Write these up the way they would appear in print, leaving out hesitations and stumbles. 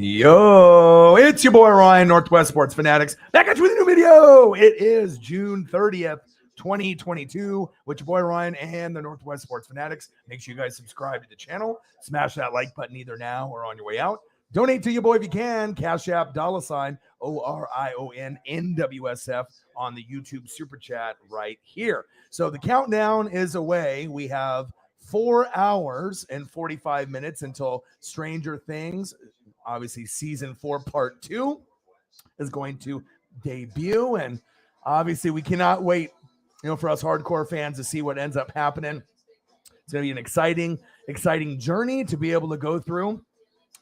Yo, it's your boy Ryan, Northwest Sports Fanatics, back at you with a new video. It is June 30th, 2022, with your boy Ryan and the Northwest Sports Fanatics. Make sure you guys subscribe to the channel. Smash that like button either now or on your way out. Donate to your boy if you can. Cash App, $ ORION NWSF on the YouTube Super Chat right here. So the countdown is away. We have 4 hours and 45 minutes until Stranger Things, obviously season 4 part 2, is going to debut, and obviously we cannot wait, for us hardcore fans to see what ends up happening. It's going to be an exciting journey to be able to go through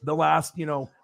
the last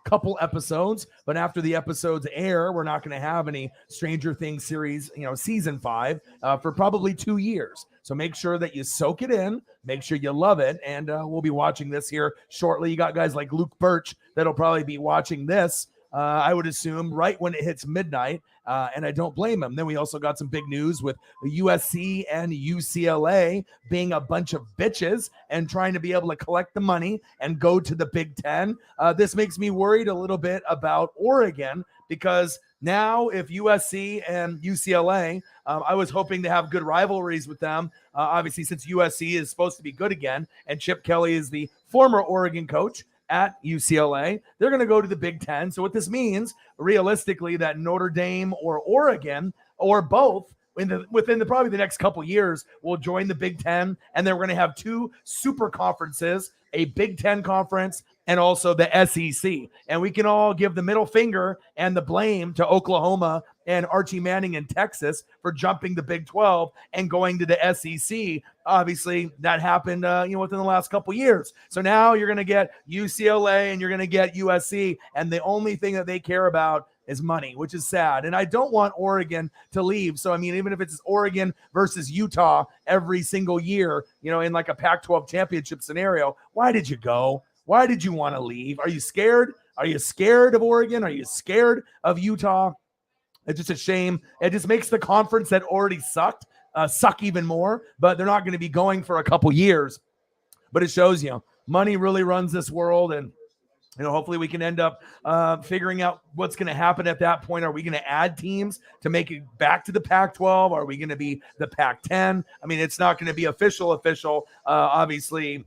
couple episodes. But after the episodes air, we're not going to have any Stranger Things series, season 5 for probably 2 years. So make sure that you soak it in, make sure you love it, and we'll be watching this here shortly. You got guys like Luke Birch that'll probably be watching this, I would assume, right when it hits midnight, and I don't blame him. Then we also got some big news with USC and UCLA being a bunch of bitches and trying to be able to collect the money and go to the Big Ten. This makes me worried a little bit about Oregon, because now if USC and UCLA, I was hoping to have good rivalries with them, obviously since USC is supposed to be good again, and Chip Kelly is the former Oregon coach at UCLA. They're going to go to the Big Ten. So what this means, realistically, that Notre Dame or Oregon or both within probably the next couple years will join the Big Ten, and then we're going to have 2 super conferences, a Big Ten conference and also the SEC. And we can all give the middle finger and the blame to Oklahoma and Archie Manning in Texas for jumping the Big 12 and going to the SEC. Obviously, that happened within the last couple years. So now you're going to get UCLA and you're going to get USC, and the only thing that they care about is money, which is sad. And I don't want Oregon to leave. So, even if it's Oregon versus Utah every single year, in like a Pac-12 championship scenario, why did you go? Why did you want to leave? Are you scared? Are you scared of Oregon? Are you scared of Utah? It's just a shame. It just makes the conference that already sucked suck even more, but they're not going to be going for a couple years. But it shows money really runs this world, and hopefully we can end up figuring out what's going to happen at that point. Are we going to add teams to make it back to the Pac-12? Are we going to be the Pac-10? It's not going to be official, obviously,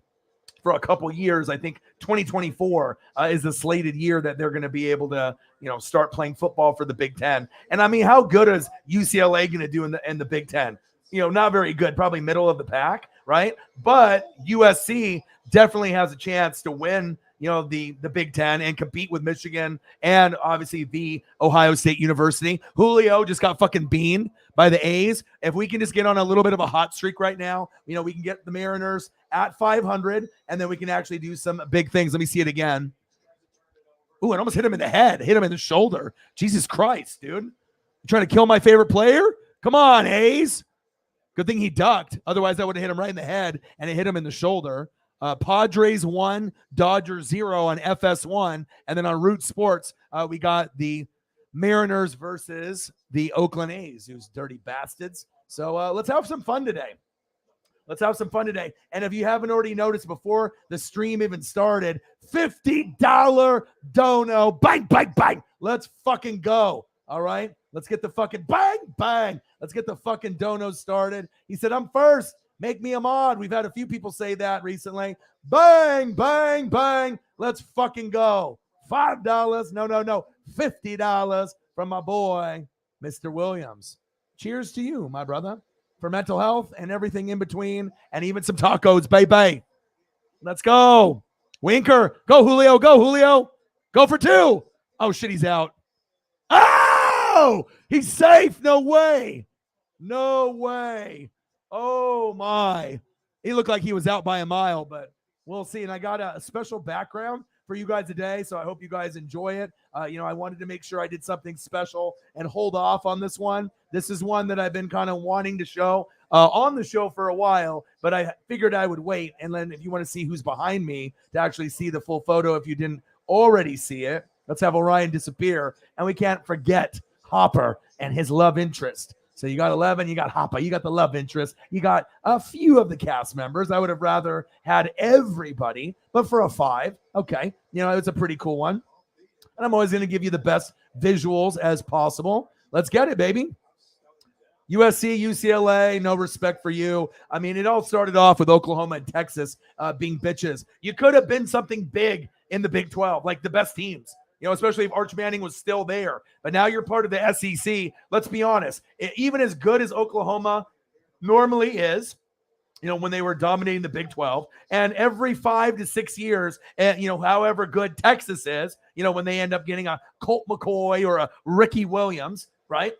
for a couple years. I think 2024 is the slated year that they're going to be able to, start playing football for the Big Ten. And how good is UCLA going to do in the Big Ten? Not very good, probably middle of the pack, right? But USC definitely has a chance to win the Big Ten and compete with Michigan and obviously the Ohio State University. Julio just got fucking beaned by the A's. If we can just get on a little bit of a hot streak right now, we can get the Mariners at 500, and then we can actually do some big things. Let me see it again. Ooh, it almost hit him in the head, hit him in the shoulder. Jesus Christ, dude. You trying to kill my favorite player? Come on, A's. Good thing he ducked. Otherwise, that would have hit him right in the head, and it hit him in the shoulder. Padres 1, Dodgers 0 on FS1. And then on Root Sports, we got the Mariners versus the Oakland A's, who's dirty bastards. So let's have some fun today. And if you haven't already noticed before the stream even started, $50 dono. Bang, bang, bang. Let's fucking go. All right? Let's get the fucking bang, bang. Let's get the fucking donos started. He said, I'm first. Make me a mod. We've had a few people say that recently. Bang, bang, bang. Let's fucking go. $5. No. $50 from my boy, Mr. Williams. Cheers to you, my brother, for mental health and everything in between, and even some tacos, baby. Let's go. Winker. Go, Julio. Go, Julio. Go for 2. Oh, shit, he's out. Oh, he's safe. No way. Oh, my. He looked like he was out by a mile, but we'll see. And I got a special background for you guys today, so I hope you guys enjoy it. I wanted to make sure I did something special and hold off on this one. This is one that I've been kind of wanting to show on the show for a while, but I figured I would wait. And then if you want to see who's behind me to actually see the full photo, if you didn't already see it, let's have Orion disappear. And we can't forget Hopper and his love interest. So you got 11, you got Hopper, you got the love interest, you got a few of the cast members. I would have rather had everybody, but for a 5, okay, it's a pretty cool one. and I'm always going to give you the best visuals as possible. Let's get it, baby. USC, UCLA, no respect for you. I mean, it all started off with Oklahoma and Texas being bitches. You could have been something big in the Big 12, like the best teams, especially if Arch Manning was still there. But now you're part of the SEC. Let's be honest. Even as good as Oklahoma normally is, when they were dominating the Big 12, and every 5 to 6 years, and however good Texas is, when they end up getting a Colt McCoy or a Ricky Williams, right?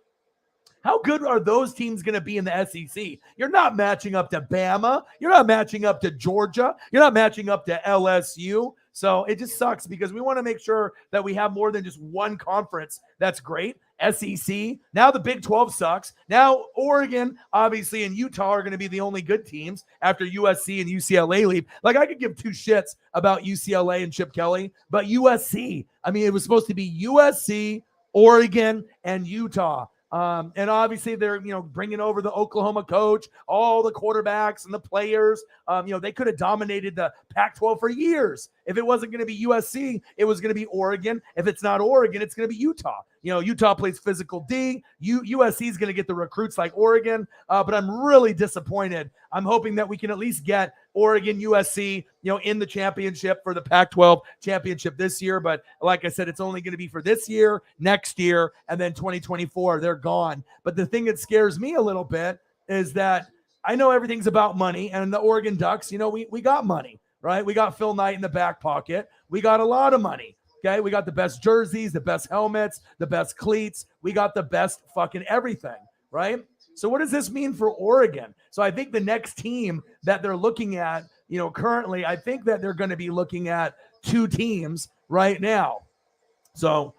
How good are those teams going to be in the SEC? You're not matching up to Bama. You're not matching up to Georgia. You're not matching up to LSU. So it just sucks because we want to make sure that we have more than just one conference. That's great. SEC. Now the Big 12 sucks. Now Oregon, obviously, and Utah are going to be the only good teams after USC and UCLA leave. Like, I could give two shits about UCLA and Chip Kelly, but USC, I mean, it was supposed to be USC, Oregon, and Utah. And obviously they're, bringing over the Oklahoma coach, all the quarterbacks and the players. They could have dominated the Pac-12 for years. If it wasn't going to be USC, it was going to be Oregon. If it's not Oregon, it's going to be Utah. Utah plays physical D. USC is going to get the recruits like Oregon. But I'm really disappointed. I'm hoping that we can at least get Oregon, USC, in the championship for the Pac-12 championship this year. But like I said, it's only going to be for this year, next year, and then 2024. They're gone. But the thing that scares me a little bit is that I know everything's about money, and the Oregon Ducks, we got money, right? We got Phil Knight in the back pocket. We got a lot of money. Okay, we got the best jerseys, the best helmets, the best cleats. We got the best fucking everything, right? So what does this mean for Oregon? So I think the next team that they're looking at, currently, I think that they're going to be looking at two teams right now. So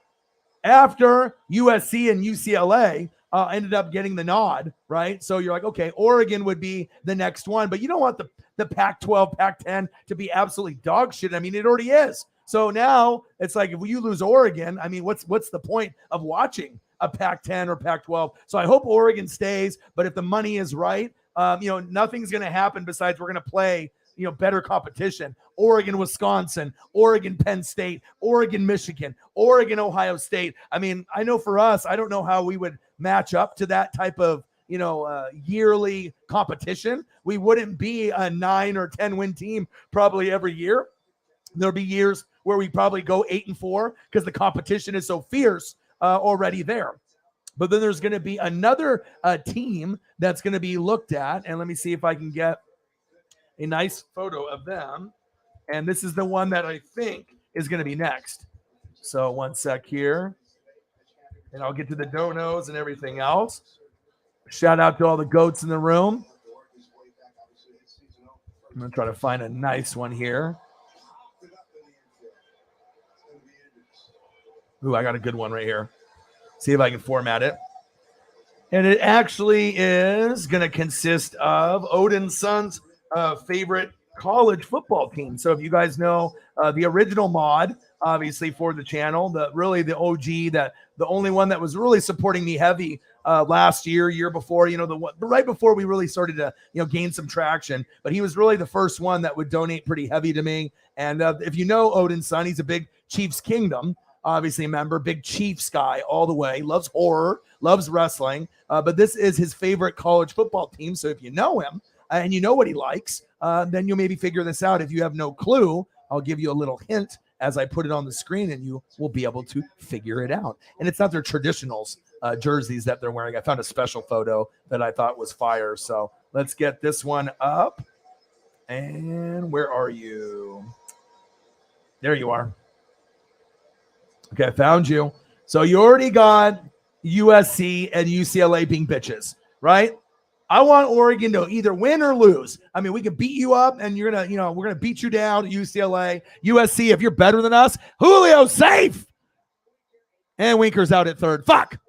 after USC and UCLA ended up getting the nod, right? So you're like, okay, Oregon would be the next one, but you don't want the Pac-12, Pac-10 to be absolutely dog shit. I mean, it already is. So now it's like, if you lose Oregon, I mean, what's the point of watching a Pac-10 or Pac-12? So I hope Oregon stays, but if the money is right, nothing's going to happen besides we're going to play, better competition. Oregon, Wisconsin, Oregon, Penn State, Oregon, Michigan, Oregon, Ohio State. I mean, I know for us, I don't know how we would match up to that type of, yearly competition. We wouldn't be a 9 or 10 win team probably every year. There'll be years where we probably go 8-4 because the competition is so fierce already there. But then there's going to be another team that's going to be looked at. And let me see if I can get a nice photo of them. And this is the one that I think is going to be next. So one sec here. And I'll get to the donos and everything else. Shout out to all the goats in the room. I'm going to try to find a nice one here. Ooh, I got a good one right here. See if I can format it. And it actually is going to consist of Odin's son's favorite college football team. So if you guys know the original mod, obviously for the channel, the OG, that the only one that was really supporting me heavy last year before, right before we really started to, gain some traction. But he was really the first one that would donate pretty heavy to me. And if you know Odin's son, he's a big Chiefs Kingdom. Obviously a member, big Chiefs guy all the way, loves horror, loves wrestling, but this is his favorite college football team. So if you know him and you know what he likes, then you'll maybe figure this out. If you have no clue, I'll give you a little hint as I put it on the screen and you will be able to figure it out. And it's not their traditionals jerseys that they're wearing. I found a special photo that I thought was fire. So let's get this one up. And where are you? There you are. Okay, I found you. So you already got USC and UCLA being bitches, right? I want Oregon to either win or lose. I mean, we can beat you up and we're going to beat you down at UCLA. USC, if you're better than us, Julio's safe. And Winker's out at third. Fuck.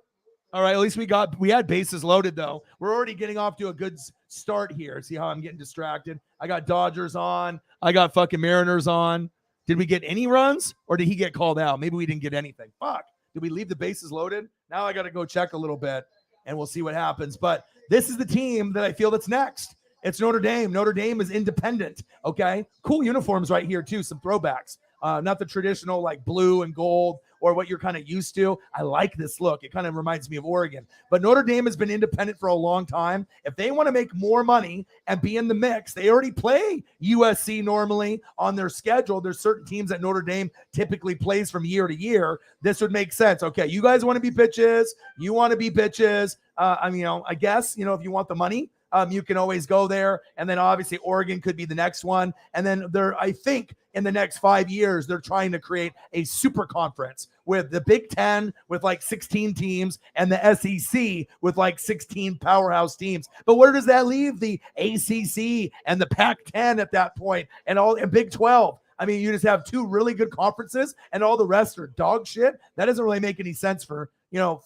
All right, at least we had bases loaded, though. We're already getting off to a good start here. See how I'm getting distracted? I got Dodgers on. I got fucking Mariners on. Did we get any runs or did he get called out? Maybe we didn't get anything. Fuck. Did we leave the bases loaded? Now I got to go check a little bit and we'll see what happens. But this is the team that I feel that's next. It's Notre Dame. Notre Dame is independent. Okay. Cool uniforms right here too. Some throwbacks. Not the traditional like blue and gold or what you're kind of used to. I like this look. It kind of reminds me of Oregon. But Notre Dame has been independent for a long time. If they want to make more money and be in the mix, they already play USC normally on their schedule. There's certain teams that Notre Dame typically plays from year to year. This would make sense. Okay, you guys want to be bitches. You want to be bitches. I guess, if you want the money, you can always go there. And then obviously Oregon could be the next one. And then I think in the next 5 years, they're trying to create a super conference with the Big Ten with like 16 teams and the SEC with like 16 powerhouse teams. But where does that leave the ACC and the Pac-10 at that point and Big 12? I mean, you just have 2 really good conferences and all the rest are dog shit. That doesn't really make any sense for,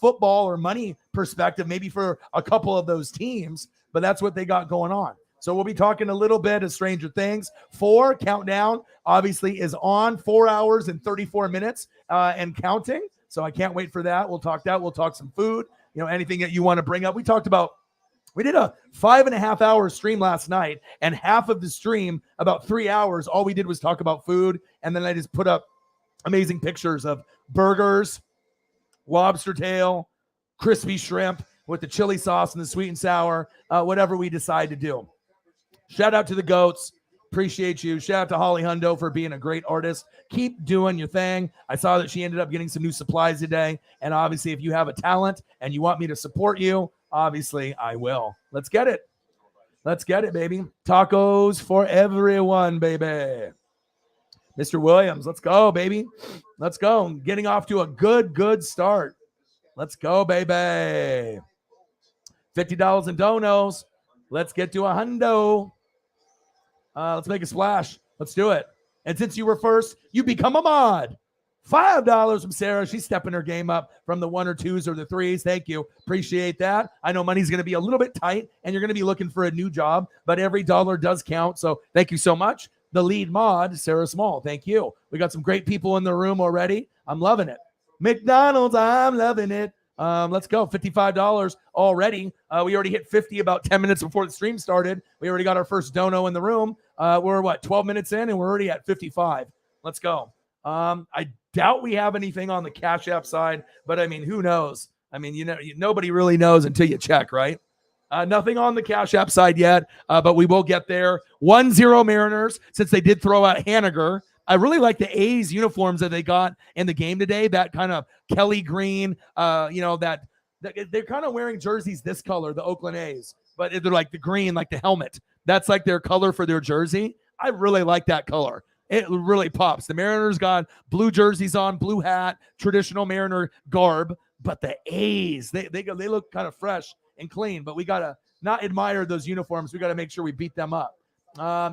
football or money perspective, maybe for a couple of those teams, but that's what they got going on. So we'll be talking a little bit of Stranger Things. 4 countdown obviously is on 4 hours and 34 minutes and counting. So I can't wait for that. We'll talk that. We'll talk some food, anything that you want to bring up. We did a 5.5 hour stream last night, and half of the stream, about 3 hours, all we did was talk about food. And then I just put up amazing pictures of burgers, lobster tail, crispy shrimp with the chili sauce and the sweet and sour, whatever we decide to do. Shout out to the goats. Appreciate you. Shout out to Holly Hundo for being a great artist. Keep doing your thing. I saw that she ended up getting some new supplies today. And obviously, if you have a talent and you want me to support you, obviously I will. Let's get it. Let's get it, baby. Tacos for everyone, baby. Mr. Williams, let's go, baby. Let's go. Getting off to a good start. Let's go, baby. $50 in donos. Let's get to a hundo. Let's make a splash. Let's do it. And since you were first, you become a mod. $5 from Sarah. She's stepping her game up from the 1 or 2s or the 3s. Thank you. Appreciate that. I know money's going to be a little bit tight and you're going to be looking for a new job, but every dollar does count. So thank you so much. The lead mod, Sarah Small. Thank you. We got some great people in the room already. I'm loving it. McDonald's, I'm loving it. Let's go. $55 already. We already hit 50 about 10 minutes before the stream started. We already got our first dono in the room. We're 12 minutes in and we're already at 55. Let's go. I doubt we have anything on the Cash App side, but I mean, who knows? I mean, nobody really knows until you check, right? Nothing on the Cash App side yet, but we will get there. 1-0 Mariners, since they did throw out Haniger. I really like the A's uniforms that they got in the game today. That kind of Kelly green, that they're kind of wearing jerseys this color, the Oakland A's, but they're like the green, like the helmet. That's like their color for their jersey. I really like that color. It really pops. The Mariners got blue jerseys on, blue hat, traditional Mariner garb, but the A's, they look kind of fresh and clean, but we got to not admire those uniforms. We got to make sure we beat them up.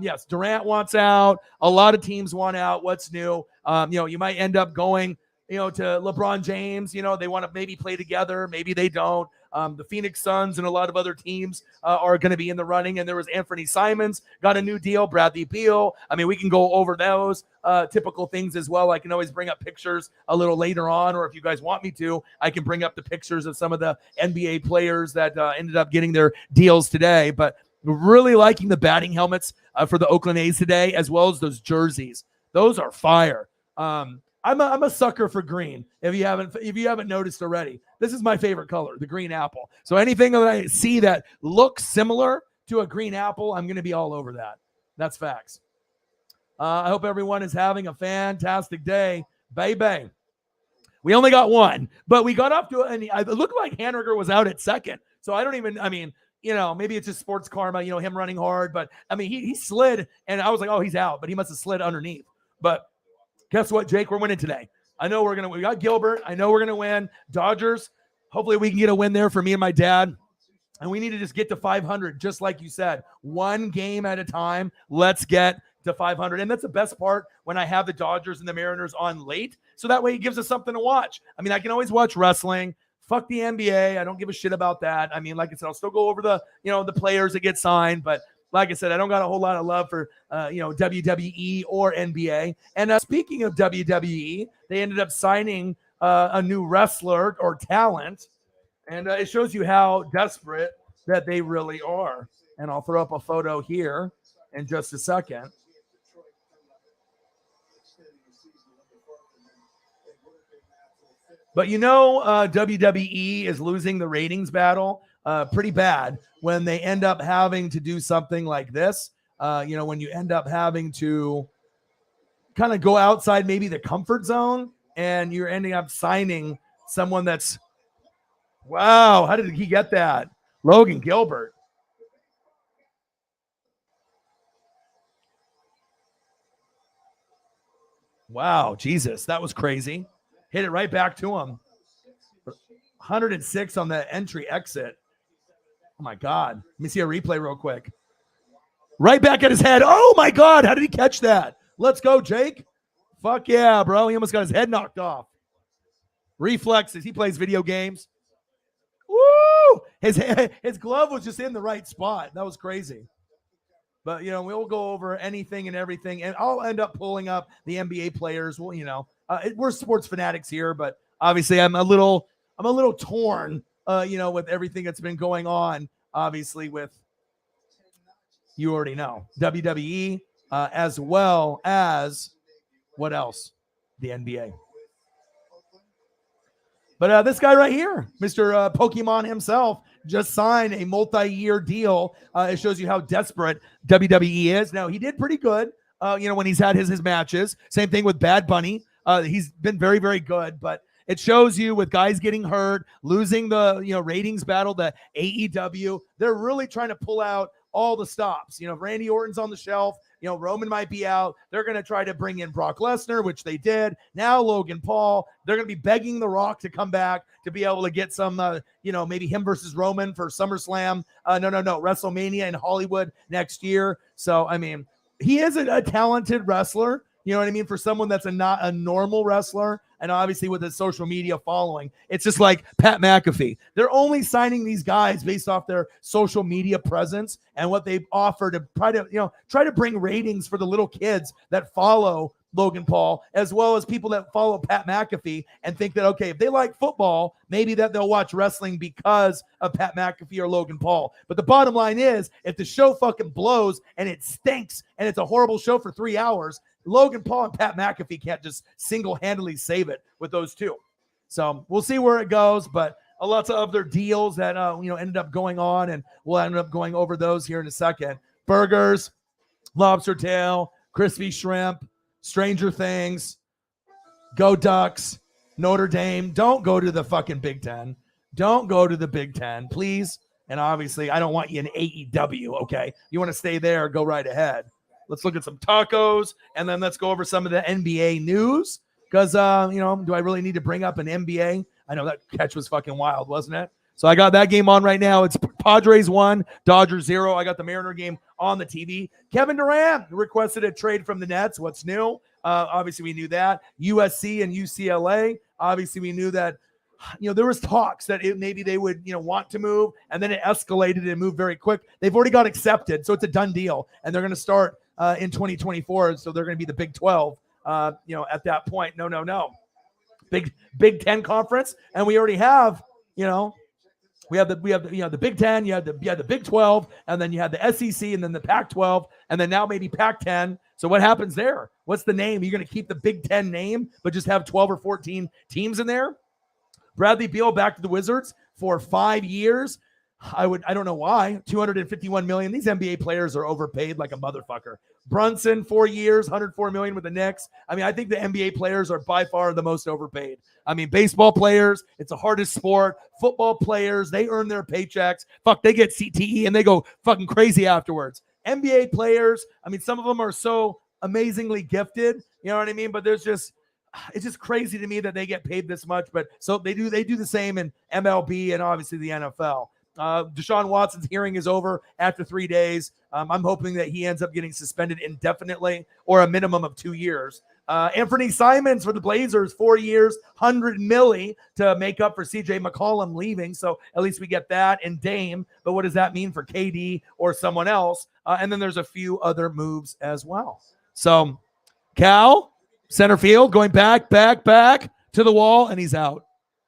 Yes, Durant wants out. A lot of teams want out. What's new? You might end up going, to LeBron James. They want to maybe play together. Maybe they don't. The Phoenix Suns and a lot of other teams are going to be in the running. And there was Anthony Simons, got a new deal. Bradley Beal. I mean, we can go over those typical things as well. I can always bring up pictures a little later on, or if you guys want me to, I can bring up the pictures of some of the NBA players that ended up getting their deals today. But really liking the batting helmets for the Oakland A's today, as well as those jerseys. Those are fire. I'm a sucker for green. If you haven't noticed already, this is my favorite color, the green apple. So anything that I see that looks similar to a green apple, I'm going to be all over that. That's facts. I hope everyone is having a fantastic day. Baby. We only got one, but we got up to it, and it looked like Haniger was out at second. So maybe it's just sports karma, him running hard, but I mean, he slid and I was like, oh, he's out, but he must've slid underneath. But guess what, Jake, we're winning today. I know we got Gilbert. I know we're going to win. Dodgers, hopefully we can get a win there for me and my dad. And we need to just get to 500, just like you said, one game at a time. Let's get to 500. And that's the best part when I have the Dodgers and the Mariners on late. So that way it gives us something to watch. I mean, I can always watch wrestling. Fuck the NBA. I don't give a shit about that. I mean, like I said, I'll still go over the players that get signed, but like I said, I don't got a whole lot of love for, WWE or NBA. And speaking of WWE, they ended up signing a new wrestler or talent. And it shows you how desperate that they really are. And I'll throw up a photo here in just a second. But WWE is losing the ratings battle pretty bad when they end up having to do something like this. When you end up having to kind of go outside maybe the comfort zone and you're ending up signing someone that's, wow, how did he get that? Logan Gilbert. Wow, Jesus, that was crazy. Hit it right back to him. 106 on the entry exit. Oh my God. Let me see a replay real quick. Right back at his head. Oh my God, how did he catch that? Let's go, Jake. Fuck yeah, bro. He almost got his head knocked off. Reflexes. He plays video games. Woo! His glove was just in the right spot. That was crazy. But, we'll go over anything and everything, and I'll end up pulling up the NBA players. Well, we're sports fanatics here, but obviously I'm a little torn, with everything that's been going on, obviously with, you already know, WWE, as well as what else? The NBA. But this guy right here, Mr. Pokemon himself, just signed a multi-year deal. It shows you how desperate WWE is. Now, he did pretty good, when he's had his matches. Same thing with Bad Bunny. He's been very, very good. But it shows you with guys getting hurt, losing the ratings battle, the AEW, they're really trying to pull out all the stops. Randy Orton's on the shelf. Roman might be out. They're going to try to bring in Brock Lesnar, which they did. Now Logan Paul. They're going to be begging The Rock to come back to be able to get some, maybe him versus Roman for SummerSlam. No, WrestleMania in Hollywood next year. So, I mean, he is a talented wrestler. You know what I mean? For someone that's not a normal wrestler, and obviously with his social media following, it's just like Pat McAfee. They're only signing these guys based off their social media presence and what they offer to try to bring ratings for the little kids that follow Logan Paul, as well as people that follow Pat McAfee and think that, okay, if they like football, maybe that they'll watch wrestling because of Pat McAfee or Logan Paul. But the bottom line is, if the show fucking blows and it stinks and it's a horrible show for 3 hours, Logan Paul and Pat McAfee can't just single-handedly save it with those two. So we'll see where it goes, but lots of other deals that ended up going on, and we'll end up going over those here in a second. Burgers, lobster tail, crispy shrimp, Stranger Things, Go Ducks, Notre Dame. Don't go to the fucking Big Ten. Don't go to the Big Ten, please. And obviously, I don't want you in AEW, okay? You want to stay there, go right ahead. Let's look at some tacos, and then let's go over some of the NBA news. Because, do I really need to bring up an NBA? I know that catch was fucking wild, wasn't it? So I got that game on right now. It's Padres 1, Dodgers 0. I got the Mariner game on the TV. Kevin Durant requested a trade from the Nets. What's new? Obviously, we knew that. USC and UCLA. Obviously, we knew that, there was talks that maybe they would, want to move, and then it escalated and moved very quick. They've already got accepted, so it's a done deal, and they're going to start in 2024, so they're going to be the Big 12, at that point. No. Big 10 conference, and we already have, we have the Big 10, you have the Big 12, and then you have the SEC, and then the Pac-12, and then now maybe Pac-10. So what happens there? What's the name? You're going to keep the Big 10 name, but just have 12 or 14 teams in there? Bradley Beal back to the Wizards for 5 years. I don't know why. $251 million. These NBA players are overpaid like a motherfucker. Brunson, 4 years, $104 million with the Knicks. I mean, I think the NBA players are by far the most overpaid. I mean, baseball players, it's the hardest sport. Football players, they earn their paychecks. Fuck, they get CTE and they go fucking crazy afterwards. NBA players, I mean, some of them are so amazingly gifted. You know what I mean? But it's just crazy to me that they get paid this much. But so they do the same in MLB and obviously the NFL. Deshaun Watson's hearing is over after 3 days. I'm hoping that he ends up getting suspended indefinitely or a minimum of 2 years. Anthony Simons for the Blazers, 4 years, $100 million to make up for CJ McCollum leaving. So at least we get that. And Dame, but what does that mean for KD or someone else? And then there's a few other moves as well. So Cal, center field, going back to the wall, and he's out.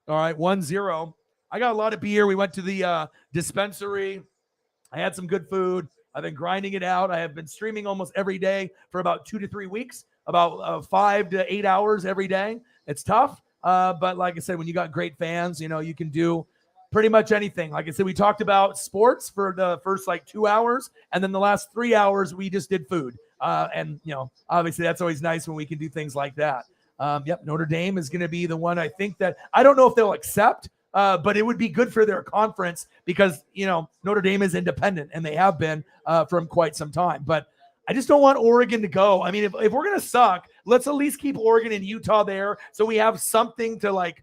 All right, 1-0. I got a lot of beer. We went to the dispensary. I had some good food. I've been grinding it out. I have been streaming almost every day for about 2 to 3 weeks, about 5 to 8 hours every day. It's tough, But like I said, when you got great fans, you can do pretty much anything. Like I said, we talked about sports for the first 2 hours, and then the last 3 hours we just did food. And obviously that's always nice when we can do things like that. Notre Dame is going to be the one. I think that I don't know if they'll accept, but it would be good for their conference because Notre Dame is independent and they have been from quite some time. But I just don't want Oregon to go. I mean, if we're going to suck, let's at least keep Oregon and Utah there so we have something to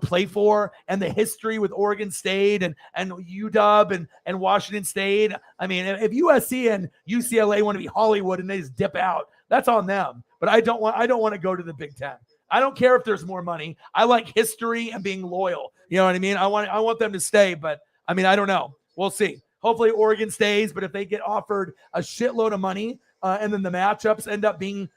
play for, and the history with Oregon State and UW and Washington State. I mean, if USC and UCLA want to be Hollywood and they just dip out, that's on them. But I don't want to go to the Big Ten. I don't care if there's more money. I like history and being loyal. You know what I mean? I want them to stay, but I mean, I don't know. We'll see. Hopefully Oregon stays, but if they get offered a shitload of money and then the matchups end up being,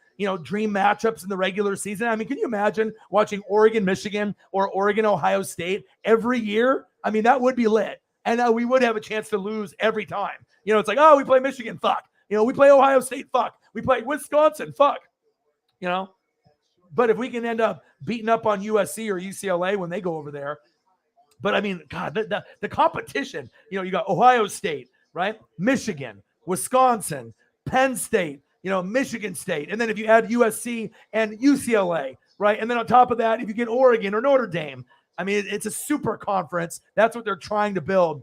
dream matchups in the regular season. I mean, can you imagine watching Oregon, Michigan or Oregon, Ohio State every year? I mean, that would be lit. And we would have a chance to lose every time. It's like, oh, we play Michigan, fuck. We play Ohio State, fuck. We play Wisconsin, fuck. But if we can end up beating up on USC or UCLA when they go over there. But I mean, God, the competition, you got Ohio State, right? Michigan, Wisconsin, Penn State, Michigan State. And then if you add USC and UCLA, right? And then on top of that, if you get Oregon or Notre Dame, I mean, it's a super conference. That's what they're trying to build.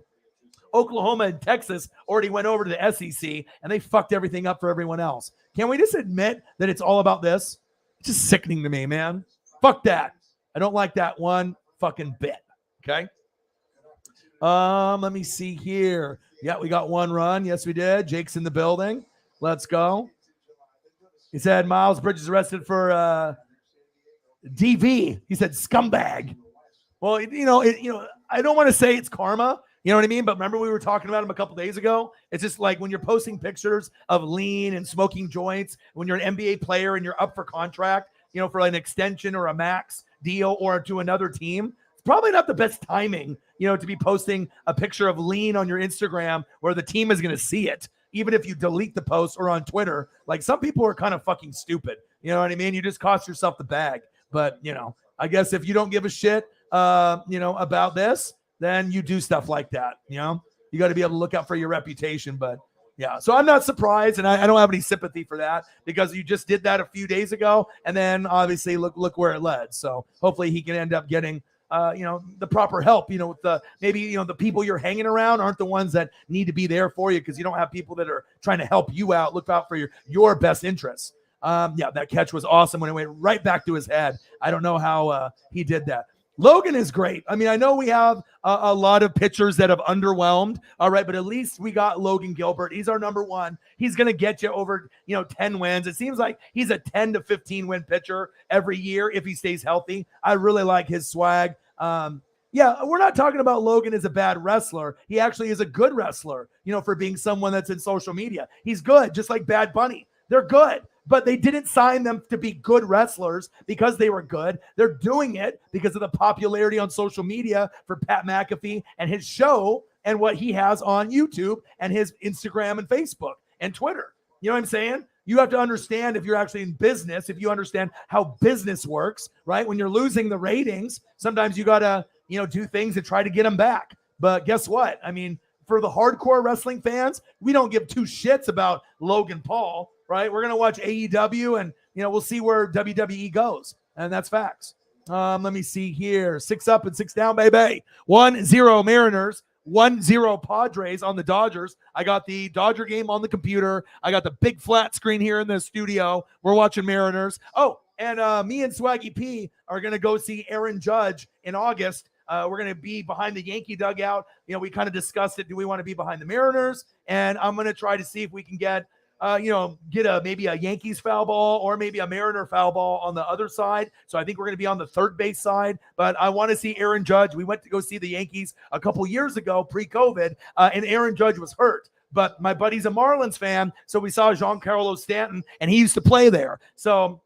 Oklahoma and Texas already went over to the SEC and they fucked everything up for everyone else. Can we just admit that it's all about this? It's just sickening to me, man. Fuck that. I don't like that one fucking bit. Okay. Let me see here. Yeah, we got one run. Yes, we did. Jake's in the building. Let's go. He said Miles Bridges arrested for DV. He said scumbag. Well, I don't want to say it's karma. You know what I mean? But remember we were talking about him a couple days ago? It's just like when you're posting pictures of lean and smoking joints, when you're an NBA player and you're up for contract, for an extension or a max deal or to another team, it's probably not the best timing, to be posting a picture of lean on your Instagram where the team is going to see it, even if you delete the post or on Twitter. Like some people are kind of fucking stupid. You know what I mean? You just cost yourself the bag. But, I guess if you don't give a shit, about this, then you do stuff like that. You got to be able to look out for your reputation. But yeah, so I'm not surprised, and I don't have any sympathy for that because you just did that a few days ago, and then obviously look where it led. So hopefully he can end up getting the proper help. With the people you're hanging around aren't the ones that need to be there for you because you don't have people that are trying to help you out, look out for your best interests. That catch was awesome when it went right back to his head. I don't know how he did that. Logan is great. I mean, I know we have a lot of pitchers that have underwhelmed. All right, but at least we got Logan Gilbert. He's our number one. He's going to get you over, 10 wins. It seems like he's a 10 to 15 win pitcher every year if he stays healthy. I really like his swag. We're not talking about Logan as a bad wrestler. He actually is a good wrestler, for being someone that's in social media. He's good, just like Bad Bunny. They're good. But they didn't sign them to be good wrestlers because they were good. They're doing it because of the popularity on social media for Pat McAfee and his show and what he has on YouTube and his Instagram and Facebook and Twitter. You know what I'm saying? You have to understand if you're actually in business, if you understand how business works, right? When you're losing the ratings, sometimes you got to, do things to try to get them back. But guess what? I mean, for the hardcore wrestling fans, we don't give two shits about Logan Paul. Right, we're gonna watch AEW, and we'll see where WWE goes, and that's facts. Let me see here: 6 up and 6 down, baby. 1-0 Mariners, 1-0 Padres on the Dodgers. I got the Dodger game on the computer. I got the big flat screen here in the studio. We're watching Mariners. Oh, and me and Swaggy P are gonna go see Aaron Judge in August. We're going to be behind the Yankee dugout. We kind of discussed it. Do we want to be behind the Mariners? And I'm going to try to see if we can get maybe a Yankees foul ball or maybe a Mariner foul ball on the other side. So I think we're going to be on the third base side, but I want to see Aaron Judge. We went to go see the Yankees a couple years ago, pre-COVID, and Aaron Judge was hurt. But my buddy's a Marlins fan, so we saw Giancarlo Stanton, and he used to play there. So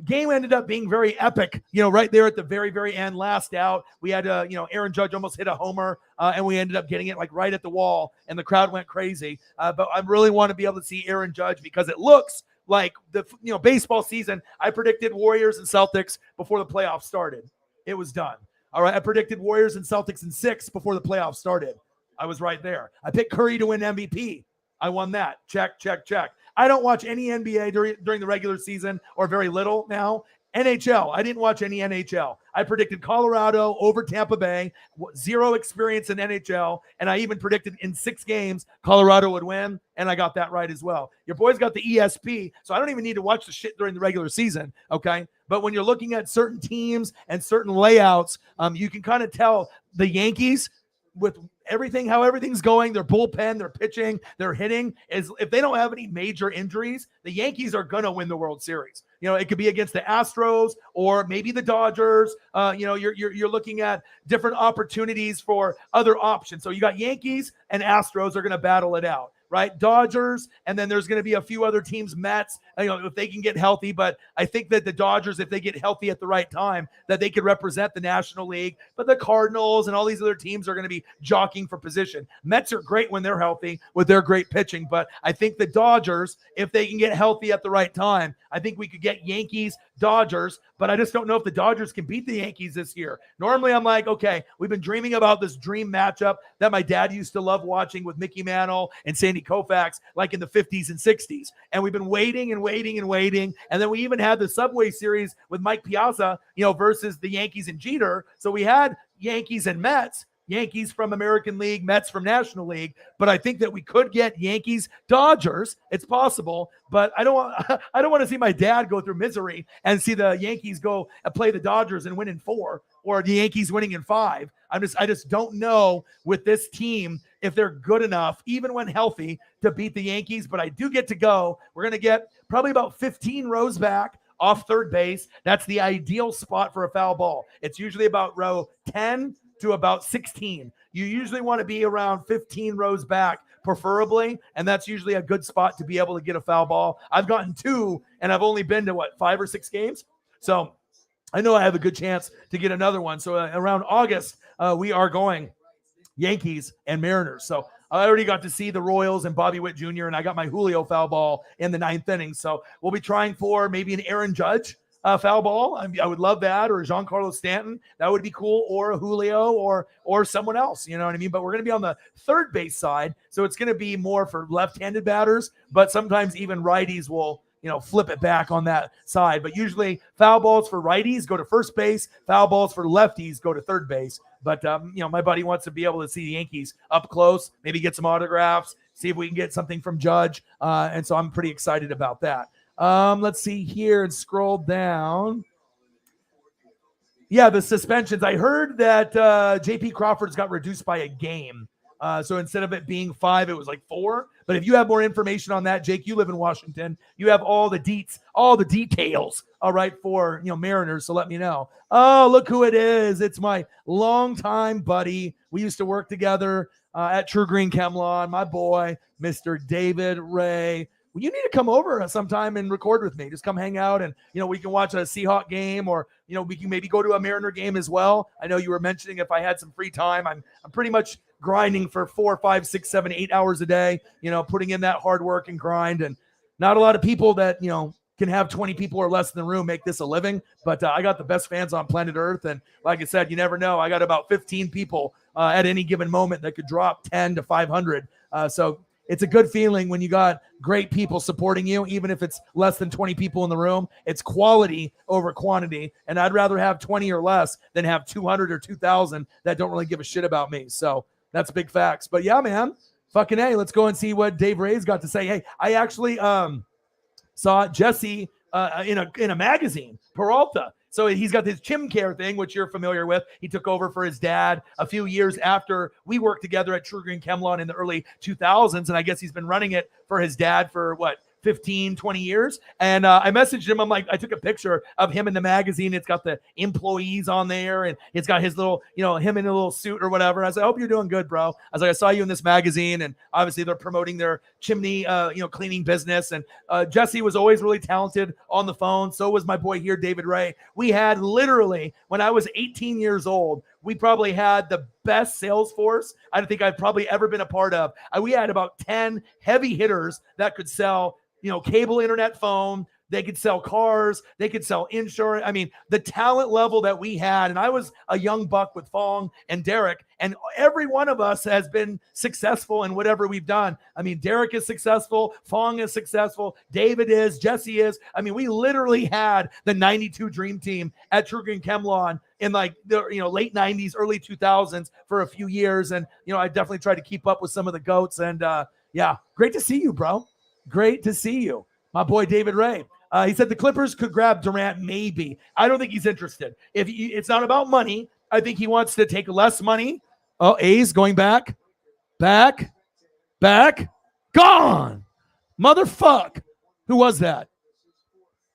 game ended up being very epic, right there at the very, very end, last out. We had, Aaron Judge almost hit a homer, and we ended up getting it like right at the wall, and the crowd went crazy. But I really want to be able to see Aaron Judge because it looks like the, baseball season. I predicted Warriors and Celtics before the playoffs started. It was done. All right. I predicted Warriors and Celtics in 6 before the playoffs started. I was right there. I picked Curry to win MVP. I won that. Check, check, check. I don't watch any NBA during the regular season, or very little now. NHL. I didn't watch any NHL. I predicted Colorado over Tampa Bay. Zero experience in NHL. And I even predicted in 6 games, Colorado would win. And I got that right as well. Your boy's got the ESP. So I don't even need to watch the shit during the regular season. Okay. But when you're looking at certain teams and certain layouts, you can kind of tell the Yankees, with everything, how everything's going, their bullpen, their pitching, their hitting, is if they don't have any major injuries, the Yankees are going to win the World Series. You know, it could be against the Astros or maybe the Dodgers. You're looking at different opportunities for other options. So you got Yankees and Astros are going to battle it out, right? Dodgers, and then there's going to be a few other teams, Mets, if they can get healthy. But I think that the Dodgers, if they get healthy at the right time, that they could represent the National League. But the Cardinals and all these other teams are going to be jockeying for position. Mets are great when they're healthy with their great pitching. But I think the Dodgers, if they can get healthy at the right time, I think we could get Yankees, Dodgers, but I just don't know if the Dodgers can beat the Yankees this year. Normally, I'm like, okay, we've been dreaming about this dream matchup that my dad used to love watching with Mickey Mantle and Sandy Koufax, like in the 50s and 60s. And we've been waiting and waiting and waiting. And then we even had the Subway Series with Mike Piazza, versus the Yankees and Jeter. So we had Yankees and Mets. Yankees from American League, Mets from National League, but I think that we could get Yankees, Dodgers. It's possible, but I don't want to see my dad go through misery and see the Yankees go and play the Dodgers and win in 4, or the Yankees winning in 5. I just don't know with this team if they're good enough, even when healthy, to beat the Yankees. But I do get to go. We're going to get probably about 15 rows back off third base. That's the ideal spot for a foul ball. It's usually about row 10 to about 16. You usually want to be around 15 rows back, preferably, and that's usually a good spot to be able to get a foul ball. I've gotten 2, and I've only been to 5 or 6 games, so I know I have a good chance to get another one. So around August, we are going Yankees and Mariners. So I already got to see the Royals and Bobby Witt Jr., and I got my Julio foul ball in the 9th inning. So we'll be trying for maybe an Aaron Judge foul ball. I would love that, or Giancarlo Stanton. That would be cool, or a Julio, or someone else. You know what I mean? But we're going to be on the third base side, so it's going to be more for left-handed batters. But sometimes even righties will, flip it back on that side. But usually foul balls for righties go to first base. Foul balls for lefties go to third base. But my buddy wants to be able to see the Yankees up close, maybe get some autographs, see if we can get something from Judge. And so I'm pretty excited about that. Let's see here and scroll down. Yeah, the suspensions. I heard that JP Crawford's got reduced by a game. So instead of it being 5, it was like 4. But if you have more information on that, Jake, you live in Washington. You have all the details, all right, for Mariners. So let me know. Oh, look who it is. It's my longtime buddy. We used to work together at True Green Chemlon. My boy, Mr. David Ray. Well, you need to come over sometime and record with me. Just come hang out, and we can watch a Seahawk game, or we can maybe go to a Mariner game as well. I know you were mentioning if I had some free time. I'm pretty much grinding for 4, 5, 6, 7, 8 hours a day. Putting in that hard work and grind, and not a lot of people that can have 20 people or less in the room make this a living. But I got the best fans on planet Earth, and like I said, you never know. I got about 15 people at any given moment that could drop 10 to 500. So it's a good feeling when you got great people supporting you, even if it's less than 20 people in the room. It's quality over quantity, and I'd rather have 20 or less than have 200 or 2,000 that don't really give a shit about me. So that's big facts. But yeah, man, fucking A, let's go and see what Dave Ray's got to say. Hey, I actually saw Jesse in a magazine, Peralta. So he's got this Chim Care thing, which you're familiar with. He took over for his dad a few years after we worked together at True Green Chemlon in the early 2000s. And I guess he's been running it for his dad for 15, 20 years. And I messaged him. I'm like, I took a picture of him in the magazine. It's got the employees on there, and it's got his little, him in a little suit or whatever. I said, I hope you're doing good, bro. I was like, I saw you in this magazine, and obviously they're promoting their chimney, cleaning business. And Jesse was always really talented on the phone. So was my boy here, David Ray. We had literally, when I was 18 years old, we probably had the best sales force I don't think I've probably ever been a part of. We had about 10 heavy hitters that could sell cable internet phone, They could sell cars. They could sell insurance. I mean, the talent level that we had, and I was a young buck with Fong and Derek, and every one of us has been successful in whatever we've done. I mean, Derek is successful. Fong is successful. David is. Jesse is. I mean, we literally had the 92 Dream Team at Truger and Kemlon in like the late 90s, early 2000s for a few years. And, I definitely tried to keep up with some of the GOATs. And yeah, great to see you, bro. Great to see you. My boy, David Ray. He said the Clippers could grab Durant, maybe. I don't think he's interested. It's not about money. I think he wants to take less money. Oh, A's going back. Gone. Motherfuck. Who was that?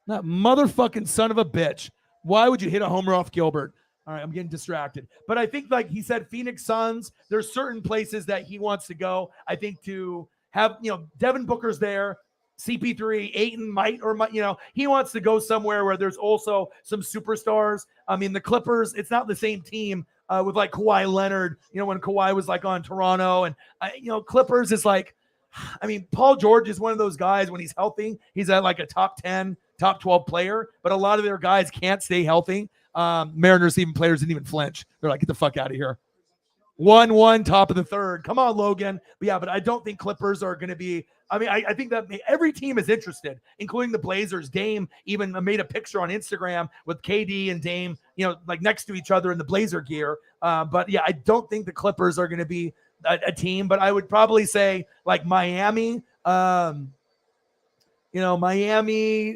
That motherfucking son of a bitch. Why would you hit a homer off Gilbert? All right, I'm getting distracted. But I think, like he said, Phoenix Suns, there's certain places that he wants to go. I think to have, Devin Booker's there, CP3, Ayton might, he wants to go somewhere where there's also some superstars. I mean, the Clippers, it's not the same team with like Kawhi Leonard, when Kawhi was like on Toronto. And, Clippers is like, I mean, Paul George is one of those guys when he's healthy, he's at like a top 10, top 12 player, but a lot of their guys can't stay healthy. Mariners players didn't even flinch. They're like, get the fuck out of here. 1-1, top of the third. Come on, Logan. But I don't think Clippers are going to be. I mean, I think that every team is interested, including the Blazers. Dame even made a picture on Instagram with KD and Dame, like next to each other in the Blazer gear. But yeah, I don't think the Clippers are going to be a team, but I would probably say like Miami. Miami,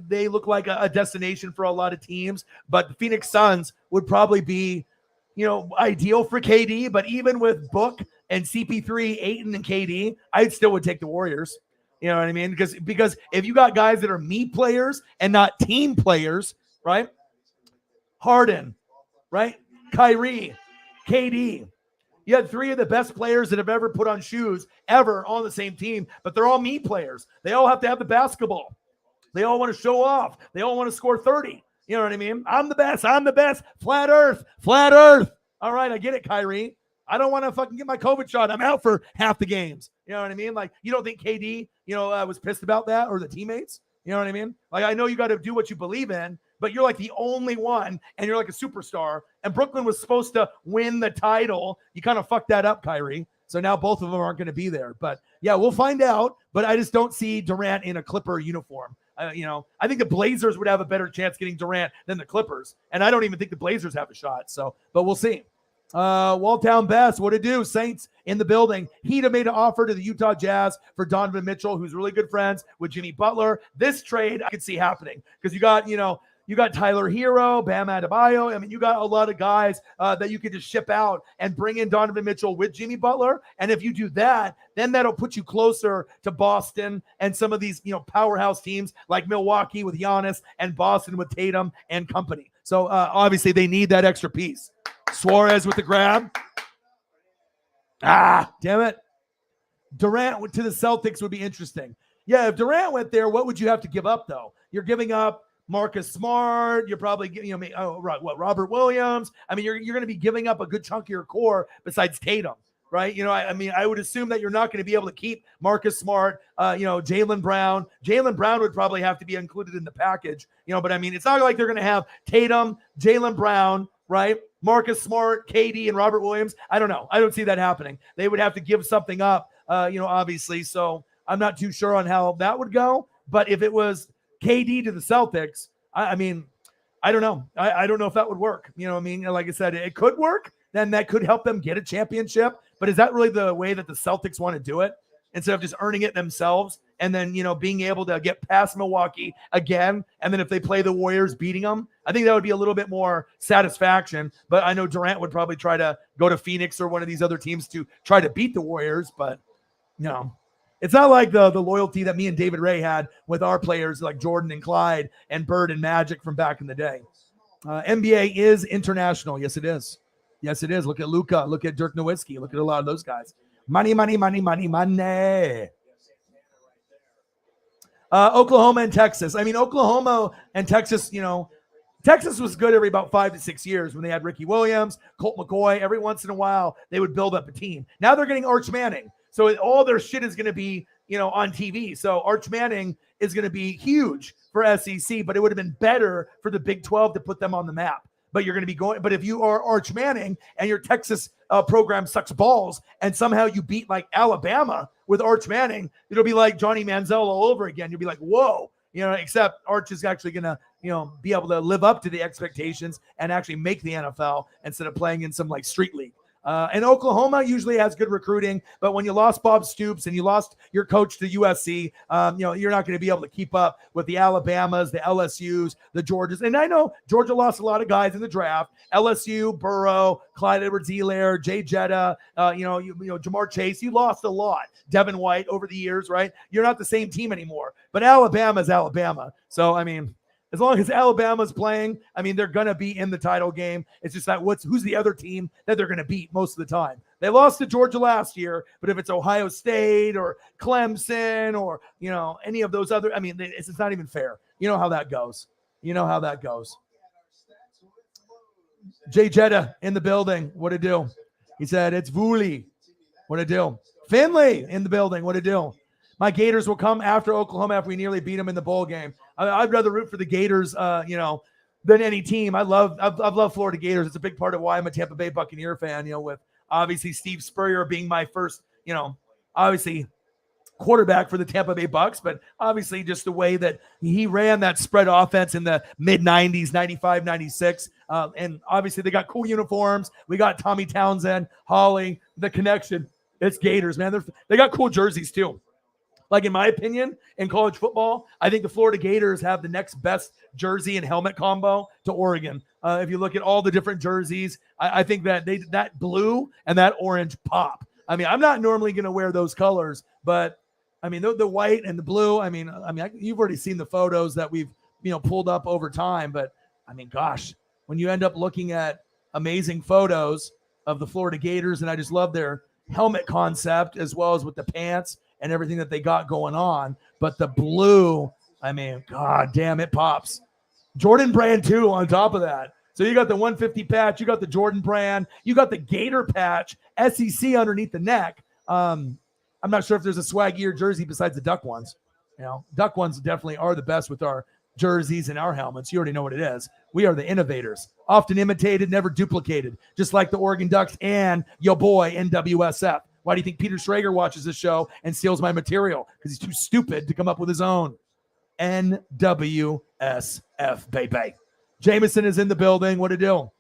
they look like a destination for a lot of teams, but the Phoenix Suns would probably be, ideal for KD. But even with Book and CP3, Ayton and KD, I still would take the Warriors. You know what I mean? Because if you got guys that are me players and not team players, right? Harden, right? Kyrie, KD. You had three of the best players that have ever put on shoes ever on the same team, but they're all me players. They all have to have the basketball. They all want to show off. They all want to score 30. You know what I mean? I'm the best. Flat earth. All right, I get it, Kyrie. I don't want to fucking get my COVID shot. I'm out for half the games. You know what I mean? Like, you don't think KD, was pissed about that, or the teammates? You know what I mean? Like, I know you got to do what you believe in, but you're like the only one, and you're like a superstar, and Brooklyn was supposed to win the title. You kind of fucked that up, Kyrie. So now both of them aren't going to be there. But yeah, we'll find out. But I just don't see Durant in a Clipper uniform. I think the Blazers would have a better chance getting Durant than the Clippers. And I don't even think the Blazers have a shot. So, but we'll see. Walltown Best, what to do? Saints in the building. Heat have made an offer to the Utah Jazz for Donovan Mitchell, who's really good friends with Jimmy Butler. This trade I could see happening because you got Tyler Hero, Bam Adebayo. I mean, you got a lot of guys that you could just ship out and bring in Donovan Mitchell with Jimmy Butler. And if you do that, then that'll put you closer to Boston and some of these, powerhouse teams like Milwaukee with Giannis and Boston with Tatum and company. So obviously they need that extra piece. Suarez with the grab. Damn it. Durant to the Celtics would be interesting. Yeah, if Durant went there, what would you have to give up, though? You're giving up Marcus Smart. You're probably, Robert Williams. I mean, you're going to be giving up a good chunk of your core besides Tatum, right? I would assume that you're not going to be able to keep Marcus Smart, Jaylen Brown. Jaylen Brown would probably have to be included in the package, but I mean, it's not like they're going to have Tatum, Jaylen Brown, right? Marcus Smart, KD, and Robert Williams. I don't know. I don't see that happening. They would have to give something up, obviously. So I'm not too sure on how that would go. But if it was KD to the Celtics, I mean, I don't know. I don't know if that would work. Like I said, it could work. Then that could help them get a championship. But is that really the way that the Celtics want to do it? Instead of just earning it themselves and then, being able to get past Milwaukee again. And then if they play the Warriors beating them, I think that would be a little bit more satisfaction. But I know Durant would probably try to go to Phoenix or one of these other teams to try to beat the Warriors. But, it's not like the loyalty that me and David Ray had with our players like Jordan and Clyde and Bird and Magic from back in the day. NBA is international. Yes, it is. Yes, it is. Look at Luka. Look at Dirk Nowitzki. Look at a lot of those guys. Money. Oklahoma and Texas. I mean, Oklahoma and Texas, Texas was good every about 5 to 6 years when they had Ricky Williams, Colt McCoy. Every once in a while, they would build up a team. Now they're getting Arch Manning. So all their shit is going to be, on TV. So Arch Manning is going to be huge for SEC, but it would have been better for the Big 12 to put them on the map. But you're going to be going. But if you are Arch Manning and your Texas program sucks balls, and somehow you beat like Alabama with Arch Manning, it'll be like Johnny Manziel all over again. You'll be like, whoa, except Arch is actually going to, be able to live up to the expectations and actually make the NFL instead of playing in some like street league. And Oklahoma usually has good recruiting, but when you lost Bob Stoops and you lost your coach to USC, you're not going to be able to keep up with the Alabamas, the LSUs, the Georgias. And I know Georgia lost a lot of guys in the draft. LSU, Burrow, Clyde Edwards-Helaire, Jay Jetta, Jamar Chase. You lost a lot. Devin White over the years, right? You're not the same team anymore. But Alabama's Alabama. So, as long as Alabama's playing, they're going to be in the title game. It's just that who's the other team that they're going to beat most of the time. They lost to Georgia last year, but if it's Ohio State or Clemson or, any of those other, it's not even fair. You know how that goes. Jay Jetta in the building. What to do? He said, it's Vuli. What to do? Finley in the building. What to do? My Gators will come after Oklahoma after we nearly beat them in the bowl game. I'd rather root for the Gators, than any team. I've loved Florida Gators. It's a big part of why I'm a Tampa Bay Buccaneer fan, with obviously Steve Spurrier being my first, obviously quarterback for the Tampa Bay Bucks, but obviously just the way that he ran that spread offense in the mid-90s, 95, 96. And obviously they got cool uniforms. We got Tommy Townsend, Holly, the connection. It's Gators, man. They got cool jerseys too. Like, in my opinion, in college football, I think the Florida Gators have the next best jersey and helmet combo to Oregon. If you look at all the different jerseys, I think that that blue and that orange pop. I'm not normally going to wear those colors, but, the white and the blue, you've already seen the photos that we've, pulled up over time. But, gosh, when you end up looking at amazing photos of the Florida Gators, and I just love their helmet concept as well as with the pants and everything that they got going on. But the blue, God damn, it pops. Jordan brand too on top of that. So you got the 150 patch, you got the Jordan brand, you got the Gator patch, SEC underneath the neck. I'm not sure if there's a swaggier jersey besides the Duck ones. Duck ones definitely are the best with our jerseys and our helmets. You already know what it is. We are the innovators, often imitated, never duplicated, just like the Oregon Ducks and your boy NWSF. Why do you think Peter Schrager watches this show and steals my material? Because he's too stupid to come up with his own. NWSF, baby. Jameson is in the building. What to do?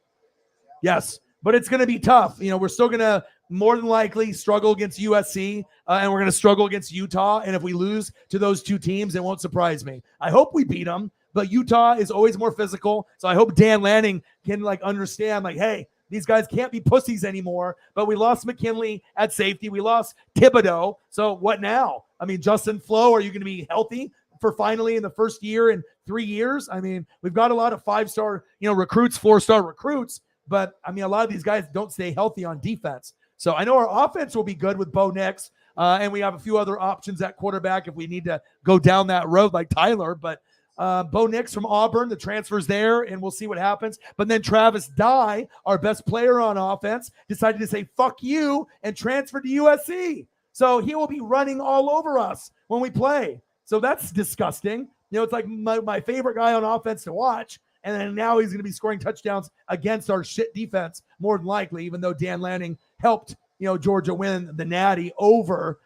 Yes, but it's going to be tough. We're still going to more than likely struggle against USC, and we're going to struggle against Utah. And if we lose to those two teams, it won't surprise me. I hope we beat them, but Utah is always more physical. So I hope Dan Lanning can understand, hey, these guys can't be pussies anymore, but we lost McKinley at safety. We lost Thibodeau. So what now? Justin Flo, are you going to be healthy for finally in the first year in 3 years? We've got a lot of 5-star, recruits, 4-star recruits, but a lot of these guys don't stay healthy on defense. So I know our offense will be good with Bo Nix, and we have a few other options at quarterback if we need to go down that road like Tyler, but Bo Nix from Auburn, the transfer's there, and we'll see what happens. But then Travis Dye, our best player on offense, decided to say, fuck you, and transfer to USC. So he will be running all over us when we play. So that's disgusting. It's like my favorite guy on offense to watch, and then now he's going to be scoring touchdowns against our shit defense, more than likely, even though Dan Lanning helped, Georgia win the Natty over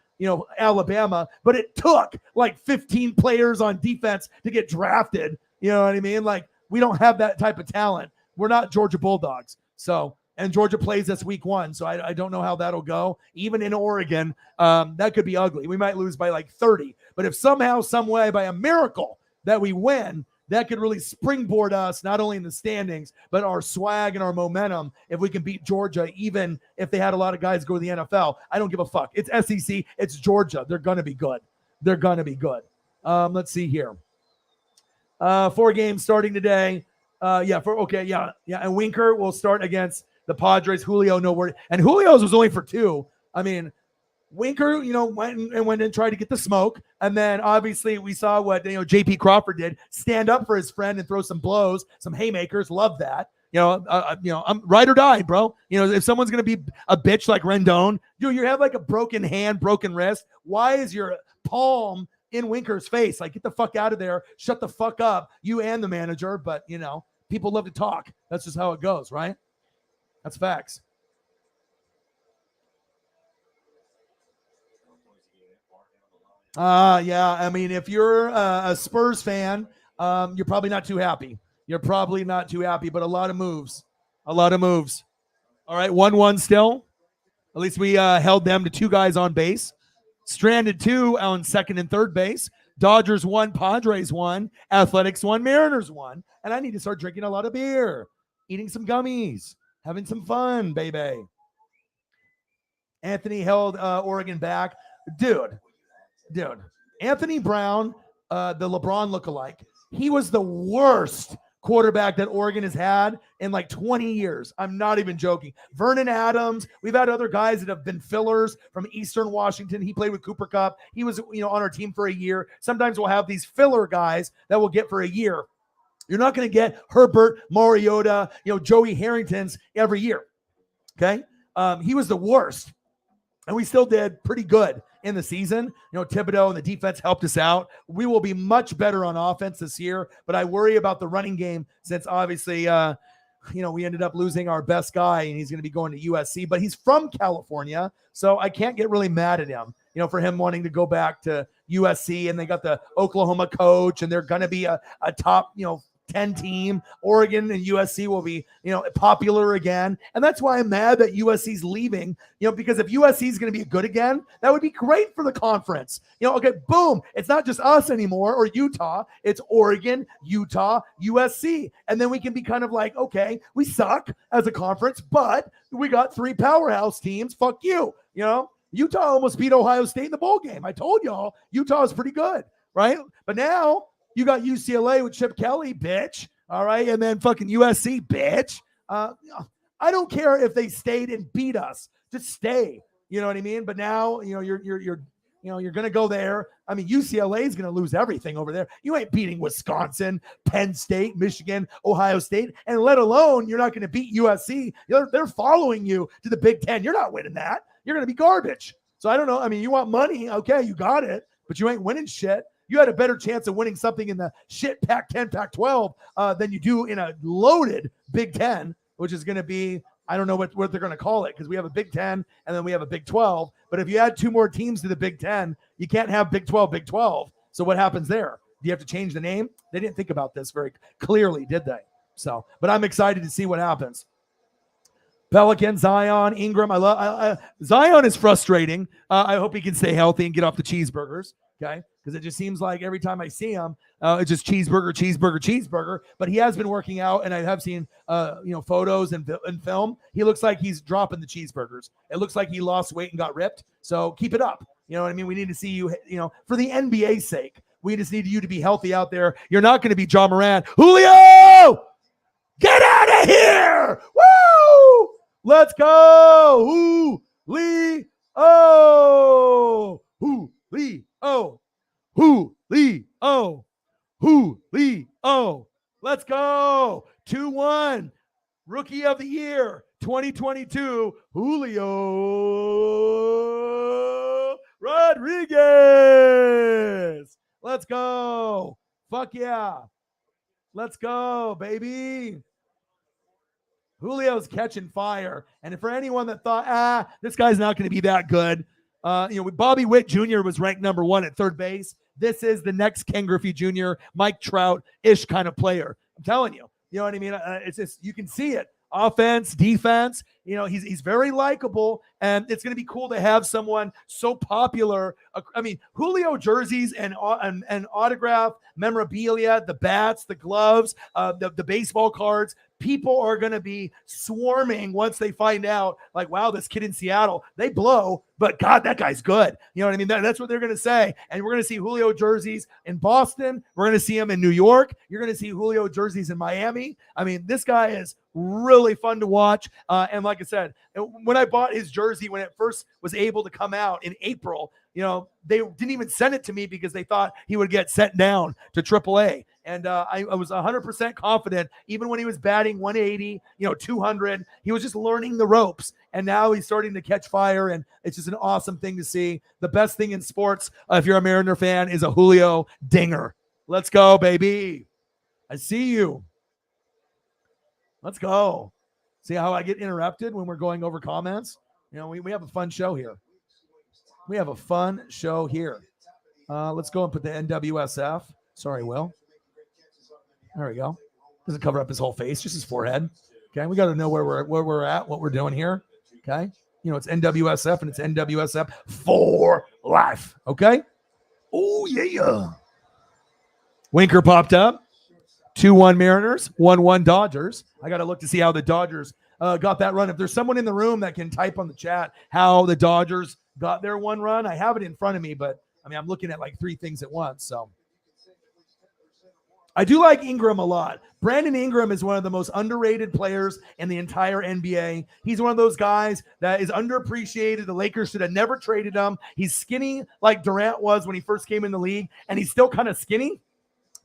Alabama, but it took like 15 players on defense to get drafted. You know what I mean? We don't have that type of talent. We're not Georgia Bulldogs. So, and Georgia plays us week 1. So I don't know how that'll go. Even in Oregon, that could be ugly. We might lose by 30, but if somehow, some way, by a miracle that we win, that could really springboard us, not only in the standings, but our swag and our momentum. If we can beat Georgia, even if they had a lot of guys go to the NFL, I don't give a fuck. It's SEC. It's Georgia. They're going to be good. Let's see here. 4 games starting today. And Winker will start against the Padres. Julio, no word. And Julio's was only for 2. Winker, went and tried to get the smoke. And then obviously we saw what, JP Crawford did, stand up for his friend and throw some blows, some haymakers. Love that. I'm ride or die, bro. If someone's gonna be a bitch like Rendon, dude, you have like a broken hand, broken wrist. Why is your palm in Winker's face? Like, get the fuck out of there. Shut the fuck up, you and the manager. But people love to talk. That's just how it goes, right? That's facts. Yeah. I mean, if you're a Spurs fan, you're probably not too happy. You're probably not too happy, but a lot of moves. A lot of moves. All right, 1-1 still. At least we held them to two guys on base. Stranded two on second and third base. Dodgers won, Padres won, Athletics won, Mariners won. And I need to start drinking a lot of beer, eating some gummies, having some fun, baby. Anthony held Oregon back. Dude. Anthony Brown, the LeBron lookalike, he was the worst quarterback that Oregon has had in like 20 years. I'm not even joking. Vernon Adams. We've had other guys that have been fillers from Eastern Washington. He played with Cooper Kupp. He was, on our team for a year. Sometimes we'll have these filler guys that we'll get for a year. You're not going to get Herbert, Mariota, Joey Harringtons every year. Okay. He was the worst. And we still did pretty good in the season. Thibodeau and the defense helped us out. We will be much better on offense this year, but I worry about the running game since obviously, we ended up losing our best guy and he's going to be going to USC, but he's from California. So I can't get really mad at him, for him wanting to go back to USC, and they got the Oklahoma coach and they're going to be a top, 10 team. Oregon and USC will be, popular again. And that's why I'm mad that USC's leaving, because if USC is going to be good again, that would be great for the conference. Okay, boom. It's not just us anymore or Utah. It's Oregon, Utah, USC. And then we can be kind of like, okay, we suck as a conference, but we got three powerhouse teams. Fuck you. Utah almost beat Ohio State in the bowl game. I told y'all Utah is pretty good, right? But now you got UCLA with Chip Kelly, bitch. All right. And then fucking USC, bitch. I don't care if they stayed and beat us. Just stay. You know what I mean? But now, you're going to go there. I mean, UCLA is going to lose everything over there. You ain't beating Wisconsin, Penn State, Michigan, Ohio State, and let alone you're not going to beat USC. They're following you to the Big Ten. You're not winning that. You're going to be garbage. So I don't know. I mean, you want money. Okay, you got it, but you ain't winning shit. You had a better chance of winning something in the shit Pac-10, Pac-12 than you do in a loaded Big Ten, which is going to be, I don't know what they're going to call it, because we have a Big Ten and then we have a Big 12. But if you add two more teams to the Big Ten, you can't have Big 12, Big 12. So what happens there? Do you have to change the name? They didn't think about this very clearly, did they? So, but I'm excited to see what happens. Pelican, Zion, Ingram. Zion is frustrating. I hope he can stay healthy and get off the cheeseburgers. Okay, because it just seems like every time I see him, it's just cheeseburger. But he has been working out, and I have seen, photos and film. He looks like he's dropping the cheeseburgers. It looks like he lost weight and got ripped. So keep it up. You know what I mean? We need to see you, for the NBA's sake. We just need you to be healthy out there. You're not going to be John Moran. Julio, get out of here! Woo! Let's go! Julio! Julio! Let's go! 2-1. Rookie of the Year 2022, Julio Rodriguez. Let's go. Fuck yeah. Let's go, baby. Julio's catching fire. And for anyone that thought, this guy's not going to be that good, Bobby Witt Jr. was ranked number 1 at third base. This is the next Ken Griffey Jr., Mike Trout-ish kind of player. I'm telling you. You know what I mean? It's just, you can see it. Offense, defense, he's very likable, and it's going to be cool to have someone so popular. I mean, Julio jerseys and autograph memorabilia, the bats, the gloves, the baseball cards. People are going to be swarming once they find out, like, wow, this kid in Seattle, they blow, but God, that guy's good. You know what I mean? That's what they're going to say. And we're going to see Julio jerseys in Boston. We're going to see him in New York. You're going to see Julio jerseys in Miami. I mean, this guy is really fun to watch. And like I said, when I bought his jersey, when it first was able to come out in April, they didn't even send it to me because they thought he would get sent down to AAA. And I was 100% confident, even when he was batting 180, 200. He was just learning the ropes, and now he's starting to catch fire, and it's just an awesome thing to see. The best thing in sports, if you're a Mariner fan, is a Julio dinger. Let's go, baby. I see you. Let's go. See how I get interrupted when we're going over comments? We have a fun show here. We have a fun show here. Let's go and put the NWSF. Sorry, Will. There we go. Doesn't cover up his whole face, just his forehead. Okay, we got to know where we're at, what we're doing here. Okay, it's NWSF and it's NWSF for life. Okay. Oh yeah. Winker popped up. 2-1 Mariners, 1-1 Dodgers. I got to look to see how the Dodgers got that run. If there's someone in the room that can type on the chat how the Dodgers got their one run, I have it in front of me, but I'm looking at like three things at once. So I do like Ingram a lot. Brandon Ingram is one of the most underrated players in the entire NBA. He's one of those guys that is underappreciated. The Lakers should have never traded him. He's skinny like Durant was when he first came in the league, and he's still kind of skinny,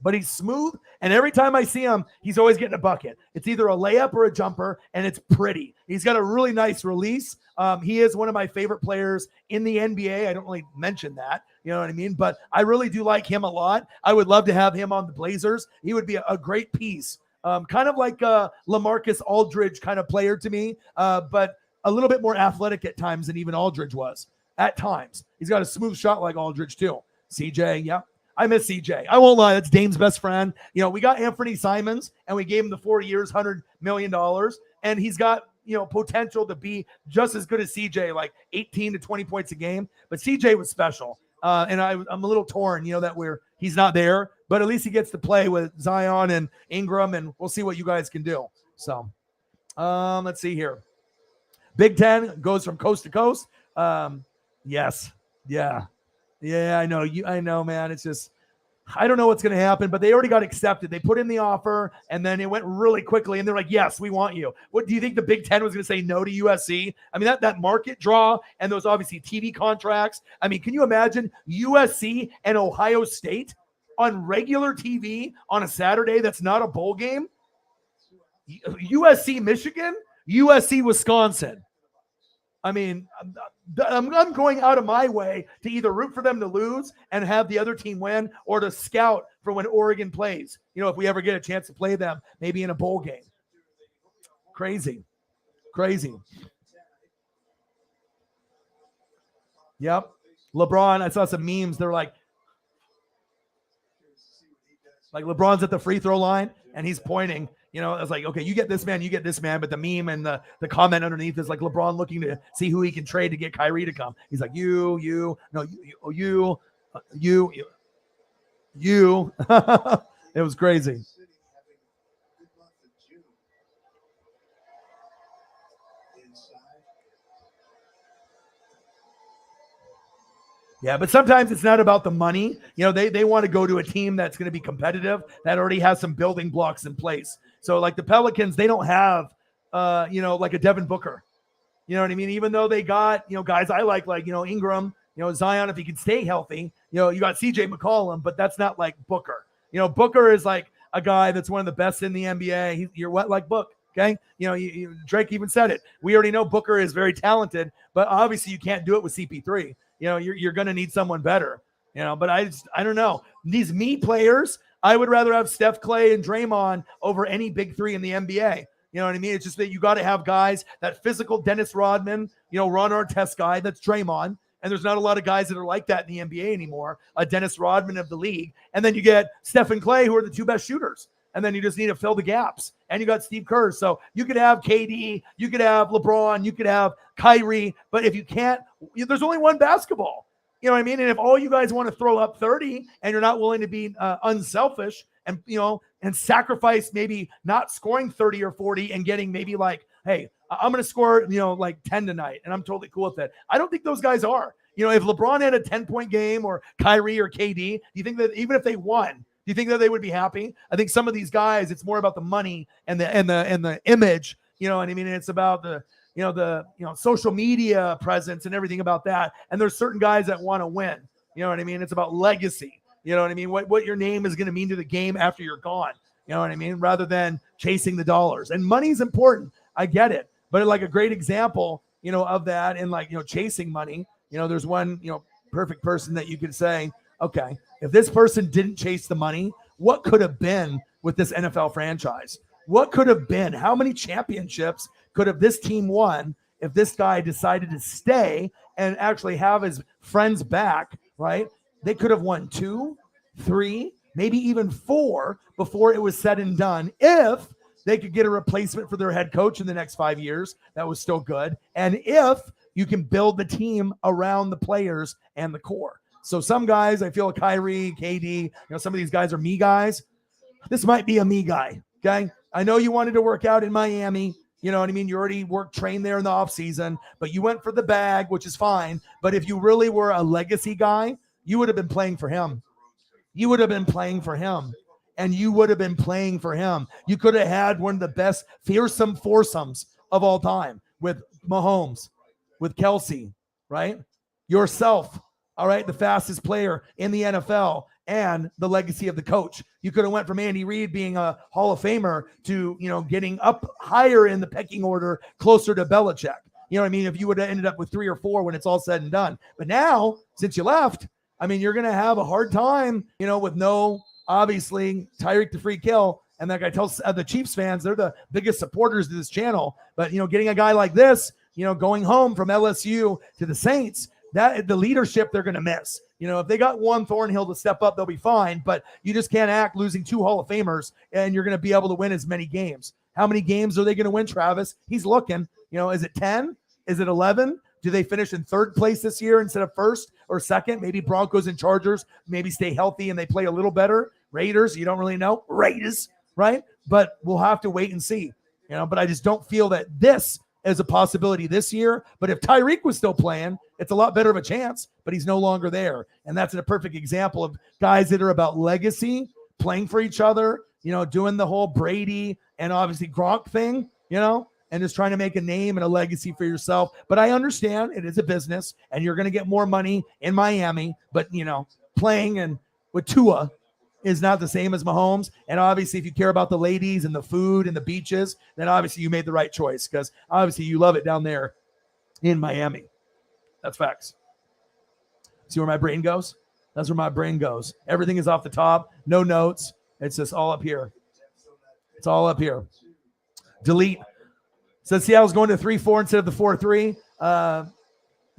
but he's smooth. And every time I see him, he's always getting a bucket. It's either a layup or a jumper, and it's pretty. He's got a really nice release. He is one of my favorite players in the NBA. I don't really mention that, you know what I mean? But I really do like him a lot. I would love to have him on the Blazers. He would be a great piece. Kind of like a LaMarcus Aldridge kind of player to me, but a little bit more athletic at times than even Aldridge was. At times. He's got a smooth shot like Aldridge too. CJ, yeah. I miss CJ. I won't lie. That's Dame's best friend. We got Anthony Simons, and we gave him the 4 years, $100 million. And he's got, potential to be just as good as CJ, like 18 to 20 points a game. But CJ was special. And I'm a little torn, that he's not there. But at least he gets to play with Zion and Ingram, and we'll see what you guys can do. So let's see here. Big Ten goes from coast to coast. Yes. Yeah. Yeah, I know, man. It's just, I don't know what's going to happen, but they already got accepted. They put in the offer, and then it went really quickly, and they're like, yes, we want you. What do you think the Big Ten was going to say no to USC? That market draw and those obviously TV contracts. Can you imagine USC and Ohio State on regular TV on a Saturday that's not a bowl game? USC Michigan, USC Wisconsin. I'm going out of my way to either root for them to lose and have the other team win, or to scout for when Oregon plays. If we ever get a chance to play them, maybe in a bowl game. Crazy. Yep. LeBron, I saw some memes. They're like LeBron's at the free throw line and he's pointing. I was like, okay, you get this man. But the meme and the comment underneath is like LeBron looking to see who he can trade to get Kyrie to come. He's like, you. It was crazy. Yeah, but sometimes it's not about the money. They want to go to a team that's going to be competitive, that already has some building blocks in place. So like the Pelicans, they don't have, like a Devin Booker. You know what I mean? Even though they got, guys I like Ingram, Zion, if he can stay healthy, you got CJ McCollum, but that's not like Booker. Booker is like a guy that's one of the best in the NBA. You're what like Book. Okay. Drake even said it. We already know Booker is very talented, but obviously you can't do it with CP3. You're going to need someone better, but I don't know. These me players, I would rather have Steph, Clay, and Draymond over any big three in the NBA. You know what I mean? It's just that you got to have guys, that physical Dennis Rodman, Ron Artest guy, that's Draymond. And there's not a lot of guys that are like that in the NBA anymore, a Dennis Rodman of the league. And then you get Steph and Clay, who are the two best shooters. And then you just need to fill the gaps. And you got Steve Kerr. So you could have KD, you could have LeBron, you could have Kyrie. But if you can't, there's only one basketball. You know what I mean? And if all you guys want to throw up 30 and you're not willing to be unselfish and, and sacrifice maybe not scoring 30 or 40 and getting maybe like, hey, I'm going to score, like 10 tonight. And I'm totally cool with it. I don't think those guys are. If LeBron had a 10-point game or Kyrie or KD, do you think that even if they won, do you think that they would be happy? I think some of these guys, it's more about the money and the image, you know what I mean? And it's about the social media presence and everything about that. And there's certain guys that want to win, you know what I mean? It's about legacy. You know what I mean? What your name is going to mean to the game after you're gone. You know what I mean? Rather than chasing the dollars. And money's important. I get it. But like a great example, of that and like, chasing money, there's one, perfect person that you could say, okay, if this person didn't chase the money, what could have been with this NFL franchise? What could have been? How many championships could have this team won if this guy decided to stay and actually have his friends back, right? They could have won 2, 3, maybe even 4 before it was said and done if they could get a replacement for their head coach in the next 5 years. That was still good. And if you can build the team around the players and the core. So some guys, I feel like Kyrie, KD, some of these guys are me guys. This might be a me guy, okay? I know you wanted to work out in Miami. You know what I mean? You already trained there in the offseason, but you went for the bag, which is fine. But if you really were a legacy guy, you would have been playing for him. You would have been playing for him. And you would have been playing for him. You could have had one of the best fearsome foursomes of all time with Mahomes, with Kelsey, right? Yourself, all right, the fastest player in the NFL, and the legacy of the coach. You could have went from Andy Reid being a Hall of Famer to, getting up higher in the pecking order, closer to Belichick. You know what I mean? If you would have ended up with 3 or 4 when it's all said and done. But now, since you left, I mean, you're going to have a hard time, with no, obviously, Tyreek the free kill. And that guy tells the Chiefs fans, they're the biggest supporters of this channel. But, getting a guy like this, going home from LSU to the Saints, that the leadership they're going to miss. If they got one Thornhill to step up, they'll be fine. But you just can't act losing 2 Hall of Famers and you're going to be able to win as many games. How many games are they going to win, Travis? He's looking. Is it 10? Is it 11? Do they finish in 3rd place this year instead of 1st or 2nd? Maybe Broncos and Chargers maybe stay healthy and they play a little better. Raiders, you don't really know. Raiders, right? But we'll have to wait and see. But I just don't feel that this is a possibility this year. But if Tyreek was still playing, it's a lot better of a chance, but he's no longer there. And that's a perfect example of guys that are about legacy, playing for each other, doing the whole Brady and obviously Gronk thing, and just trying to make a name and a legacy for yourself. But I understand it is a business and you're going to get more money in Miami, but, playing and with Tua is not the same as Mahomes. And obviously, if you care about the ladies and the food and the beaches, then obviously you made the right choice because obviously you love it down there in Miami. That's facts. See where my brain goes? That's where my brain goes. Everything is off the top, no notes. It's just all up here. It's all up here. Delete. Says Seattle's going to 3-4 instead of the 4-3.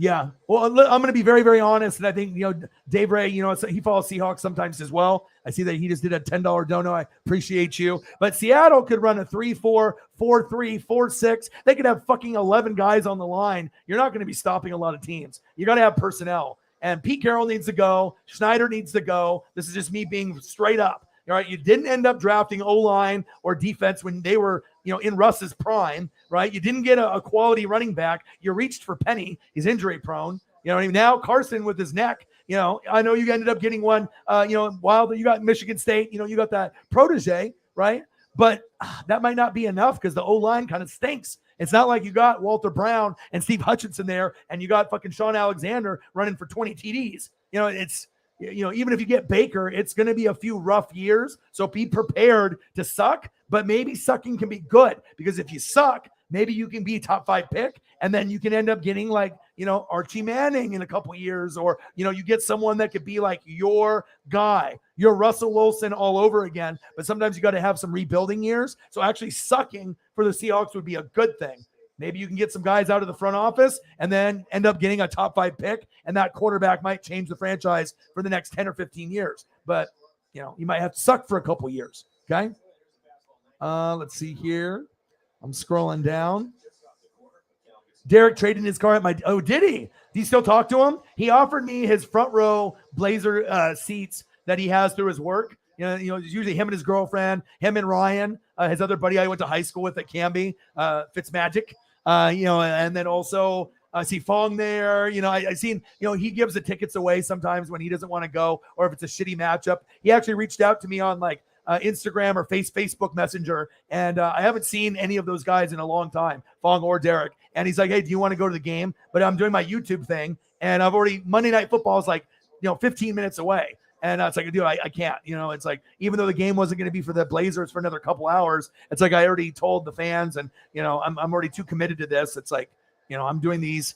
Yeah. Well, I'm going to be very, very honest. And I think, Dave Ray, he follows Seahawks sometimes as well. I see that he just did a $10 dono. I appreciate you. But Seattle could run a 3-4, 4-3, 4-6. They could have fucking 11 guys on the line. You're not going to be stopping a lot of teams. You got to have personnel. And Pete Carroll needs to go. Schneider needs to go. This is just me being straight up. All right. You didn't end up drafting O-line or defense when they were, in Russ's prime, right? You didn't get a quality running back. You reached for Penny. He's injury prone. Now Carson with his neck, I know you ended up getting one, while you got Michigan State, you got that protege, right? But that might not be enough because the O-line kind of stinks. It's not like you got Walter Brown and Steve Hutchinson there and you got fucking Sean Alexander running for 20 TDs. Even if you get Baker, it's going to be a few rough years. So be prepared to suck, but maybe sucking can be good because if you suck, maybe you can be a top 5 pick and then you can end up getting like, Archie Manning in a couple years, or, you get someone that could be like your guy, your Russell Wilson all over again. But sometimes you got to have some rebuilding years. So actually sucking for the Seahawks would be a good thing. Maybe you can get some guys out of the front office and then end up getting a top 5 pick. And that quarterback might change the franchise for the next 10 or 15 years. But, you might have to suck for a couple years. Okay. Let's see here. I'm scrolling down. Derek traded his car at my, oh, did he? Do you still talk to him? He offered me his front row Blazer seats that he has through his work. It's usually him and his girlfriend, him and Ryan, his other buddy I went to high school with at Canby, Fitzmagic. And then also I see Fong there. I seen, he gives the tickets away sometimes when he doesn't want to go, or if it's a shitty matchup. He actually reached out to me on like Instagram or Facebook Messenger, and I haven't seen any of those guys in a long time, Fong or Derek. And he's like, hey, do you want to go to the game? But I'm doing my YouTube thing, and I've already, Monday Night Football is like, 15 minutes away. And it's like, dude, I can't, it's like, even though the game wasn't going to be for the Blazers for another couple hours, it's like, I already told the fans and, I'm already too committed to this. It's like, I'm doing these,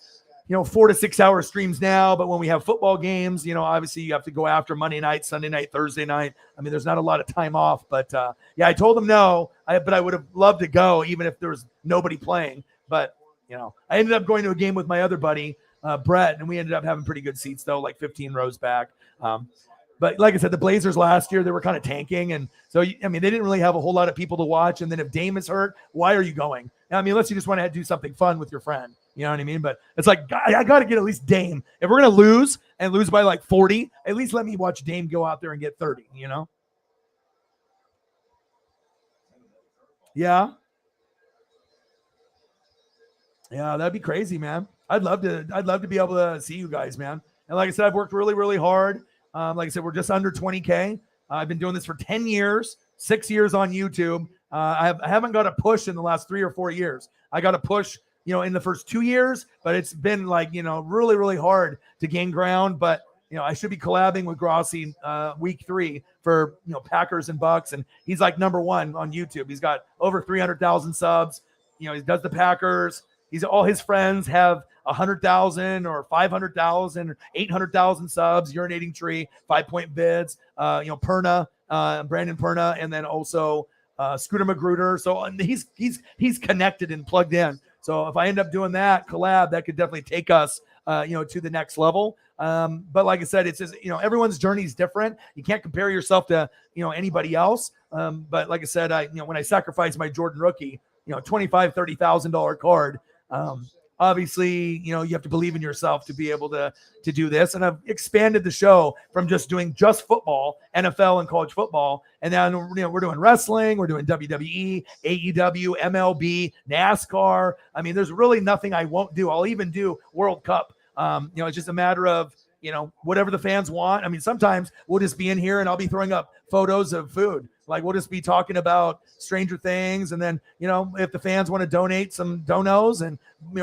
4 to 6 hour streams now, but when we have football games, obviously you have to go after Monday night, Sunday night, Thursday night. I mean, there's not a lot of time off, but yeah, I told them no, but I would have loved to go even if there was nobody playing. But, I ended up going to a game with my other buddy, Brett, and we ended up having pretty good seats though, like 15 rows back. But like I said, the Blazers last year, they were kind of tanking. And so, I mean, they didn't really have a whole lot of people to watch. And then if Dame is hurt, why are you going? I mean, unless you just want to do something fun with your friend. You know what I mean? But it's like, I got to get at least Dame. If we're going to lose and lose by like 40, at least let me watch Dame go out there and get 30, Yeah. Yeah, that'd be crazy, man. I'd love to be able to see you guys, man. And like I said, I've worked really, really hard. Like I said, we're just under 20K. I've been doing this for 10 years, 6 years on YouTube. I haven't got a push in the last 3 or 4 years. I got a push, in the first 2 years, but it's been like, really, really hard to gain ground. But, I should be collabing with Grossi week 3 for, Packers and Bucks. And he's like #1 on YouTube. He's got over 300,000 subs. He does the Packers. All his friends have 100,000 or 500,000 or 800,000 subs. Urinating Tree, 5 Point Vids, Perna, Brandon Perna, and then also Scooter Magruder. So he's connected and plugged in. So if I end up doing that collab, that could definitely take us, to the next level. But like I said, it's just, everyone's journey is different. You can't compare yourself to, anybody else. But like I said, when I sacrificed my Jordan rookie, $25,000, $30,000 card. Obviously, you have to believe in yourself to be able to do this. And I've expanded the show from just doing just football, NFL and college football. And then, we're doing wrestling, we're doing WWE, AEW, MLB, NASCAR. I mean, there's really nothing I won't do. I'll even do World Cup. It's just a matter of, whatever the fans want. I mean, sometimes we'll just be in here and I'll be throwing up photos of food. Like we'll just be talking about Stranger Things. And then, if the fans want to donate some donos and,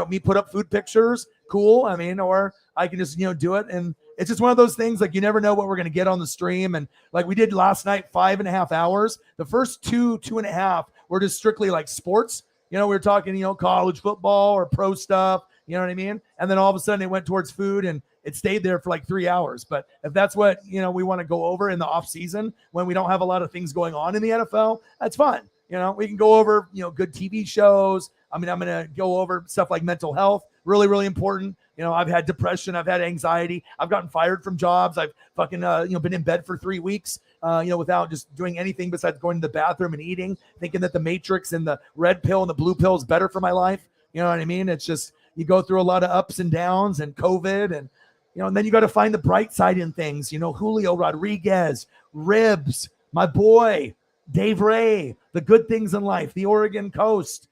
me put up food pictures, cool. I mean, or I can just, do it. And it's just one of those things, like you never know what we're going to get on the stream. And like we did last night, 5.5 hours, the first 2.5 were just strictly like sports. We were talking, college football or pro stuff, you know what I mean? And then all of a sudden it went towards food and it stayed there for like 3 hours. But if that's what, we want to go over in the off season when we don't have a lot of things going on in the NFL, that's fine. We can go over, good TV shows. I mean, I'm going to go over stuff like mental health, really, really important. I've had depression. I've had anxiety. I've gotten fired from jobs. I've fucking, been in bed for 3 weeks, without just doing anything besides going to the bathroom and eating, thinking that the Matrix and the red pill and the blue pill is better for my life. You know what I mean? It's just, you go through a lot of ups and downs and COVID and, and then you got to find the bright side in things, Julio Rodriguez, Ribs, my boy, Dave Ray, the good things in life, the Oregon coast,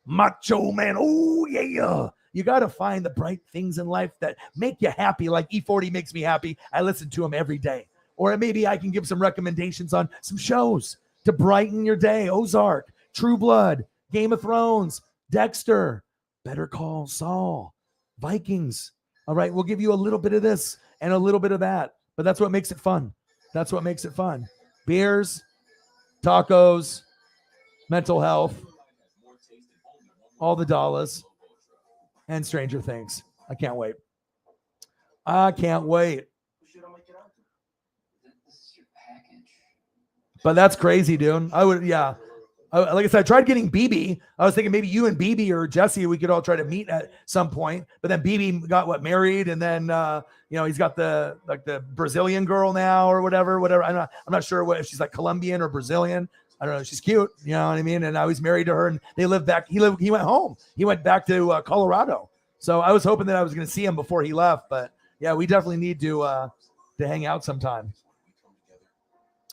Macho Man. Oh, yeah. You got to find the bright things in life that make you happy. Like E40 makes me happy. I listen to him every day. Or maybe I can give some recommendations on some shows to brighten your day. Ozark, True Blood, Game of Thrones, Dexter, Better Call Saul, Vikings. All right, we'll give you a little bit of this and a little bit of that. But that's what makes it fun. That's what makes it fun. Beers, tacos, mental health, all the dollars, and Stranger Things. I can't wait. I can't wait. But that's crazy, dude. Like I said, I tried getting BB. I was thinking maybe you and BB or Jesse, we could all try to meet at some point. But then BB got married, and then he's got the Brazilian girl now or whatever. I'm not sure if she's like Colombian or Brazilian. I don't know. She's cute, you know what I mean? And now he's married to her, and they live back. He went home. He went back to Colorado. So I was hoping that I was going to see him before he left. But yeah, we definitely need to hang out sometime.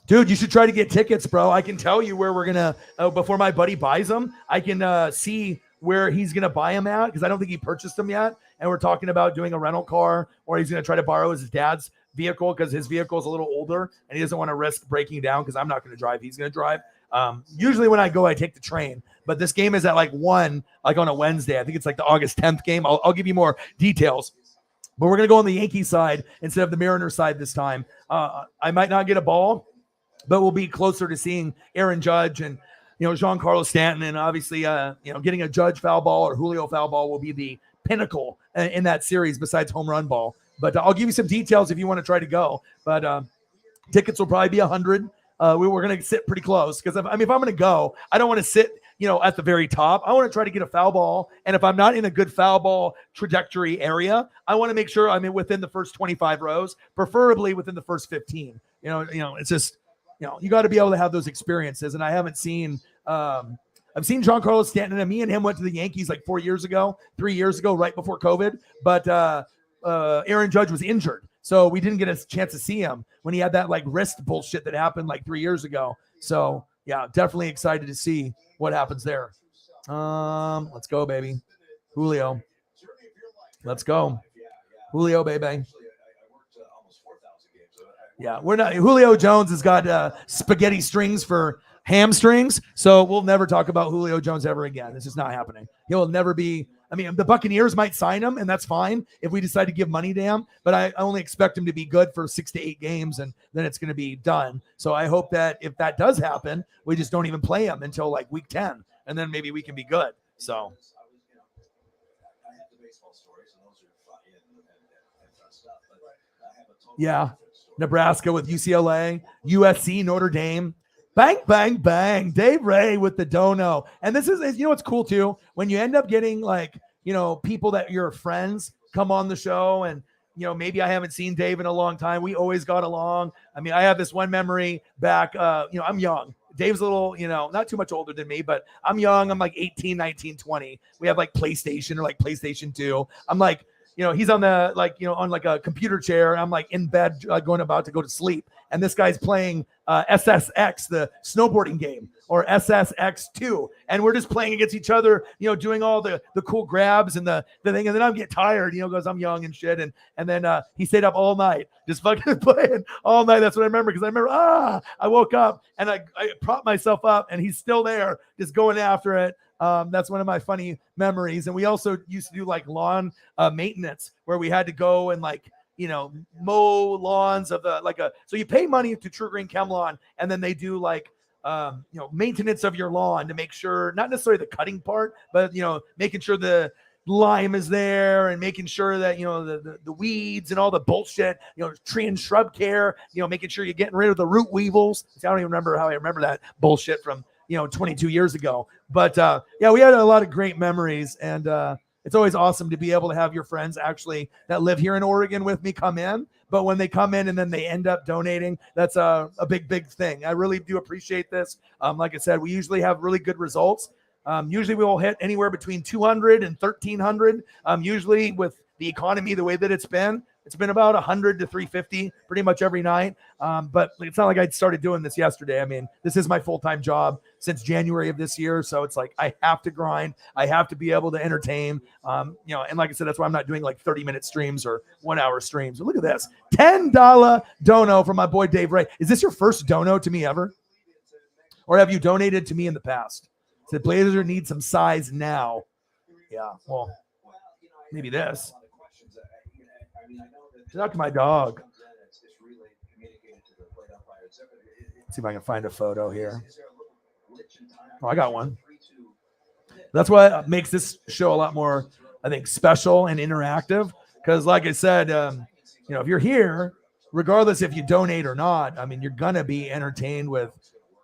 Dude, you should try to get tickets, bro. I can tell you where we're going to, before my buddy buys them, I can see where he's going to buy them at because I don't think he purchased them yet. And we're talking about doing a rental car, or he's going to try to borrow his dad's vehicle because his vehicle is a little older and he doesn't want to risk breaking down because I'm not going to drive. He's going to drive. Usually when I go, I take the train. But this game is at 1, on a Wednesday. I think it's the August 10th game. I'll give you more details. But we're going to go on the Yankee side instead of the Mariners side this time. I might not get a ball, but we'll be closer to seeing Aaron Judge and, Giancarlo Stanton. And obviously, getting a Judge foul ball or Julio foul ball will be the pinnacle in that series besides home run ball. But I'll give you some details if you want to try to go. But tickets will probably be 100. We're going to sit pretty close because if I'm going to go, I don't want to sit, at the very top. I want to try to get a foul ball. And if I'm not in a good foul ball trajectory area, I want to make sure I'm within the first 25 rows, preferably within the first 15. It's just, you got to be able to have those experiences. And I haven't seen, I've seen Giancarlo Stanton, and me and him went to the Yankees like 3 years ago, right before COVID. But Aaron Judge was injured. So we didn't get a chance to see him when he had that like wrist bullshit that happened like 3 years ago. So yeah, definitely excited to see what happens there. Let's go, baby. Julio. Let's go. Julio, baby. Yeah, we're not. Julio Jones has got spaghetti strings for hamstrings, so we'll never talk about Julio Jones ever again. This is not happening. He'll never be. The Buccaneers might sign him, and that's fine if we decide to give money to him. But I only expect him to be good for 6 to 8 games, and then it's going to be done. So I hope that if that does happen, we just don't even play him until like week 10, and then maybe we can be good. So. Yeah, Nebraska with UCLA, USC, Notre Dame. Bang, bang, bang. Dave Ray with the dono. And this is, what's cool too? When you end up getting like, people that your friends come on the show and, maybe I haven't seen Dave in a long time. We always got along. I have this one memory back, I'm young. Dave's a little, not too much older than me, but I'm young. I'm like 18, 19, 20. We have like PlayStation or like PlayStation 2. I'm like, he's on the, on like a computer chair. I'm like in bed, about to go to sleep. And this guy's playing SSX, the snowboarding game, or SSX2. And we're just playing against each other, doing all the cool grabs and the thing. And then I get tired, because I'm young and shit. And then he stayed up all night, just fucking playing all night. That's what I remember. Because I remember, I woke up and I propped myself up and he's still there, just going after it. That's one of my funny memories. And we also used to do like lawn maintenance where we had to go and mow lawns of so you pay money to True Green Chem Lawn, and then they do maintenance of your lawn to make sure, not necessarily the cutting part, but, making sure the lime is there and making sure that, the weeds and all the bullshit, tree and shrub care, making sure you're getting rid of the root weevils. I don't even remember how I remember that bullshit from, 22 years ago. But we had a lot of great memories, and it's always awesome to be able to have your friends actually that live here in Oregon with me come in. But when they come in and then they end up donating, that's a big, big thing. I really do appreciate this. Like I said, we usually have really good results. Usually we will hit anywhere between 200 and 1,300. Usually with the economy the way that it's been about 100 to 350 pretty much every night. But it's not like I started doing this yesterday. This is my full-time job since January of this year. So it's like, I have to grind. I have to be able to entertain, and like I said, that's why I'm not doing like 30-minute streams or 1 hour streams. But look at this $10 dono from my boy, Dave Ray. Is this your first dono to me ever? Or have you donated to me in the past? Said Blazer needs some size now. Yeah. Well, maybe this. Shout out to my dog. Let's see if I can find a photo here. Oh, I got one. That's what makes this show a lot more, I think, special and interactive. Because like I said, if you're here, regardless if you donate or not, you're going to be entertained with,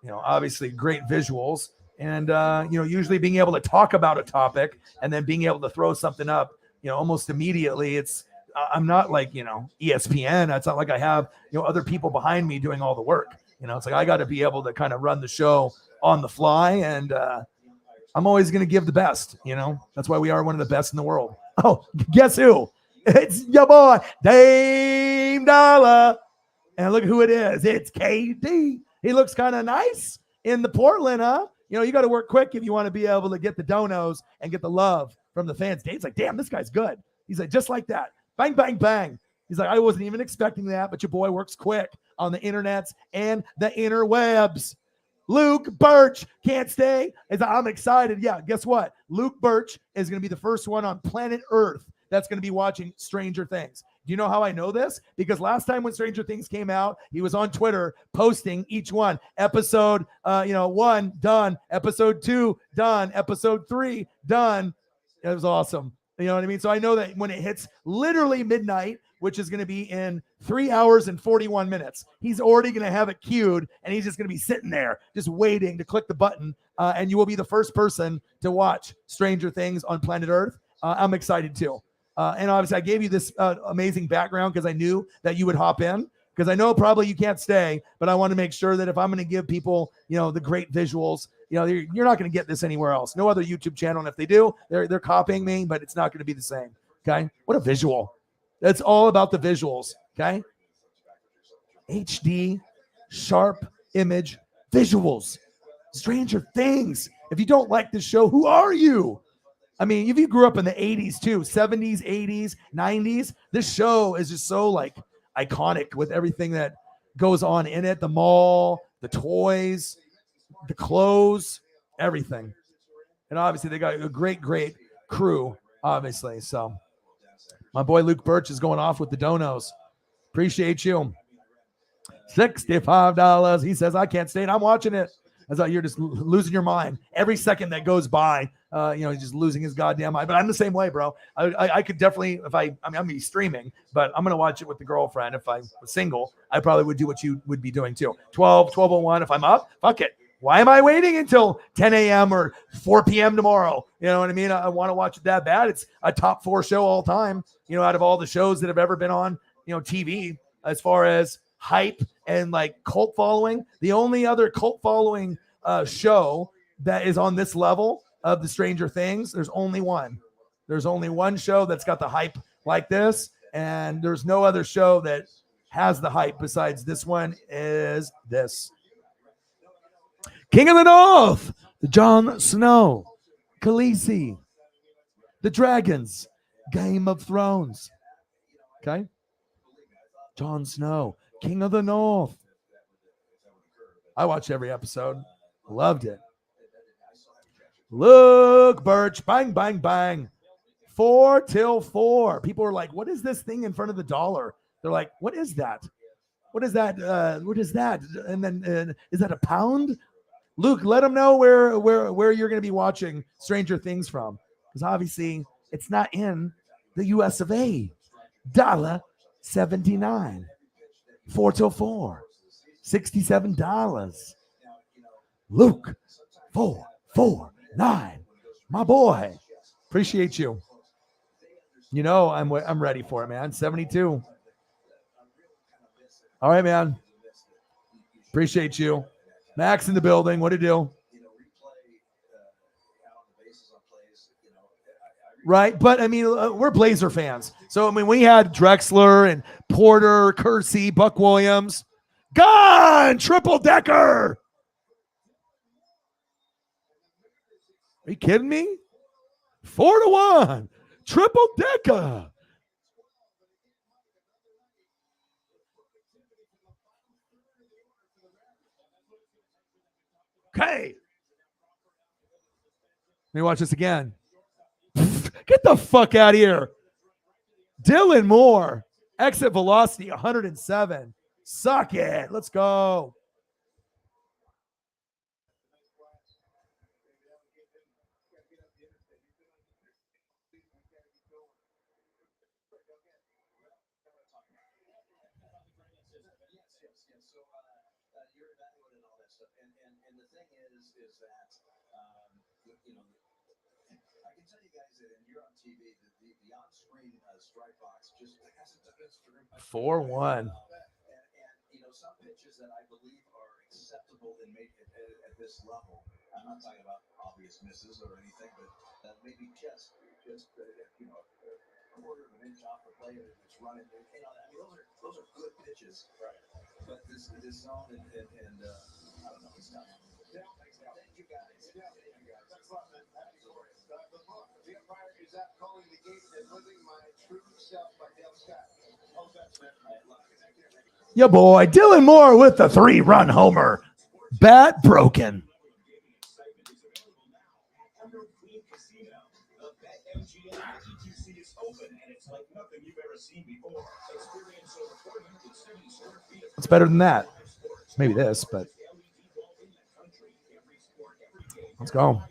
obviously great visuals. And, usually being able to talk about a topic and then being able to throw something up, almost immediately. I'm not like, ESPN. It's not like I have, other people behind me doing all the work. It's like I got to be able to kind of run the show on the fly. And I'm always going to give the best, That's why we are one of the best in the world. Oh, guess who? It's your boy, Dame Dollar. And look who it is. It's KD. He looks kind of nice in the Portland, huh? You got to work quick if you want to be able to get the donos and get the love from the fans. Dave's like, damn, this guy's good. He's like, just like that. Bang, bang, bang. He's like, I wasn't even expecting that, but your boy works quick on the internets and the interwebs. Luke Birch can't stay. I'm excited. Yeah, guess what? Luke Birch is going to be the first one on planet Earth that's going to be watching Stranger Things. Do you know how I know this? Because last time when Stranger Things came out, he was on Twitter posting each one. Episode 1 done, episode 2 done, episode 3 done. It was awesome. You know what I mean? So I know that when it hits literally midnight, which is going to be in 3 hours and 41 minutes, he's already going to have it queued, and he's just going to be sitting there just waiting to click the button, and you will be the first person to watch Stranger Things on planet Earth. I'm excited too. And obviously I gave you this amazing background because I knew that you would hop in, because I know probably you can't stay, but I want to make sure that if I'm going to give people, the great visuals, you're not going to get this anywhere else. No other YouTube channel. And if they do, they're copying me, but it's not going to be the same. Okay. What a visual. That's all about the visuals. Okay. HD, sharp image visuals. Stranger Things. If you don't like this show, who are you? I mean, if you grew up in the 80s too, 70s, 80s, 90s, this show is just so iconic with everything that goes on in it. The mall, the toys, the clothes, everything. And obviously they got a great crew, obviously. So my boy Luke Birch is going off with the donos. Appreciate you. $65. He says, I can't stay and I'm watching it. I thought you're just losing your mind. Every second that goes by, he's just losing his goddamn mind. But I'm the same way, bro. I could definitely, I'm going to be streaming, but I'm going to watch it with the girlfriend. If I was single, I probably would do what you would be doing too. 12:01. If I'm up, fuck it. Why am I waiting until 10 a.m. or 4 p.m. tomorrow? You know what I mean? I want to watch it that bad. It's a top 4 show all time, out of all the shows that have ever been on, TV, as far as hype and cult following. The only other cult following show that is on this level of the Stranger Things, there's only one. There's only one show that's got the hype like this, and there's no other show that has the hype besides this one. Is this King of the North, Jon Snow, Khaleesi, the Dragons, Game of Thrones. Okay, Jon Snow, King of the North. I watched every episode. Loved it. Look, Birch. Bang, bang, bang. 4 till 4. People are like, what is this thing in front of the dollar? They're like, what is that? What is that? What is that? And then is that a pound? Luke, let them know where you're going to be watching Stranger Things from. Because obviously it's not in the US of A. $1.79. 4 till 4. $67. Luke, 449. My boy. Appreciate you. I'm ready for it, man. 72. All right, man. Appreciate you. Max in the building. What to do? Right. But I mean, we're Blazer fans. So, I mean, we had Drexler and Porter, Kersey, Buck Williams. Gone! Triple decker. Are you kidding me? 4-1. Triple decker. Okay. Let me watch this again. Get the fuck out of here. Dylan Moore. Exit velocity 107. Suck it. Let's go. Just 4-1. Some pitches that I believe are acceptable and made at this level. I'm not talking about obvious misses or anything, but maybe just a quarter of an inch off the plate and it's running. Those are good pitches. Right. But this zone and I don't know, it's tough. Thank you guys. Thanks a lot, man. The book, The Empire is At Calling the Gate and Living My True Self by Dale Scott. All bets, man. Yeah, boy. Dylan Moore with the 3-run homer. Bat broken. It's better than that. Maybe this, but let's go.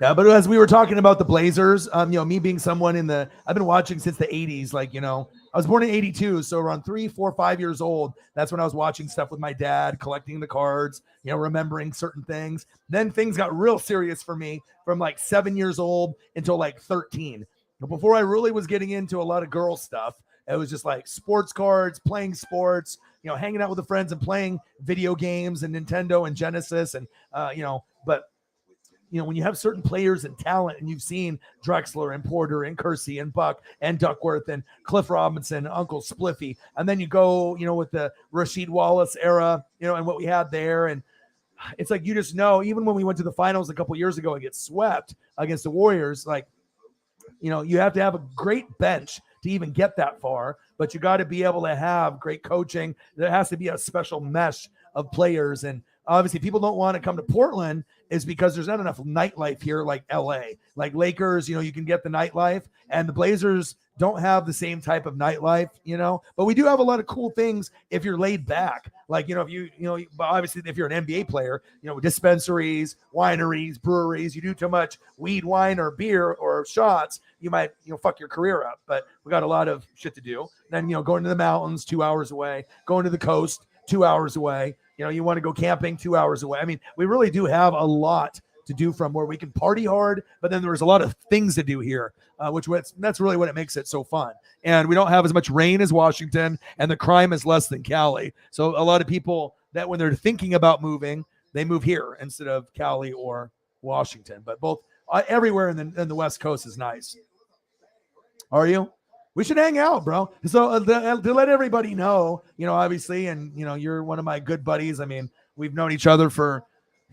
Yeah, but as we were talking about the Blazers, me being someone I've been watching since the 80s. Like, I was born in 82, so around 3, 4, 5 years old, that's when I was watching stuff with my dad, collecting the cards, remembering certain things. Then things got real serious for me from like 7 years old until like 13. But before I really was getting into a lot of girl stuff, it was just like sports cards, playing sports, hanging out with the friends and playing video games and Nintendo and Genesis and, but when you have certain players and talent and you've seen Drexler and Porter and Kersey and Buck and Duckworth and Cliff Robinson, Uncle Spliffy, and then you go, with the Rasheed Wallace era, and what we had there. And it's like, even when we went to the finals a couple years ago and get swept against the Warriors, like, you have to have a great bench to even get that far, but you got to be able to have great coaching. There has to be a special mesh of players. And obviously people don't want to come to Portland is because there's not enough nightlife here like LA. Like Lakers, you can get the nightlife, and the Blazers don't have the same type of nightlife, but we do have a lot of cool things if you're laid back. Like, if obviously if you're an NBA player, dispensaries, wineries, breweries, you do too much weed, wine, or beer or shots, you might, fuck your career up. But we got a lot of shit to do. Then, going to the mountains 2 hours away, going to the coast 2 hours away. You want to go camping 2 hours away. I mean, we really do have a lot to do from where we can party hard, but then there's a lot of things to do here, that's really what it makes it so fun. And we don't have as much rain as Washington, and the crime is less than Cali. So a lot of people that when they're thinking about moving, they move here instead of Cali or Washington. But both everywhere in the West Coast is nice. Are you? We should hang out, bro. So to let everybody know, obviously, and, you're one of my good buddies. I mean, we've known each other for,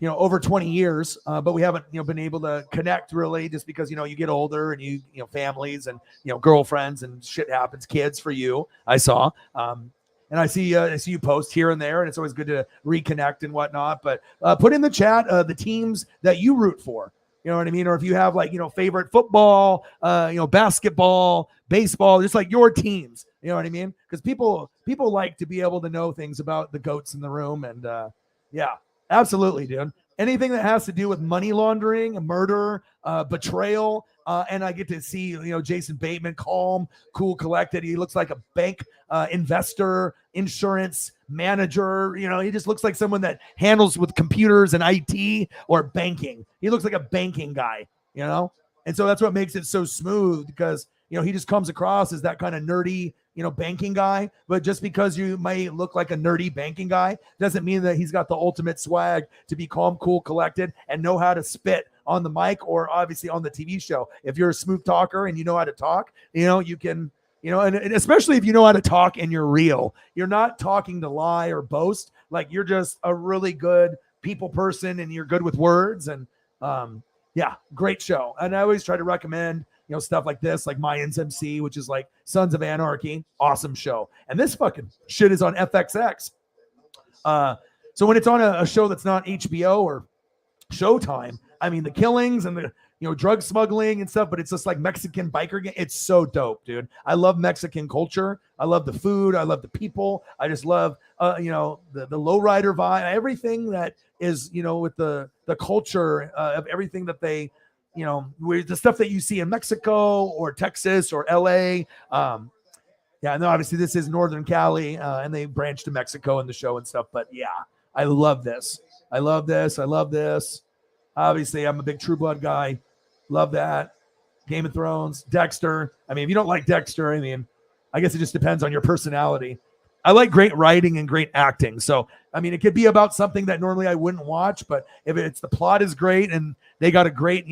over 20 years, but we haven't, been able to connect really just because, you get older and you families and, girlfriends and shit happens, kids for you, I saw. And I see you post here and there, and it's always good to reconnect and whatnot. But put in the chat the teams that you root for. You know what I mean? Or if you have like, favorite football, basketball, baseball, just like your teams, you know what I mean? Because people like to be able to know things about the goats in the room. And yeah, absolutely, dude. Anything that has to do with money laundering, murder, betrayal. And I get to see, Jason Bateman, calm, cool, collected. He looks like a bank investor, insurance manager. He just looks like someone that handles with computers and IT or banking. He looks like a banking guy, And so that's what makes it so smooth because, he just comes across as that kind of nerdy, banking guy. But just because you might look like a nerdy banking guy doesn't mean that he's got the ultimate swag to be calm, cool, collected and know how to spit on the mic or obviously on the TV show. If you're a smooth talker and you know how to talk, you can, and especially if you know how to talk and you're real, you're not talking to lie or boast. Like you're just a really good people person and you're good with words. And yeah, great show. And I always try to recommend, stuff like this, like Mayans MC, which is like Sons of Anarchy. Awesome show. And this fucking shit is on FXX. So when it's on a show that's not HBO or Showtime, I mean, the killings and the, drug smuggling and stuff, but it's just like Mexican biker gang. It's so dope, dude. I love Mexican culture. I love the food. I love the people. I just love, the lowrider vibe, everything that is, with the culture of everything that they, the stuff that you see in Mexico or Texas or LA. Yeah, no, obviously this is Northern Cali, and they branched to Mexico in the show and stuff. But yeah, I love this. I love this. Obviously, I'm a big True Blood guy. Love that. Game of Thrones, Dexter. I mean, if you don't like Dexter, I mean, I guess it just depends on your personality. I like great writing and great acting. So, I mean, it could be about something that normally I wouldn't watch, but if it's the plot is great and they got a great,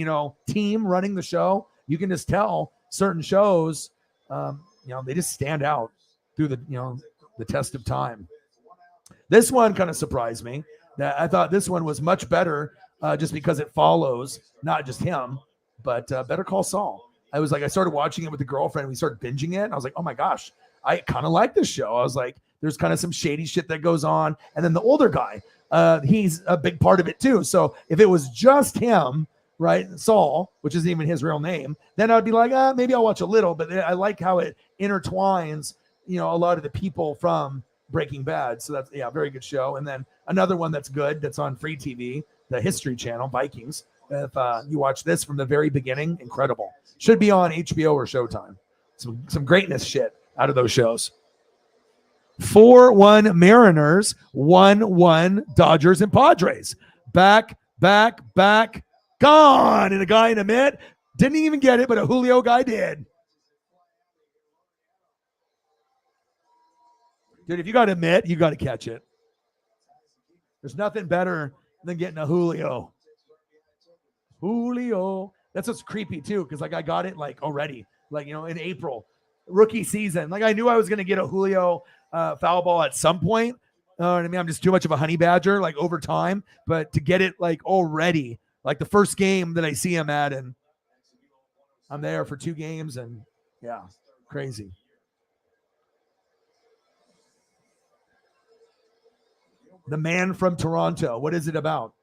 team running the show, you can just tell certain shows, they just stand out through the test of time. This one kind of surprised me. That I thought this one was much better just because it follows not just him, but Better Call Saul. I started watching it with a girlfriend. We started binging it. And I was like, oh my gosh, I kind of like this show. I was like, there's kind of some shady shit that goes on. And then the older guy, he's a big part of it too. So if it was just him, right? Saul, which isn't even his real name, then I'd be like, maybe I'll watch a little, but I like how it intertwines, a lot of the people from Breaking Bad. So that's, very good show. And then another one that's good, that's on free TV, the History Channel, Vikings. If you watch this from the very beginning, incredible. Should be on HBO or Showtime. Some greatness shit out of those shows. 4-1 Mariners, 1-1 Dodgers and Padres. Back, gone. And a guy in a mitt didn't even get it, but a Julio guy did. Dude, if you got a mitt, you got to catch it. There's nothing better than getting a Julio. That's what's creepy too, because like I got it like already, like in April, rookie season. Like I knew I was gonna get a Julio foul ball at some point. I mean, I'm just too much of a honey badger, like over time. But to get it like already, like the first game that I see him at, and I'm there for 2 games, and crazy. The Man from Toronto. What is it about?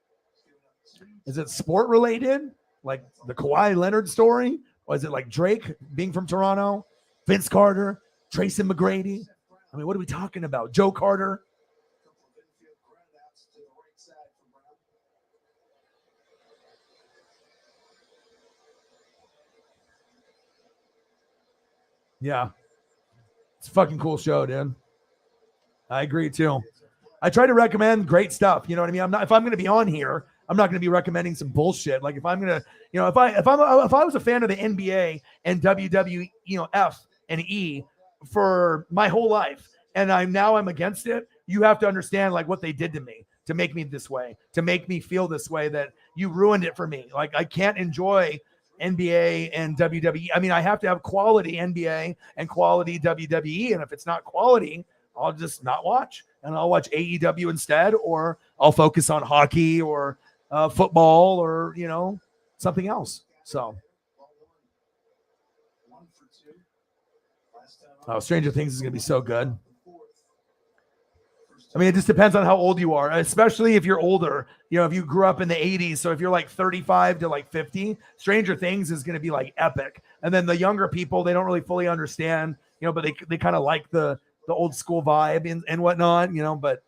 Is it sport related? Like the Kawhi Leonard story? Or is it like Drake being from Toronto? Vince Carter? Tracy McGrady? I mean, what are we talking about? Joe Carter? Yeah. It's a fucking cool show, dude. I agree too. I try to recommend great stuff. You know what I mean? If I'm going to be on here, I'm not going to be recommending some bullshit. Like if I'm going to, if I was a fan of the NBA and WWE, F and E for my whole life, and I'm against it, you have to understand like what they did to me to make me this way, to make me feel this way, that you ruined it for me. Like I can't enjoy NBA and WWE. I mean, I have to have quality NBA and quality WWE. And if it's not quality, I'll just not watch, and I'll watch AEW instead, or I'll focus on hockey or football or, something else. So, Stranger Things is going to be so good. I mean, it just depends on how old you are, especially if you're older, if you grew up in the 80s. So if you're like 35 to like 50, Stranger Things is going to be like epic. And then the younger people, they don't really fully understand, but they kind of like the old school vibe and whatnot, but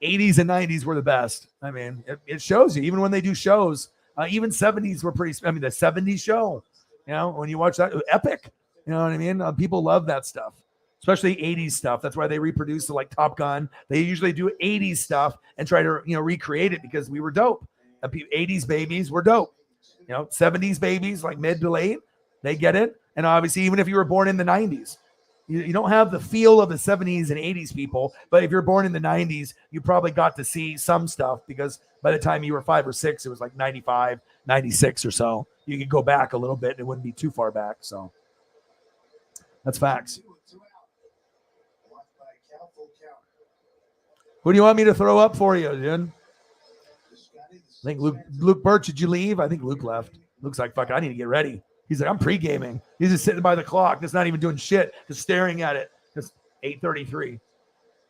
80s and 90s were the best. I mean, it shows you, even when they do shows, even 70s were pretty, the 70s show, when you watch that, epic, you know what I mean? People love that stuff, especially 80s stuff. That's why they reproduce like Top Gun. They usually do 80s stuff and try to, recreate it because we were dope. 80s babies were dope. 70s babies, like mid to late, they get it. And obviously, even if you were born in the 90s, you don't have the feel of the 70s and 80s people, but if you're born in the 90s, you probably got to see some stuff because by the time you were 5 or 6, it was like 95, 96 or so. You could go back a little bit and it wouldn't be too far back. So that's facts. Who do you want me to throw up for you, dude? I think Luke Birch, did you leave? I think Luke left. Looks like, fuck, I need to get ready. He's like, I'm pre-gaming. He's just sitting by the clock. Just not even doing shit. Just staring at it. Just 8:33,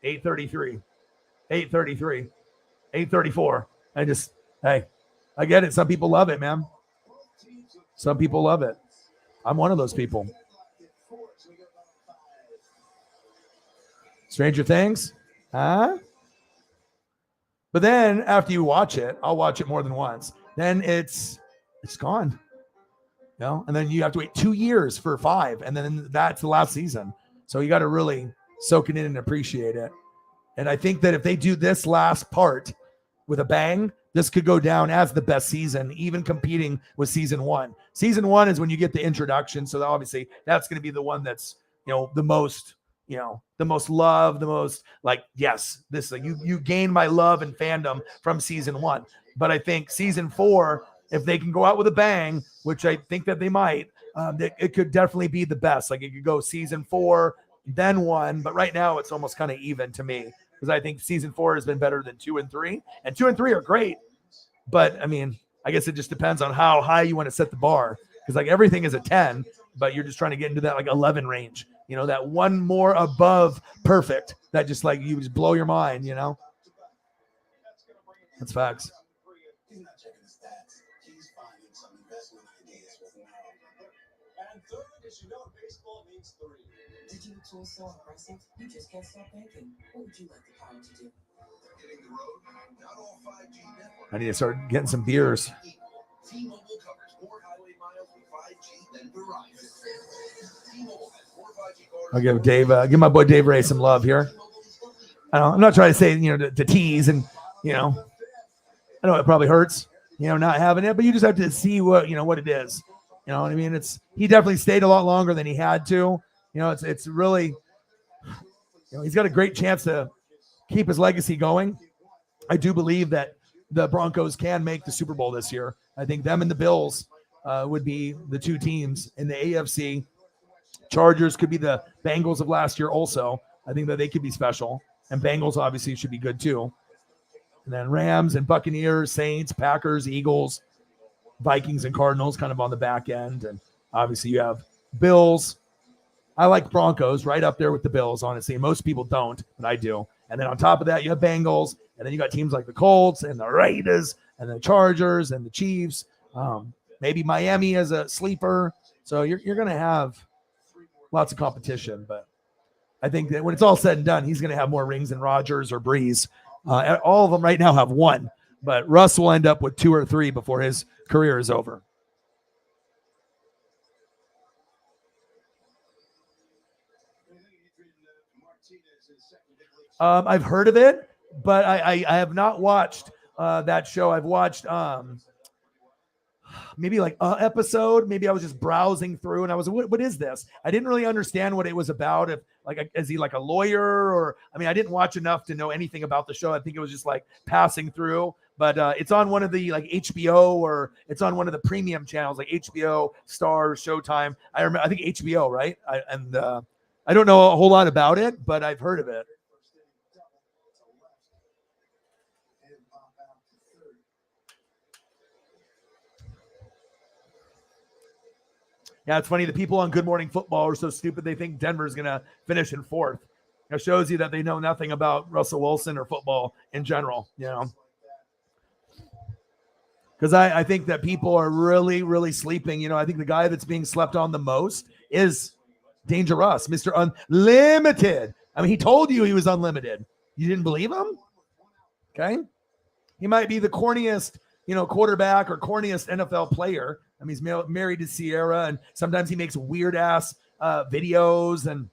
8:33, 8:33, 8:34. Hey, I get it. Some people love it, man. Some people love it. I'm one of those people. Stranger Things? Huh? But then after you watch it, I'll watch it more than once. Then it's gone. And then you have to wait 2 years for 5, and then that's the last season. So you got to really soak it in and appreciate it. And I think that if they do this last part with a bang, this could go down as the best season, even competing with season 1. Season 1 is when you get the introduction. So obviously that's going to be the one that's, the most, the most love, the most like, yes, this like you gain my love and fandom from season 1. But I think season 4, if they can go out with a bang, which I think that they might, it could definitely be the best. Like it could go season 4, then 1, but right now it's almost kind of even to me because I think season 4 has been better than 2 and 3, and 2 and 3 are great. But I mean, I guess it just depends on how high you want to set the bar because like everything is a 10, but you're just trying to get into that like 11 range, that one more above perfect that just like you just blow your mind, That's facts. And third, as you know, in baseball, it means three. Digital tools so impressive, you just can't stop thinking. What would you like the power to do? Hitting the road, not all 5G network. I need to start getting some beers. T-Mobile covers more highway miles with 5G than Verizon. T-Mobile has more 5G cars. I'll give give my boy Dave Ray some love here. I'm not trying to say, to tease, and, I know it probably hurts, not having it, but you just have to see what it is. You know what I mean? He definitely stayed a lot longer than he had to. It's really, he's got a great chance to keep his legacy going. I do believe that the Broncos can make the Super Bowl this year. I think them and the Bills would be the two teams in the AFC. Chargers could be the Bengals of last year also. I think that they could be special. And Bengals obviously should be good too. And then Rams and Buccaneers, Saints, Packers, Eagles, Vikings and Cardinals kind of on the back end. And obviously you have Bills. I like Broncos right up there with the Bills, honestly. Most people don't, but I do. And then on top of that, you have Bengals. And then you got teams like the Colts and the Raiders and the Chargers and the Chiefs. Maybe Miami as a sleeper. So you're going to have lots of competition. But I think that when it's all said and done, he's going to have more rings than Rodgers or Breeze. All of them right now have one. But Russ will end up with 2 or 3 before his career is over. I've heard of it, but I have not watched that show. I've watched maybe like an episode. Maybe I was just browsing through and I was, what is this? I didn't really understand what it was about. If like, is he like a lawyer or, I didn't watch enough to know anything about the show. I think it was just like passing through, but it's on one of the like HBO or it's on one of the premium channels, like HBO, Star, Showtime. I think HBO, right? I don't know a whole lot about it, but I've heard of it. Yeah, it's funny. The people on Good Morning Football are so stupid. They think Denver's going to finish in 4th. It shows you that they know nothing about Russell Wilson or football in general, Because I think that people are really, really sleeping. I think the guy that's being slept on the most is Dangerous, Mr. Unlimited. He told you he was unlimited. You didn't believe him? Okay. He might be the corniest, quarterback or corniest NFL player. He's married to Sierra, and sometimes he makes weird ass videos, and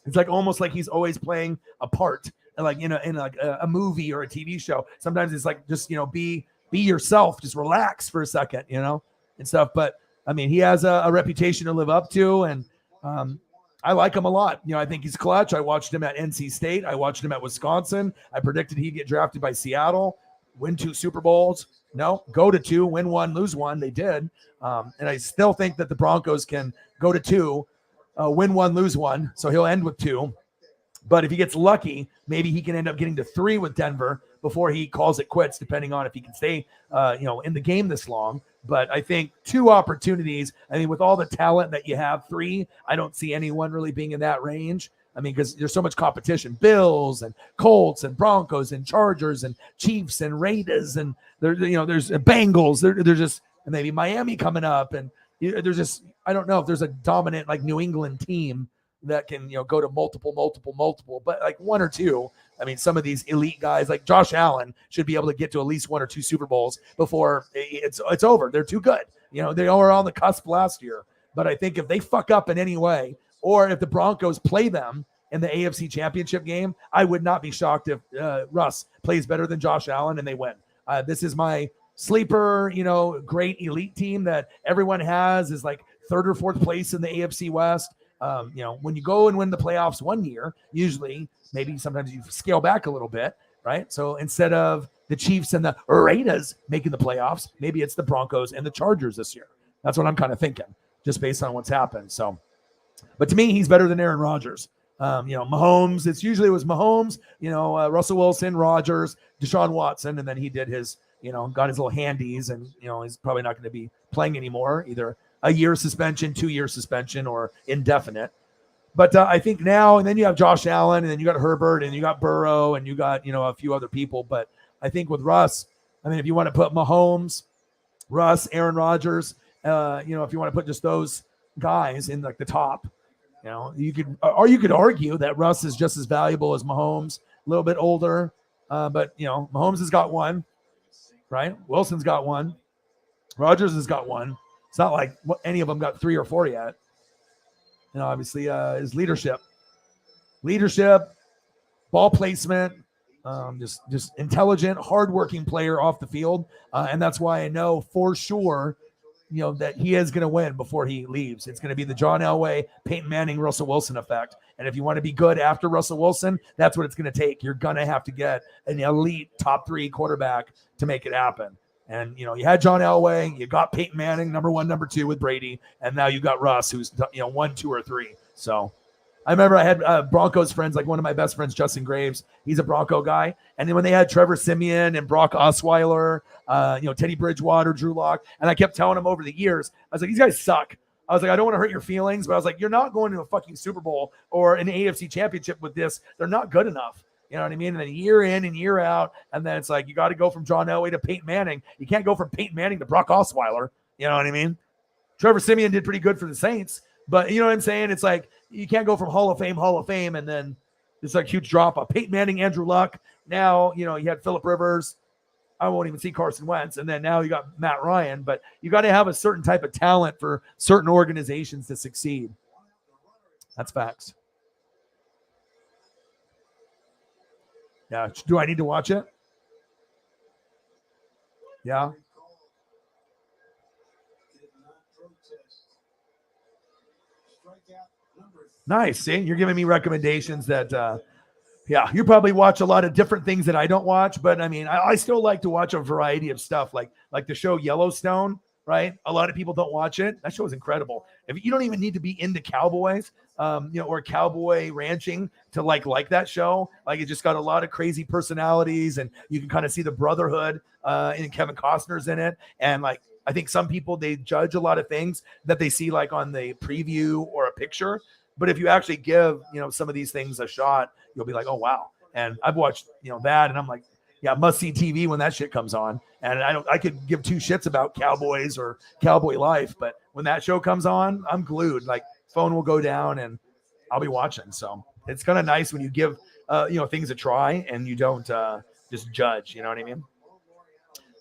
it's like almost like he's always playing a part, like in a movie or a TV show. Sometimes it's like just be yourself, just relax for a second, and stuff. But he has a reputation to live up to, and I like him a lot. I think he's clutch. I watched him at NC State. I watched him at Wisconsin. I predicted he'd get drafted by Seattle, win 2 Super Bowls. No, go to 2, win 1, lose 1. They did. And I still think that the Broncos can go to 2, win 1, lose 1. So he'll end with 2. But if he gets lucky, maybe he can end up getting to 3 with Denver before he calls it quits, depending on if he can stay, in the game this long. But I think 2 opportunities. With all the talent that you have, 3, I don't see anyone really being in that range. Because there's so much competition, Bills and Colts and Broncos and Chargers and Chiefs and Raiders and there's Bengals. There's just, and maybe Miami coming up, and there's just, I don't know if there's a dominant like New England team that can go to multiple, but like 1 or 2. Some of these elite guys like Josh Allen should be able to get to at least 1 or 2 Super Bowls before it's over. They're too good. They all were on the cusp last year, but I think if they fuck up in any way, or if the Broncos play them in the AFC Championship game, I would not be shocked if Russ plays better than Josh Allen and they win. This is my sleeper, great elite team that everyone has is like 3rd or 4th place in the AFC West. When you go and win the playoffs one year, usually maybe sometimes you scale back a little bit, right? So instead of the Chiefs and the Raiders making the playoffs, maybe it's the Broncos and the Chargers this year. That's what I'm kind of thinking, just based on what's happened. So, but to me, he's better than Aaron Rodgers. Mahomes, it was Mahomes, Russell Wilson, Rodgers, Deshaun Watson, and then he did his, got his little handies, and, he's probably not going to be playing anymore, either a year suspension, 2-year suspension, or indefinite. But I think now, and then you have Josh Allen, and then you got Herbert, and you got Burrow, and you got, a few other people. But I think with Russ, if you want to put Mahomes, Russ, Aaron Rodgers, if you want to put just those guys in like the top, you could argue that Russ is just as valuable as Mahomes, a little bit older, but Mahomes has got one, right? Wilson's got one, Rodgers has got one. It's not like any of them got 3 or 4 yet. Obviously, his leadership, ball placement, just intelligent, hardworking player off the field, and that's why I know for sure, that he is going to win before he leaves. It's going to be the John Elway, Peyton Manning, Russell Wilson effect. And if you want to be good after Russell Wilson, that's what it's going to take. You're going to have to get an elite top 3 quarterback to make it happen. And, you had John Elway, you got Peyton Manning, number 1, number 2 with Brady, and now you got Russ, who's, 1, 2, or 3. So I remember I had Broncos friends, like one of my best friends, Justin Graves. He's a Bronco guy. And then when they had Trevor Siemian and Brock Osweiler, Teddy Bridgewater, Drew Lock, and I kept telling him over the years, I was like, these guys suck. I was like, I don't want to hurt your feelings, but I was like, you're not going to a fucking Super Bowl or an AFC championship with this. They're not good enough. You know what I mean? And then year in and year out, and then it's like you got to go from John Elway to Peyton Manning. You can't go from Peyton Manning to Brock Osweiler. You know what I mean? Trevor Siemian did pretty good for the Saints, but you know what I'm saying? It's like you can't go from Hall of Fame, and then it's like huge drop off. Peyton Manning, Andrew Luck. Now, you had Phillip Rivers. I won't even see Carson Wentz. And then now you got Matt Ryan, but you got to have a certain type of talent for certain organizations to succeed. That's facts. Yeah. Do I need to watch it? Yeah. Nice. See, you're giving me recommendations that, you probably watch a lot of different things that I don't watch, but I mean, I still like to watch a variety of stuff, like the show Yellowstone, right? A lot of people don't watch it. That show is incredible. If you don't even need to be into cowboys, or cowboy ranching to like that show. Like it just got a lot of crazy personalities, and you can kind of see the brotherhood. And Kevin Costner's in it, and like I think some people they judge a lot of things that they see like on the preview or a picture. But if you actually give some of these things a shot, you'll be like, oh wow. And I've watched that, and I'm like, yeah, must see TV when that shit comes on. And I could give 2 shits about cowboys or cowboy life, but when that show comes on, I'm glued. Like phone will go down and I'll be watching. So it's kind of nice when you give things a try and you don't just judge. You know what I mean?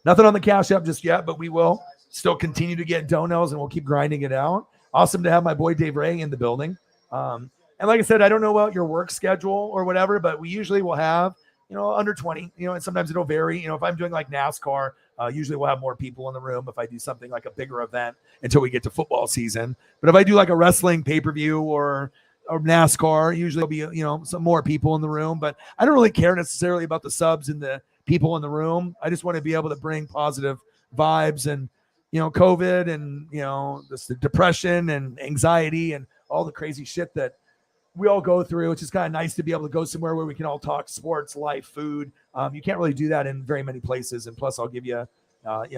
Nothing on the Cash App just yet, but we will still continue to get donos and we'll keep grinding it out. Awesome to have my boy Dave Ray in the building. And like I said, I don't know about your work schedule or whatever, but we usually will have, under 20, and sometimes it'll vary. If I'm doing like NASCAR, usually we'll have more people in the room if I do something like a bigger event until we get to football season. But if I do like a wrestling pay-per-view or NASCAR, usually there'll be, some more people in the room, but I don't really care necessarily about the subs and the people in the room. I just want to be able to bring positive vibes and, COVID and, the depression and anxiety and all the crazy shit that we all go through. It's just kind of nice to be able to go somewhere where we can all talk sports, life, food. You can't really do that in very many places. And plus I'll give you,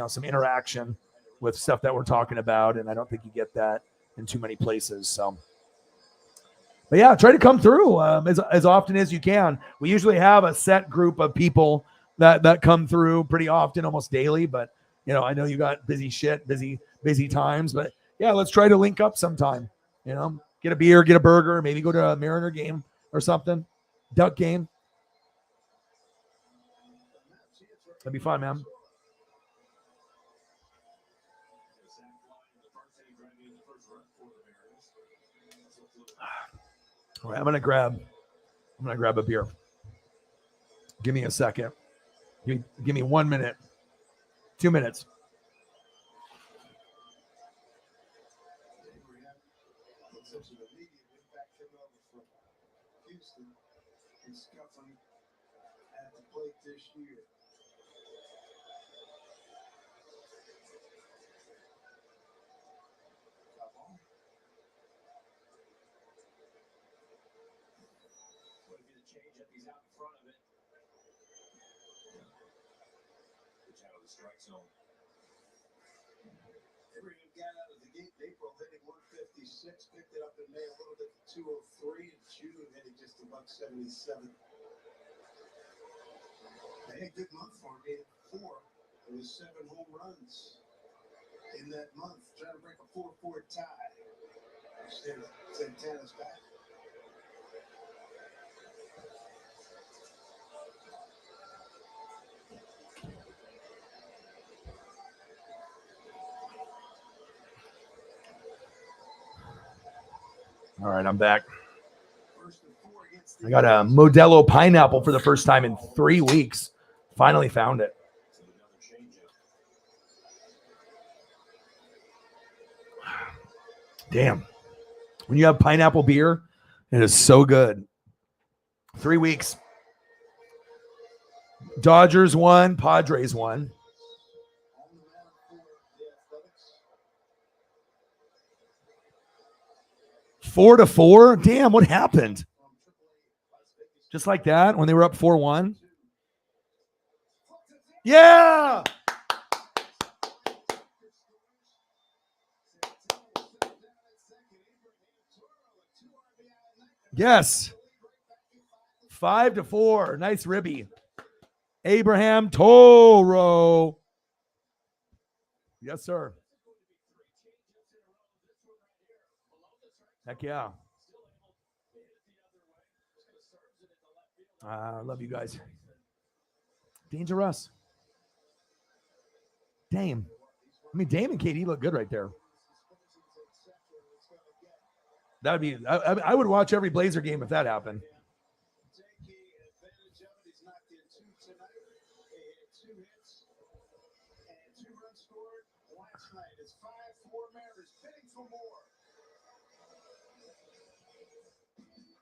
some interaction with stuff that we're talking about. And I don't think you get that in too many places. So, but yeah, try to come through as often as you can. We usually have a set group of people that come through pretty often, almost daily. But, I know you got busy times, but yeah, let's try to link up sometime, get a beer, get a burger, maybe go to a Mariner game or something, Duck game. That'd be fun, man. All right, I'm gonna grab a beer. Give me a second. Give me 1 minute, 2 minutes. This year. What if the change up? He's out in front of it. Pitch out of the strike zone. Every got out of the gate in April, hitting 156, picked it up in May a little bit to 203, in June hitting just a $177. They had a good month for him. He had 4 of his 7 home runs. in that month, trying to break a 4-4 tie. Santana's back. All right, I'm back. I got a Modelo pineapple for the first time in 3 weeks. Finally found it. Damn. When you have pineapple beer, it is so good. 3 weeks. Dodgers won, Padres won. 4-4. Damn, what happened? Just like that when they were up 4-1. Yeah. Yes. 5-4. Nice ribby. Abraham Toro. Yes, sir. Heck yeah. I love you guys. Dangerous. Dame. I mean, Dame and KD look good right there. That would be. I would watch every Blazer game if that happened.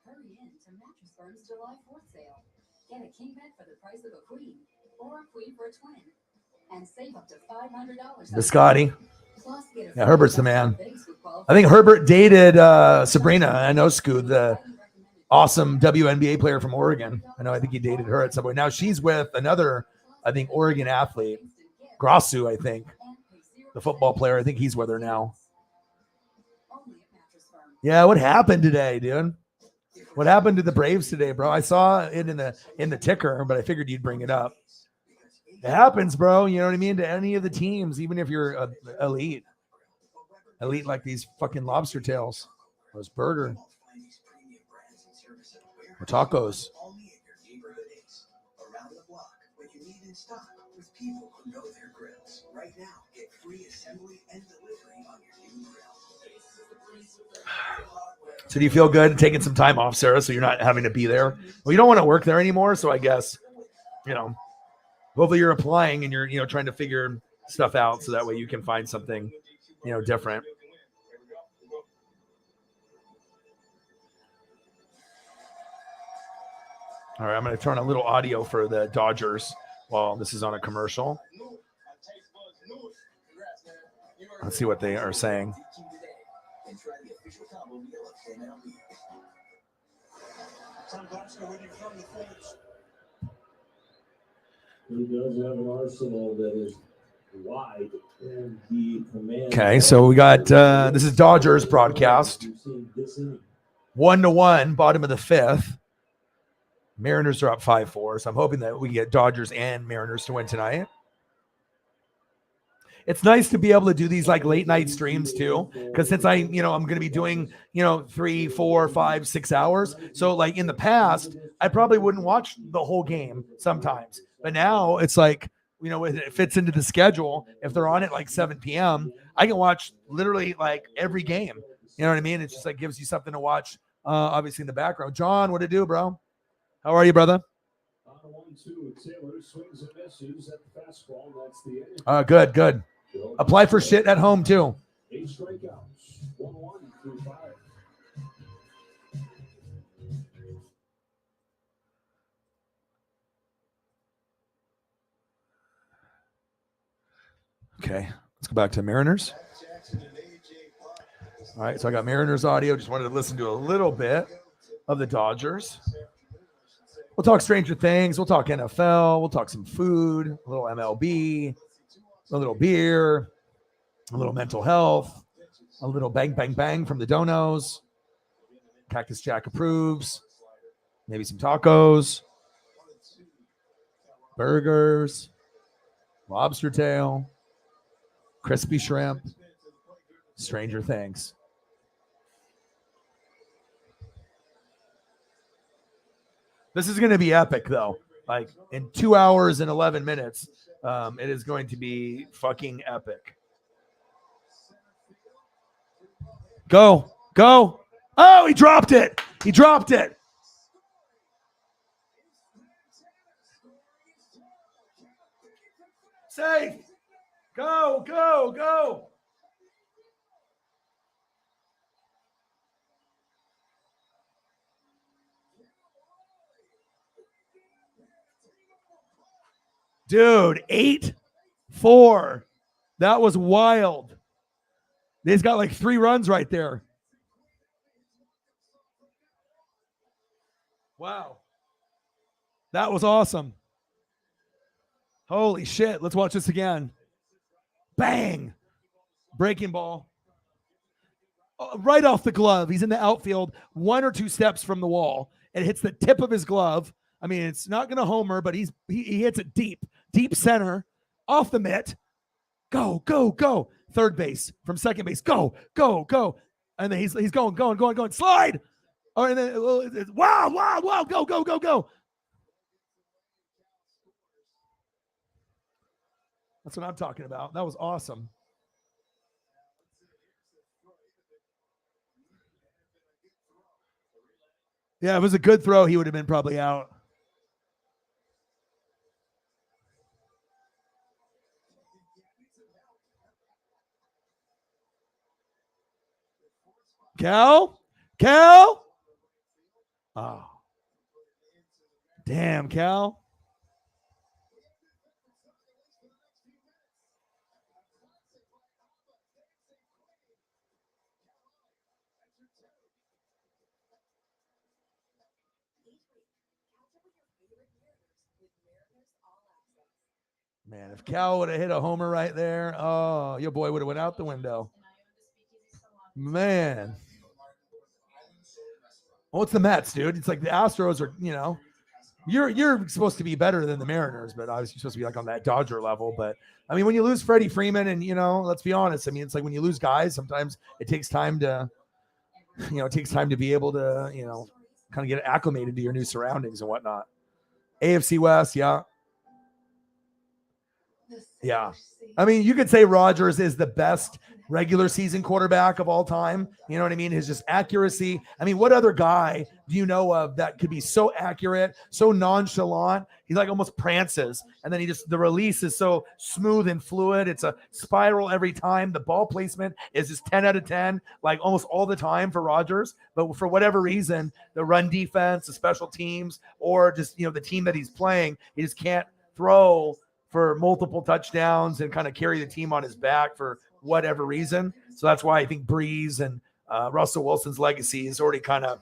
Hurry in to Mattress Firm's July 4th sale. Get a king bed for the price of a queen, or a queen for a twin, and save up to $500. Biscotti. Yeah, Herbert's the man. I think Herbert dated Sabrina Ionescu, the awesome WNBA player from Oregon. I think he dated her at some point. Now she's with another, I think, Oregon athlete, Grassu, I think, the football player. I think he's with her now. Yeah, what happened today, dude? What happened to the Braves today, bro? I saw it in the ticker, but I figured you'd bring it up. It happens, bro. You know what I mean? To any of the teams, even if you're elite like these fucking lobster tails, or this burger, or tacos. So do you feel good taking some time off, Sarah, so you're not having to be there? Well, you don't want to work there anymore, so I guess, hopefully you're applying and you're, trying to figure stuff out so that way you can find something, different. All right, I'm going to turn a little audio for the Dodgers while this is on a commercial. Let's see what they are saying. He does have an arsenal that is wide, and he commands. Okay, so we got this is Dodgers broadcast. 1-1, bottom of the fifth. Mariners are up 5-4, so I'm hoping that we get Dodgers and Mariners to win tonight. It's nice to be able to do these like late night streams too, because since I'm going to be doing 3, 4, 5, 6 hours. So like in the past, I probably wouldn't watch the whole game sometimes, but now it's like it fits into the schedule. If they're on at like 7 p.m., I can watch literally like every game. You know what I mean? It's just like gives you something to watch, obviously in the background. John, what to do, bro? How are you, brother? 1-2. Taylor swings and misses at the fastball. That's the end. Good. Apply for shit at home too. 8 strikeouts. 1-1 through 5. Okay, let's go back to Mariners. All right, so I got Mariners audio. Just wanted to listen to a little bit of the Dodgers. We'll talk Stranger Things. We'll talk NFL. We'll talk some food, a little MLB, a little beer, a little mental health, a little bang, bang, bang from the donos. Cactus Jack approves. Maybe some tacos, burgers, lobster tail, Crispy shrimp. Stranger Things. This is going to be epic, though. Like in 2 hours and 11 minutes, it is going to be fucking epic. Go. Oh, he dropped it. Safe. Go. Dude, 8-4. That was wild. They've got like 3 runs right there. Wow. That was awesome. Holy shit. Let's watch this again. Bang. Breaking ball. Right off the glove. He's in the outfield, 1 or 2 steps from the wall. It hits the tip of his glove. I mean, it's not going to homer, but he hits it deep center, off the mitt. Go. Third base from second base. Go. And then he's going. Slide. Oh, and then wow. Go. That's what I'm talking about. That was awesome. Yeah, if it was a good throw, he would have been probably out. Cal? Oh. Damn, Cal. Man, if Cal would have hit a homer right there, oh, your boy would have went out the window. Man. Well, it's the Mets, dude. It's like the Astros are, you're supposed to be better than the Mariners, but obviously you're supposed to be like on that Dodger level. But I mean, when you lose Freddie Freeman and, let's be honest, I mean, it's like when you lose guys, sometimes it takes time to, be able to, kind of get acclimated to your new surroundings and whatnot. AFC West, yeah. Yeah. I mean, you could say Rodgers is the best regular season quarterback of all time. You know what I mean? His just accuracy. I mean, what other guy do you know of that could be so accurate, so nonchalant? He like almost prances. And then the release is so smooth and fluid. It's a spiral every time. The ball placement is just 10 out of 10, like almost all the time for Rodgers. But for whatever reason, the run defense, the special teams, or just, the team that he's playing, he just can't throw for multiple touchdowns and kind of carry the team on his back for whatever reason. So that's why I think Breeze and Russell Wilson's legacy is already kind of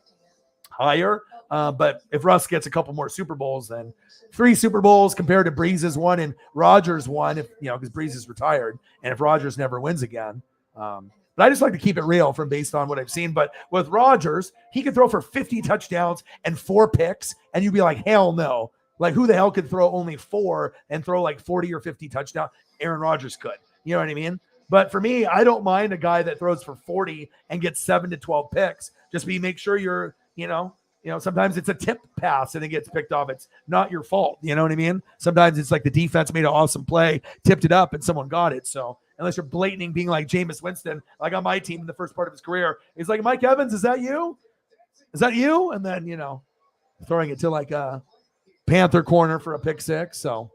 higher. But if Russ gets a couple more Super Bowls, then 3 Super Bowls compared to Breeze's 1 and Rodgers 1, if because Breeze is retired, and if Rodgers never wins again. But I just like to keep it real from based on what I've seen. But with Rodgers, he could throw for 50 touchdowns and 4 picks, and you'd be like, hell no. Like, who the hell could throw only 4 and throw like 40 or 50 touchdowns? Aaron Rodgers could. You know what I mean? But for me, I don't mind a guy that throws for 40 and gets 7 to 12 picks. Just make sure you're, sometimes it's a tip pass and it gets picked off. It's not your fault. You know what I mean? Sometimes it's like the defense made an awesome play, tipped it up, and someone got it. So unless you're blatanting being like Jameis Winston, like on my team in the first part of his career, he's like, Mike Evans, is that you? And then, throwing it to like a Panther corner for a pick 6. So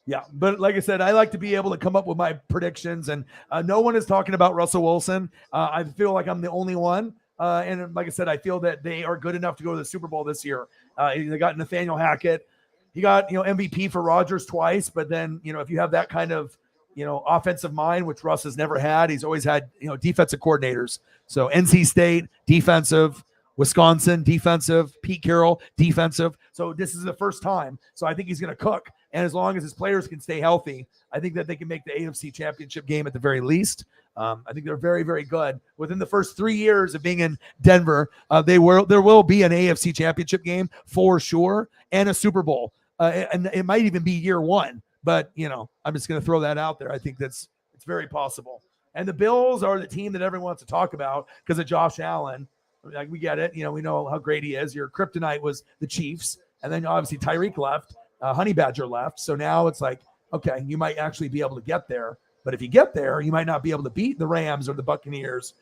yeah, but like I said, I like to be able to come up with my predictions, and no one is talking about Russell Wilson. I feel like I'm the only one. And like I said, I feel that they are good enough to go to the Super Bowl this year. They got Nathaniel Hackett. He got, MVP for Rodgers twice, but then, if you have that kind of, offensive mind, which Russ has never had, he's always had, defensive coordinators. So NC State, defensive. Wisconsin, defensive. Pete Carroll, defensive. So this is the first time. So I think he's going to cook. And as long as his players can stay healthy, I think that they can make the AFC Championship game at the very least. I think they're very, very good. Within the first 3 years of being in Denver, there will be an AFC Championship game for sure and a Super Bowl. And it might even be year 1 But, I'm just going to throw that out there. I think it's very possible. And the Bills are the team that everyone wants to talk about because of Josh Allen. Like, we get it. We know how great he is. Your kryptonite was the Chiefs. And then obviously Tyreek left. Honey Badger left. So now it's like, okay, you might actually be able to get there. But if you get there, you might not be able to beat the Rams or the Buccaneers,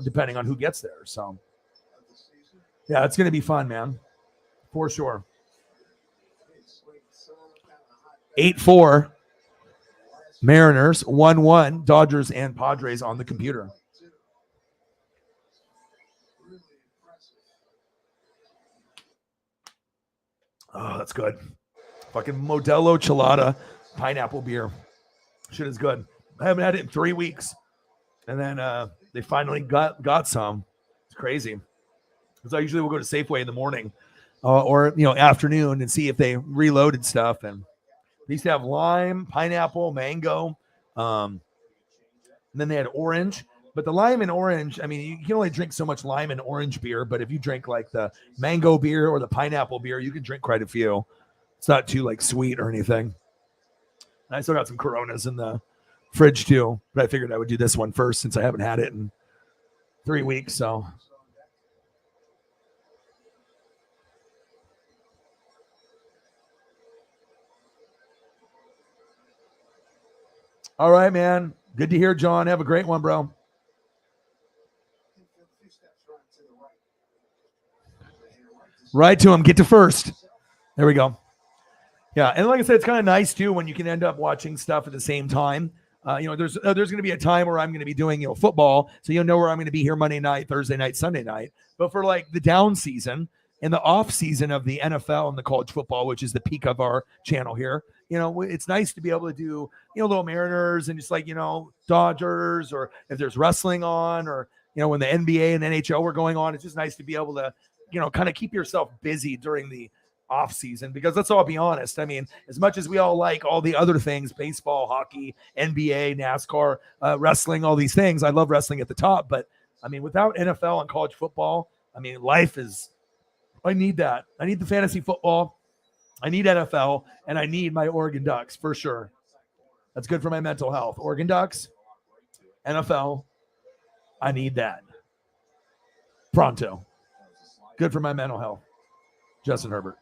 depending on who gets there. So, yeah, it's going to be fun, man, for sure. 8-4 Mariners, 1-1 Dodgers and Padres on the computer. Oh, that's good. Fucking Modelo Chelada pineapple beer. Shit is good. I haven't had it in 3 weeks. And then they finally got some. It's crazy. Because I usually will go to Safeway in the morning or afternoon and see if they reloaded stuff. And they used to have lime, pineapple, mango. And then they had orange. But the lime and orange, I mean, you can only drink so much lime and orange beer. But if you drink like the mango beer or the pineapple beer, you can drink quite a few. It's not too like sweet or anything. And I still got some Coronas in the fridge too. But I figured I would do this one first since I haven't had it in 3 weeks. So. All right, man. Good to hear, John. Have a great one, bro. Right to him. Get to first. There we go. Yeah, and like I said, it's kind of nice too when you can end up watching stuff at the same time. There's going to be a time where I'm going to be doing football, so you'll know where I'm going to be here Monday night, Thursday night, Sunday night. But for like the down season and the off season of the NFL and the college football, which is the peak of our channel here, it's nice to be able to do little Mariners and just like Dodgers, or if there's wrestling on, or when the NBA and NHL were going on, it's just nice to be able to kind of keep yourself busy during the off season, because let's all be honest. I mean, as much as we all like all the other things, baseball, hockey, NBA, NASCAR, wrestling, all these things, I love wrestling at the top. But I mean, without NFL and college football, I mean, I need that. I need the fantasy football. I need NFL, and I need my Oregon Ducks for sure. That's good for my mental health. Oregon Ducks, NFL, I need that. Pronto. Good for my mental health. Justin Herbert.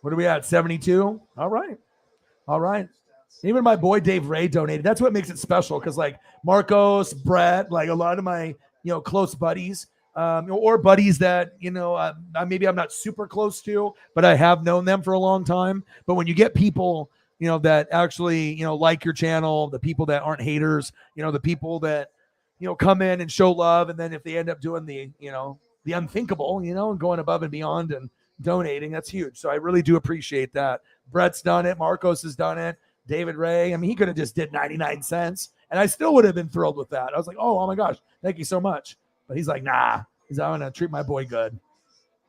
What are we at? 72? All right. Even my boy Dave Ray donated. That's what makes it special, because like Marcos, Brett, like a lot of my close buddies, or buddies that maybe I'm not super close to, but I have known them for a long time. But when you get people that actually like your channel, the people that aren't haters, the people that come in and show love, and then if they end up doing the the unthinkable, and going above and beyond and donating, that's huge. So I really do appreciate that. Brett's done it. Marcos has done it. David Ray, I mean, he could have just did 99 cents and I still would have been thrilled with that. I was like, oh my gosh, thank you so much. But he's like, nah, I'm going to treat my boy good.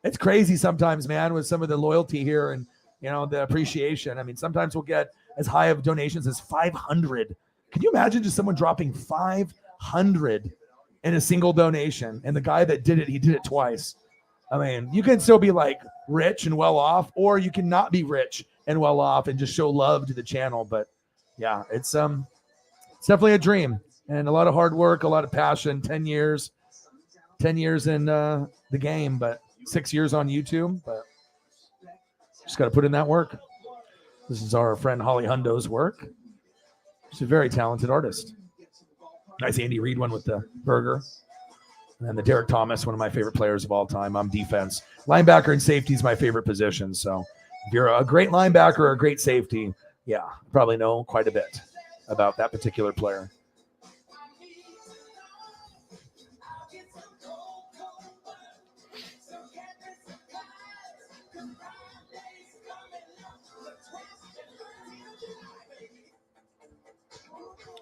It's crazy sometimes, man, with some of the loyalty here and, the appreciation. I mean, sometimes we'll get as high of donations as 500. Can you imagine just someone dropping 500 in a single donation? And the guy that did it, he did it twice. I mean, you can still be like rich and well off, or you can not be rich and well off and just show love to the channel. But yeah, it's definitely a dream and a lot of hard work, a lot of passion. 10 years in the game, but 6 years on YouTube. But just got to put in that work. This is our friend Holly Hundo's work. She's a very talented artist. Nice Andy Reid one with the burger. And then the Derek Thomas, one of my favorite players of all time. I'm defense. Linebacker and safety is my favorite position. So if you're a great linebacker or a great safety, yeah, probably know quite a bit about that particular player.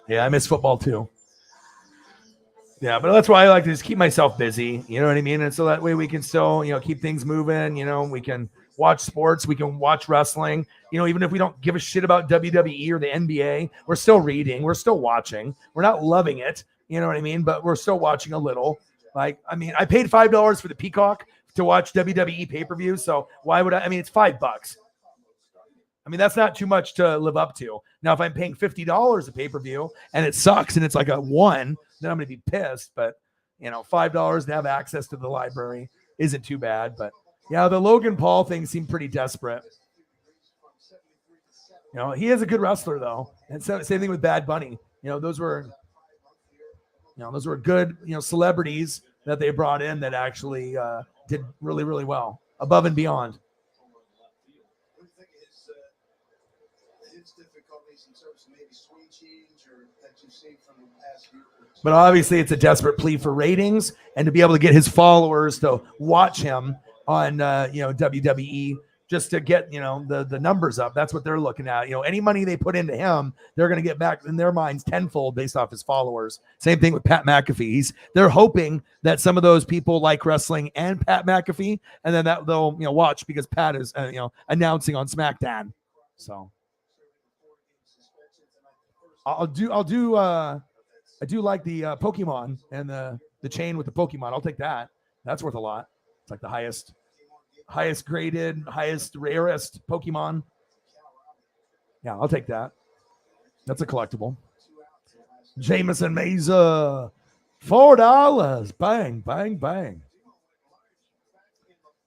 Yeah, I miss football too. Yeah, but that's why I like to just keep myself busy. You know what I mean? And so that way we can still, keep things moving. We can watch sports. We can watch wrestling. Even if we don't give a shit about WWE or the NBA, we're still reading. We're still watching. We're not loving it. You know what I mean? But we're still watching a little. I paid $5 for the Peacock to watch WWE pay-per-view. So why would I mean, it's $5. I mean, that's not too much to live up to. Now, if I'm paying $50 a pay-per-view and it sucks and it's like a 1, then I'm going to be pissed. But, $5 to have access to the library isn't too bad. But, yeah, the Logan Paul thing seemed pretty desperate. He is a good wrestler, though. And same thing with Bad Bunny. Those were good, celebrities that they brought in that actually did really, really well, above and beyond. But obviously, it's a desperate plea for ratings and to be able to get his followers to watch him on, WWE just to get, the numbers up. That's what they're looking at. Any money they put into him, they're going to get back in their minds tenfold based off his followers. Same thing with Pat McAfee. They're hoping that some of those people like wrestling and Pat McAfee, and then that they'll, watch because Pat is, announcing on SmackDown. So I do like the Pokemon and the chain with the Pokemon. I'll take that. That's worth a lot. It's like the highest graded, highest rarest Pokemon. Yeah, I'll take that. That's a collectible. Jameson Meza, $4. Bang, bang, bang.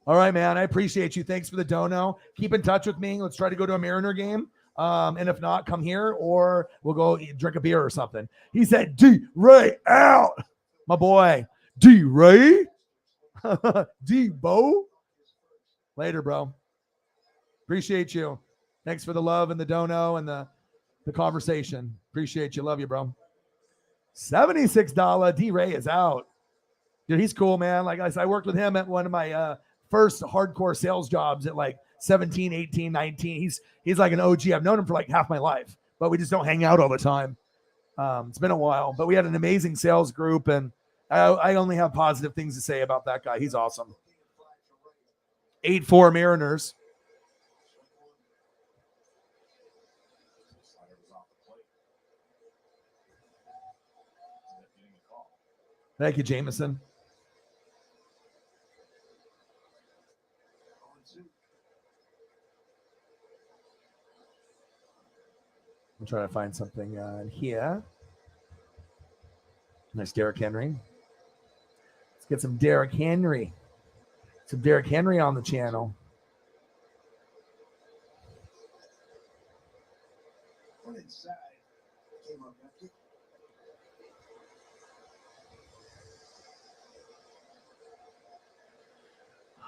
All right, man. I appreciate you. Thanks for the dono. Keep in touch with me. Let's try to go to a Mariner game. And if not, come here or we'll go drink a beer or something. He said, D-Ray out. My boy, D-Ray. D-Bo. Later, bro. Appreciate you. Thanks for the love and the dono and the conversation. Appreciate you. Love you, bro. $76 D-Ray is out. Dude, he's cool, man. Like I said, I worked with him at one of my first hardcore sales jobs at like 17, 18, 19. He's like an OG. I've known him for like half my life, but we just don't hang out all the time. It's been a while, but we had an amazing sales group, and I only have positive things to say about that guy. He's awesome. 8-4 Mariners. Thank you, Jameson. I'm trying to find something here. Nice Derrick Henry. Let's get some Derrick Henry. Some Derrick Henry on the channel.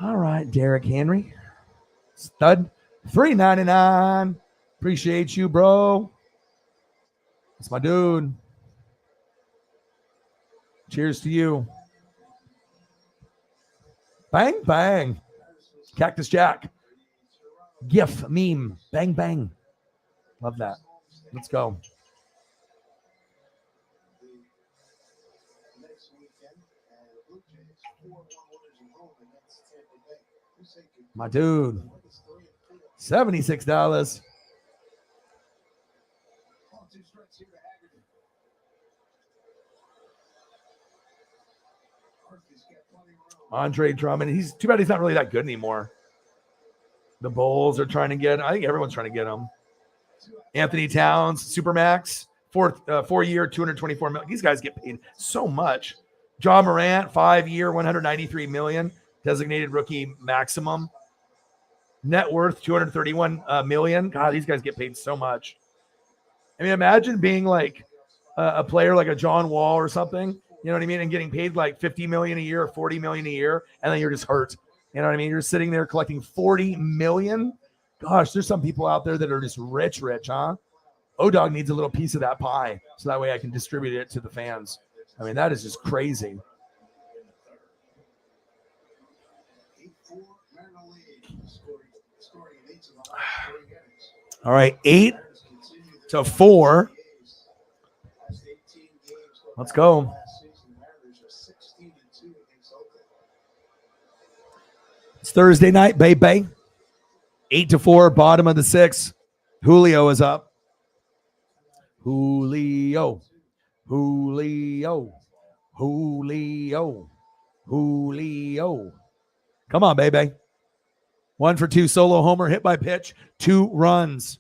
All right, Derrick Henry. Stud. $3.99. Appreciate you, bro. That's my dude. Cheers to you. Bang, bang. Cactus Jack. GIF meme. Bang, bang. Love that. Let's go. My dude. $76. Andre Drummond. He's too bad he's not really that good anymore. The Bulls are trying to get. I think everyone's trying to get him. Anthony Towns, Supermax, 4-year, $224 million. These guys get paid so much. John Morant, 5-year, $193 million, designated rookie maximum. Net worth $231 million. God, these guys get paid so much. I mean, imagine being like a player like a John Wall or something. You know what I mean? And getting paid like $50 million a year or $40 million a year, and then you're just hurt. You know what I mean? You're sitting there collecting $40 million. Gosh, there's some people out there that are just rich, huh? O-Dog needs a little piece of that pie, so that way I can distribute it to the fans. I mean, that is just crazy. All right, 8-4. Let's go. It's Thursday night, baby. 8-4, bottom of the 6th. Julio is up. Julio. Come on, baby. 1 for 2 solo homer, hit by pitch, 2 runs.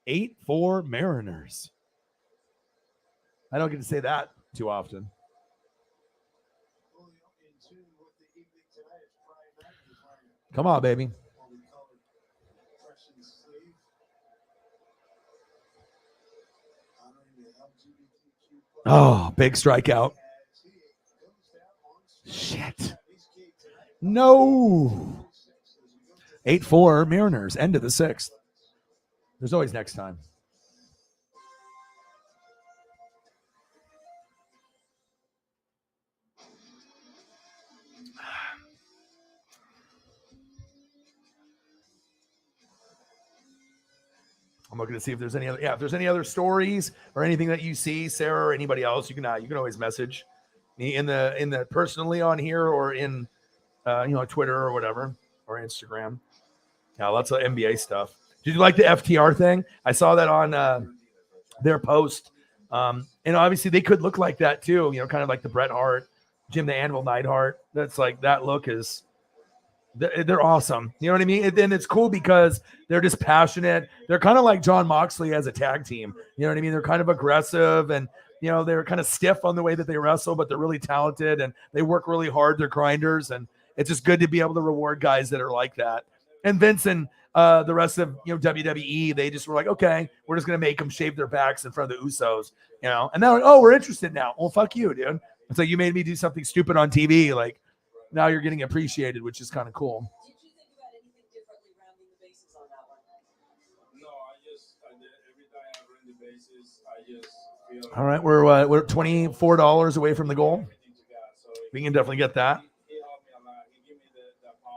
8-4 Mariners. I don't get to say that too often. Come on, baby. Oh, big strikeout. Shit. No. 8-4 Mariners, end of the 6th. There's always next time. I'm looking to see if there's any other, if there's any other stories or anything that you see, Sarah or anybody else, you can always message me in the personally on here or in Twitter or whatever or Instagram. Yeah, lots of NBA stuff. Did you like the FTR thing? I saw that on their post. And obviously they could look like that too, kind of like the Bret Hart, Jim the Anvil Neidhart. That's like that look is. They're awesome. You know what I mean? And it's cool because they're just passionate. They're kind of like John Moxley as a tag team. You know what I mean? They're kind of aggressive and, they're kind of stiff on the way that they wrestle, but they're really talented and they work really hard. They're grinders. And it's just good to be able to reward guys that are like that. And Vince and the rest of, WWE, they just were like, okay, we're just going to make them shave their backs in front of the Usos, and they're like, oh, we're interested now. Well, fuck you, dude. It's like you made me do something stupid on TV. Like, now you're getting appreciated, which is kind of cool. Did you think about anything differently rounding the bases on that one? No, every time I run the bases, I just feel. All right, we're $24 away from the goal. We can definitely get that.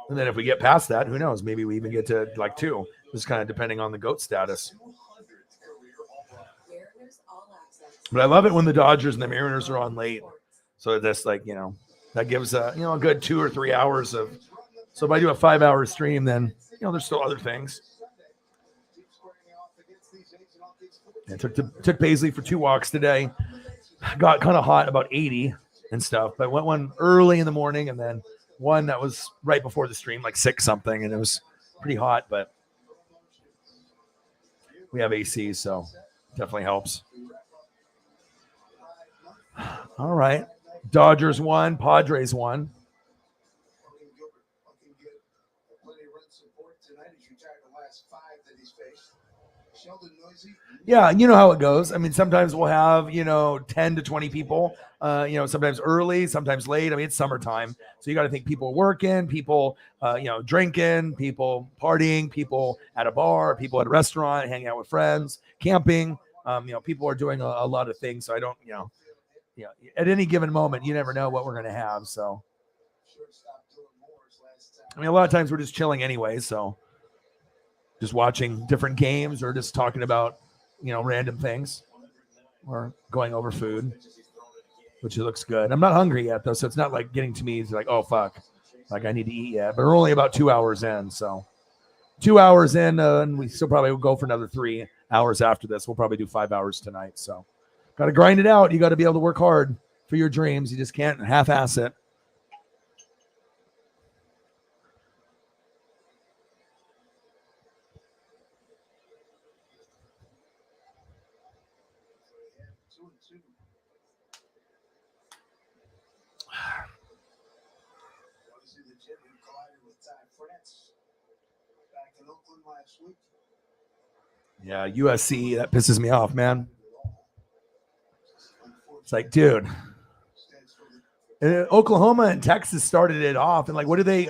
And then if we get past that, who knows? Maybe we even get to like 2. Just kind of depending on the GOAT status. But I love it when the Dodgers and the Mariners are on late. So that's like, that gives a good 2 or 3 hours of. So if I do a 5-hour stream, then there's still other things. I took Paisley for 2 walks today. Got kind of hot, about 80 and stuff, but went one early in the morning and then one that was right before the stream, like 6 something, and it was pretty hot, but we have AC, so definitely helps. All right. Dodgers won, Padres won. Yeah, you know how it goes. I mean, sometimes we'll have, 10 to 20 people, sometimes early, sometimes late. I mean, it's summertime. So you got to think people working, people, drinking, people partying, people at a bar, people at a restaurant, hanging out with friends, camping. People are doing a lot of things. So I don't, at any given moment, you never know what we're going to have. So, I mean, a lot of times we're just chilling anyway. So just watching different games or just talking about, random things or going over food, which looks good. I'm not hungry yet though. So it's not like getting to me. It's like, oh, fuck. Like I need to eat yet, but we're only about 2 hours in. So 2 hours in and we still probably will go for another 3 hours after this. We'll probably do 5 hours tonight. So got to grind it out. You got to be able to work hard for your dreams. You just can't half-ass it. Yeah, USC, that pisses me off, man. It's like, dude, Oklahoma and Texas started it off. And like, what do they,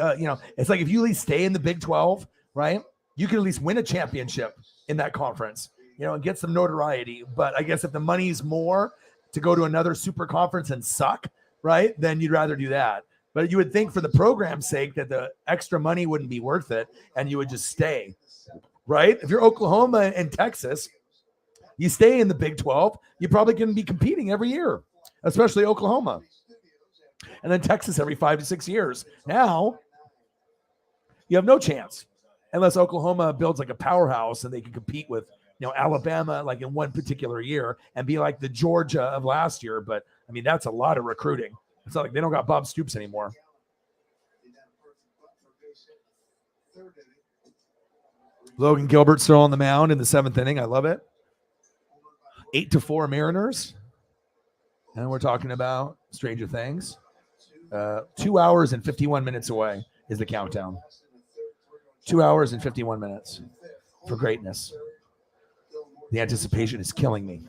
it's like if you at least stay in the Big 12, right? You can at least win a championship in that conference, and get some notoriety. But I guess if the money's more to go to another super conference and suck, right? Then you'd rather do that. But you would think for the program's sake that the extra money wouldn't be worth it and you would just stay, right? If you're Oklahoma and Texas, you stay in the Big 12, you probably can be competing every year, especially Oklahoma. And then Texas every 5 to 6 years. Now, you have no chance unless Oklahoma builds like a powerhouse and they can compete with, Alabama like in one particular year and be like the Georgia of last year. But, I mean, that's a lot of recruiting. It's not like they don't got Bob Stoops anymore. Logan Gilbert still on the mound in the 7th inning. I love it. 8-4 Mariners. And we're talking about Stranger Things. 2 hours and 51 minutes away is the countdown. 2 hours and 51 minutes for greatness. The anticipation is killing me.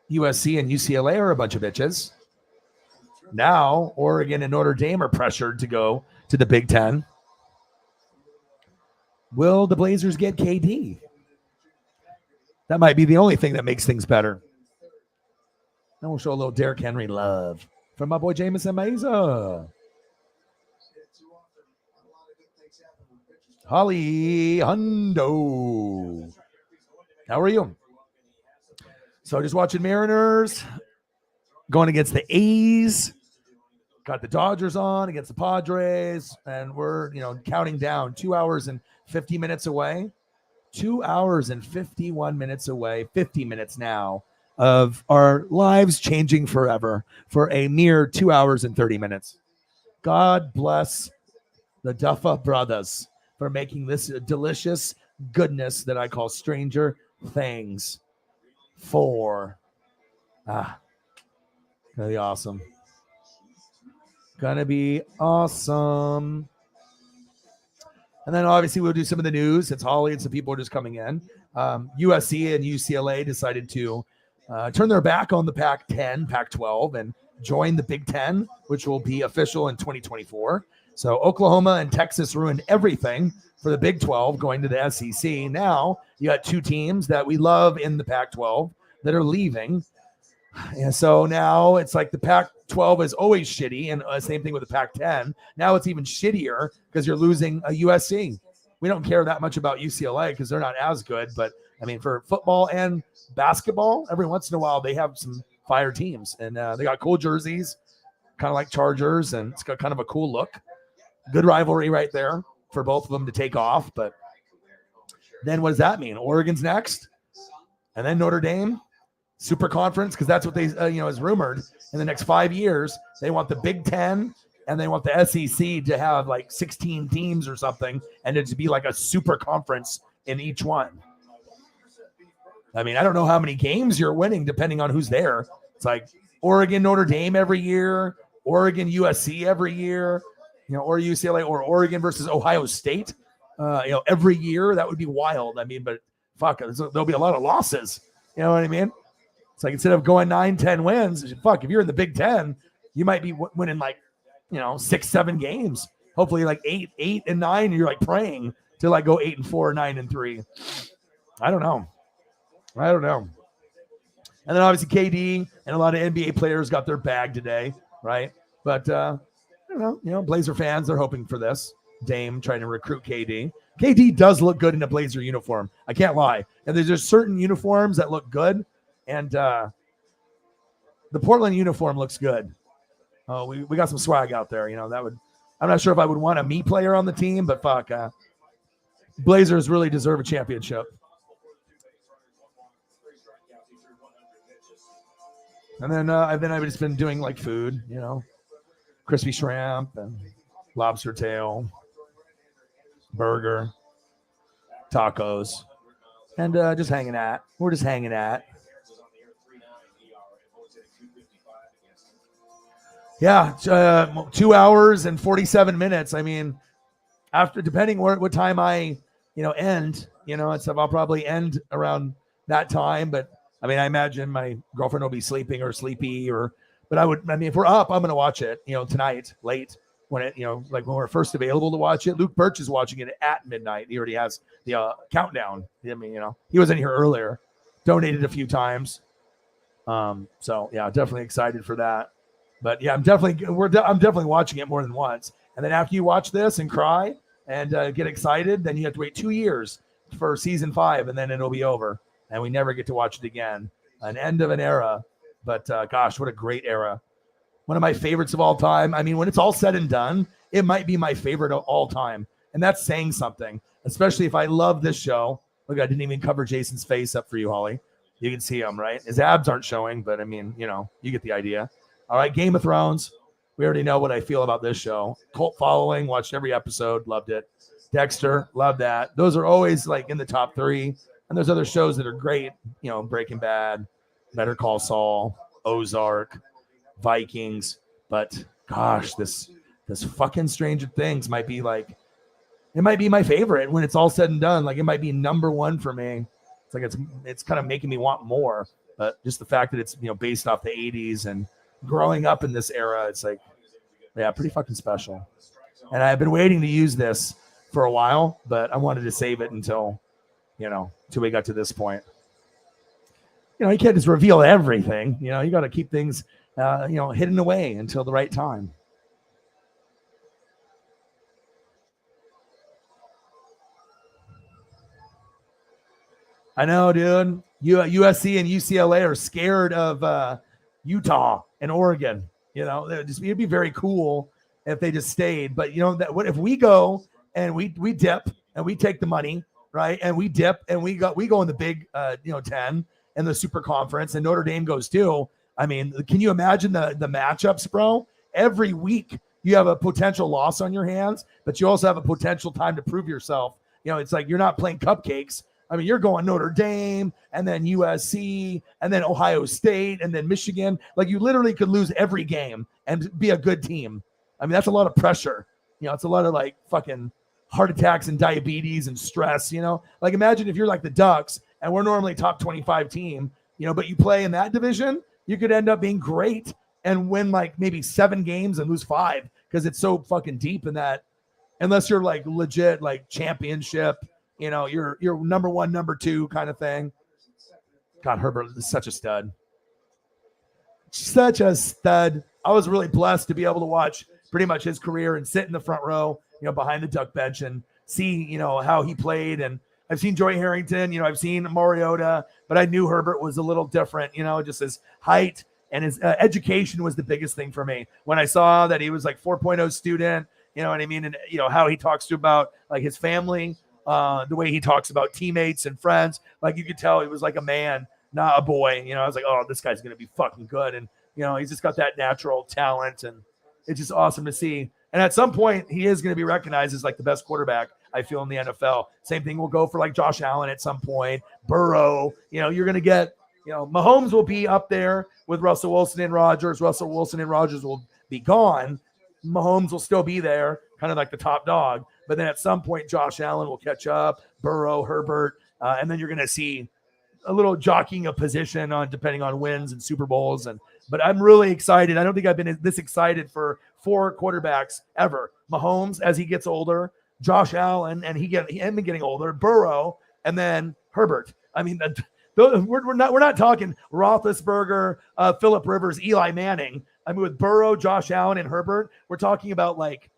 USC and UCLA are a bunch of bitches. Now, Oregon and Notre Dame are pressured to go to the Big Ten. Will the Blazers get KD? That might be the only thing that makes things better. And we'll show a little Derrick Henry love from my boy Jameson Meza. Holly Hundo. How are you? So just watching Mariners going against the A's. Got the Dodgers on against the Padres. And we're, counting down 2 hours and 50 minutes away. 2 hours and 51 minutes away. 50 minutes now of our lives changing forever for a mere 2 hours and 30 minutes. God bless the Duffa Brothers for making this delicious goodness that I call Stranger Things. Gonna be awesome. Gonna be awesome. And then obviously we'll do some of the news. It's Holly and some people are just coming in. USC and UCLA decided to turn their back on the Pac-10, Pac-12, and join the Big Ten, which will be official in 2024. So Oklahoma and Texas ruined everything for the Big 12 going to the SEC. Now you got two teams that we love in the Pac-12 that are leaving. And so now it's like the Pac-12 is always shitty, and same thing with the Pac-10. Now it's even shittier because you're losing a USC. We don't care that much about UCLA because they're not as good. But, I mean, for football and basketball, every once in a while they have some fire teams. And they got cool jerseys, kind of like Chargers, and it's got kind of a cool look. Good rivalry right there for both of them to take off. But then what does that mean? Oregon's next, and then Notre Dame. Super conference, because that's what they, is rumored in the next 5 years. They want the Big Ten and they want the SEC to have like 16 teams or something, and it to be like a super conference in each one. I mean, I don't know how many games you're winning depending on who's there. It's like Oregon, Notre Dame every year, Oregon, USC every year, or UCLA, or Oregon versus Ohio State, every year. That would be wild. I mean, but fuck, there'll be a lot of losses. You know what I mean? It's like instead of going 9-10 wins, fuck, if you're in the Big Ten, you might be winning like, 6-7 games. Hopefully like 8 and 9. You're like praying to like go 8-4, 9-3. I don't know. And then obviously KD and a lot of NBA players got their bag today, right? But I don't know. Blazer fans, they're hoping for this. Dame trying to recruit KD. KD does look good in a Blazer uniform. I can't lie. And there's just certain uniforms that look good. And the Portland uniform looks good. We got some swag out there. That would. I'm not sure if I would want a me player on the team, but fuck, Blazers really deserve a championship. And then I've just been doing like food, crispy shrimp and lobster tail, burger, tacos, and just hanging out. We're just hanging out. Yeah, 2 hours and 47 minutes. I mean, after depending what time I, end, I'll probably end around that time. But I mean, I imagine my girlfriend will be sleeping or sleepy, but if we're up, I'm going to watch it, tonight late when it, like when we're first available to watch it. Luke Birch is watching it at midnight. He already has the countdown. I mean, he was in here earlier, donated a few times. So yeah, definitely excited for that. But yeah, I'm definitely watching it more than once. And then after you watch this and cry and get excited, then you have to wait 2 years for season 5, and then it'll be over, and we never get to watch it again. An end of an era. But gosh, what a great era! One of my favorites of all time. I mean, when it's all said and done, it might be my favorite of all time, and that's saying something. Especially if I love this show. Look, I didn't even cover Jason's face up for you, Holly. You can see him, right? His abs aren't showing, but I mean, you get the idea. All right, Game of Thrones. We already know what I feel about this show. Cult following, watched every episode, loved it. Dexter, love that. Those are always like in the top 3. And there's other shows that are great, you know, Breaking Bad, Better Call Saul, Ozark, Vikings. But gosh, this fucking Stranger Things might be like, it might be my favorite when it's all said and done. Like it might be number 1 for me. It's like it's kind of making me want more. But just the fact that it's, you know, based off the 80s and growing up in this era, it's like, yeah, pretty fucking special. And I've been waiting to use this for a while, but I wanted to save it until we got to this point. You know, you can't just reveal everything. You know, you got to keep things, hidden away until the right time. I know, dude. USC and UCLA are scared of Utah and Oregon. You know, it'd be very cool if they just stayed. But you know, that what if we go and we dip and we take the money, right? And we dip and we go in the Big 10 and the Super Conference, and Notre Dame goes too. I mean, can you imagine the matchups, bro? Every week you have a potential loss on your hands, but you also have a potential time to prove yourself. You know, it's like you're not playing cupcakes. I mean, you're going Notre Dame and then USC and then Ohio State and then Michigan. Like you literally could lose every game and be a good team. I mean, that's a lot of pressure. You know, it's a lot of like fucking heart attacks and diabetes and stress, you know? Like imagine if you're like the Ducks and we're normally top 25 team, you know, but you play in that division, you could end up being great and win like maybe 7 games and lose 5 because it's so fucking deep in that, unless you're like legit like championship, you know, you're number 1, number 2 kind of thing. God, Herbert is such a stud. Such a stud. I was really blessed to be able to watch pretty much his career and sit in the front row, you know, behind the duck bench and see, you know, how he played. And I've seen Joy Harrington, you know, I've seen Mariota, but I knew Herbert was a little different, you know, just his height and his education was the biggest thing for me. When I saw that he was like 4.0 student, you know what I mean? And, you know, how he talks to about like his family, the way he talks about teammates and friends, like you could tell he was like a man, not a boy. You know, I was like, oh, this guy's going to be fucking good. And, you know, he's just got that natural talent and it's just awesome to see. And at some point, he is going to be recognized as like the best quarterback, I feel, in the NFL. Same thing will go for like Josh Allen at some point, Burrow. You know, you're going to get, you know, Mahomes will be up there with Russell Wilson and Rodgers. Russell Wilson and Rodgers will be gone. Mahomes will still be there, kind of like the top dog. But then at some point, Josh Allen will catch up, Burrow, Herbert, and then you're going to see a little jockeying of position on depending on wins and Super Bowls. But I'm really excited. I don't think I've been this excited for 4 quarterbacks ever. Mahomes as he gets older, Josh Allen and him getting older, Burrow, and then Herbert. I mean, we're not talking Roethlisberger, Phillip Rivers, Eli Manning. I mean, with Burrow, Josh Allen, and Herbert, we're talking about like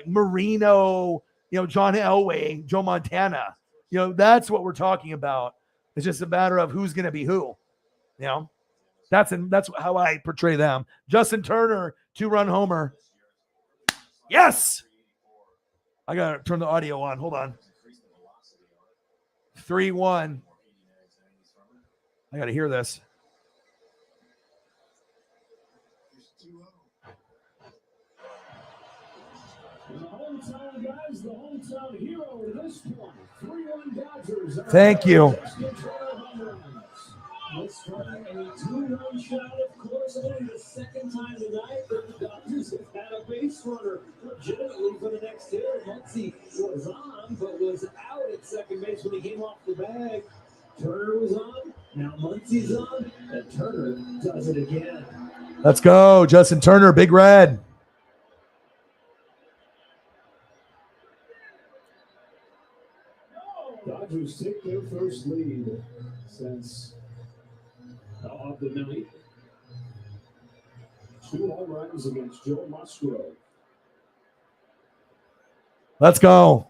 Marino, you know, John Elway, Joe Montana. You know, that's what we're talking about. It's just a matter of who's going to be who. You know, that's how I portray them. Justin Turner, 2-run homer. Yes. I got to turn the audio on. Hold on. 3-1. I got to hear this. Thank you. Let's try a 2-run shot, of course, only the second time tonight that the Dodgers have had a base runner legitimately for the next hitter. Muncy was on, but was out at second base when he came off the bag. Turner was on, now Muncy's on, and Turner does it again. Let's go, Justin Turner, Big Red. Dodgers take their first lead since of the night. 2 home runs against Joe Musgrove. Let's go.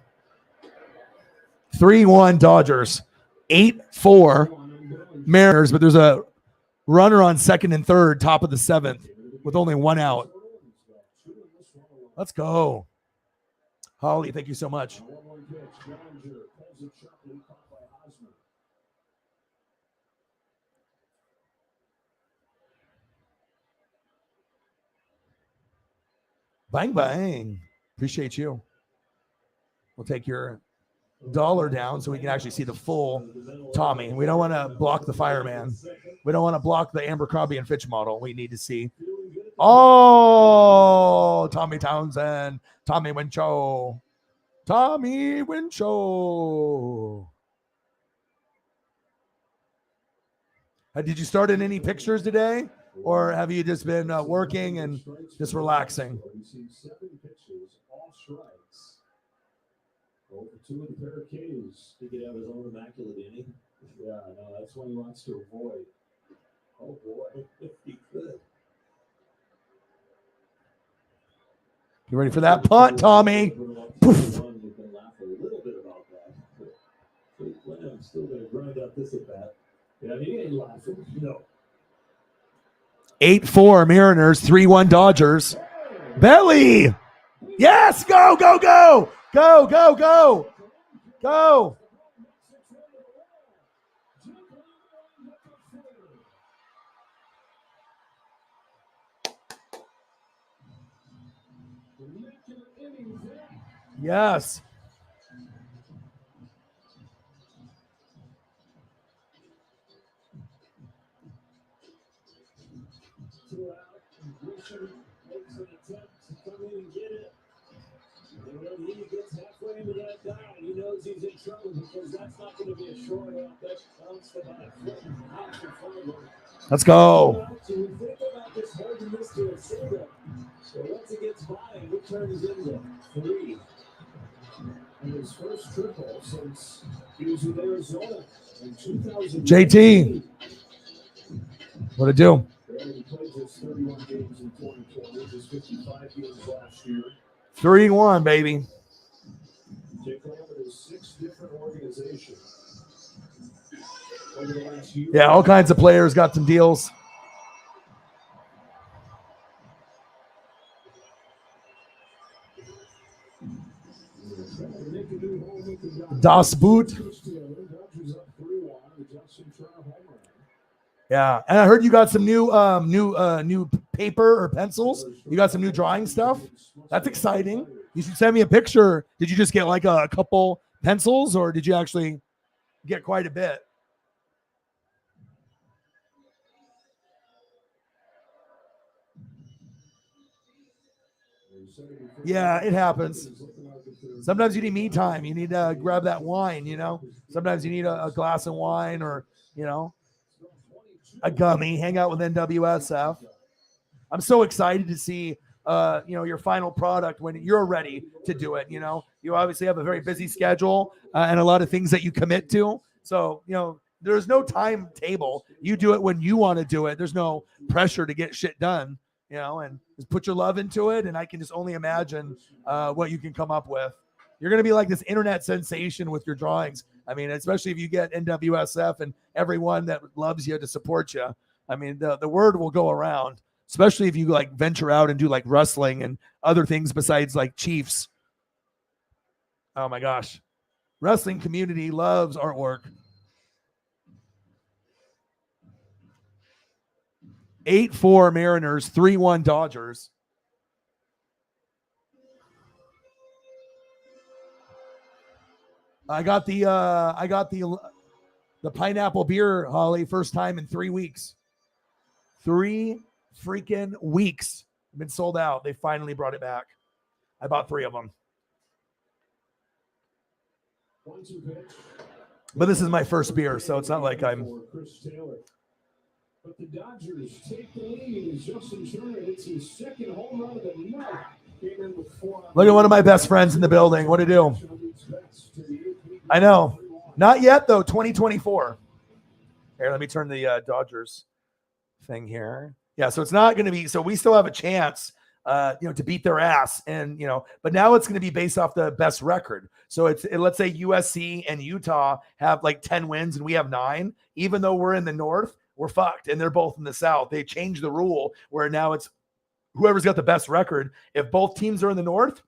3-1 Dodgers. 8-4 Mariners, but there's a runner on second and third, top of the 7th, with only 1 out. Let's go. Holly, thank you so much. Bang, bang. Appreciate you. We'll take your dollar down so we can actually see the full Tommy. We don't want to block the fireman. We don't want to block the Abercrombie and Fitch model. We need to see. Oh, Tommy Townsend, Tommy Winchell, Tommy Winchell. Did you start in any pictures today, or have you just been working and just relaxing? We've seen 7 pitches, all strikes. Over 2 of the pair of Ks. He could have his own immaculate inning. Yeah, no, that's what he wants to avoid. Oh boy, if he could. You ready for that punt, Tommy? Poof. We can laugh a little bit about that. But I'm still going to grind out this at bat. Yeah, he ain't laughing. No. 8-4 Mariners, 3-1 Dodgers. Belly. Yes, go, go, go. Go, go, go. Go. Yes. Makes an attempt to come in and get it. And when he gets halfway into that dive, he knows he's in trouble because that's not going to be a short out. That bounced about a foot out in front of him. Let's go. So we think about this holding this to a single. So once it gets by, it turns into 3. And his first triple since he was with Arizona in 2000. JT. What'd it do? He played just 31 games in 2020, just 55 games last year. 3-1, baby. Jake Lambert is 6 different organizations. Over the last year. Yeah, all kinds of players got some deals. Das Boot. Yeah, and I heard you got some new paper or pencils. You got some new drawing stuff. That's exciting. You should send me a picture. Did you just get like a couple pencils, or did you actually get quite a bit? Yeah, it happens. Sometimes you need me time. You need to grab that wine, you know. Sometimes you need a glass of wine or, you know, a gummy, hang out with NWSF. I'm so excited to see, your final product when you're ready to do it. You know, you obviously have a very busy schedule and a lot of things that you commit to. So, there's no timetable. You do it when you want to do it. There's no pressure to get shit done, and just put your love into it. And I can just only imagine what you can come up with. You're going to be like this internet sensation with your drawings. I mean, especially if you get NWSF and everyone that loves you to support you. I mean, the word will go around, especially if you like venture out and do like wrestling and other things besides like Chiefs. Oh my gosh. Wrestling community loves artwork. 8-4 Mariners, 3-1 Dodgers. I got the pineapple beer, Holly, first time in 3 weeks. 3 freaking weeks. Been sold out. They finally brought it back. I bought 3 of them. But this is my first beer, so it's not like I'm. But the Dodgers take the lead as Justin Turner hits his second home run of the night. Look at one of my best friends in the building. What to do? I know. Not yet, though. 2024. Here, let me turn the Dodgers thing here. Yeah, so it's not going to be. So we still have a chance, to beat their ass, and but now it's going to be based off the best record. So let's say USC and Utah have like 10 wins and we have 9. Even though we're in the North, we're fucked, and they're both in the South. They changed the rule where now it's whoever's got the best record. If both teams are in the North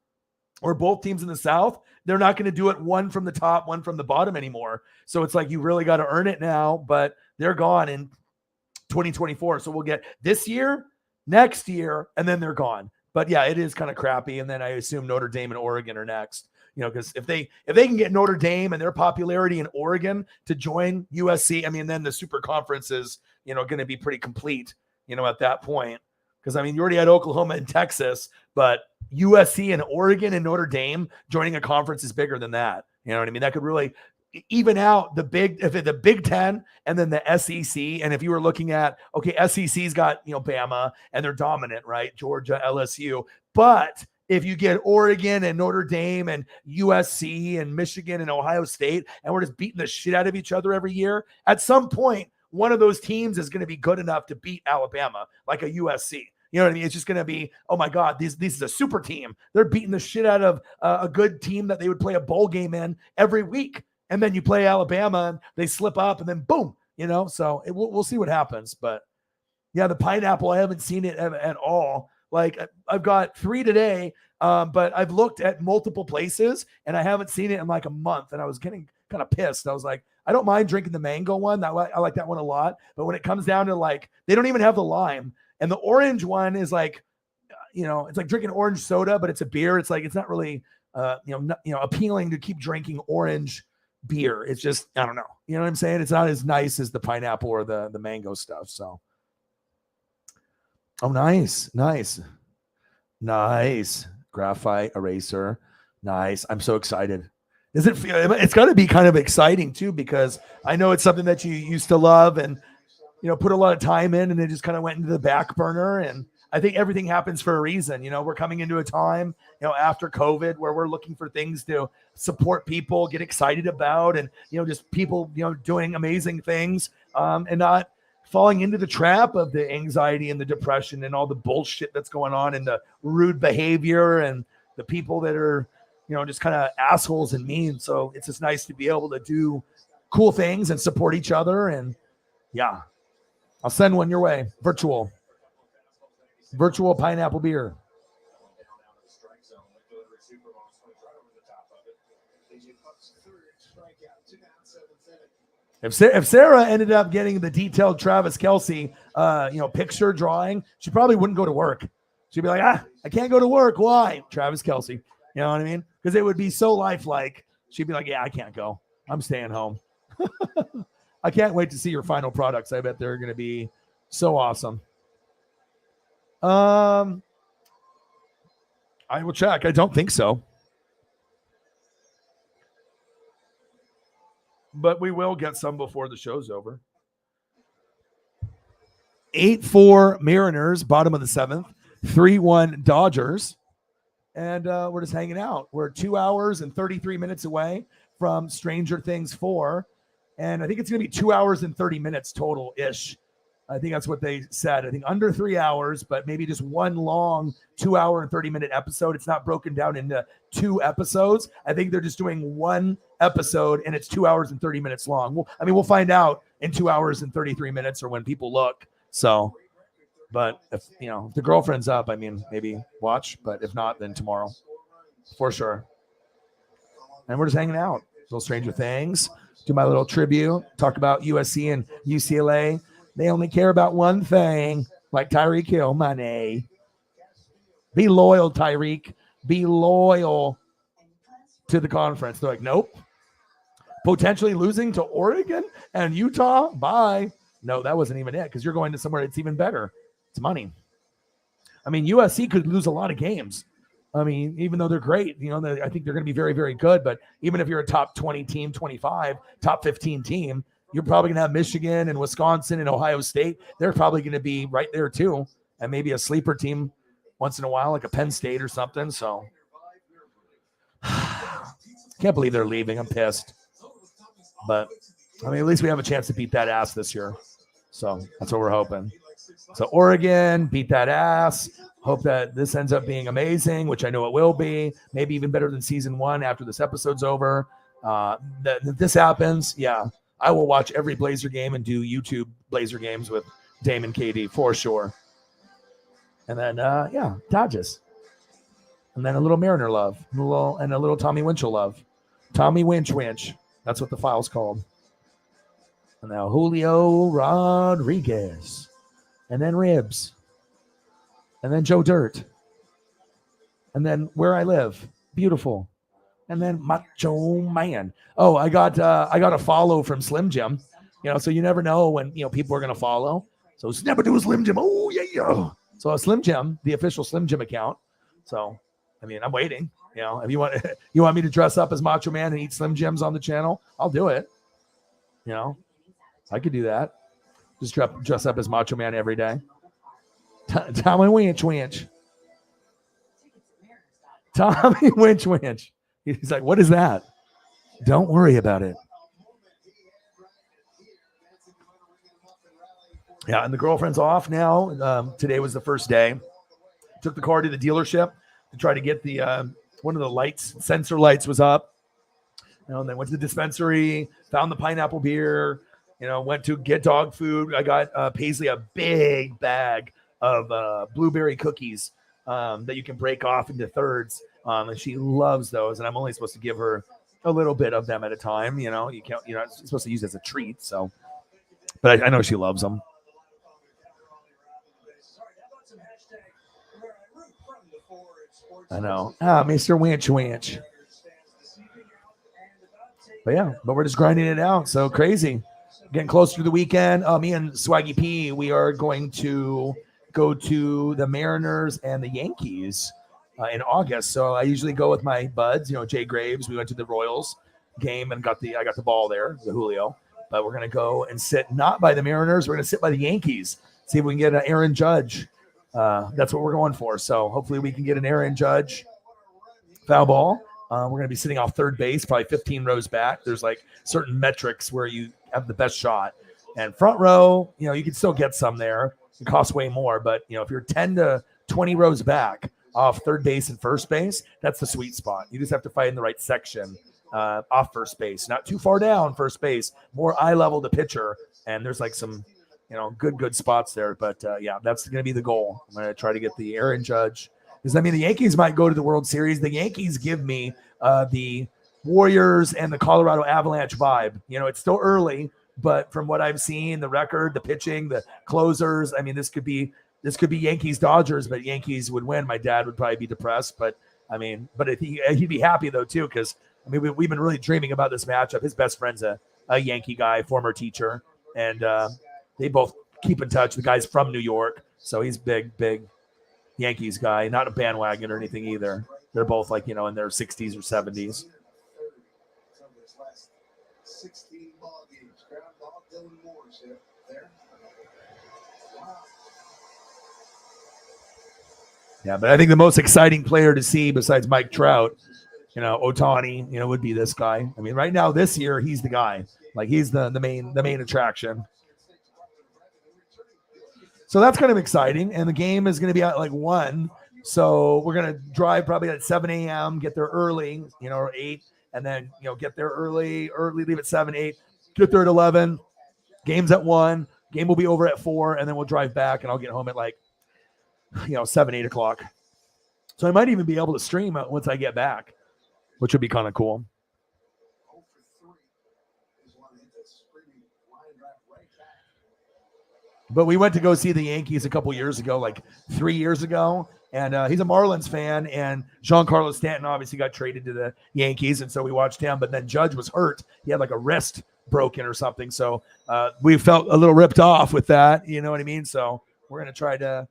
or both teams in the South, they're not going to do it one from the top, one from the bottom anymore. So it's like you really got to earn it now, but they're gone in 2024. So we'll get this year, next year, and then they're gone. But yeah, it is kind of crappy. And then I assume Notre Dame and Oregon are next. because if they can get Notre Dame and their popularity in Oregon to join USC, I mean, then the super conference is, going to be pretty complete, at that point. Because, I mean, you already had Oklahoma and Texas, but USC and Oregon and Notre Dame joining a conference is bigger than that. You know what I mean? That could really even out the Big Ten and then the SEC. And if you were looking at, okay, SEC's got, Bama and they're dominant, right? Georgia, LSU. But if you get Oregon and Notre Dame and USC and Michigan and Ohio State, and we're just beating the shit out of each other every year, at some point, one of those teams is going to be good enough to beat Alabama, like a USC. You know what I mean? It's just going to be, oh my God, this is a super team. They're beating the shit out of a good team that they would play a bowl game in every week. And then you play Alabama and they slip up and then boom, so we'll see what happens. But yeah, the pineapple, I haven't seen it at all. Like I've got 3 today, but I've looked at multiple places and I haven't seen it in like a month. And I was getting kind of pissed. I was like, I don't mind drinking the mango one. I like that one a lot. But when it comes down to like, they don't even have the lime. And the orange one is like, it's like drinking orange soda, but it's a beer. It's like, it's not really, appealing to keep drinking orange beer. It's just, I don't know. You know what I'm saying? It's not as nice as the pineapple or the mango stuff. So. Oh, nice. Graphite eraser. Nice. I'm so excited. Does it feel, it's got to be kind of exciting too, because I know it's something that you used to love and, put a lot of time in, and it just kind of went into the back burner. And I think everything happens for a reason. We're coming into a time, after COVID, where we're looking for things to support people, get excited about, and, just people, doing amazing things, and not falling into the trap of the anxiety and the depression and all the bullshit that's going on and the rude behavior and the people that are, just kind of assholes and mean. So it's just nice to be able to do cool things and support each other. And yeah, I'll send one your way. Virtual pineapple beer. If Sarah ended up getting the detailed Travis Kelce, picture drawing, she probably wouldn't go to work. She'd be like, I can't go to work. Why? Travis Kelce. You know what I mean? Because it would be so lifelike. She'd be like, yeah, I can't go. I'm staying home. I can't wait to see your final products. I bet they're going to be so awesome. I will check. I don't think so. But we will get some before the show's over. 8-4 Mariners, bottom of the 7th. 3-1 Dodgers. And we're just hanging out. We're 2 hours and 33 minutes away from Stranger Things 4. And I think it's going to be 2 hours and 30 minutes total-ish. I think that's what they said. I think under 3 hours, but maybe just one long 2 hour and 30-minute episode. It's not broken down into 2 episodes. I think they're just doing one episode and it's 2 hours and 30 minutes long. We'll find out in 2 hours and 33 minutes or when people look. So, but if the girlfriend's up, maybe watch, but if not, then tomorrow for sure. And we're just hanging out. Little Stranger Things, do my little tribute, talk about USC and UCLA. They only care about one thing, like Tyreek Hill, money. Be loyal, Tyreek. Be loyal to the conference. They're like, nope. Potentially losing to Oregon and Utah? Bye. No, that wasn't even it, because you're going to somewhere that's even better. It's money. USC could lose a lot of games. Even though they're great, I think they're going to be very, very good. But even if you're a top 20 team, 25, top 15 team, you're probably going to have Michigan and Wisconsin and Ohio State. They're probably going to be right there too. And maybe a sleeper team once in a while, like a Penn State or something. So can't believe they're leaving. I'm pissed. But at least we have a chance to beat that ass this year. So that's what we're hoping. So Oregon, beat that ass. Hope that this ends up being amazing, which I know it will be. Maybe even better than season 1 after this episode's over. That this happens, yeah. I will watch every Blazer game and do YouTube Blazer games with Dame and KD for sure. And then, Dodgers. And then a little Mariner love. And a little Tommy Winchell love. Tommy Winch. That's what the file's called. And now Julio Rodriguez. And then Ribs. And then Joe Dirt. And then Where I Live. Beautiful. And then Macho Man. Oh, I got a follow from Slim Jim. So you never know when people are gonna follow. So snap it to a Slim Jim. Oh yeah. So a Slim Jim, the official Slim Jim account. So I mean, I'm waiting. If you want me to dress up as Macho Man and eat Slim Jims on the channel, I'll do it. I could do that. Just dress up as Macho Man every day. Tommy Winch. Tommy Winch. He's like, what is that? Don't worry about it. Yeah, and the girlfriend's off now. Today was the first day. Took the car to the dealership to try to get the one of the lights, sensor lights was up. And then went to the dispensary, found the pineapple beer, went to get dog food. I got Paisley a big bag of blueberry cookies that you can break off into thirds. And she loves those. And I'm only supposed to give her a little bit of them at a time. You can't, it's supposed to use it as a treat. So, but I know she loves them. I know. Mr. Winch. But we're just grinding it out. So crazy. Getting closer to the weekend. Me and Swaggy P, we are going to go to the Mariners and the Yankees in August. So I usually go with my buds, Jay Graves. We went to the Royals game and I got the ball there, the Julio. But we're going to go and sit not by the Mariners. We're going to sit by the Yankees. See if we can get an Aaron Judge. That's what we're going for. So hopefully we can get an Aaron Judge foul ball. We're going to be sitting off third base, probably 15 rows back. There's like certain metrics where you have the best shot. And front row, you can still get some there. It costs way more. But, if you're 10 to 20 rows back off third base and first base, that's the sweet spot. You just have to fight in the right section off first base. Not too far down first base, more eye level to pitcher. And there's like some, good spots there. But, that's going to be the goal. I'm going to try to get the Aaron Judge. Because, the Yankees might go to the World Series. The Yankees give me the Warriors and the Colorado Avalanche vibe. It's still early, but from what I've seen, the record, the pitching, the closers, this could be Yankees Dodgers, but Yankees would win. My dad would probably be depressed, but he'd be happy though too, because we've been really dreaming about this matchup. His best friend's a Yankee guy, former teacher, and they both keep in touch. The guy's from New York, so he's big Yankees guy, not a bandwagon or anything either. They're both in their 60s or 70s. 16 ball games. Groundhog Dylan Moore's there. Wow. Yeah, but I think the most exciting player to see besides Mike Trout, Ohtani, would be this guy. Right now this year he's the guy. Like he's the main attraction. So that's kind of exciting. And the game is going to be at 1. So we're going to drive probably at 7 a.m., get there early, or 8, and then, get there early, leave at 7, 8, get there at 11. Game's at 1. Game will be over at 4, and then we'll drive back, and I'll get home at 7, 8 o'clock. So I might even be able to stream once I get back, which would be kind of cool. But we went to go see the Yankees a couple years ago, 3 years ago. And he's a Marlins fan. And Giancarlo Stanton obviously got traded to the Yankees. And so we watched him. But then Judge was hurt. He had a wrist broken or something. So we felt a little ripped off with that. You know what I mean? So we're going to try to,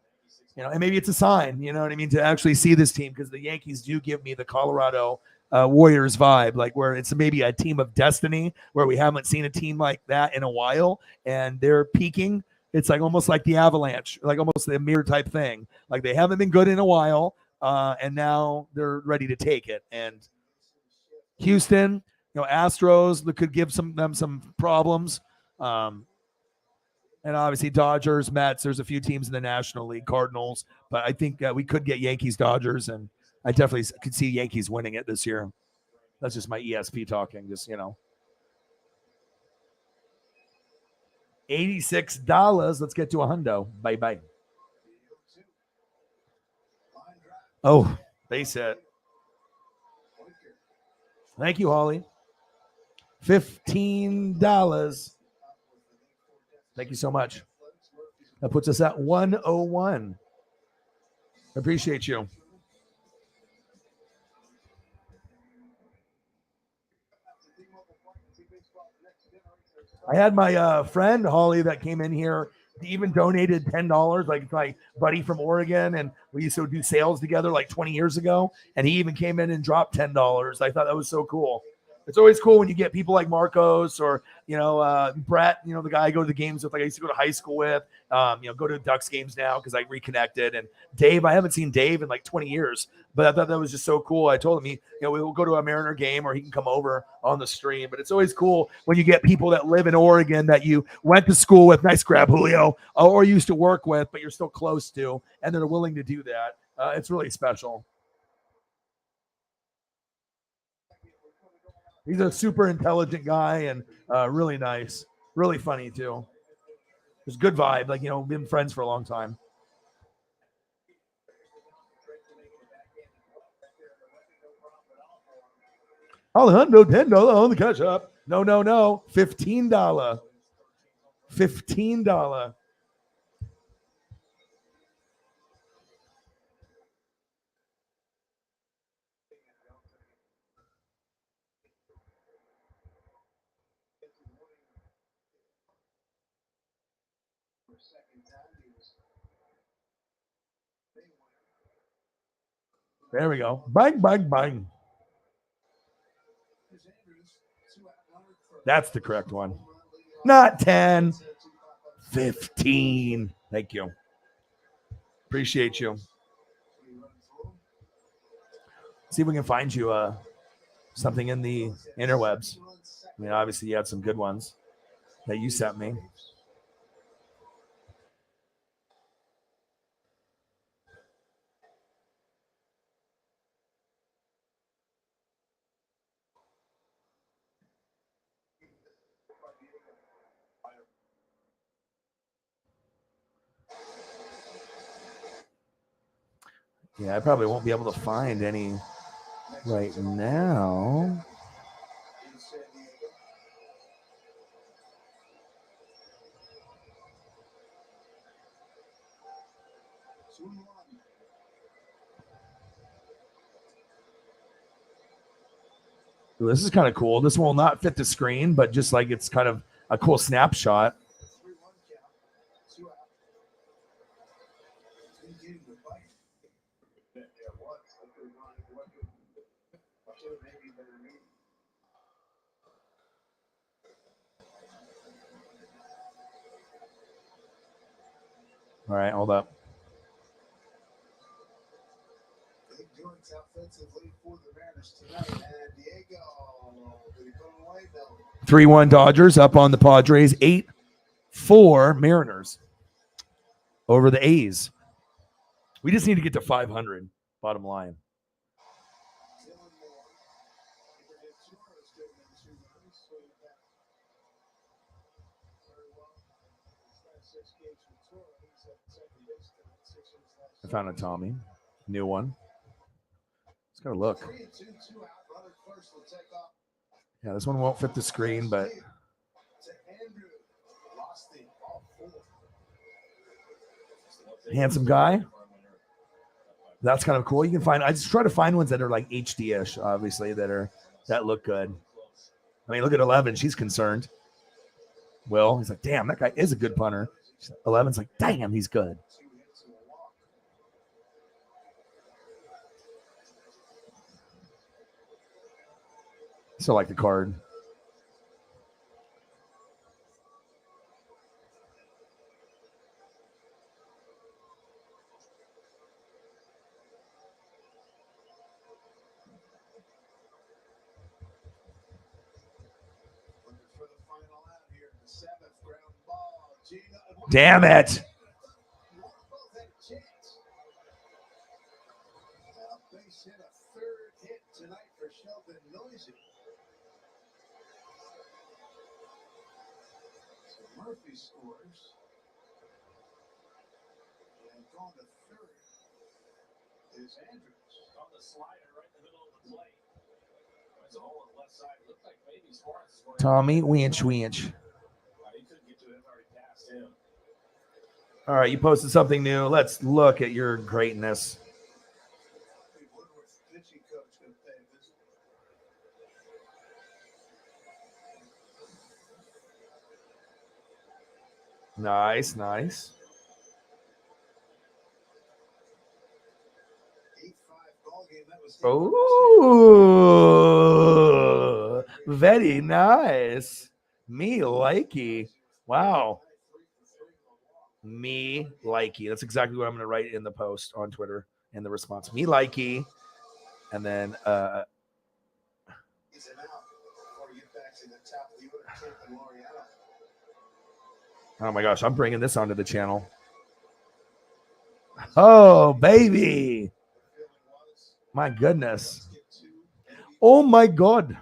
and maybe it's a sign, to actually see this team. Because the Yankees do give me the Colorado Warriors vibe, where it's maybe a team of destiny, where we haven't seen a team like that in a while. And they're peaking. It's almost like the Avalanche, almost the mirror type thing. They haven't been good in a while, and now they're ready to take it. And Houston, Astros that could give them some problems. And obviously Dodgers, Mets. There's a few teams in the National League, Cardinals. But I think we could get Yankees, Dodgers, and I definitely could see Yankees winning it this year. That's just my ESP talking, $86. Let's get to a hundo. Bye. Oh, base hit. Thank you, Holly. $15. Thank you so much. That puts us at 101. Appreciate you. I had my friend Holly that came in here. He even donated $10. Like my buddy from Oregon, and we used to do sales together like 20 years ago. And he even came in and dropped $10. I thought that was so cool. It's always cool when you get people like Marcos or Brett, the guy I go to the games with, like I used to go to high school with. Go to Ducks games now because I reconnected. And Dave, I haven't seen Dave in like 20 years, but I thought that was just so cool. I told him we will go to a Mariner game or he can come over on the stream. But it's always cool when you get people that live in Oregon that you went to school with, nice grab, Julio, or used to work with, but you're still close to, and they're willing to do that. It's really special. He's a super intelligent guy and really nice, really funny too. There's a good vibe. Like, we've been friends for a long time. Alejandro, $10 on the cash up. No, $15. $15. There we go. Bang, bang, bang. That's the correct one. Not 10, 15. Thank you. Appreciate you. See if we can find you something in the interwebs. I mean, obviously you had some good ones that you sent me. Yeah, I probably won't be able to find any right now. Ooh, this is kind of cool. This will not fit the screen, but just like it's kind of a cool snapshot. All right, hold up. Offensively for the Mariners tonight, and Diego, 3-1 Dodgers up on the Padres, 8-4 Mariners over the A's. We just need to get to 500, bottom line. I found a Tommy, new one. Let's go look. Yeah, this one won't fit the screen, but handsome guy. That's kind of cool. You can find. I just try to find ones that are like HD-ish, obviously, that look good. I mean, look at 11. She's concerned. Will, he's like, damn, that guy is a good punter. 11's like, damn, he's good. Still like the card. Damn it. Murphy scores. And going to third is Andrews on the slider right in the middle of the plate. There's a hole on the left side. It looked like maybe Suarez scored. Tommy, winch. All right, you posted something new. Let's look at your greatness. Nice, nice. 8-5 ball game. That was Oh, very nice. Me likey. Wow. Me likey. That's exactly what I'm going to write in the post on Twitter in the response. Me likey. And then He's an out before we get back to the top of the order. Camp and Laureano. oh my gosh, I'm bringing this onto the channel. Oh, baby. My goodness. Oh my God.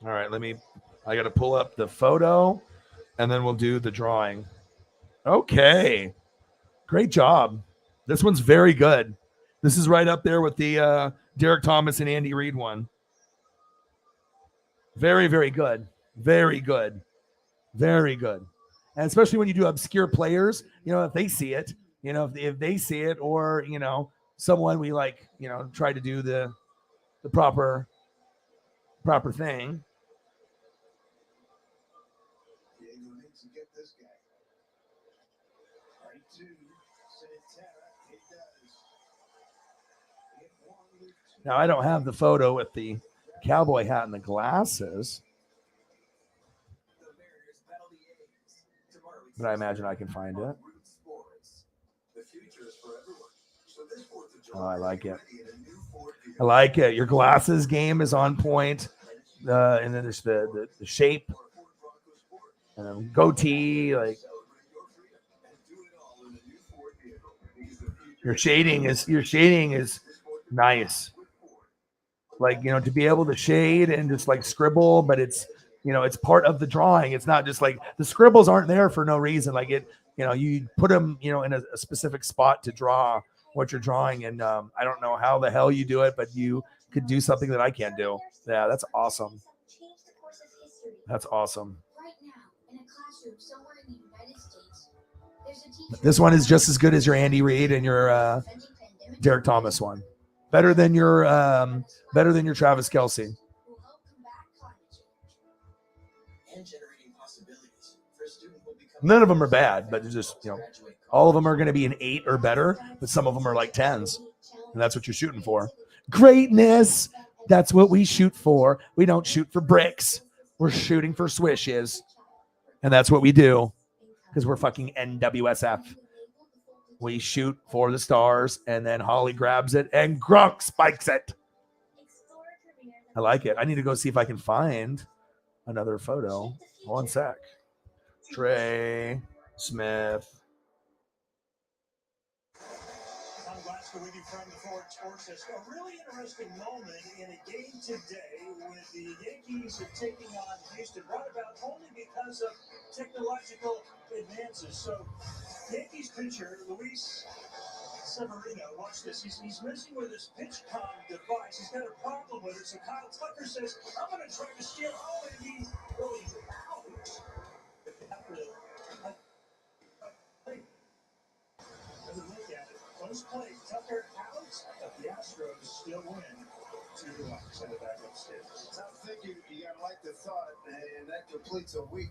All right, I got to pull up the photo and then we'll do the drawing. Okay. Great job. This one's very good. This is right up there with the Derek Thomas and Andy Reid one. Very, very good. Very good. Very good. And especially when you do obscure players, if they see it, if they see it, or, someone we like, try to do the proper thing. Diego needs to get this guy. Right to Santana. He does. Now, I don't have the photo with the cowboy hat and the glasses, but I imagine I can find it. Oh, I like it. I like it. Your glasses game is on point. And then there's the shape and then goatee. Like your shading is nice. Like, to be able to shade and just like scribble, but it's, it's part of the drawing. It's not just like the scribbles aren't there for no reason. Like you put them, in a specific spot to draw what you're drawing. And I don't know how the hell you do it, but you could do something that I can't do. Yeah, that's awesome. That's awesome. But this one is just as good as your Andy Reid and your Derek Thomas one. Better than your Travis Kelce. None of them are bad, but it's just, all of them are going to be an 8 or better, but some of them are like 10s. And that's what you're shooting for. Greatness. That's what we shoot for. We don't shoot for bricks. We're shooting for swishes. And that's what we do because we're fucking NWSF. We shoot for the stars, and then Holly grabs it, and Gronk spikes it. I like it. I need to go see if I can find another photo. One sec. Trey Smith. I'm Glasgow with you from the Ford Sports Desk. A really interesting moment in a game today with the Yankees taking on Houston, brought about only because of technological advances. So, Yankees pitcher Luis Severino, watch this. He's messing with his pitch comm device. He's got a problem with it. So Kyle Tucker says, I'm going to try to steal. Oh, and he's really out. Look at it. Close play. Tucker out. But the Astros still win 2-1. Send it back upstairs. Tough thinking. You got to like the thought, and that completes a week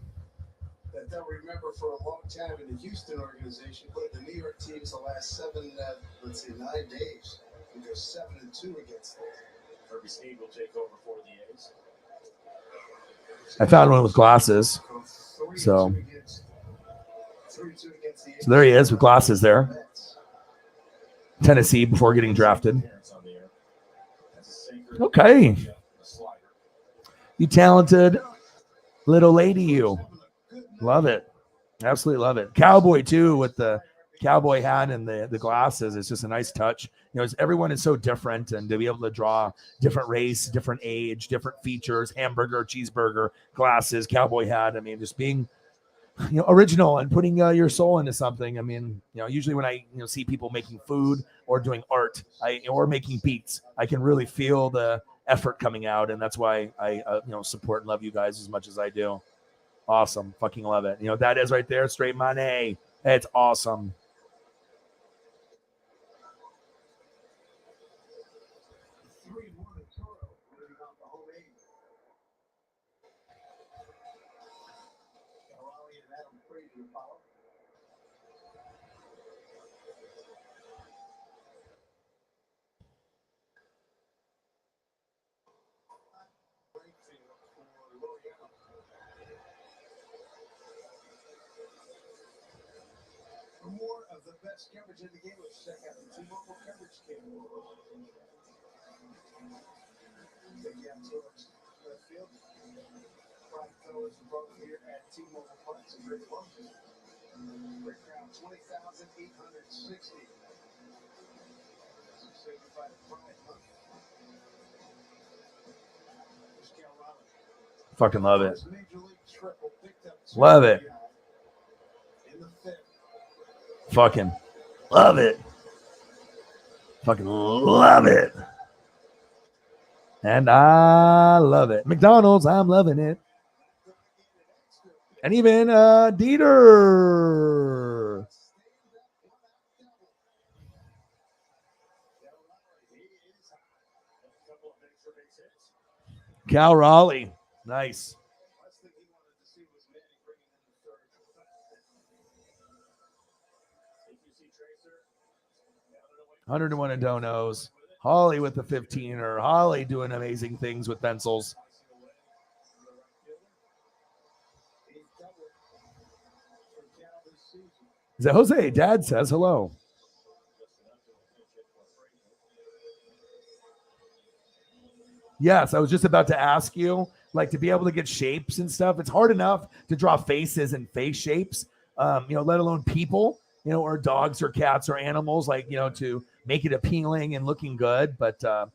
that they'll remember for a long time in the Houston organization, but the New York teams the last 9 days. We go 7-2 against them. Kirby Snead will take over for the A's. I found one with glasses. So there he is with glasses there. Tennessee before getting drafted. Okay. You talented little lady, you. Love it. Absolutely love it. Cowboy, too, with the cowboy hat and the glasses. It's just a nice touch. Everyone is so different, and to be able to draw different race, different age, different features, hamburger, cheeseburger, glasses, cowboy hat. I mean, just being original and putting your soul into something. I mean, usually when I see people making food or doing art or making beats, I can really feel the effort coming out, and that's why I support and love you guys as much as I do. Awesome. Fucking love it. That is right there. Straight money. It's awesome. For more of the best coverage in the game, let's check out the T-Mobile coverage cam. Take you out towards left field. Prime fellas both here at T-Mobile Park. It's a great one. Great crowd, 20,860. Say goodbye to Prime. There's Cal Raleigh. Fucking love it. Major League triple picked up Love it. in the fifth. Fucking love it. Fucking love it. And I love it. McDonald's, I'm loving it. And even Dieter. Cal Raleigh. Nice. 101 and donos. Holly with the 15er. Holly doing amazing things with pencils. Is that Jose? Dad says hello. Yes, I was just about to ask you, like, to be able to get shapes and stuff. It's hard enough to draw faces and face shapes, let alone people, or dogs or cats or animals, like, to make it appealing and looking good. But I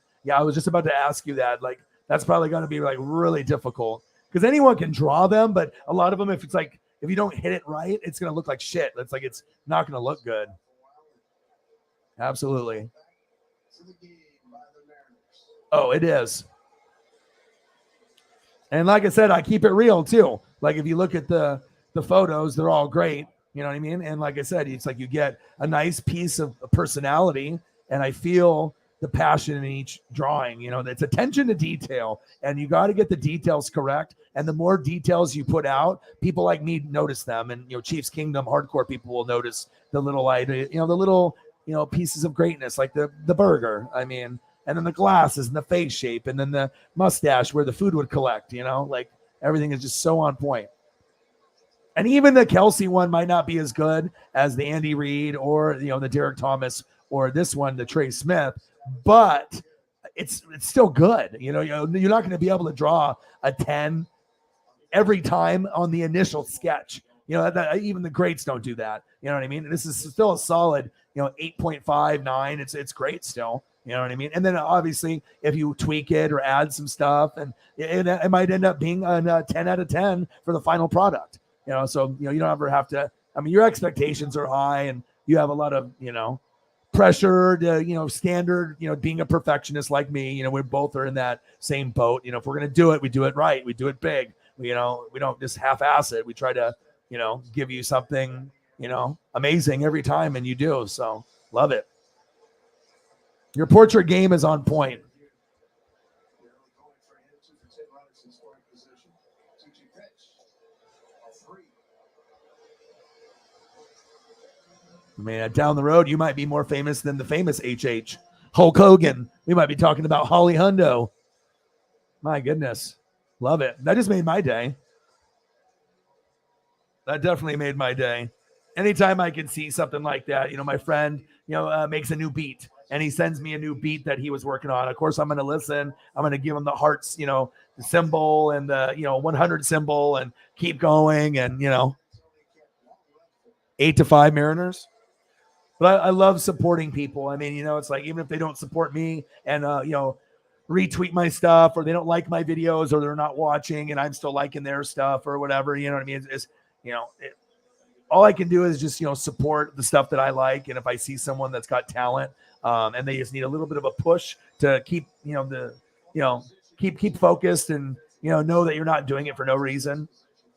was just about to ask you that. Like, that's probably going to be like really difficult because anyone can draw them, but a lot of them, if you don't hit it right, it's going to look like shit. It's not going to look good. Absolutely. Oh, it is. And like I said, I keep it real too. Like if you look at the photos, they're all great. You know what I mean? And like I said, it's like you get a nice piece of personality, and I feel the passion in each drawing. It's attention to detail, and you got to get the details correct. And the more details you put out, people like me notice them. And Chiefs Kingdom hardcore people will notice the little pieces of greatness, like the burger. I mean, and then the glasses and the face shape, and then the mustache where the food would collect. Like everything is just so on point. And even the Kelsey one might not be as good as the Andy Reid or the Derek Thomas or this one, the Trey Smith, but it's still good. You're not going to be able to draw a 10 every time on the initial sketch. Even the greats don't do that. You know what I mean? This is still a solid 8.5, 9. It's great still. You know what I mean? And then obviously if you tweak it or add some stuff, and it might end up being a 10 out of 10 for the final product. So, you don't ever have to, your expectations are high, and you have a lot of, pressure to, standard, being a perfectionist like me, we both are in that same boat. If we're going to do it, we do it right. We do it big. We don't just half-ass it. We try to, give you something, amazing every time, and you do. So love it. Your portrait game is on point. I mean, down the road, you might be more famous than the famous HH. Hulk Hogan. We might be talking about Holly Hundo. My goodness. Love it. That just made my day. That definitely made my day. Anytime I can see something like that, my friend, makes a new beat, and he sends me a new beat that he was working on. Of course, I'm going to listen. I'm going to give him the hearts, the symbol and the, 100 symbol, and keep going. And, 8-5 Mariners. But I love supporting people. I mean, it's like, even if they don't support me and, retweet my stuff, or they don't like my videos, or they're not watching and I'm still liking their stuff or whatever, you know what I mean? It's all I can do is just, support the stuff that I like. And if I see someone that's got talent, and they just need a little bit of a push to keep, keep focused and, know that you're not doing it for no reason.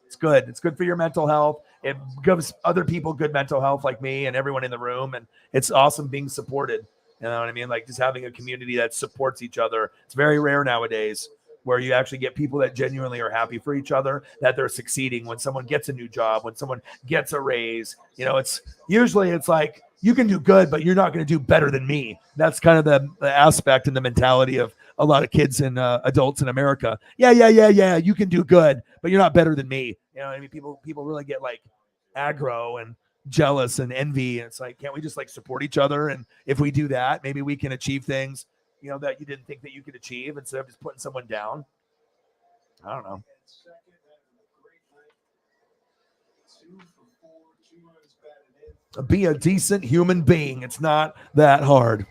It's good. It's good for your mental health. It gives other people good mental health, like me and everyone in the room. And it's awesome being supported. You know what I mean? Like just having a community that supports each other. It's very rare nowadays. where you actually get people that genuinely are happy for each other, that they're succeeding when someone gets a new job, when someone gets a raise. It's usually it's like, you can do good, but you're not going to do better than me. That's kind of the aspect and the mentality of a lot of kids and adults in America. Yeah. You can do good, but you're not better than me. I mean, people really get like aggro and jealous and envy. And it's like, can't we just like support each other? And if we do that, maybe we can achieve things, that you didn't think that you could achieve instead of just putting someone down. I don't know. Be a decent human being. It's not that hard.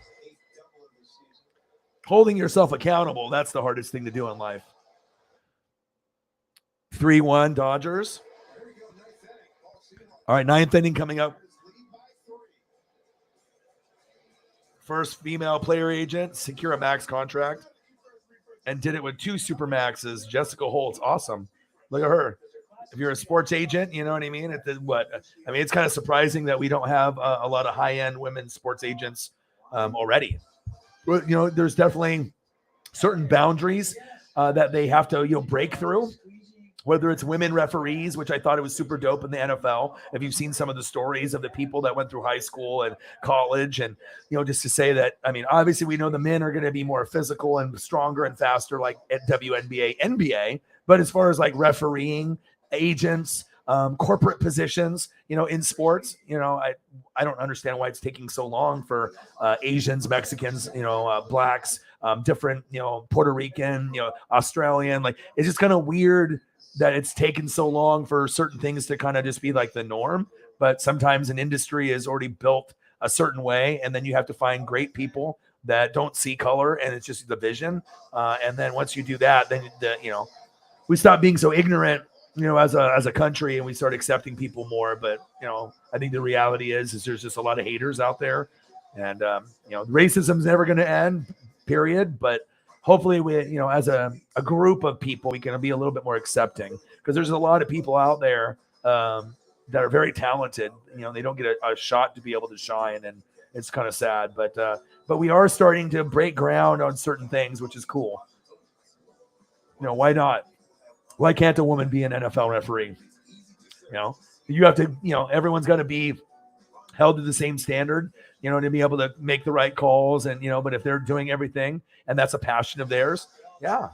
Holding yourself accountable, that's the hardest thing to do in life. 3-1 Dodgers. All right, ninth inning coming up. First female player agent, secure a max contract, and did it with 2 super maxes. Jessica Holtz, awesome. Look at her. If you're a sports agent, you know what I mean? It's kind of surprising that we don't have a lot of high-end women sports agents already. There's definitely certain boundaries that they have to, break through, whether it's women referees, which I thought it was super dope in the NFL. If you've seen some of the stories of the people that went through high school and college, and, just to say that, obviously we know the men are going to be more physical and stronger and faster, like at WNBA, NBA, but as far as like refereeing, agents, corporate positions, in sports, I don't understand why it's taking so long for Asians, Mexicans, blacks, different, Puerto Rican, Australian. Like, it's just kind of weird that it's taken so long for certain things to kind of just be like the norm. But sometimes an industry is already built a certain way, and then you have to find great people that don't see color, and it's just the vision. And then once you do that, then we stop being so ignorant, as a country, and we start accepting people more. But, I think the reality is there's just a lot of haters out there, and, racism's never going to end, period. But hopefully we, as a group of people, we can be a little bit more accepting, because there's a lot of people out there that are very talented. They don't get a shot to be able to shine, and it's kind of sad. But we are starting to break ground on certain things, which is cool. Why not? Why can't a woman be an NFL referee? You have to, everyone's got to be held to the same standard, to be able to make the right calls. And, but if they're doing everything and that's a passion of theirs, yeah.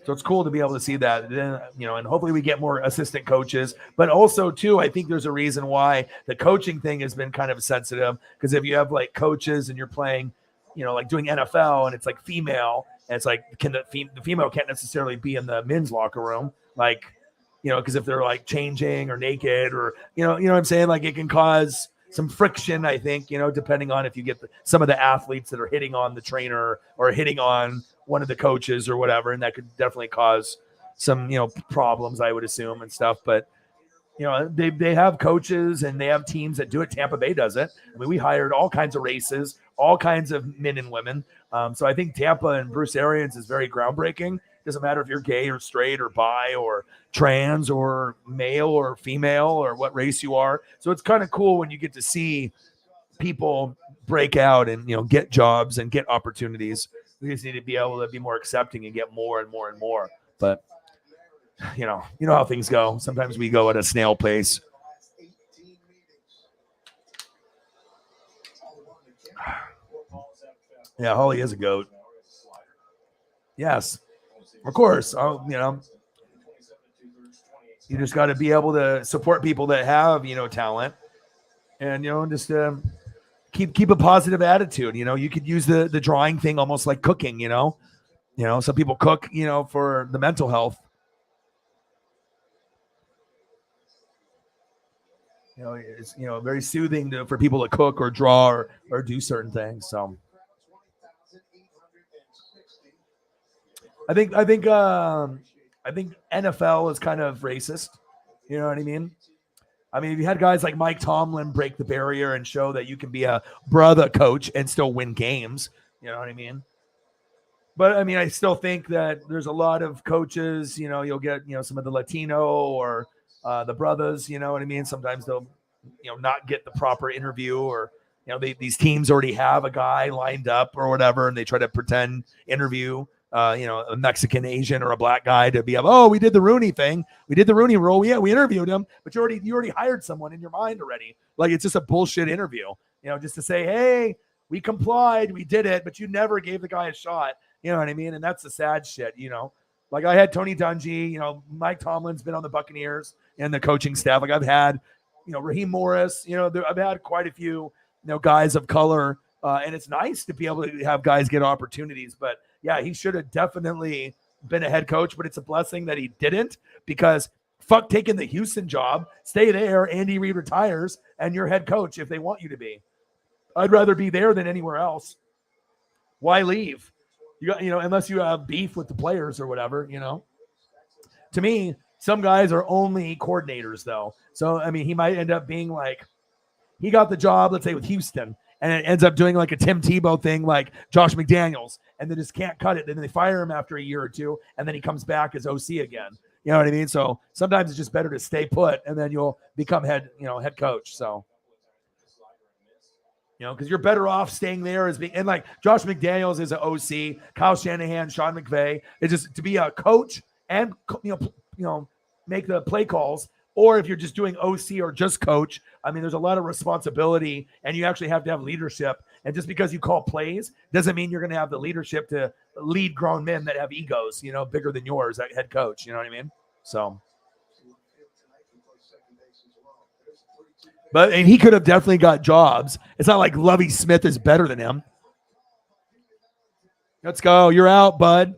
So it's cool to be able to see that, and hopefully we get more assistant coaches. But also, too, I think there's a reason why the coaching thing has been kind of sensitive, because if you have like coaches and you're playing, like doing NFL, and it's like female, and it's like, the female can't necessarily be in the men's locker room, like, because if they're like changing or naked, or, you know what I'm saying? Like, it can cause some friction, I think, depending on if you get some of the athletes that are hitting on the trainer or hitting on one of the coaches or whatever, and that could definitely cause some, problems, I would assume, and stuff. But, they have coaches and they have teams that do it. Tampa Bay does it. We hired all kinds of races, all kinds of men and women. So I think Tampa and Bruce Arians is very groundbreaking. Doesn't matter if you're gay or straight or bi or trans or male or female or what race you are. So it's kind of cool when you get to see people break out and, get jobs and get opportunities. We just need to be able to be more accepting and get more and more and more. But, you know how things go. Sometimes we go at a snail pace. Yeah, Holly is a goat. Yes, of course. You just got to be able to support people that have, talent, and, just keep a positive attitude. You could use the drawing thing almost like cooking. Some people cook, for the mental health. It's very soothing for people to cook or draw or do certain things. So I think NFL is kind of racist. You know what I mean? If you had guys like Mike Tomlin break the barrier and show that you can be a brother coach and still win games, you know what I mean? But I still think that there's a lot of coaches, you'll get, some of the Latino or the brothers, you know what I mean? Sometimes they'll, not get the proper interview, or, these teams already have a guy lined up or whatever, and they try to pretend interview a Mexican, Asian, or a black guy to be able, oh, we did the Rooney thing. We did the Rooney rule. Yeah, we interviewed him, but you already hired someone in your mind already. Like, it's just a bullshit interview, just to say, hey, we complied, we did it, but you never gave the guy a shot. You know what I mean? And that's the sad shit, Like, I had Tony Dungy, Mike Tomlin's been on the Buccaneers and the coaching staff. Like, I've had, Raheem Morris, I've had quite a few, guys of color. And it's nice to be able to have guys get opportunities. But yeah, he should have definitely been a head coach, but it's a blessing that he didn't, because fuck taking the Houston job, stay there, Andy Reid retires, and you're head coach if they want you to be. I'd rather be there than anywhere else. Why leave? Unless you have beef with the players or whatever, To me, some guys are only coordinators though. So, I mean, he might end up being like, he got the job, let's say with Houston, and it ends up doing like a Tim Tebow thing like Josh McDaniels, and they just can't cut it. Then they fire him after a year or two, and then he comes back as OC again. You know what I mean? So sometimes it's just better to stay put, and then you'll become head coach. So, because you're better off staying there as being, and like Josh McDaniels is an OC, Kyle Shanahan, Sean McVay. It's just to be a coach and make the play calls. Or if you're just doing OC or just coach, I mean, there's a lot of responsibility, and you actually have to have leadership. And just because you call plays doesn't mean you're going to have the leadership to lead grown men that have egos, bigger than yours, like head coach. You know what I mean? So, and he could have definitely got jobs. It's not like Lovie Smith is better than him. Let's go. You're out, bud.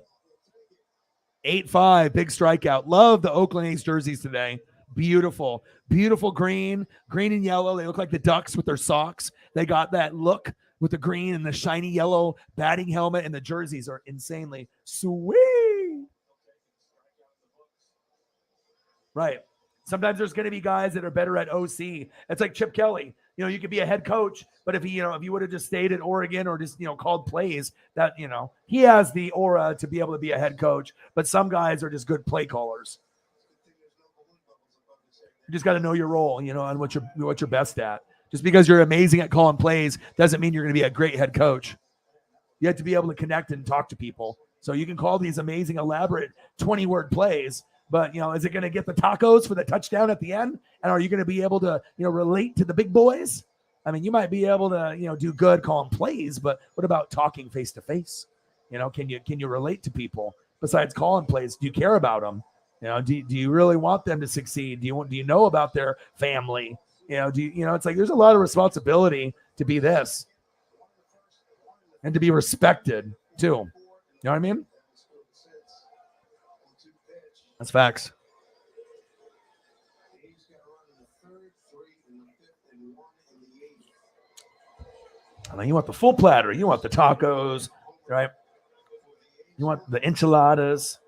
8-5, big strikeout. Love the Oakland A's jerseys today. Beautiful, beautiful green and yellow. They look like the Ducks with their socks. They got that look with the green and the shiny yellow batting helmet, and the jerseys are insanely sweet. Right. Sometimes there's going to be guys that are better at OC. It's like Chip Kelly. You could be a head coach, but if he would have just stayed at Oregon or just, called plays, that, he has the aura to be able to be a head coach, but some guys are just good play callers. You just got to know your role, and what you're best at. Just because you're amazing at calling plays doesn't mean you're going to be a great head coach. You have to be able to connect and talk to people. So you can call these amazing, elaborate 20-word plays, but, is it going to get the tacos for the touchdown at the end? And are you going to be able to, relate to the big boys? I mean, you might be able to, do good calling plays, but what about talking face to face? Can you relate to people besides calling plays? Do you care about them? Do you really want them to succeed? Do you know about their family? It's like there's a lot of responsibility to be this and to be respected too. You know what I mean? That's facts. I mean, you want the full platter. You want the tacos, right? You want the enchiladas,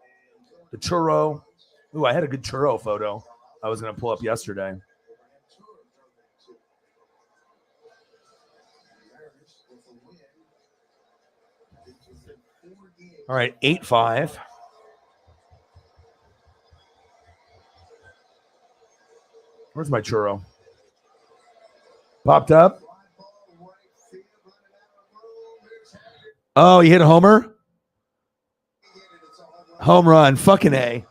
the churro. Ooh, I had a good churro photo I was going to pull up yesterday. All right, 8-5. Where's my churro? Popped up. Oh, he hit a homer? Home run. Fucking A.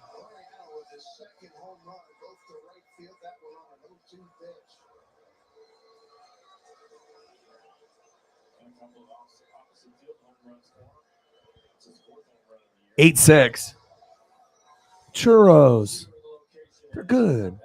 Eight six. Churros. They're good.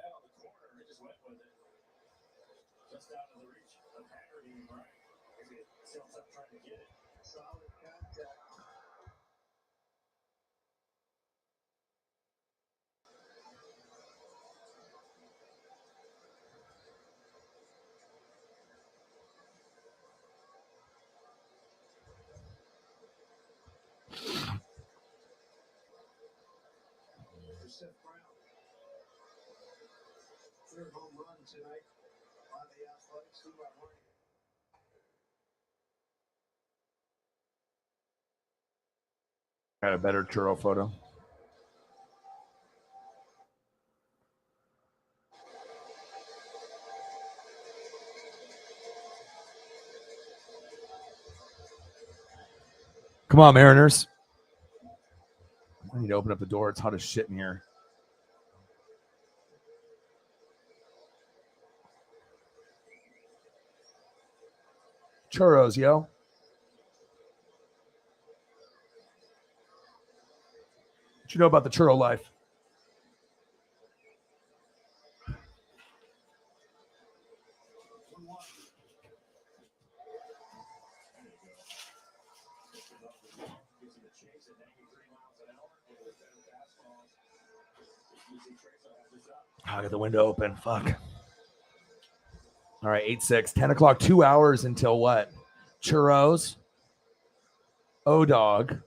Got a better churro photo. Come on, Mariners. need to open up the door. It's hot as shit in here. Churros, yo. What you know about the churro life? I got the window open. Fuck. All right, 8-6, 10 o'clock, 2 hours until what? Churros, O-Dog,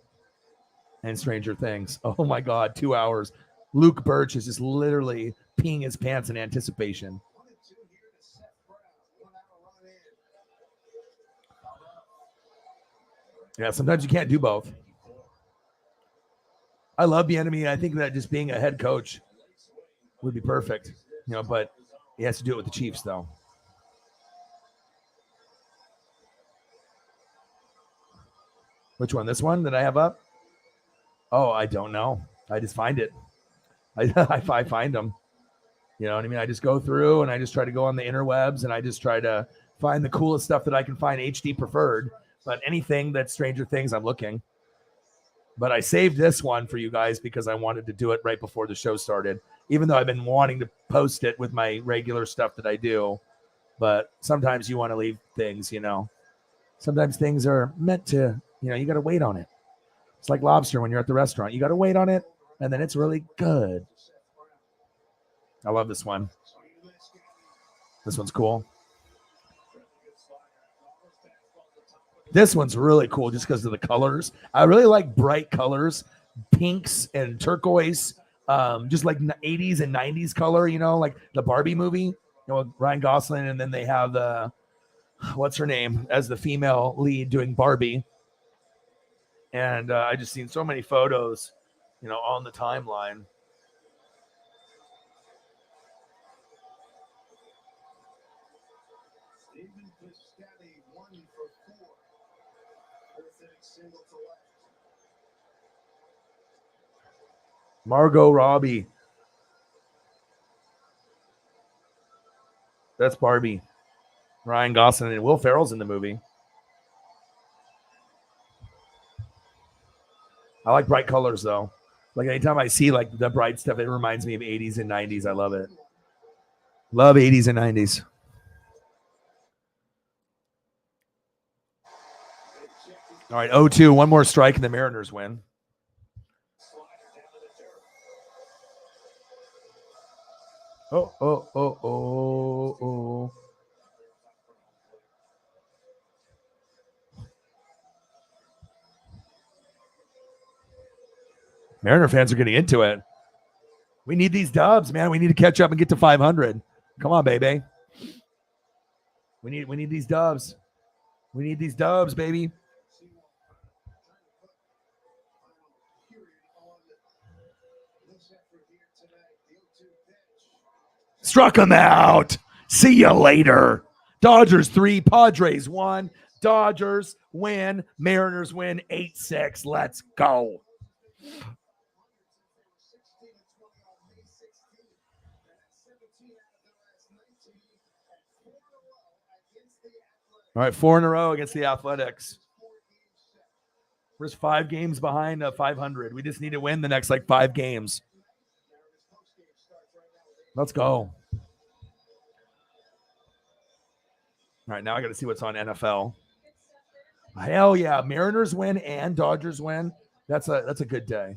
and Stranger Things. Oh my God, 2 hours. Luke Birch is just literally peeing his pants in anticipation. Yeah, sometimes you can't do both. I love the enemy. I think that just being a head coach would be perfect, but he has to do it with the Chiefs, though. Which one? This one that I have up? Oh, I don't know. I just find it. I find them. You know what I mean? I just go through and I just try to go on the interwebs and I just try to find the coolest stuff that I can find HD preferred. But anything that's Stranger Things, I'm looking. But I saved this one for you guys because I wanted to do it right before the show started, even though I've been wanting to post it with my regular stuff that I do. But sometimes you want to leave things, Sometimes things are meant to, you got to wait on it. It's like lobster when you're at the restaurant. You got to wait on it, and then it's really good. I love this one. This one's cool. This one's really cool just because of the colors. I really like bright colors, pinks and turquoise, just like 80s and 90s color, like the Barbie movie, Ryan Gosling, and then they have the, what's her name, as the female lead doing Barbie. And I just seen so many photos, on the timeline. Margot Robbie. That's Barbie. Ryan Gosling and Will Ferrell's in the movie. I like bright colors, though. Like, anytime I see, like, the bright stuff, it reminds me of 80s and 90s. I love it. Love 80s and 90s. All right, 0-2. One more strike and the Mariners win. Oh. Mariner fans are getting into it. We need these dubs, man. We need to catch up and get to 500. Come on, baby. We need these dubs. We need these dubs, baby. Struck him out. See you later. Dodgers 3, Padres 1. Dodgers win. Mariners win 8-6. Let's go. All right, 4 in a row against the Athletics. We're just 5 games behind 500. We just need to win the next 5 games. Let's go. All right, now I got to see what's on NFL. Hell yeah, Mariners win and Dodgers win. That's a good day.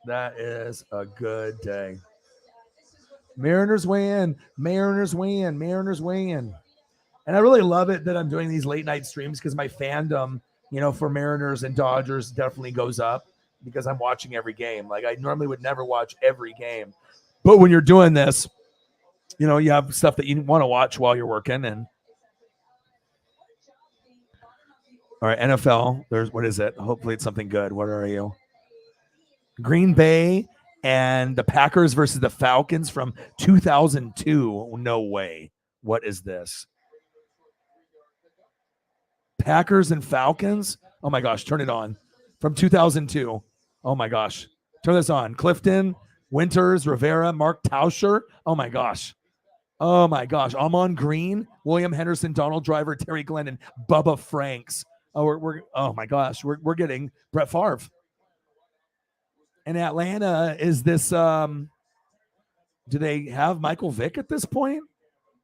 That is a good day. Mariners win. Mariners win. Mariners win. And I really love it that I'm doing these late night streams because my fandom, for Mariners and Dodgers definitely goes up because I'm watching every game. Like, I normally would never watch every game. But when you're doing this, you have stuff that you want to watch while you're working. And all right, NFL, what is it? Hopefully it's something good. What are you? Green Bay and the Packers versus the Falcons from 2002. No way. What is this? Packers and Falcons? Oh my gosh, turn it on. From 2002. Oh my gosh. Turn this on. Clifton, Winters, Rivera, Mark Tauscher. Oh my gosh. Oh my gosh. Amon Green, William Henderson, Donald Driver, Terry Glennon, Bubba Franks. Oh, we're oh my gosh. We're getting Brett Favre. And Atlanta, is this do they have Michael Vick at this point?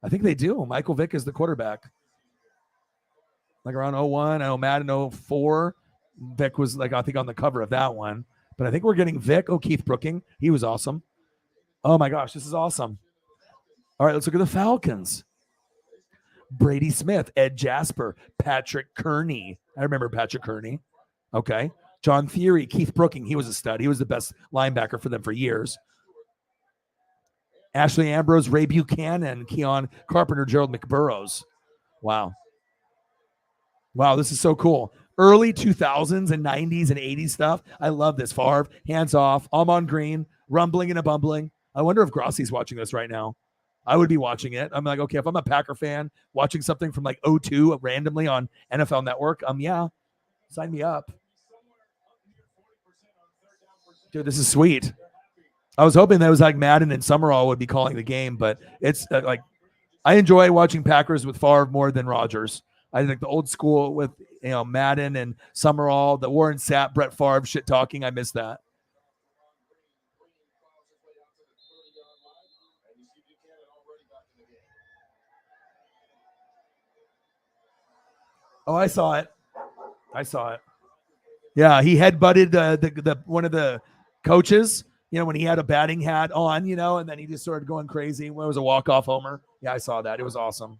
I think they do. Michael Vick is the quarterback. Like around 01, I know Madden 04. Vick was like, I think on the cover of that one. But I think we're getting Vick. Oh, Keith Brooking. He was awesome. Oh my gosh, this is awesome. All right, let's look at the Falcons. Brady Smith, Ed Jasper, Patrick Kearney. I remember Patrick Kearney. Okay. John Thierry, Keith Brooking. He was a stud. He was the best linebacker for them for years. Ashley Ambrose, Ray Buchanan, Keon Carpenter, Gerald McBurrows. Wow. Wow, this is so cool. Early 2000s and 90s and 80s stuff. I love this. Favre, hands off, Amon Green, rumbling and a bumbling. I wonder if Grossi's watching this right now. I would be watching it. I'm like, okay, if I'm a Packer fan watching something from like 02 randomly on NFL Network, yeah, sign me up. Dude, this is sweet. I was hoping that was like Madden and Summerall would be calling the game, but it's like I enjoy watching Packers with Favre more than Rodgers. I think the old school with Madden and Summerall, the Warren Sapp, Brett Favre shit talking. I miss that. Oh, I saw it. Yeah, he headbutted the one of the coaches. When he had a batting hat on, and then he just started going crazy. It was a walk-off homer. Yeah, I saw that. It was awesome.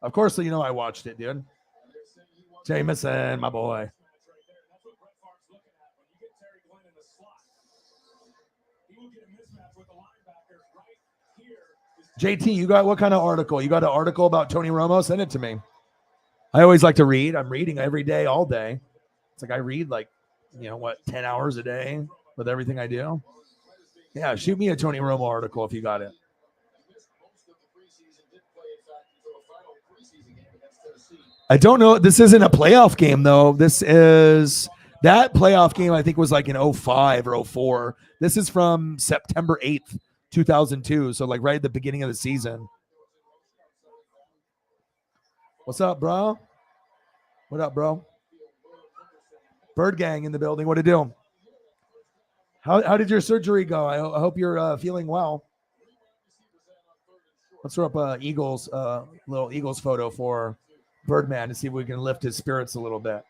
Of course, I watched it, dude. Jameson, my boy. JT, you got what kind of article? You got an article about Tony Romo? Send it to me. I always like to read. I'm reading every day, all day. It's like I read 10 hours a day with everything I do. Yeah, shoot me a Tony Romo article if you got it. I don't know. This isn't a playoff game, though. This is that playoff game, I think, was like in 05 or 04. This is from September 8th, 2002. So, like, right at the beginning of the season. What's up, bro? What up, bro? Bird Gang in the building. What to do? How did your surgery go? I hope you're feeling well. Let's throw up a little Eagles photo for Birdman to see if we can lift his spirits a little bit.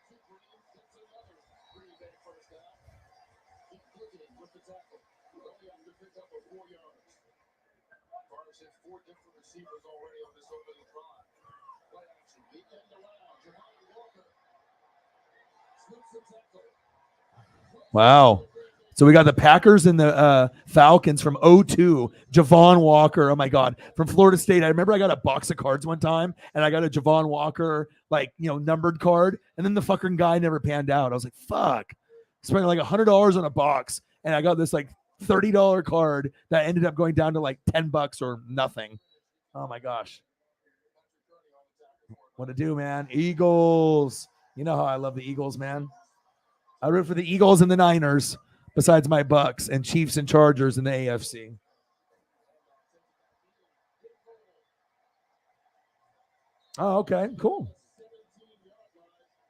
Wow. So we got the Packers and the Falcons from 02. Javon Walker. Oh, my God. From Florida State. I remember I got a box of cards one time, and I got a Javon Walker, numbered card, and then the fucking guy never panned out. I was like, fuck. Spent like $100 on a box, and I got this $30 card that ended up going down to $10 or nothing. Oh, my gosh. What to do, man? Eagles. You know how I love the Eagles, man. I root for the Eagles and the Niners, besides my Bucks and Chiefs and Chargers in the AFC. Oh, okay, cool.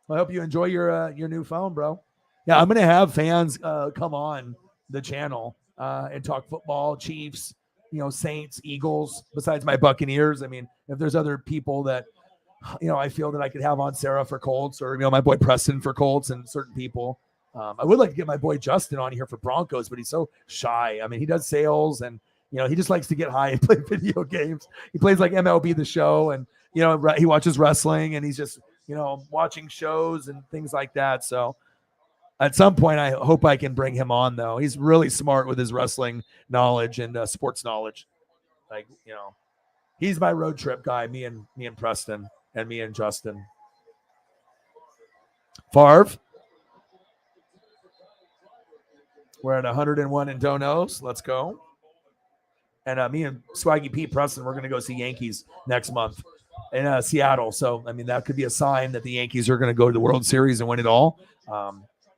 Well, I hope you enjoy your new phone, bro. Yeah, I'm gonna have fans come on the channel and talk football, Chiefs, Saints, Eagles. Besides my Buccaneers, I mean, if there's other people that I feel that I could have on Sarah for Colts, or my boy Preston for Colts, and certain people. I would like to get my boy Justin on here for Broncos, but he's so shy. I mean, he does sales, and he just likes to get high and play video games. He plays like MLB The Show, and he watches wrestling, and he's just watching shows and things like that. So at some point, I hope I can bring him on, though. He's really smart with his wrestling knowledge and sports knowledge. He's my road trip guy. Me and Preston. And me and Justin. Favre. We're at 101 in donos. Let's go. And me and Swaggy Pete Preston, we're going to go see Yankees next month. in Seattle. So, I mean, that could be a sign that the Yankees are going to go to the World Series and win it all.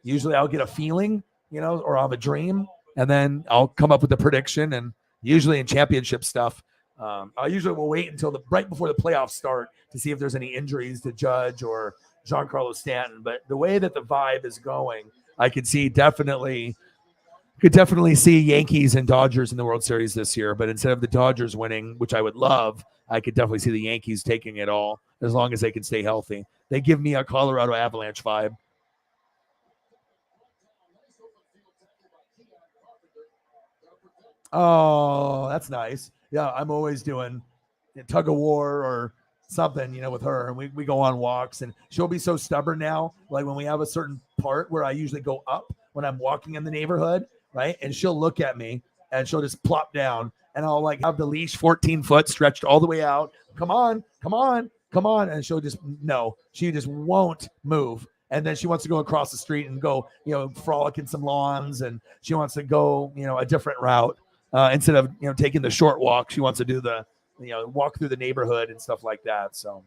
Usually I'll get a feeling, or I'll have a dream, and then I'll come up with a prediction. And usually in championship stuff, I usually will wait until right before the playoffs start to see if there's any injuries to Judge or Giancarlo Stanton. But the way that the vibe is going, I could definitely see Yankees and Dodgers in the World Series this year. But instead of the Dodgers winning, which I would love, I could definitely see the Yankees taking it all as long as they can stay healthy. They give me a Colorado Avalanche vibe. Oh, that's nice. Yeah, I'm always doing tug of war or something, with her. And we go on walks, and she'll be so stubborn now. Like when we have a certain part where I usually go up when I'm walking in the neighborhood, right? And she'll look at me and she'll just plop down, and I'll like have the leash 14 foot stretched all the way out. Come on. And she'll just, no, she just won't move. And then she wants to go across the street and go, frolic in some lawns. And she wants to go, a different route. Instead of, taking the short walk, she wants to do the, walk through the neighborhood and stuff like that. So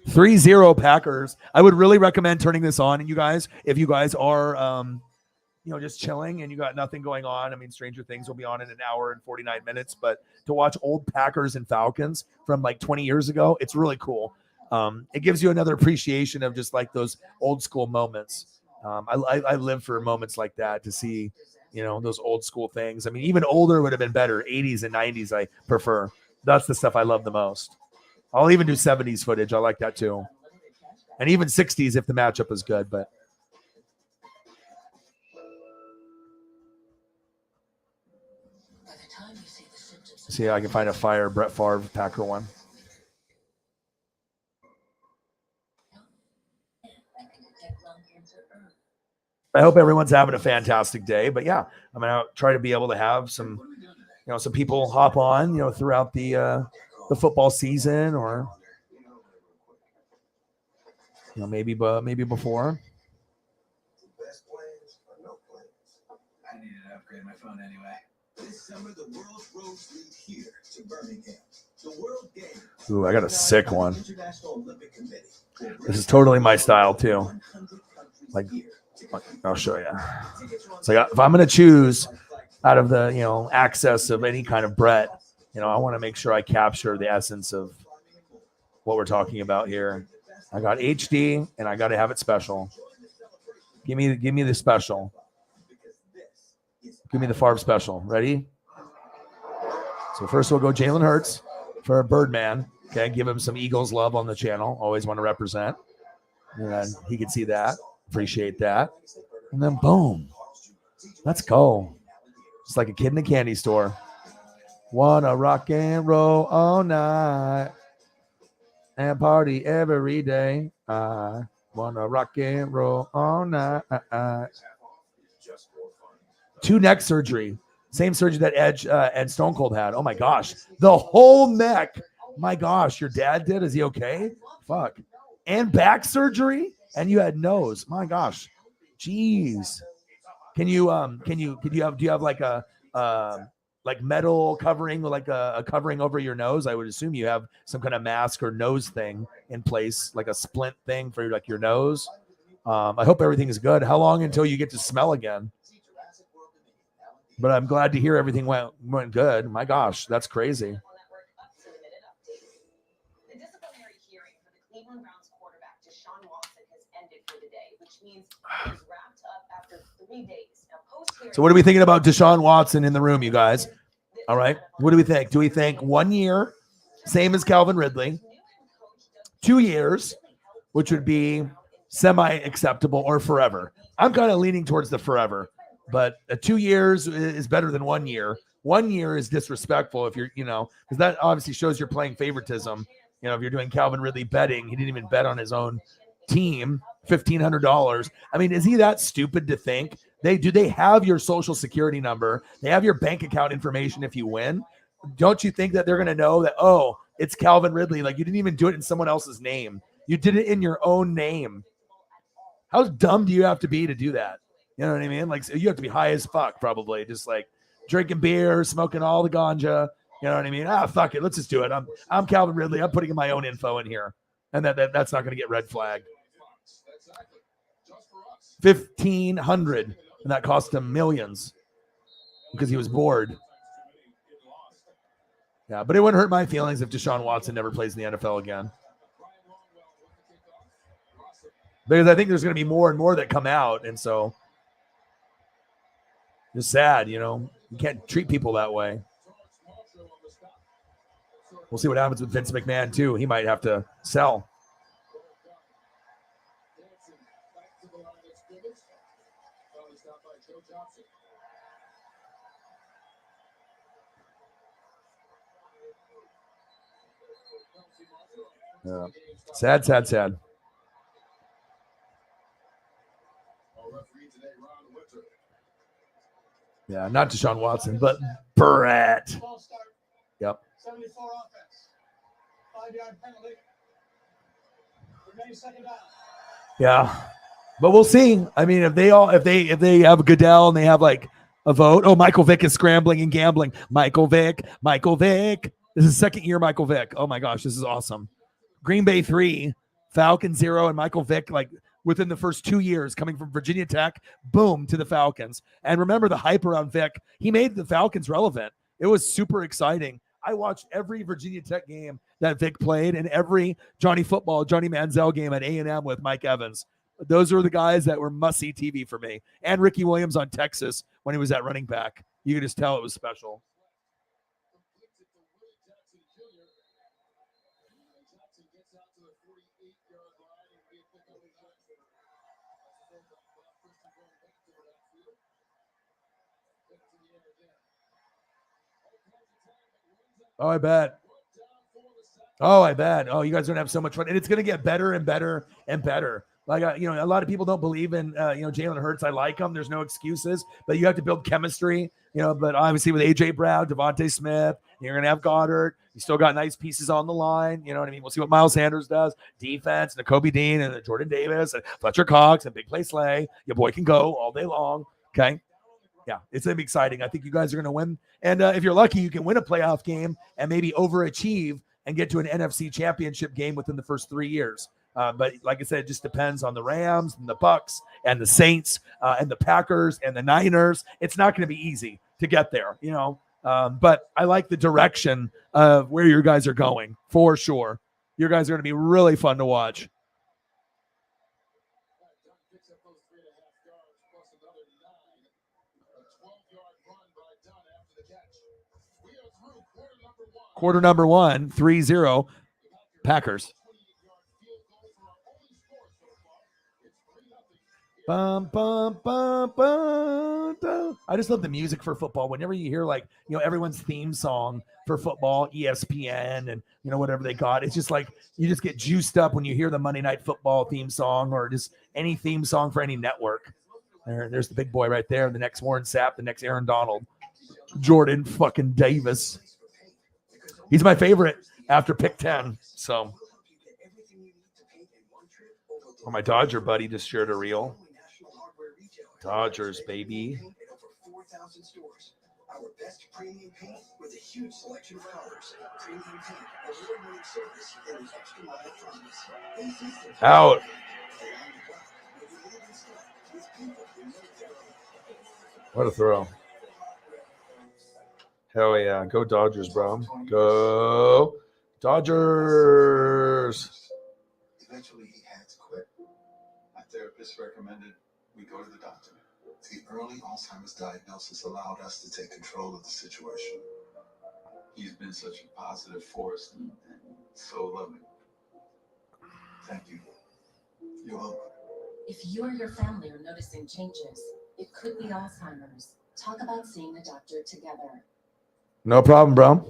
3-0 Packers. I would really recommend turning this on. And you guys, if you guys are, just chilling and you got nothing going on. I mean, Stranger Things will be on in an hour and 49 minutes, but to watch old Packers and Falcons from like 20 years ago, it's really cool. It gives you another appreciation of just like those old school moments. I live for moments like that to see, those old school things. I mean, even older would have been better. 80s and 90s, I prefer. That's the stuff I love the most. I'll even do 70s footage. I like that too. And even 60s if the matchup is good, but. See if I can find a fire Brett Favre Packer one. I hope everyone's having a fantastic day. But yeah, I'm gonna try to be able to have some, some people hop on, throughout the football season, or maybe before. I needed to upgrade my phone anyway. This summer, the World Roads lead here to Birmingham. The World Games. Ooh, I got a sick one. This is totally my style too. Like, I'll show you. So if I'm going to choose out of the, access of any kind of Brett, I want to make sure I capture the essence of what we're talking about here. I got HD and I got to have it special. Give me the special. Give me the Favre special. Ready? So first we'll go Jalen Hurts for Birdman. Okay, give him some Eagles love on the channel. Always want to represent. And then he can see that. Appreciate that. And then boom. Let's go. It's like a kid in a candy store. Wanna rock and roll all night and party every day. I wanna rock and roll all night. 2 neck surgery. Same surgery that Edge and Stone Cold had. Oh my gosh. The whole neck. My gosh, your dad did? Is he okay? Fuck. And back surgery? And you had nose. My gosh. Jeez. Do you have like a like metal covering, like a covering over your nose? I would assume you have some kind of mask or nose thing in place, like a splint thing for like your nose. I hope everything is good. How long until you get to smell again? But I'm glad to hear everything went good. My gosh, that's crazy. The disciplinary hearing for the Cleveland Browns quarterback Deshaun Watson has ended for the day, which means it was wrapped up after 3 days. Now, so what are we thinking about Deshaun Watson in the room, you guys? All right. What do we think? Do we think 1 year, same as Calvin Ridley, 2 years, which would be semi-acceptable, or forever? I'm kind of leaning towards the forever. But 2 years is better than 1 year. 1 year is disrespectful if you're, because that obviously shows you're playing favoritism. If you're doing Calvin Ridley betting, he didn't even bet on his own team, $1,500. I mean, is he that stupid to think they have your social security number? They have your bank account information if you win. Don't you think that they're going to know that, oh, it's Calvin Ridley? Like, you didn't even do it in someone else's name. You did it in your own name. How dumb do you have to be to do that? You know what I mean? Like, so you have to be high as fuck, probably, just like drinking beer, smoking all the ganja, You know what I mean? Fuck it. Let's just do it. I'm Calvin Ridley. I'm putting my own info in here. And that's not going to get red flagged. 1,500. And that cost him millions because he was bored. Yeah, but it wouldn't hurt my feelings if Deshaun Watson never plays in the NFL again. Because I think there's going to be more and more that come out. And so it's sad, You can't treat people that way. We'll see what happens with Vince McMahon, too. He might have to sell. Yeah. Sad. Yeah, not Deshaun Watson, but Brett. Yep. 74 offense. 5-yard penalty. Remain second down. Yeah. But we'll see. I mean, if they have Goodell and they have like a vote. Oh, Michael Vick is scrambling and gambling. Michael Vick. This is second year Michael Vick. Oh my gosh, this is awesome. Green Bay 3, Falcon 0, and Michael Vick like within the first 2 years coming from Virginia Tech, boom, to the Falcons. And remember the hype around Vick. He made the Falcons relevant. It was super exciting. I watched every Virginia Tech game that Vic played and every Johnny Manziel game at A&M with Mike Evans. Those were the guys that were must-see TV for me. And Ricky Williams on Texas when he was at running back. You could just tell it was special. Oh, I bet. Oh, you guys are going to have so much fun. And it's going to get better and better and better. Like, a lot of people don't believe in, Jalen Hurts. I like him. There's no excuses. But you have to build chemistry, But obviously with A.J. Brown, Devontae Smith, you're going to have Goddard. You still got nice pieces on the line. You know what I mean? We'll see what Miles Sanders does. Defense, Nakobe Dean and Jordan Davis and Fletcher Cox and Big Play Slay. Your boy can go all day long. Okay? Yeah, it's going to be exciting. I think you guys are going to win. And if you're lucky, you can win a playoff game and maybe overachieve and get to an NFC championship game within the first 3 years. But like I said, it just depends on the Rams and the Bucks and the Saints and the Packers and the Niners. It's not going to be easy to get there, But I like the direction of where your guys are going for sure. Your guys are going to be really fun to watch. Quarter number 1, 3-0, Packers. Bum, bum, bum, bum, bum. I just love the music for football. Whenever you hear everyone's theme song for football, ESPN and whatever they got, it's just like you just get juiced up when you hear the Monday Night Football theme song or just any theme song for any network. There's the big boy right there. The next Warren Sapp, the next Aaron Donald, Jordan fucking Davis. He's my favorite after pick 10. So, my Dodger buddy just shared a reel. Dodgers, baby. Our best premium paint with a huge selection of colors. Premium paint, award-winning service, and an extra mile promise. Out. What a throw. Hell yeah. Go Dodgers, bro. Go Dodgers. Eventually, he had to quit. My therapist recommended we go to the doctor. The early Alzheimer's diagnosis allowed us to take control of the situation. He's been such a positive force and so loving. Thank you. You're welcome. If you or your family are noticing changes, it could be Alzheimer's. Talk about seeing a doctor together. No problem, bro.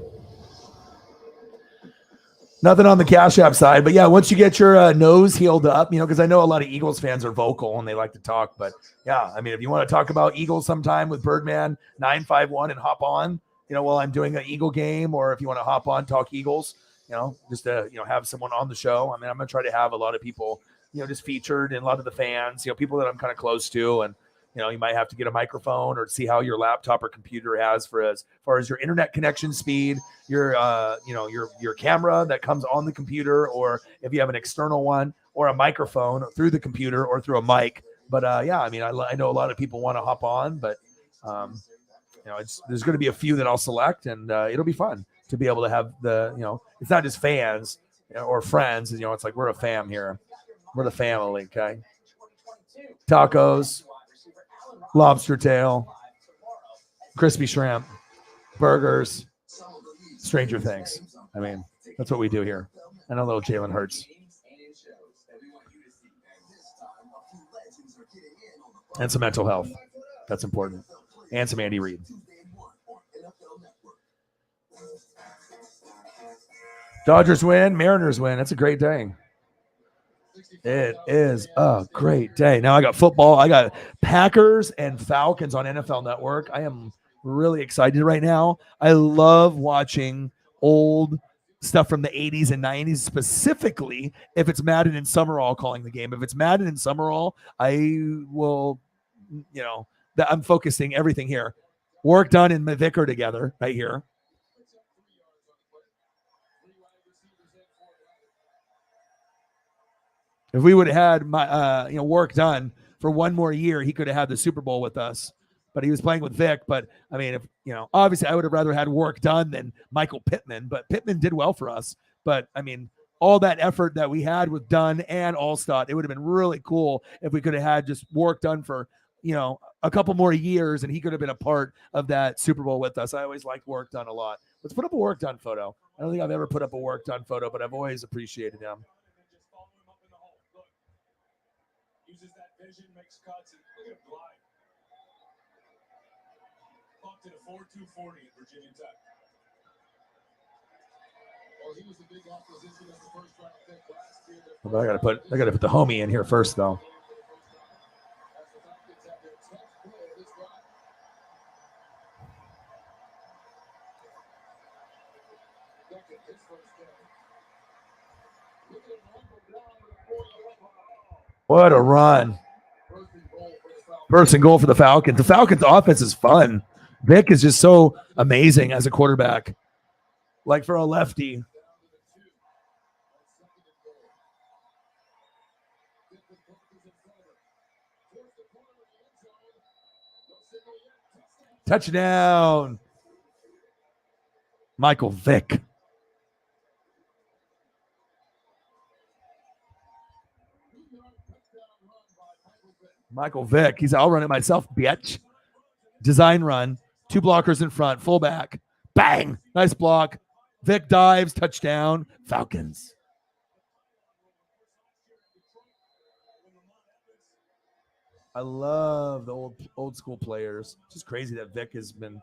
Nothing on the Cash App side, but yeah, once you get your nose healed up, because I know a lot of Eagles fans are vocal and they like to talk, but yeah, I mean, if you want to talk about Eagles sometime with Birdman 951 and hop on, while I'm doing an Eagle game, or if you want to hop on, talk Eagles, just to, have someone on the show. I mean, I'm going to try to have a lot of people, just featured and a lot of the fans, people that I'm kind of close to. And You might have to get a microphone or see how your laptop or computer has for as far as your internet connection speed, your your camera that comes on the computer, or if you have an external one, or a microphone through the computer or through a mic. But yeah, I mean, I know a lot of people want to hop on, but there's going to be a few that I'll select, and it'll be fun to be able to have it's not just fans or friends. It's like we're a fam here. We're the family, okay? Tacos, lobster tail, crispy shrimp, burgers, Stranger Things. I mean, that's what we do here. And a little Jalen Hurts. And some mental health. That's important. And some Andy Reid. Dodgers win, Mariners win. That's a great day. It is a great day. Now I got football. I got Packers and Falcons on NFL Network. I am really excited right now. I love watching old stuff from the 80s and 90s, specifically if it's Madden and Summerall calling the game. If it's Madden and Summerall, I will, I'm focusing everything here. Work done and Vic are together right here. If we would have had my work done for one more year, he could have had the Super Bowl with us. But he was playing with Vic. But I mean, if obviously I would have rather had work done than Michael Pittman. But Pittman did well for us. But I mean, all that effort that we had with Dunn and Allstott, it would have been really cool if we could have had just work done for a couple more years, and he could have been a part of that Super Bowl with us. I always liked work done a lot. Let's put up a work done photo. I don't think I've ever put up a work done photo, but I've always appreciated him. Uses that vision, makes cuts, and look at him glide. Bumped in a 4.240 at Virginia Tech. Well, he was the big acquisition as the first round pick last year. But I gotta put the homie in here first, though. What a run. First and goal for the Falcons. The Falcons' offense is fun. Vic is just so amazing as a quarterback. Like for a lefty. Touchdown. Michael Vick. Michael Vick. I'll run it myself, bitch. Design run. 2 blockers in front. Fullback. Bang. Nice block. Vick dives. Touchdown. Falcons. I love the old school players. It's just crazy that Vick has been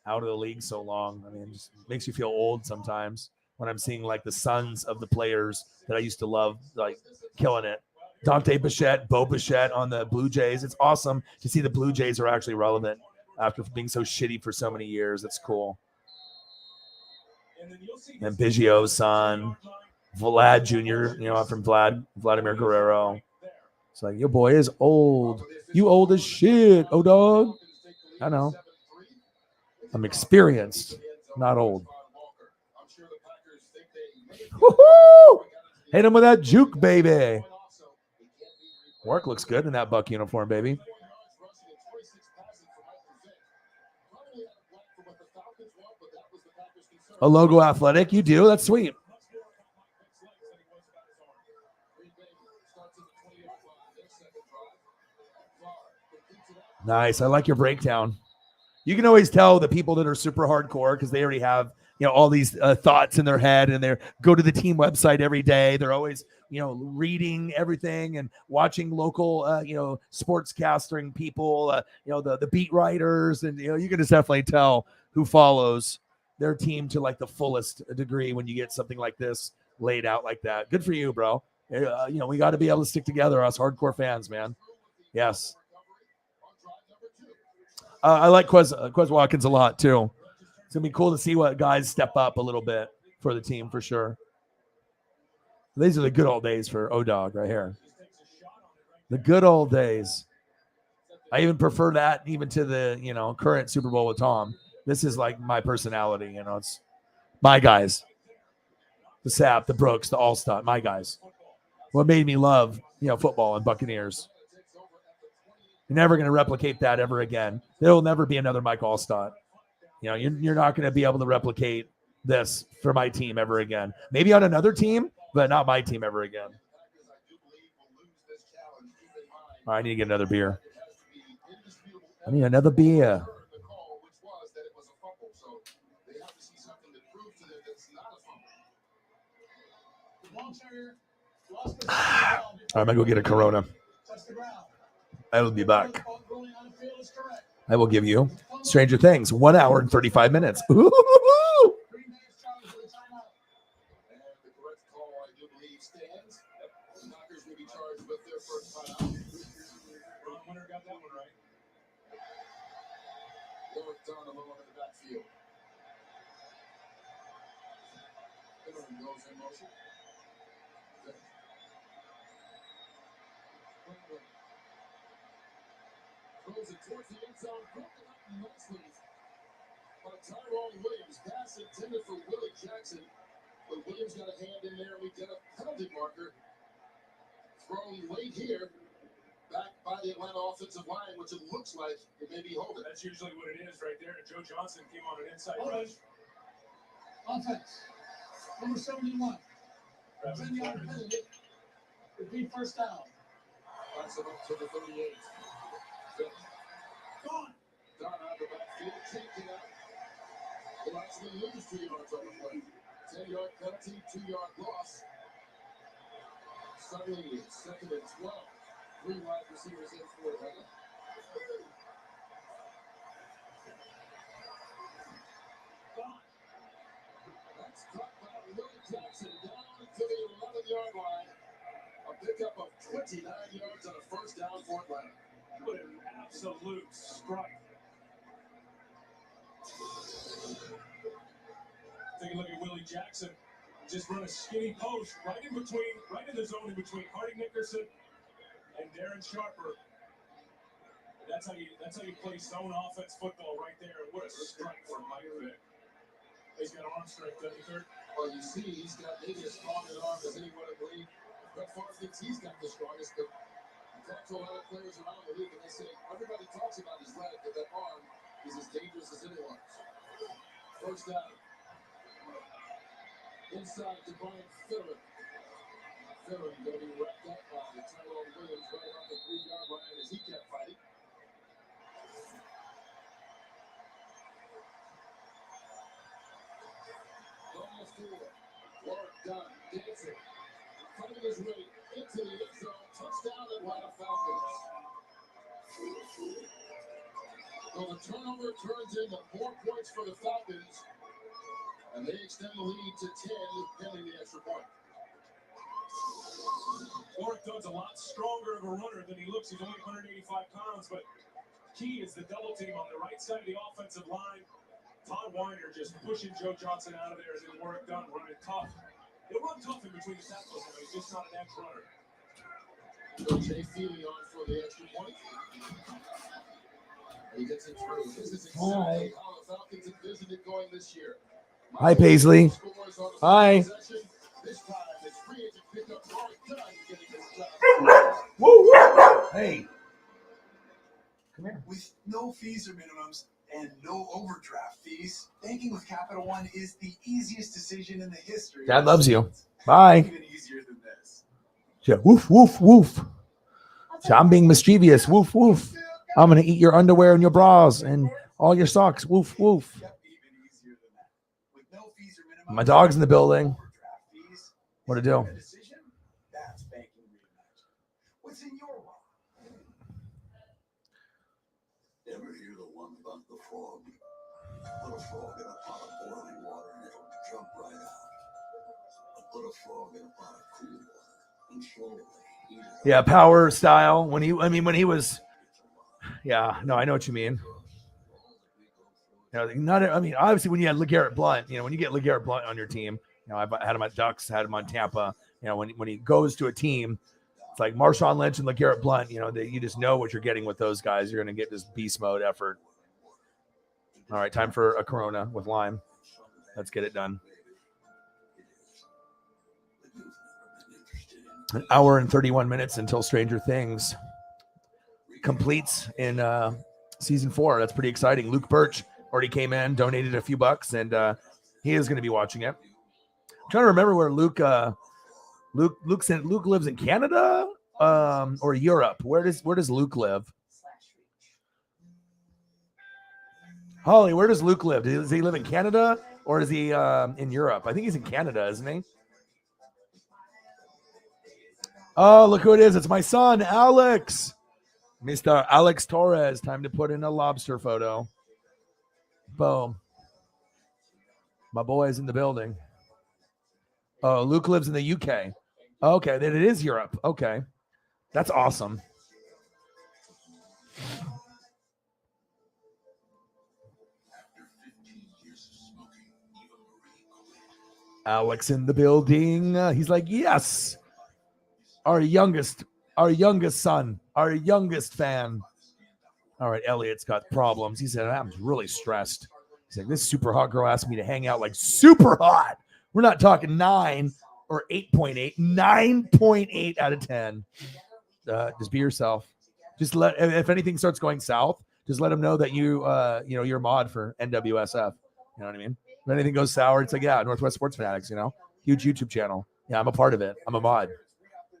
out of the league so long. I mean, it just makes you feel old sometimes when I'm seeing like the sons of the players that I used to love, like killing it. Dante Bichette, Bo Bichette on the Blue Jays. It's awesome to see the Blue Jays are actually relevant after being so shitty for so many years. It's cool. And Biggio's son, Vlad Jr., I'm from Vladimir Guerrero. It's like, your boy is old. You old as shit, dog. I know. I'm experienced, not old. Woo-hoo! Hit him with that juke, baby. Work looks good in that Buck uniform, baby. A logo athletic? You do? That's sweet. Nice. I like your breakdown. You can always tell the people that are super hardcore because they already have, all these thoughts in their head, and they go to the team website every day. They're always, reading everything and watching local, sportscasting people, the beat writers. And, you can just definitely tell who follows their team to like the fullest degree when you get something like this laid out like that. Good for you, bro. We got to be able to stick together, us hardcore fans, man. Yes. I like Quez Watkins a lot, too. It's going to be cool to see what guys step up a little bit for the team, for sure. These are the good old days for O-Dog right here. The good old days. I even prefer that even to the, current Super Bowl with Tom. This is like my personality. It's my guys, the Sapp, the Brooks, the All-Star, my guys. What made me love, football and Buccaneers. You're never going to replicate that ever again. There will never be another Mike Allstott. You're not going to be able to replicate this for my team ever again. Maybe on another team, but not my team ever again. I need to get another beer. I need another beer. All right, I'm going to go get a Corona. I will be back. I will give you Stranger Things, 1 hour and 35 minutes. Ooh. Throws it towards the end zone, broken up nicely by Tyrone Williams. Pass intended for Willie Jackson, but Williams got a hand in there. We get a penalty marker thrown late here, back by the Atlanta offensive line, which it looks like it may be holding. That's usually what it is right there. Joe Johnson came on an inside rush. Offense, number 71. 10-yard penalty. Repeat first down. Backs it up to the 38. Gone. Down out the backfield, checked it out. Will actually lose 2 yards on the play. 10-yard penalty, 2-yard loss. Suddenly, it's 2nd and 12. 3 wide receivers in for Atlanta. That's caught by Willie Jackson down to the 11-yard line. A pickup of 29 yards on a first down for Atlanta. What an absolute strike. Take a look at Willie Jackson. Just run a skinny post right in the zone in between Hardy Nickerson and Darren Sharper. That's how you play zone offense football right there. And what a strike for Mike Vick. He's got arm strength, doesn't he, Kurt? Well, you see, he's got maybe as strong an arm as anyone in the league. Brett Favre thinks he's got the strongest, but talk to a lot of players around the league, and they say everybody talks about his leg, but that arm is as dangerous as anyone's. First down. Inside to Brian Fitterer. Fitterer going to be wrapped up by Tyrone Williams right on the 3-yard line as he kept fighting. Ball 4. Work done. Dancing. Fighting his way into the end zone. Touchdown Atlanta Falcons. So the turnover turns into 4 points for the Falcons, and they extend the lead to 10 pending the extra point. Warwick Dunn's a lot stronger of a runner than he looks. He's only 185 pounds, but key is the double team on the right side of the offensive line. Todd Winder just pushing Joe Johnson out of there as Warwick Dunn running tough. He'll run tough in between the tackles, but he's just not an edge runner. So Jay Feely on for the extra point. He gets it through. This is exactly how the Falcons envisioned it going this year. Hi, Paisley. Hi. This time it's free agent pickup Warwick Dunn getting this job. Woo, woo. Hey. Come here. With no fees or minimums and no overdraft fees, banking with Capital One is the easiest decision in the history. Dad loves you. Bye. Even easier than this. Yeah, woof, woof, woof. So I'm being mischievous. Woof, woof. I'm going to eat your underwear and your bras and all your socks. Woof, woof. Yep, even easier than that. With no fees or minimums. My dog's in the building. Overdraft fees. What to do? A decision? That's banking reimagined. What's in your wallet? Ever hear the one about the frog? Put a frog in a pot of boiling water and it'll jump right out. But put a frog in a pot of cool water and slowly heat it up. Yeah, power style. When he was, yeah, no, I know what you mean. Obviously when you had LeGarrette Blount, when you get LeGarrette Blount on your team, I've had him at Ducks, had him on Tampa. When he goes to a team, It's like Marshawn Lynch and LeGarrette Blount. You know, you just know what you're getting with those guys. You're going to get this beast mode effort. All right, time for a Corona with lime. Let's get it done. An hour and 31 minutes until Stranger Things completes in season 4. That's pretty exciting. Luke Birch already came in, donated a few bucks, and he is going to be watching it. I'm trying to remember where Luke lives in Canada or Europe. Where does Luke live? Holly, where does Luke live? Does he live in Canada or is he in Europe? I think he's in Canada, isn't he? Oh, look who it is. It's my son, Alex. Mr. Alex Torres. Time to put in a lobster photo. Boom. My boy's in the building. Oh, Luke lives in the UK. Okay, then it is Europe. Okay. That's awesome. Alex in the building. He's like, yes. Our youngest son, our youngest fan. All right, Elliot's got problems. He said, I'm really stressed. He's like, this super hot girl asked me to hang out like super hot. We're not talking 9 or 8.8, 9.8 out of 10. Just be yourself. Just if anything starts going south, just let them know that you're a mod for NWSF. You know what I mean? If anything goes sour, it's like, yeah, Northwest Sports Fanatics, huge YouTube channel. Yeah, I'm a part of it. I'm a mod.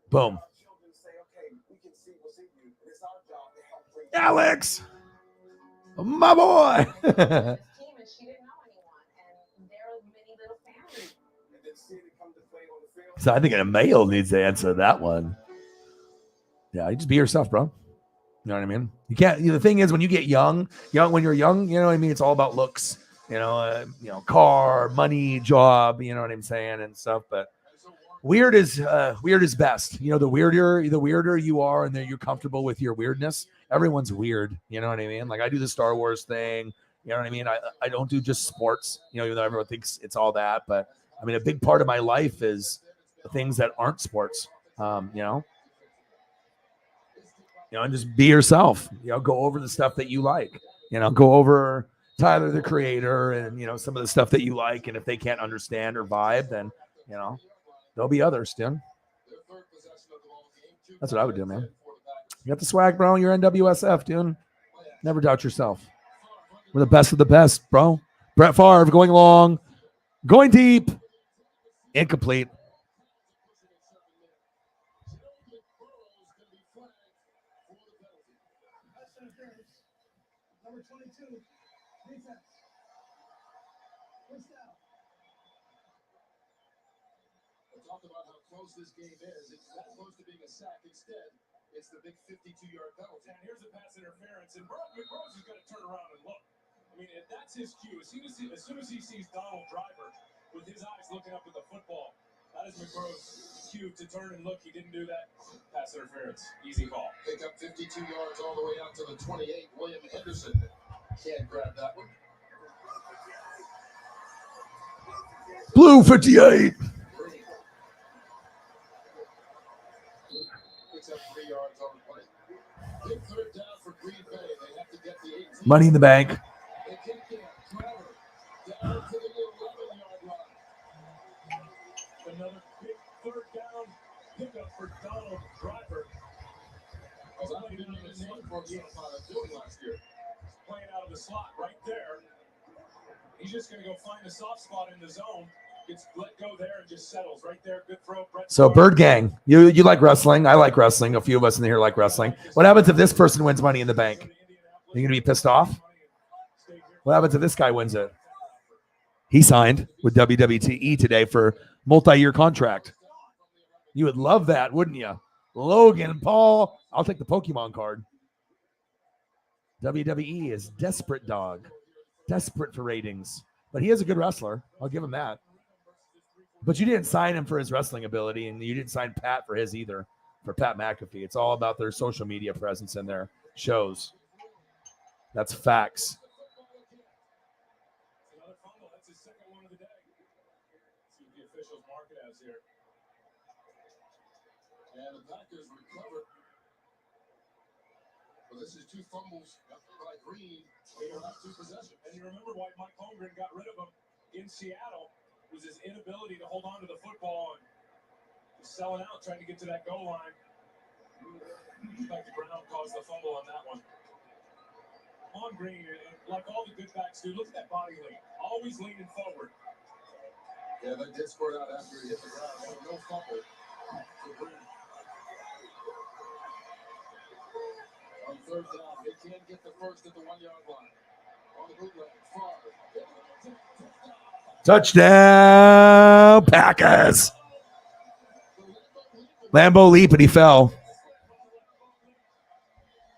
Boom. Alex, my boy. So I think a male needs to answer that one. Yeah, you just be yourself, bro. You know what I mean? You can't. The thing is, when you get young, when you're young, you know what I mean. It's all about looks. Car, money, job. You know what I'm saying and stuff. But weird is best. The weirder you are, and then you're comfortable with your weirdness. Everyone's weird. You know what I mean? Like I do the Star Wars thing. You know what I mean? I don't do just sports. Even though everyone thinks it's all that, but I mean a big part of my life is the things that aren't sports. And just be yourself. Go over the stuff that you like. Go over Tyler the Creator and some of the stuff that you like. And if they can't understand or vibe, then there'll be others, dude. That's what I would do, man. You got the swag, bro. You're NWSF, dude. Never doubt yourself. We're the best of the best, bro. Brett Favre going long, going deep, incomplete. Number 22, defense. First down. We'll talk about how close this game is. It's not close to being a sack. Instead, it's the big 52-yard penalty. And here's a pass interference, and McBrose is going to turn around and look. I mean, that's his cue. As soon as he sees Donald Driver with his eyes looking up at the football, that is McBrose's cue to turn and look. He didn't do that. Pass interference. Easy ball. Pick up 52 yards all the way out to the 28. William Henderson can't grab that one. Blue 58. Picks up 3 yards on the play. Big third down for Green Bay. They have to get the 18. Money in the bank. They kick it. Trevor down to the 11-yard line. Another big third down pickup for Donald Driver. That's what he did on the same for doing last year. Playing out of the slot right there. He's just going to go find a soft spot in the zone. Gets let go there and just settles right there. Good throw. So Bird Gang, you like wrestling. I like wrestling. A few of us in here like wrestling. What happens if this person wins Money in the Bank? Are you going to be pissed off? What happens if this guy wins it? He signed with WWE today for multi-year contract. You would love that, wouldn't you? Logan Paul. I'll take the Pokemon card. WWE is desperate, dog. Desperate for ratings. But he is a good wrestler. I'll give him that. But you didn't sign him for his wrestling ability, and you didn't sign Pat for his either, for Pat McAfee. It's all about their social media presence and their shows. That's facts. Another fumble. That's his second one of the day. See what the officials mark it as here. And the Packers recover. But this is 2 fumbles by Green in the last 2 possessions. And you remember why Mike Holmgren got rid of him in Seattle was his inability to hold on to the football and selling out, trying to get to that goal line. In fact, the ground caused the fumble on that one. On Green, like all the good backs do, look at that body lean. Always leaning forward. Yeah, they did squirt out after he hit the ground. So no fumble for Green. On 3rd down, they can get the first at the 1-yard line. On the bootleg, Favre. Touchdown, Packers. Lambeau leap and he fell.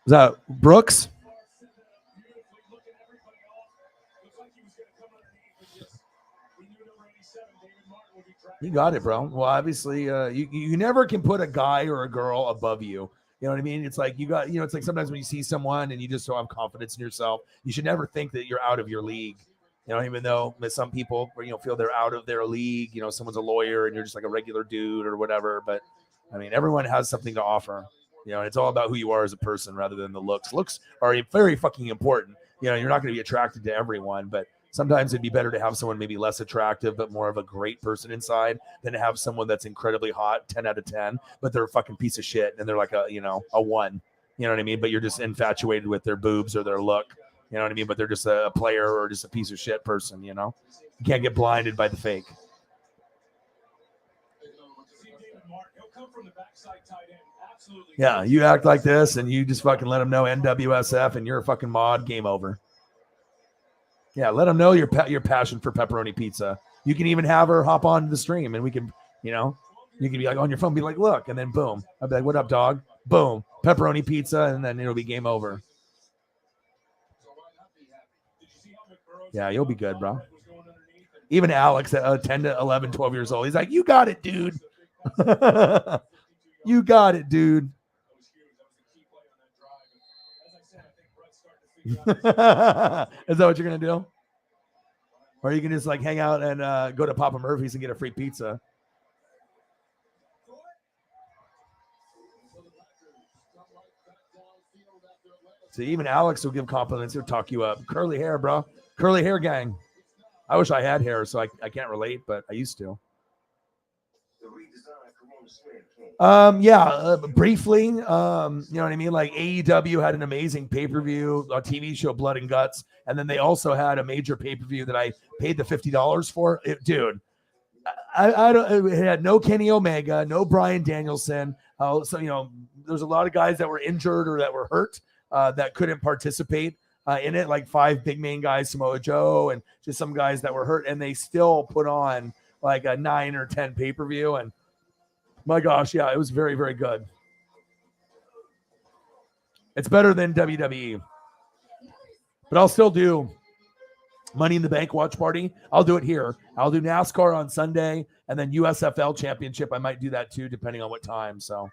Was that Brooks? You got it, bro. Well, obviously, you never can put a guy or a girl above you. You know what I mean? It's like it's like sometimes when you see someone and you just don't have confidence in yourself, you should never think that you're out of your league. You know, even though some people, feel they're out of their league. Someone's a lawyer and you're just like a regular dude or whatever. But I mean, everyone has something to offer. It's all about who you are as a person rather than the looks. Looks are very fucking important. You're not going to be attracted to everyone, but sometimes it'd be better to have someone maybe less attractive, but more of a great person inside than to have someone that's incredibly hot, 10 out of 10, but they're a fucking piece of shit. And they're like a 1, you know what I mean? But you're just infatuated with their boobs or their look, you know what I mean? But they're just a player or just a piece of shit person, You can't get blinded by the fake. Yeah, you act like this and you just fucking let them know NWSF and you're a fucking mod, game over. Yeah, let them know your passion for pepperoni pizza. You can even have her hop on the stream and we can, you can be like on your phone, be like, look, and then boom. I'll be like, what up, dog? Boom, pepperoni pizza, and then it'll be game over. Yeah, you'll be good, bro. Even Alex at 10 to 11, 12 years old, he's like, you got it, dude. You got it, dude. Is that what you're going to do? Or you can just like hang out and go to Papa Murphy's and get a free pizza. So even Alex will give compliments. He'll talk you up. Curly hair, bro. Curly hair gang. I wish I had hair, so I can't relate, but I used to. Briefly, you know what I mean? Like AEW had an amazing pay-per-view, a TV show, Blood and Guts, and then they also had a major pay-per-view that I paid the $50 for. Dude, I don't. It had no Kenny Omega, no Bryan Danielson. So there's a lot of guys that were injured or that were hurt that couldn't participate in it, like 5 big main guys, Samoa Joe, and just some guys that were hurt, and they still put on like a 9 or 10 pay-per-view and. My gosh, yeah, it was very, very good. It's better than WWE. But I'll still do Money in the Bank watch party. I'll do it here. I'll do NASCAR on Sunday, and then USFL Championship. I might do that too, depending on what time. So.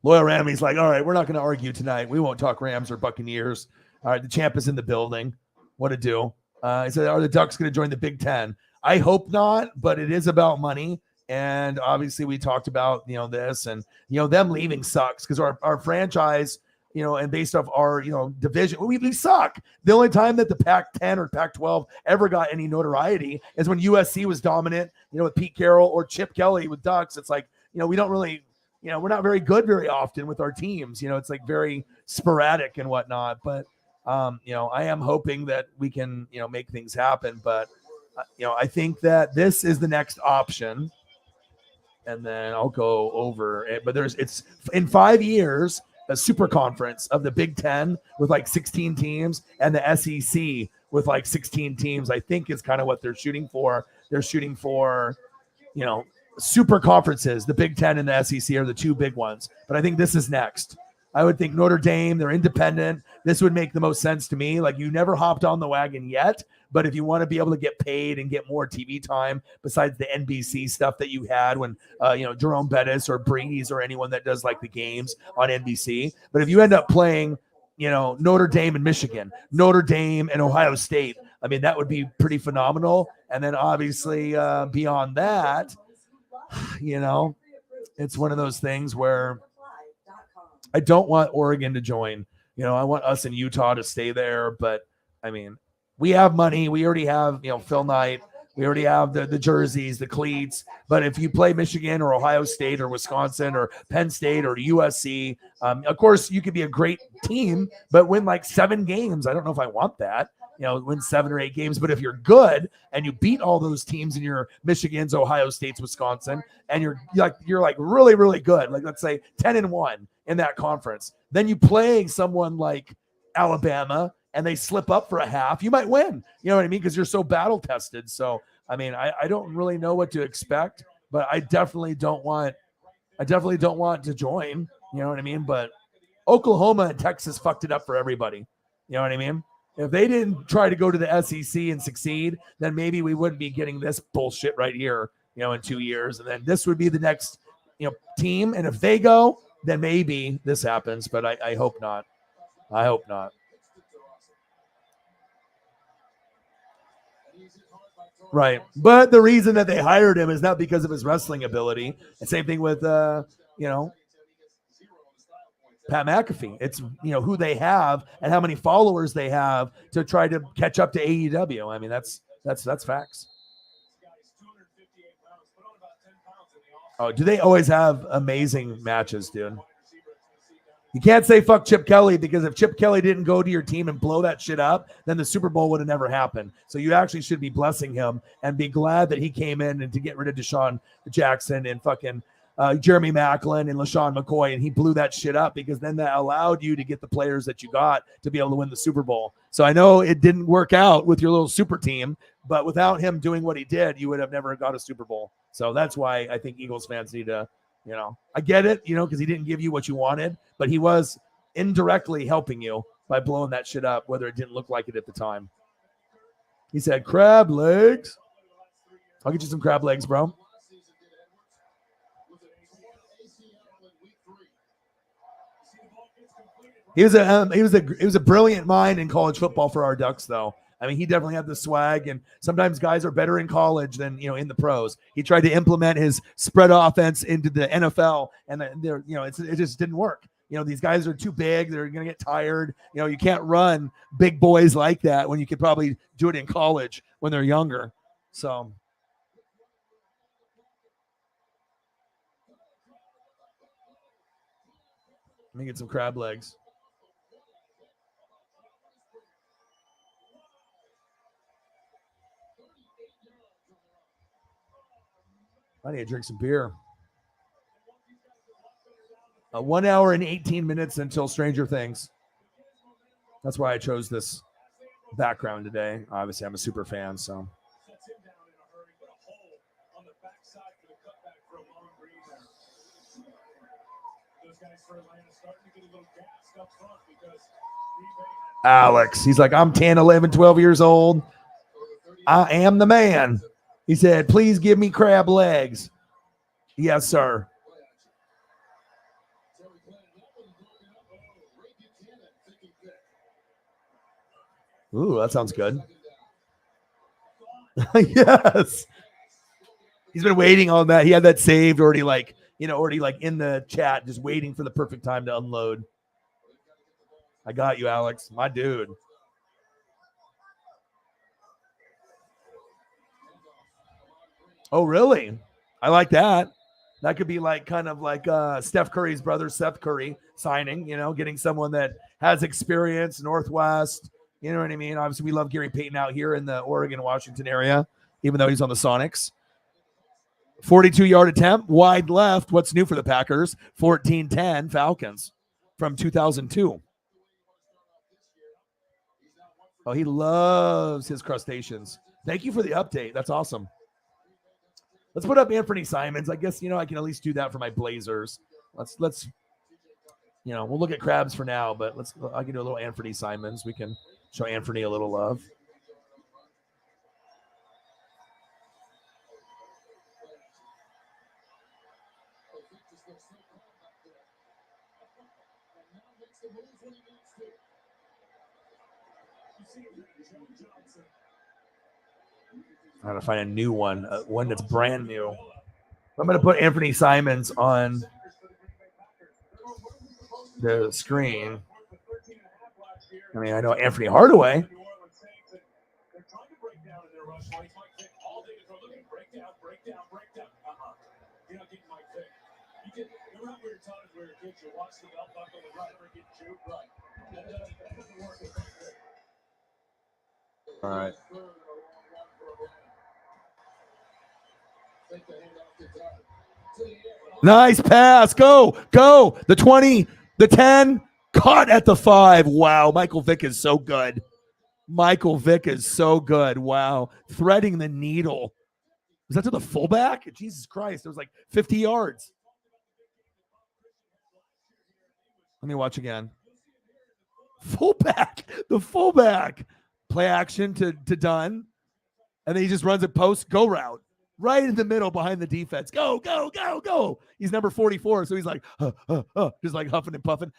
Loyal Ramey's like, all right, we're not going to argue tonight. We won't talk Rams or Buccaneers. All right, the champ is in the building. What to do? He said, are the Ducks going to join the Big Ten? I hope not, but it is about money. And obviously we talked about, this and, them leaving sucks because our franchise, and based off our, division, we suck. The only time that the Pac-10 or Pac-12 ever got any notoriety is when USC was dominant, with Pete Carroll or Chip Kelly with Ducks. It's like, we don't really, we're not very good very often with our teams. It's like very sporadic and whatnot, but I am hoping that we can, make things happen, but, I think that this is the next option and then I'll go over it, but it's in 5 years, a super conference of the Big Ten with like 16 teams and the SEC with like 16 teams, I think is kind of what they're shooting for. They're shooting for, super conferences. The Big Ten and the SEC are the 2 big ones, but I think this is next. I would think Notre Dame, they're independent. This would make the most sense to me. Like, you never hopped on the wagon yet, but if you want to be able to get paid and get more TV time besides the NBC stuff that you had when, Jerome Bettis or Breeze or anyone that does like the games on NBC. But if you end up playing, Notre Dame and Michigan, Notre Dame and Ohio State, I mean, that would be pretty phenomenal. And then obviously beyond that, it's one of those things where I don't want Oregon to join. I want us in Utah to stay there. But I mean, we have money. We already have, Phil Knight. We already have the jerseys, the cleats. But if you play Michigan or Ohio State or Wisconsin or Penn State or USC, of course, you could be a great team, but win like 7 games. I don't know if I want that. Win 7 or 8 games. But if you're good and you beat all those teams in your Michigans, Ohio States, Wisconsin, and you're like really, really good, like let's say 10-1 in that conference, then you play someone like Alabama and they slip up for a half, you might win. You know what I mean? Because you're so battle tested. So I mean, I don't really know what to expect, but I definitely don't want to join. You know what I mean? But Oklahoma and Texas fucked it up for everybody. You know what I mean? If they didn't try to go to the SEC and succeed, then maybe we wouldn't be getting this bullshit right here, in 2 years. And then this would be the next, team. And if they go, then maybe this happens. But I hope not. I hope not. Right. But the reason that they hired him is not because of his wrestling ability. And same thing with, Pat McAfee. It's who they have and how many followers they have to try to catch up to AEW. I mean, that's facts. Oh, do they always have amazing matches, dude? You can't say fuck Chip Kelly, because if Chip Kelly didn't go to your team and blow that shit up, then the Super Bowl would have never happened. So you actually should be blessing him and be glad that he came in and to get rid of Deshaun Jackson and fucking Jeremy Maclin and LaShawn McCoy, and he blew that shit up, because then that allowed you to get the players that you got to be able to win the Super Bowl. So I know it didn't work out with your little super team, but without him doing what he did, you would have never got a Super Bowl. So that's why I think Eagles fans need to, I get it, because he didn't give you what you wanted, but he was indirectly helping you by blowing that shit up, whether it didn't look like it at the time. He said, crab legs. I'll get you some crab legs, bro. He was a brilliant mind in college football for our Ducks, though. I mean, he definitely had the swag, and sometimes guys are better in college than in the pros. He tried to implement his spread offense into the NFL, and it just didn't work. These guys are too big; they're going to get tired. You can't run big boys like that when you could probably do it in college when they're younger. So. Let me get some crab legs. I need to drink some beer. 1 hour and 18 minutes until Stranger Things. That's why I chose this background today. Obviously, I'm a super fan, so. Alex, he's like, I'm 10, 11, 12 years old. I am the man. He said, please give me crab legs. Yes, sir. Ooh, that sounds good. Yes. He's been waiting on that. He had that saved already, like in the chat, just waiting for the perfect time to unload. I got you, Alex. My dude. Oh, really? I like that. That could be like kind of like Steph Curry's brother, Seth Curry, signing, getting someone that has experience, Northwest. You know what I mean? Obviously, we love Gary Payton out here in the Oregon, Washington area, even though he's on the Sonics. 42-yard attempt, wide left. What's new for the Packers? 14-10 Falcons from 2002. Oh, he loves his crustaceans. Thank you for the update. That's awesome. Let's put up Anthony Simons. I guess, I can at least do that for my Blazers. Let's we'll look at crabs for now, but I can do a little Anthony Simons. We can show Anthony a little love. I'm gonna find a new one, one that's brand new. I'm gonna put Anthony Simons on the screen. I mean, I know Anthony Hardaway. All right. Nice pass. Go. The 20, the 10, caught at the 5. Wow. Michael Vick is so good. Wow. Threading the needle. Was that to the fullback? Jesus Christ. It was like 50 yards. Let me watch again. The fullback. Play action to Dunn. And then he just runs a post go route. Right in the middle behind the defense. Go. He's number 44, so he's like, just like huffing and puffing.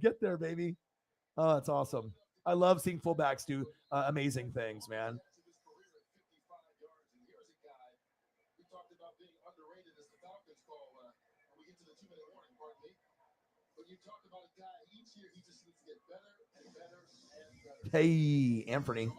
Get there, baby. Oh, that's awesome. I love seeing fullbacks do amazing things, man. Hey, Anthony.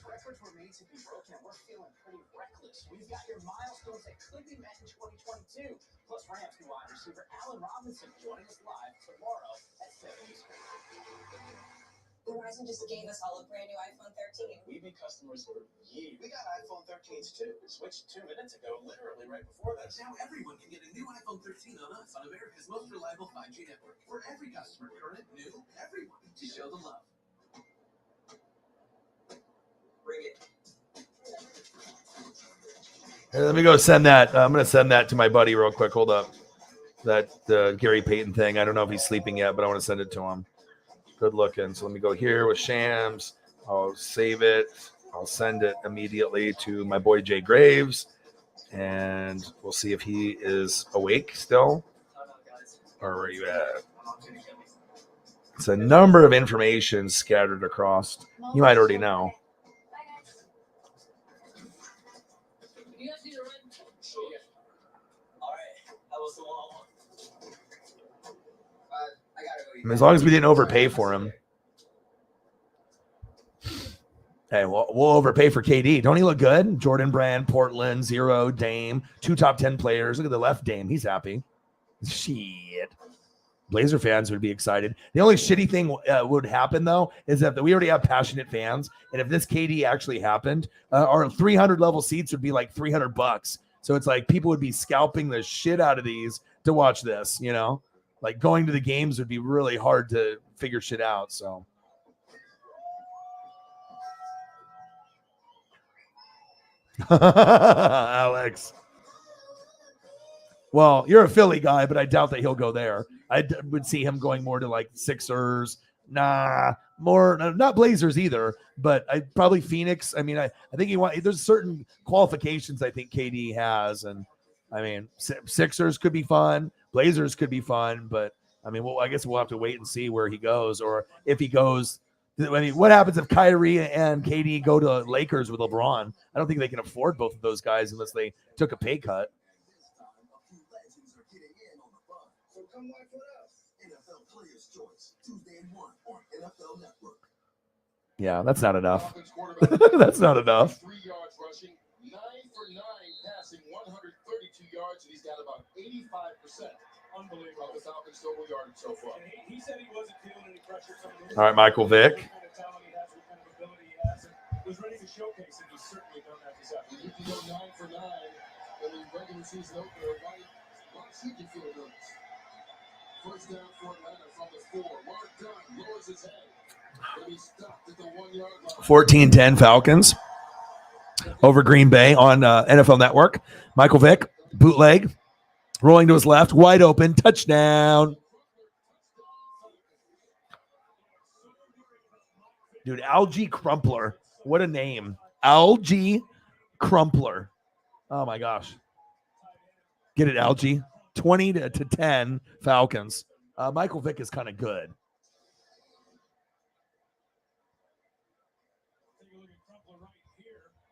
Records were made to be broken, and we're feeling pretty reckless. We've got your milestones that could be met in 2022. Plus, Rams new wide receiver Allen Robinson joining us live tomorrow at 7 Eastern. Verizon just gave us all a brand new iPhone 13. We've been customers for years. We got iPhone 13s too. We switched 2 minutes ago, literally right before that. Now everyone can get a new iPhone 13 on us, on America's most reliable 5G network. For every customer, current, new, everyone, to show the love. Bring it. Hey, let me go send that. I'm going to send that to my buddy real quick. Hold up. That Gary Payton thing. I don't know if he's sleeping yet, but I want to send it to him. Good looking. So let me go here with Shams. I'll save it. I'll send it immediately to my boy Jay Graves. And we'll see if he is awake still. Or where are you at? It's a number of information scattered across. You might already know. As long as we didn't overpay for him. Hey, we'll overpay for KD. Don't he look good? Jordan Brand, Portland, 0, Dame, 2 top 10 players. Look at the left Dame. He's happy. Shit. Blazer fans would be excited. The only shitty thing would happen, though, is that we already have passionate fans. And if this KD actually happened, our 300 level seats would be like $300. So it's like people would be scalping the shit out of these to watch this, you know? Like going to the games would be really hard to figure shit out. So. Alex. Well, you're a Philly guy, but I doubt that he'll go there. I would see him going more to like Sixers. Not Blazers either, but probably Phoenix. I mean, I think there's certain qualifications I think KD has. And I mean, Sixers could be fun. Blazers could be fun, but I mean, I guess we'll have to wait and see where he goes, or if he goes. I mean, what happens if Kyrie and KD go to Lakers with LeBron? I don't think they can afford both of those guys unless they took a pay cut. Yeah, that's not enough. That's not enough. 3 yards rushing, 9 for 9 passing, 132 yards, and he's got about 85%. Unbelievable. The Falcons total yardage so far. He said he wasn't feeling any pressure. All right, Michael Vick. Was ready to showcase, and he's certainly done that this afternoon. You can go 9 for 9 in the regular season opener. Why should you feel nervous? First down for Atlanta from the 4. Mark Dunn lowers his head. And he's stopped at the 1 yard line. 14-10 Falcons over Green Bay on NFL Network. Michael Vick, bootleg, rolling to his left, wide open, touchdown. Dude, Algie Crumpler. What a name. Algie Crumpler. Oh, my gosh. Get it, Algie. 20 to 10 Falcons. Michael Vick is kind of good.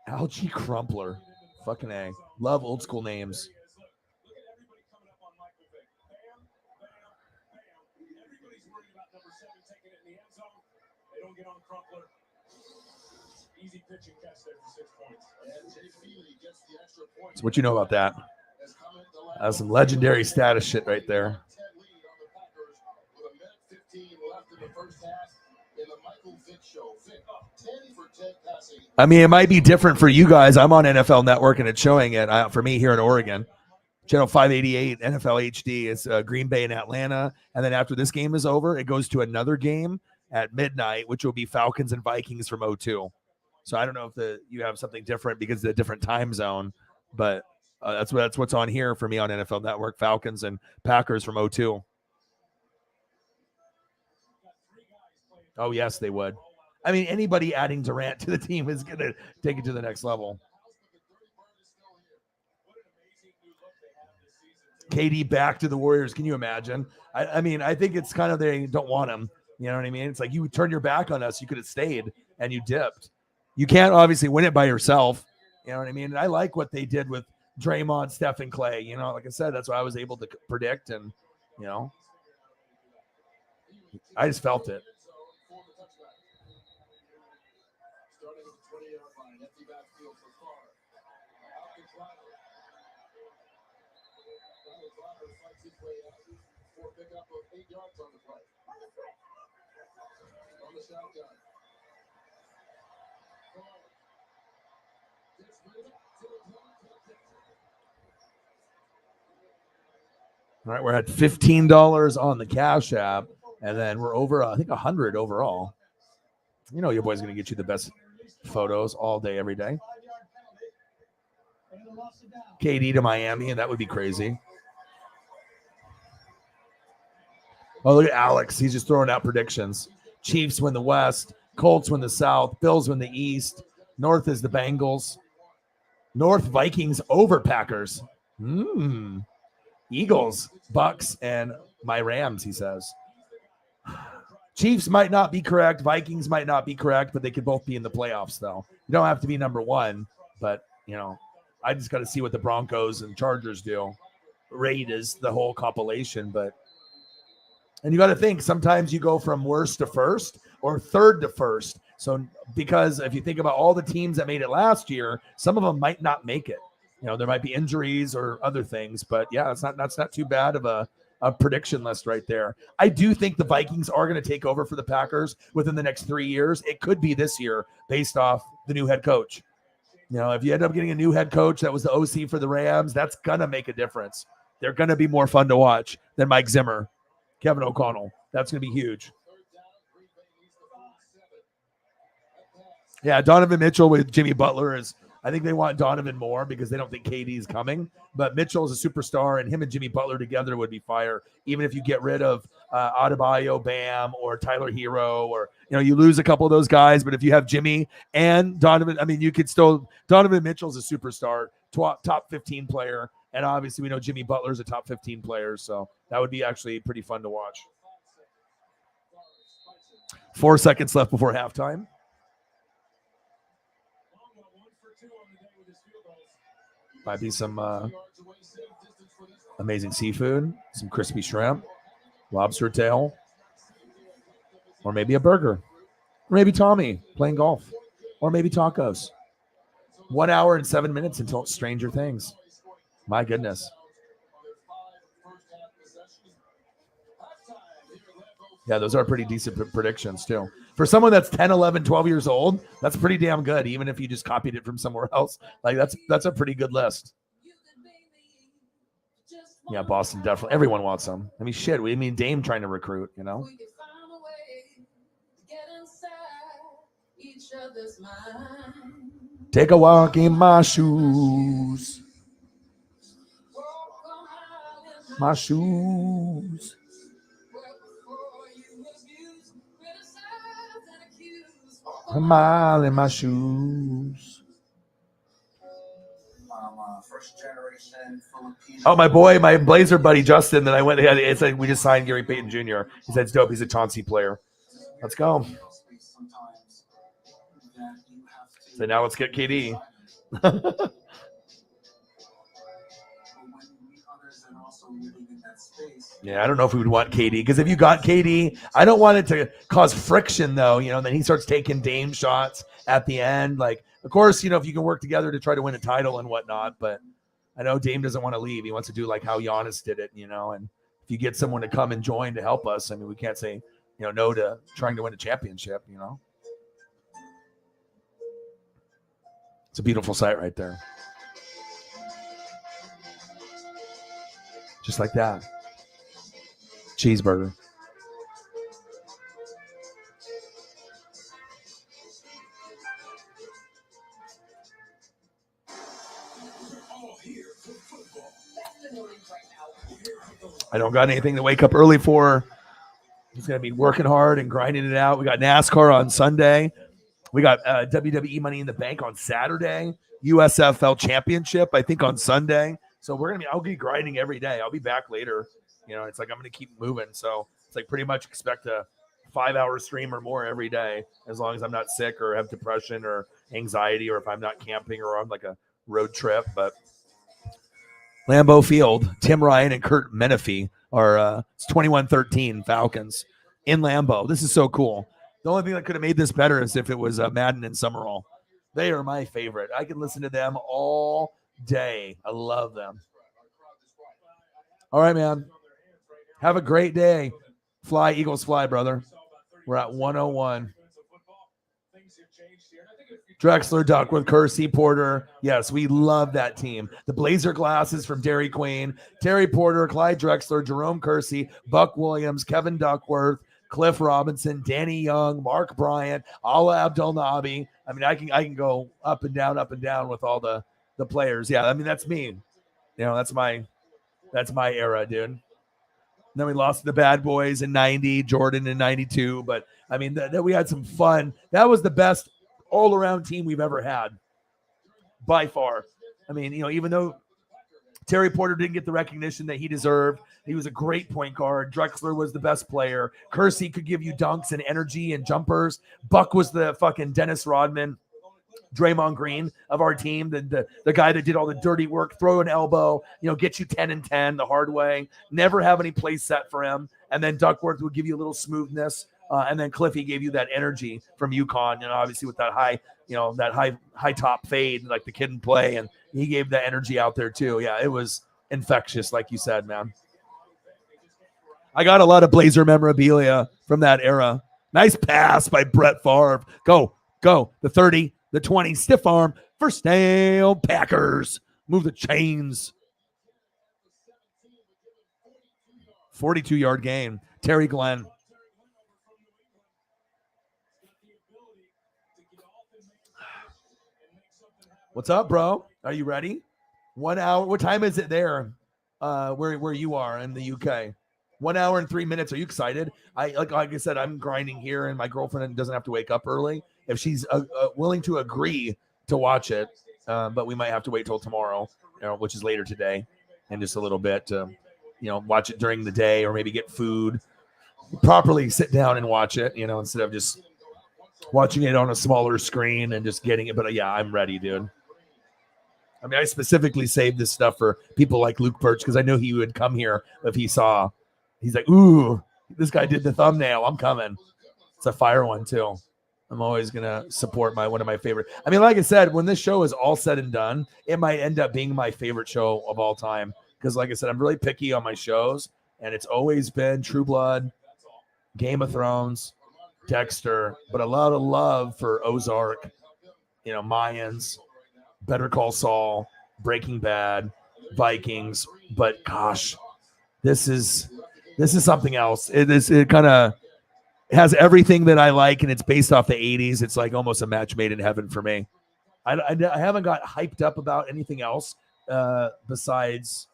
Algie Crumpler. Fucking A. Love old school names. So what you know about that? That's some legendary status shit right there. I mean, it might be different for you guys. I'm on NFL Network and it's showing it for me here in Oregon. Channel 588, NFL HD. It's Green Bay and Atlanta. And then after this game is over, it goes to another game at midnight, which will be Falcons and Vikings from 02. So I don't know if you have something different because of the different time zone, but that's what's on here for me on NFL Network. Falcons and Packers from 02. Oh, yes, they would. I mean, anybody adding Durant to the team is going to take it to the next level. KD back to the Warriors. Can you imagine? I mean, I think it's kind of they don't want him. You know what I mean? It's like you would turn your back on us. You could have stayed and you dipped. You can't obviously win it by yourself. You know what I mean? And I like what they did with Draymond, Steph, and Clay. You know, like I said, that's what I was able to predict. And, you know, I just felt it. All right, we're at $15 on the Cash App, and then we're over, I think, 100 overall. You know your boy's going to get you the best photos all day, every day. KD to Miami, and that would be crazy. Oh, look at Alex. He's just throwing out predictions. Chiefs win the West. Colts win the South. Bills win the East. North is the Bengals. North Vikings over Packers. Eagles, Bucks, and my Rams, he says. Chiefs might not be correct. Vikings might not be correct, but they could both be in the playoffs, though. You don't have to be number one, but, you know, I just got to see what the Broncos and Chargers do. Raiders, the whole compilation, but. And you got to think, sometimes you go from worst to first or third to first. So, because if you think about all the teams that made it last year, some of them might not make it. You know, there might be injuries or other things, but yeah, that's not too bad of a prediction list right there. I do think the Vikings are going to take over for the Packers within the next 3 years. It could be this year based off the new head coach. You know, if you end up getting a new head coach that was the OC for the Rams, that's going to make a difference. They're going to be more fun to watch than Mike Zimmer, Kevin O'Connell. That's going to be huge. Yeah, Donovan Mitchell with Jimmy Butler is, I think they want Donovan more because they don't think KD is coming. But Mitchell is a superstar, and him and Jimmy Butler together would be fire. Even if you get rid of Adebayo, Bam, or Tyler Hero, or, you know, you lose a couple of those guys. But if you have Jimmy and Donovan, I mean, you could still, Donovan Mitchell's a superstar, top 15 player. And obviously we know Jimmy Butler's a top 15 player. So that would be actually pretty fun to watch. 4 seconds left before halftime. Might be some amazing seafood, some crispy shrimp, lobster tail, or maybe a burger, or maybe Tommy playing golf, or maybe tacos. 1 hour and 7 minutes until Stranger Things. My goodness. Yeah, those are pretty decent predictions too. For someone that's 10, 11, 12 years old, that's pretty damn good, even if you just copied it from somewhere else. Like, that's a pretty good list. Yeah, Boston definitely. Everyone wants them. I mean, shit. I mean, Dame trying to recruit, you know? Take a walk in my shoes. My shoes. A mile in my shoes. First generation. Oh, my boy, my Blazer buddy Justin. That I went. It's like we just signed Gary Payton Jr. He said it's dope. He's a Chauncey player. Let's go. So now let's get KD. Yeah, I don't know if we would want KD because if you got KD, I don't want it to cause friction though. Then he starts taking Dame shots at the end. Like, of course, if you can work together to try to win a title and whatnot, but I know Dame doesn't want to leave. He wants to do like how Giannis did it, and if you get someone to come and join to help us, I mean, we can't say, no to trying to win a championship, It's a beautiful sight right there. Just like that. Cheeseburger. I don't got anything to wake up early for. He's going to be working hard and grinding it out. We got NASCAR on Sunday. We got WWE Money in the Bank on Saturday. USFL Championship, I think, on Sunday. So I'll be grinding every day. I'll be back later. It's like I'm going to keep moving. So it's like pretty much expect a 5-hour stream or more every day, as long as I'm not sick or have depression or anxiety, or if I'm not camping or on like a road trip. But Lambeau Field, Tim Ryan and Kurt Menefee are it's 21-13 Falcons in Lambeau. This is so cool. The only thing that could have made this better is if it was Madden and Summerall. They are my favorite. I can listen to them all day. I love them. All right, man. Have a great day. Fly, Eagles, fly, brother. We're at 101. Drexler, Duckworth, Kersey, Porter. Yes, we love that team. The Blazer glasses from Dairy Queen. Terry Porter, Clyde Drexler, Jerome Kersey, Buck Williams, Kevin Duckworth, Cliff Robinson, Danny Young, Mark Bryant, Allah Abdel Nabi. I mean, I can go up and down with all the players. Yeah, I mean, that's me. That's my era, dude. And then we lost to the Bad Boys in 90, Jordan in 92. But, I mean, we had some fun. That was the best all-around team we've ever had, by far. I mean, even though Terry Porter didn't get the recognition that he deserved, he was a great point guard. Drexler was the best player. Kersey could give you dunks and energy and jumpers. Buck was the fucking Dennis Rodman, Draymond Green of our team, the guy that did all the dirty work, throw an elbow, get you 10 and 10 the hard way, never have any plays set for him. And then Duckworth would give you a little smoothness. And then Cliffy gave you that energy from UConn, obviously with that high top fade, like the kid in play. And he gave that energy out there too. Yeah, it was infectious, like you said, man. I got a lot of Blazer memorabilia from that era. Nice pass by Brett Favre. Go. The 30, the 20, stiff arm, first down, Packers. Move the chains. 42-yard gain. Terry Glenn. What's up, bro? Are you ready? 1 hour. What time is it there? Where you are in the UK? 1 hour and 3 minutes. Are you excited? Like I said, I'm grinding here, and my girlfriend doesn't have to wake up early if she's willing to agree to watch it. But we might have to wait till tomorrow, which is later today, and just a little bit to, watch it during the day, or maybe get food, properly sit down and watch it, instead of just watching it on a smaller screen and just getting it. But yeah, I'm ready, dude. I mean, I specifically saved this stuff for people like Luke Birch because I knew he would come here if he saw. He's like, ooh, this guy did the thumbnail. I'm coming. It's a fire one, too. I'm always going to support one of my favorite. I mean, like I said, when this show is all said and done, it might end up being my favorite show of all time. Because, like I said, I'm really picky on my shows. And it's always been True Blood, Game of Thrones, Dexter, but a lot of love for Ozark, Mayans, Better Call Saul, Breaking Bad, Vikings. But gosh, this is something else. It kind of has everything that I like, and it's based off the 80s. It's like almost a match made in heaven for me. I haven't got hyped up about anything else besides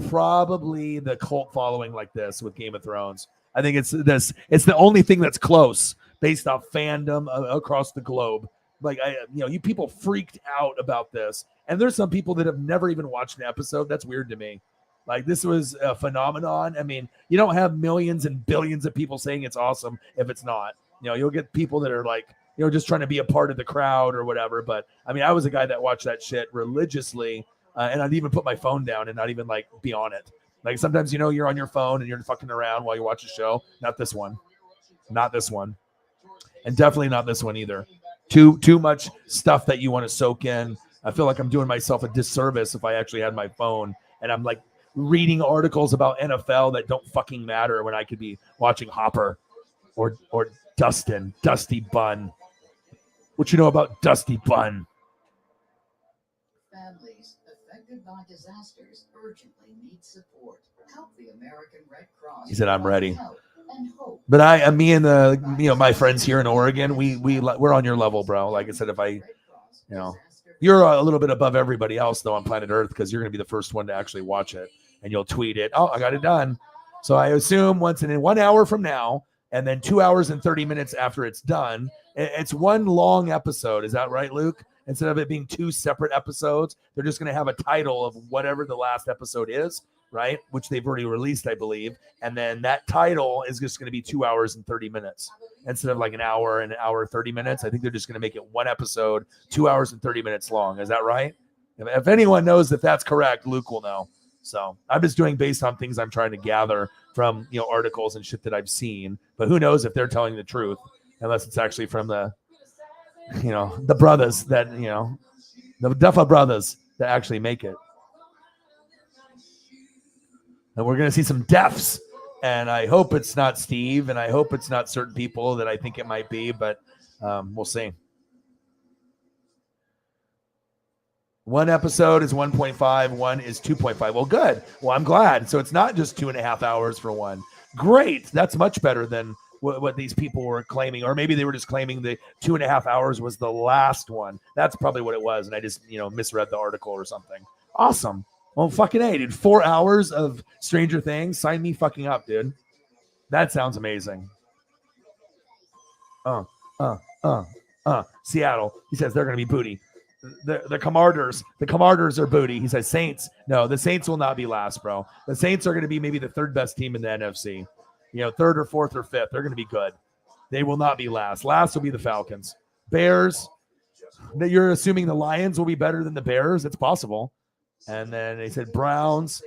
probably the cult following like this with Game of Thrones. I think it's the only thing that's close based off fandom across the globe Like you people freaked out about this, and there's some people that have never even watched an episode. That's weird to me. Like this was a phenomenon. I mean, you don't have millions and billions of people saying it's awesome if it's not. You'll get people that are like, just trying to be a part of the crowd or whatever. But I mean, I was a guy that watched that shit religiously, and I'd even put my phone down and not even like be on it. Like sometimes, you're on your phone and you're fucking around while you watch a show. Not this one. Not this one. And definitely not this one either. Too much stuff that you want to soak in. I feel like I'm doing myself a disservice if I actually had my phone and I'm like reading articles about NFL that don't fucking matter when I could be watching Hopper or Dusty Bun. What you know about Dusty Bun? Families affected by disasters urgently need support. Help the American Red Cross. He said, "I'm ready." And hope. But me and my friends here in Oregon, we're on your level, bro. Like I said, if you're a little bit above everybody else though on planet Earth because you're going to be the first one to actually watch it and you'll tweet it. Oh, I got it done. So I assume once in 1 hour from now, and then 2 hours and 30 minutes after it's done, it's one long episode. Is that right, Luke? Instead of it being two separate episodes, they're just going to have a title of whatever the last episode is, right? Which they've already released, I believe. And then that title is just going to be 2 hours and 30 minutes instead of like an hour and 30 minutes. I think they're just going to make it one episode, 2 hours and 30 minutes long. Is that right? If anyone knows if that's correct, Luke will know. So I'm just doing based on things I'm trying to gather from, articles and shit that I've seen. But who knows if they're telling the truth, unless it's actually from the brothers that, the Duffa brothers that actually make it. And we're going to see some deaths. And I hope it's not Steve. And I hope it's not certain people that I think it might be. But we'll see. One episode is 1.5. One is 2.5. Well, good. Well, I'm glad. So it's not just 2.5 hours for one. Great. That's much better than what these people were claiming. Or maybe they were just claiming the 2.5 hours was the last one. That's probably what it was. And I just, misread the article or something. Awesome. Well, fucking A, dude. 4 hours of Stranger Things. Sign me fucking up, dude. That sounds amazing. Seattle. He says they're going to be booty. The Commanders are booty. He says Saints. No, the Saints will not be last, bro. The Saints are going to be maybe the third best team in the NFC. Third or fourth or fifth. They're going to be good. They will not be last. Last will be the Falcons. Bears. You're assuming the Lions will be better than the Bears. It's possible. And then they said Browns.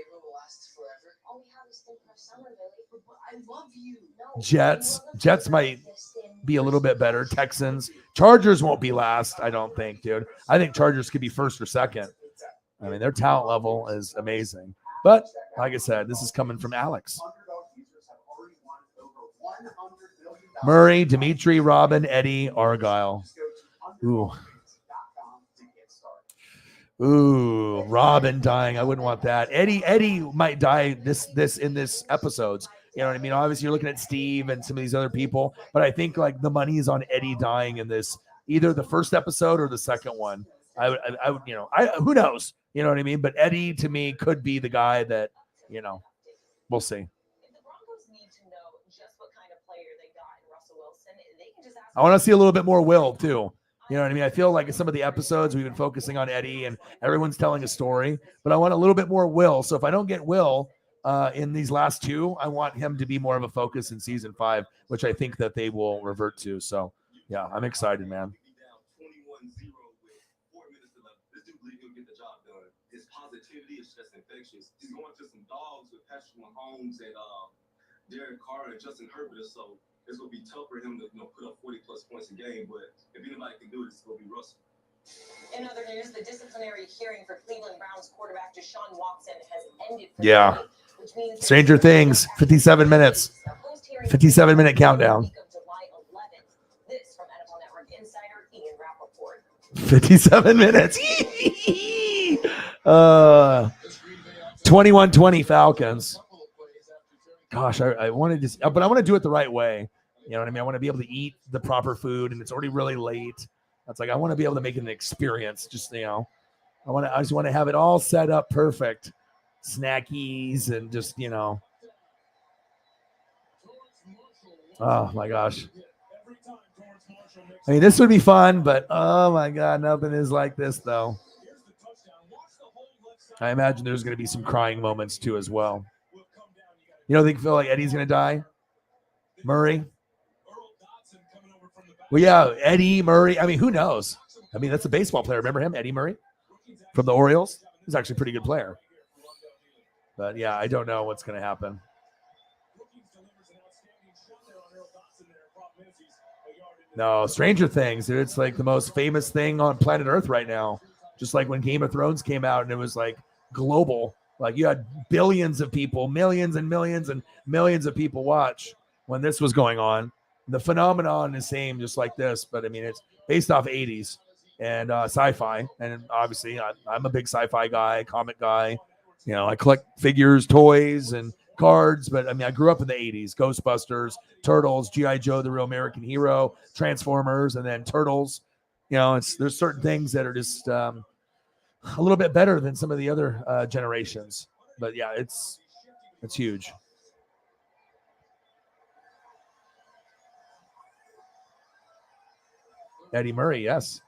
Jets. Jets might be a little bit better. Texans. Chargers won't be last, I don't think, dude. I think Chargers could be first or second. I mean, their talent level is amazing. But like I said, this is coming from Alex. Murray, Dimitri, Robin, Eddie, Argyle. Ooh, Robin dying. I wouldn't want that. Eddie might die in this episodes. You know what I mean? Obviously, you're looking at Steve and some of these other people, but I think like the money is on Eddie dying in this, either the first episode or the second one. I would, who knows? You know what I mean? But Eddie to me could be the guy that, we'll see. I want to see a little bit more Will too. You know what I mean? I feel like in some of the episodes we've been focusing on Eddie and everyone's telling a story, but I want a little bit more Will. So if I don't get Will in these last two, I want him to be more of a focus in season 5, which I think that they will revert to. So yeah, I'm excited, man. His positivity is just infectious. He's going to some dogs with Patrick Mahomes and Derek Carr and Justin Herbert. So it's going to be tough for him to put up 40-plus points a game. But if anybody can do it, it's going to be Russell. In other news, the disciplinary hearing for Cleveland Browns quarterback Deshaun Watson has ended. Yeah. Stranger Things, 57 minutes. 57-minute countdown. 57 minutes. 21-20 Falcons. Gosh, I want to but I want to do it the right way. You know what I mean? I want to be able to eat the proper food, and it's already really late. That's like I want to be able to make it an experience. Just I just want to have it all set up perfect, snackies, and just Oh my gosh. I mean, this would be fun, but oh my God, nothing is like this though. I imagine there's going to be some crying moments too as well. You don't think feel like Eddie's going to die? Murray? Well, yeah, Eddie Murray. I mean, who knows? I mean, that's a baseball player. Remember him, Eddie Murray, from the Orioles? He's actually a pretty good player. But yeah, I don't know what's going to happen. No, Stranger Things, dude. It's like the most famous thing on planet Earth right now. Just like when Game of Thrones came out and it was like global. Like you had billions of people, millions and millions and millions of people watch when this was going on. The phenomenon is same, just like this, but I mean, it's based off 80s and sci-fi. And obviously I'm a big sci-fi guy, comic guy. You know, I collect figures, toys, and cards, but I mean, I grew up in the 80s. Ghostbusters, Turtles, G.I. Joe, the Real American Hero, Transformers, and then Turtles. You know, there's certain things that are just a little bit better than some of the other generations. But yeah, it's huge. Eddie Murray, yes.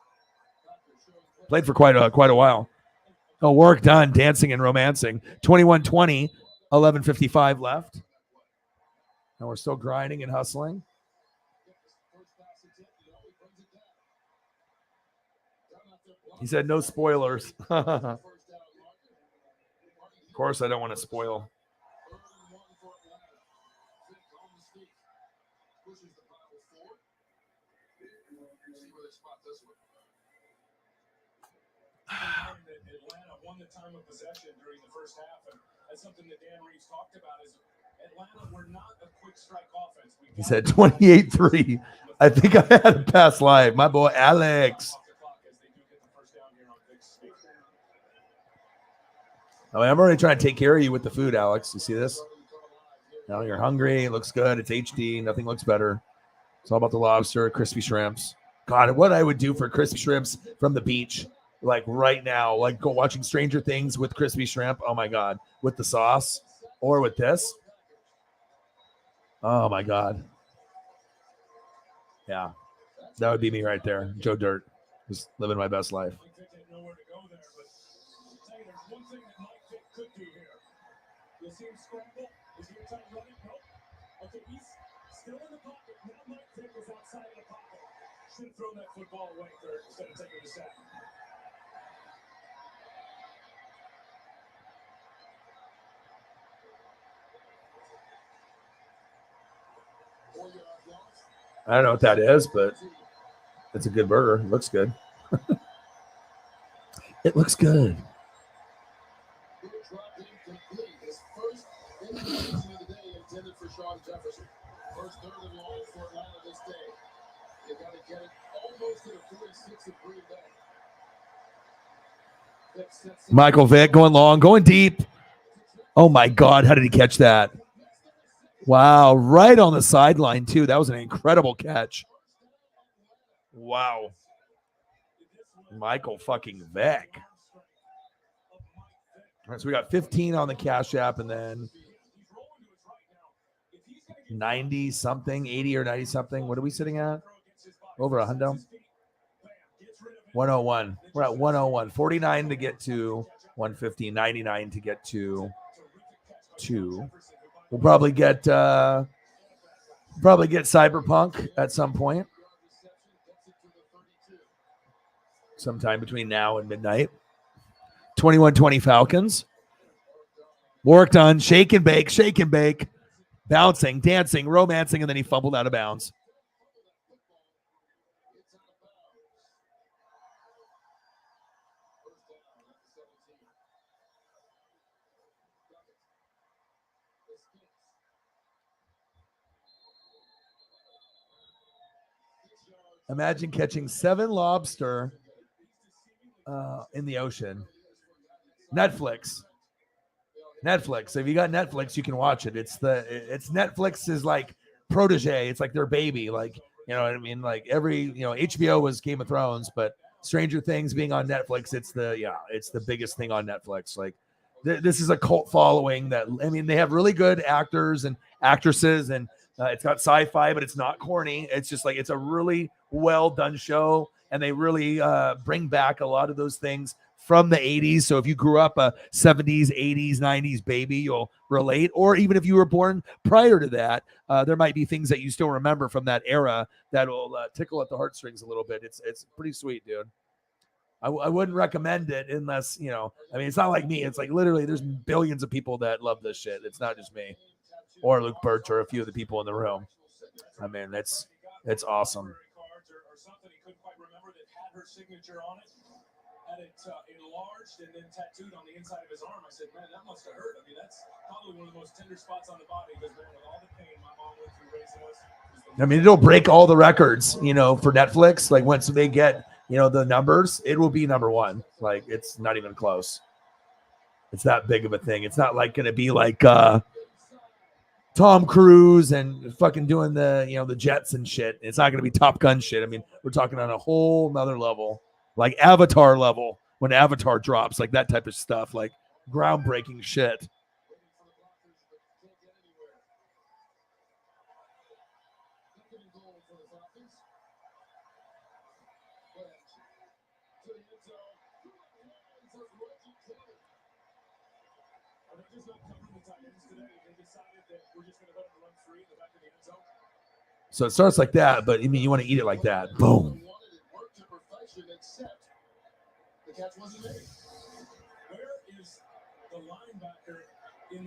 Played for quite a while. Oh, work done, dancing and romancing. 21-20, 11:55 left. And we're still grinding and hustling. He said no spoilers. Of course, I don't want to spoil. Atlanta won the time of possession during the first half, and that's something that Dan Reeves talked about. Is Atlanta were not a quick strike offense. He said 28-3. I think I had a pass live. My boy Alex. Oh, I'm already trying to take care of you with the food, Alex. You see this? Now you're hungry. It looks good. It's HD. Nothing looks better. It's all about the lobster, crispy shrimps. God, what I would do for crispy shrimps from the beach, like right now, like go watching Stranger Things with crispy shrimp. Oh my God, with the sauce or with this. Oh my God. Yeah, that would be me right there. Joe Dirt, just living my best life. You see him scramble? Is he trying to run it? Nope. Okay, he's still in the pocket. Now Mike Vick is outside of the pocket. Should have thrown that football away third instead of taking the sack. I don't know what that is, but it's a good burger. It looks good. It looks good. First third and long for Atlanta this day. They got to get it almost to the 46 of Green Bay. Michael Vick going long, going deep. Oh my God, how did he catch that? Wow, right on the sideline too. That was an incredible catch. Wow. Michael fucking Vick. All right, so we got 15 on the Cash App and then 90 something, 80 or 90 something. What are we sitting at? Over a hundo? 101. We're at 101. 49 to get to 150, 99 to get to 2. We'll probably get Cyberpunk at some point. Sometime between now and midnight. 21-20 Falcons. Work done. Shake and bake, shake and bake. Bouncing, dancing, romancing, and then he fumbled out of bounds. Imagine catching 7 lobster in the ocean. Netflix. So if you got Netflix, you can watch it. It's Netflix's like protege. It's like their baby. Like, you know what I mean? Like HBO was Game of Thrones, but Stranger Things being on Netflix, it's the biggest thing on Netflix. Like this is a cult following that, I mean, they have really good actors and actresses and It's got sci-fi, but it's not corny. It's just like it's a really well done show, and they really bring back a lot of those things from the 80s. So if you grew up a 70s, 80s, 90s baby, you'll relate. Or even if you were born prior to that, there might be things that you still remember from that era that will tickle at the heartstrings a little bit. It's pretty sweet, dude. I wouldn't recommend it unless, you know, I mean, it's not like me. It's like literally there's billions of people that love this shit. It's not just me or Luke Birch or a few of the people in the room. I mean, it's awesome. Had it enlarged and then tattooed on the inside of his arm. I said, man, that must have hurt. I mean, that's probably one of the most tender spots on the body because, man, with all the pain my mom went through raising us. I mean, it'll break all the records, you know, for Netflix. Like once they get, you know, the numbers, it will be number one. Like it's not even close. It's that big of a thing. It's not like going to be like Tom Cruise and fucking doing the, you know, the jets and shit. It's not going to be Top Gun shit. I mean, we're talking on a whole nother level, like Avatar level when Avatar drops, like that type of stuff, like groundbreaking shit. So it starts like that, but I mean, you want to eat it like that. Boom.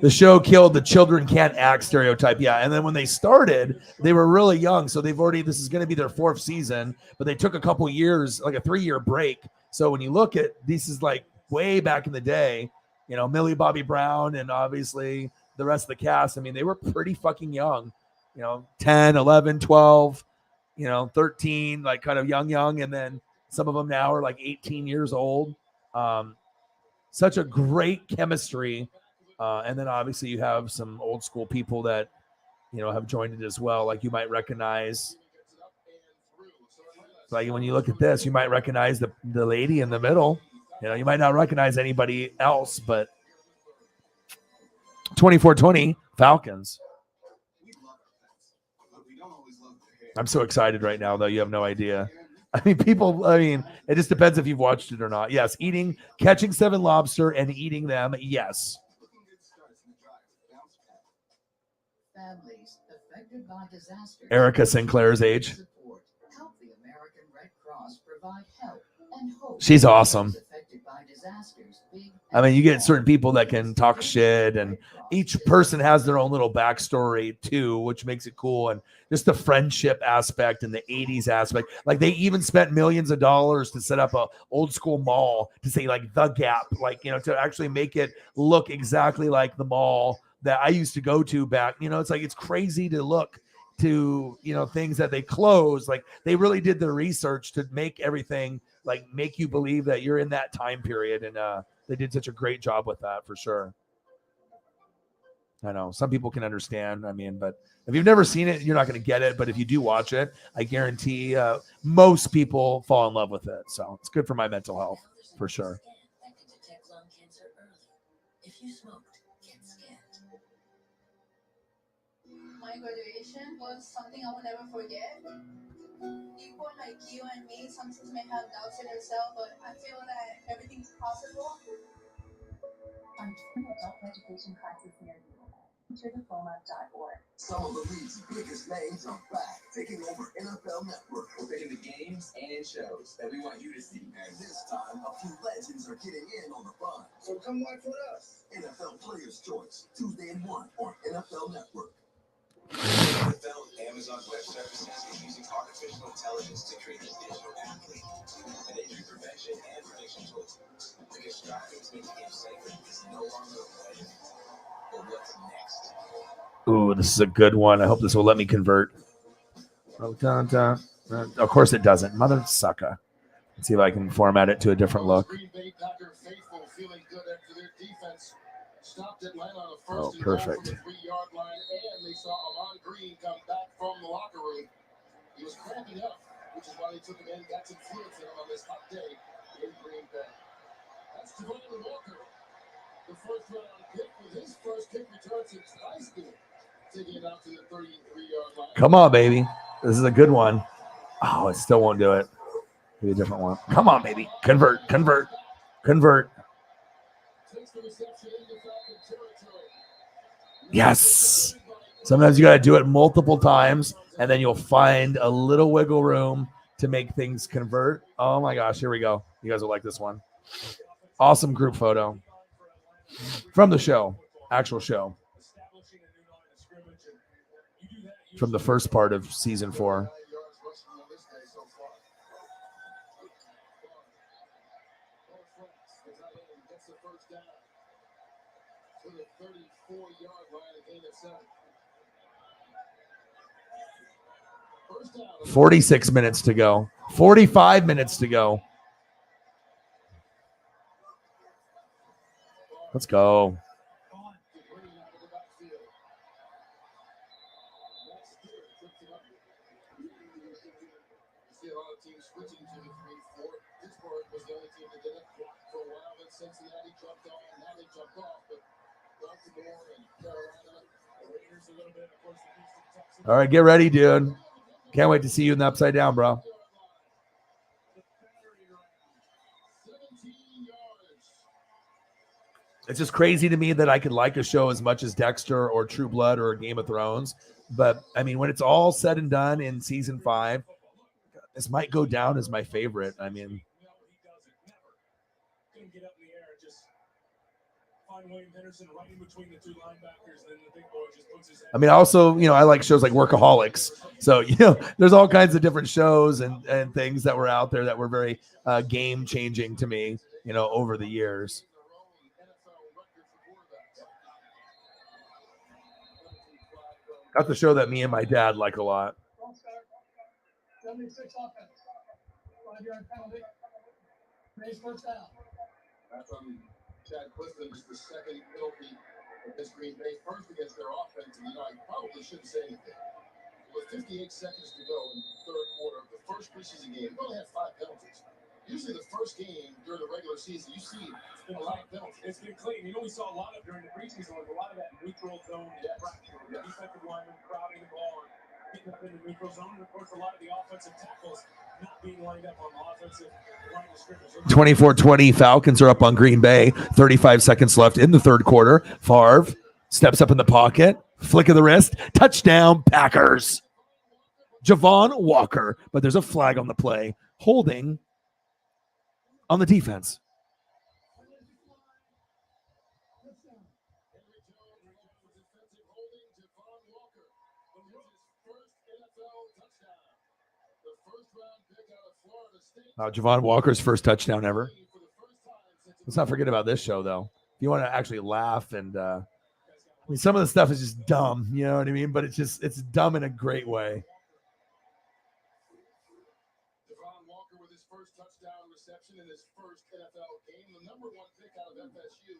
The show killed the children can't act stereotype. Yeah. And then when they started, they were really young. So they've already, this is going to be their 4th season, but they took a couple years, like a 3-year break. So when you look at, this is like way back in the day, you know, Millie Bobby Brown and obviously the rest of the cast. I mean, they were pretty fucking young, you know, 10, 11, 12, you know, 13, like kind of young. And then some of them now are like 18 years old. Such a great chemistry. And then obviously you have some old school people that, you know, have joined it as well. Like you might recognize, like when you look at this, you might recognize the lady in the middle. You know, you might not recognize anybody else, but 24/20 Falcons. I'm so excited right now, though. You have no idea. I mean, it just depends if you've watched it or not. Yes, catching 7 lobster and eating them. Yes. Families affected by disasters. Erica Sinclair's age. Help the American Red Cross provide help and hope. She's awesome. Affected by disasters, big I mean, you get certain people that can talk shit, and each person has their own little backstory too, which makes it cool. And just the friendship aspect and the 80s aspect. Like they even spent millions of dollars to set up a old school mall to say like the Gap, like, you know, to actually make it look exactly like the mall that I used to go to back. You know, it's like, it's crazy to look to, you know, things that they closed. Like they really did the research to make everything like make you believe that you're in that time period. And they did such a great job with that for sure. I know some people can understand. I mean, but if you've never seen it, you're not going to get it. But if you do watch it, I guarantee most people fall in love with it. So it's good for my mental health for sure. That can detect lung cancer early. If you smoked, get scanned. My graduation was something I will never forget. People like you and me sometimes may have doubts in ourselves, but I feel that everything's possible. On 2 adult education classes near you. Diploma.org. Some of the league's biggest names are back, taking over NFL Network. We're picking the games and shows that we want you to see. And this time, a few legends are getting in on the fun. So come watch with us. NFL Players' Choice, Tuesday at 1 on NFL Network. NFL Amazon Web Services is using artificial intelligence to create a digital athlete and injury prevention and prediction tools. Because striving to make the game safer is no longer a way. But what's next? Ooh, this is a good one. I hope this will let me convert. Oh, of course it doesn't. Mother sucker. Let's see if I can format it to a different look. Oh, perfect. They saw Amon Green come back from the locker room. He was cramping up, which is why they took him in, got some fluids in him on this hot day in Green Bay. That's Devon Walker, the first round pick with his first kick return since high school. Come on, baby. This is a good one. Oh, it still won't do it. Maybe a different one. Come on, baby. Convert. Yes. Sometimes you got to do it multiple times, and then you'll find a little wiggle room to make things convert. Oh my gosh, here we go. You guys will like this one. Awesome group photo from the show, actual show, from the first part of season 4. To the 34-yard line, a gain of 7. 46 minutes to go. 45 minutes to go. Let's go. See a lot of teams switching to the 3-4. Pittsburgh was the only team that did it for a while. Then Cincinnati jumped on. Now they jumped off. But Baltimore and Carolina, the Raiders a little bit. Of course, the Houston Texans. All right, get ready, dude. Can't wait to see you in the upside down, bro. 17 yards. It's just crazy to me that I could like a show as much as Dexter or True Blood or Game of Thrones. But, I mean, when it's all said and done in season 5, this might go down as my favorite. I mean, Get up in the air and just find William Henderson right in between the two linebackers, and then the big boy just puts his head. I mean, also, I like shows like Workaholics. So, there's all kinds of different shows and things that were out there that were very game changing to me, over the years. That's a show that me and my dad like a lot. 76 offense. 5-yard penalty. Raise first down. That's from Chad Clifton, just the second penalty against Green Bay. First against their offense, and I probably shouldn't say anything. With 58 seconds to go in the third quarter of the first preseason game, we only had 5 penalties. Usually the first game during the regular season, you see a lot of penalties. It's been clean. We saw a lot of during the preseason was a lot of that neutral zone practice. The defensive linemen crowding the ball and getting up in the neutral zone. And of course, a lot of the offensive tackles not being lined up on the offensive line of scrimmage. 24-20, Falcons are up on Green Bay. 35 seconds left in the third quarter. Favre steps up in the pocket. Flick of the wrist. Touchdown, Packers. Javon Walker. But there's a flag on the play. Holding on the defense. Javon Walker's first touchdown ever. Let's not forget about this show, though. If you want to actually laugh and I mean, some of the stuff is just dumb, you know what I mean? But it's dumb in a great way. Javon Walker with his first touchdown reception in his first NFL game. The number 1 pick out of FSU.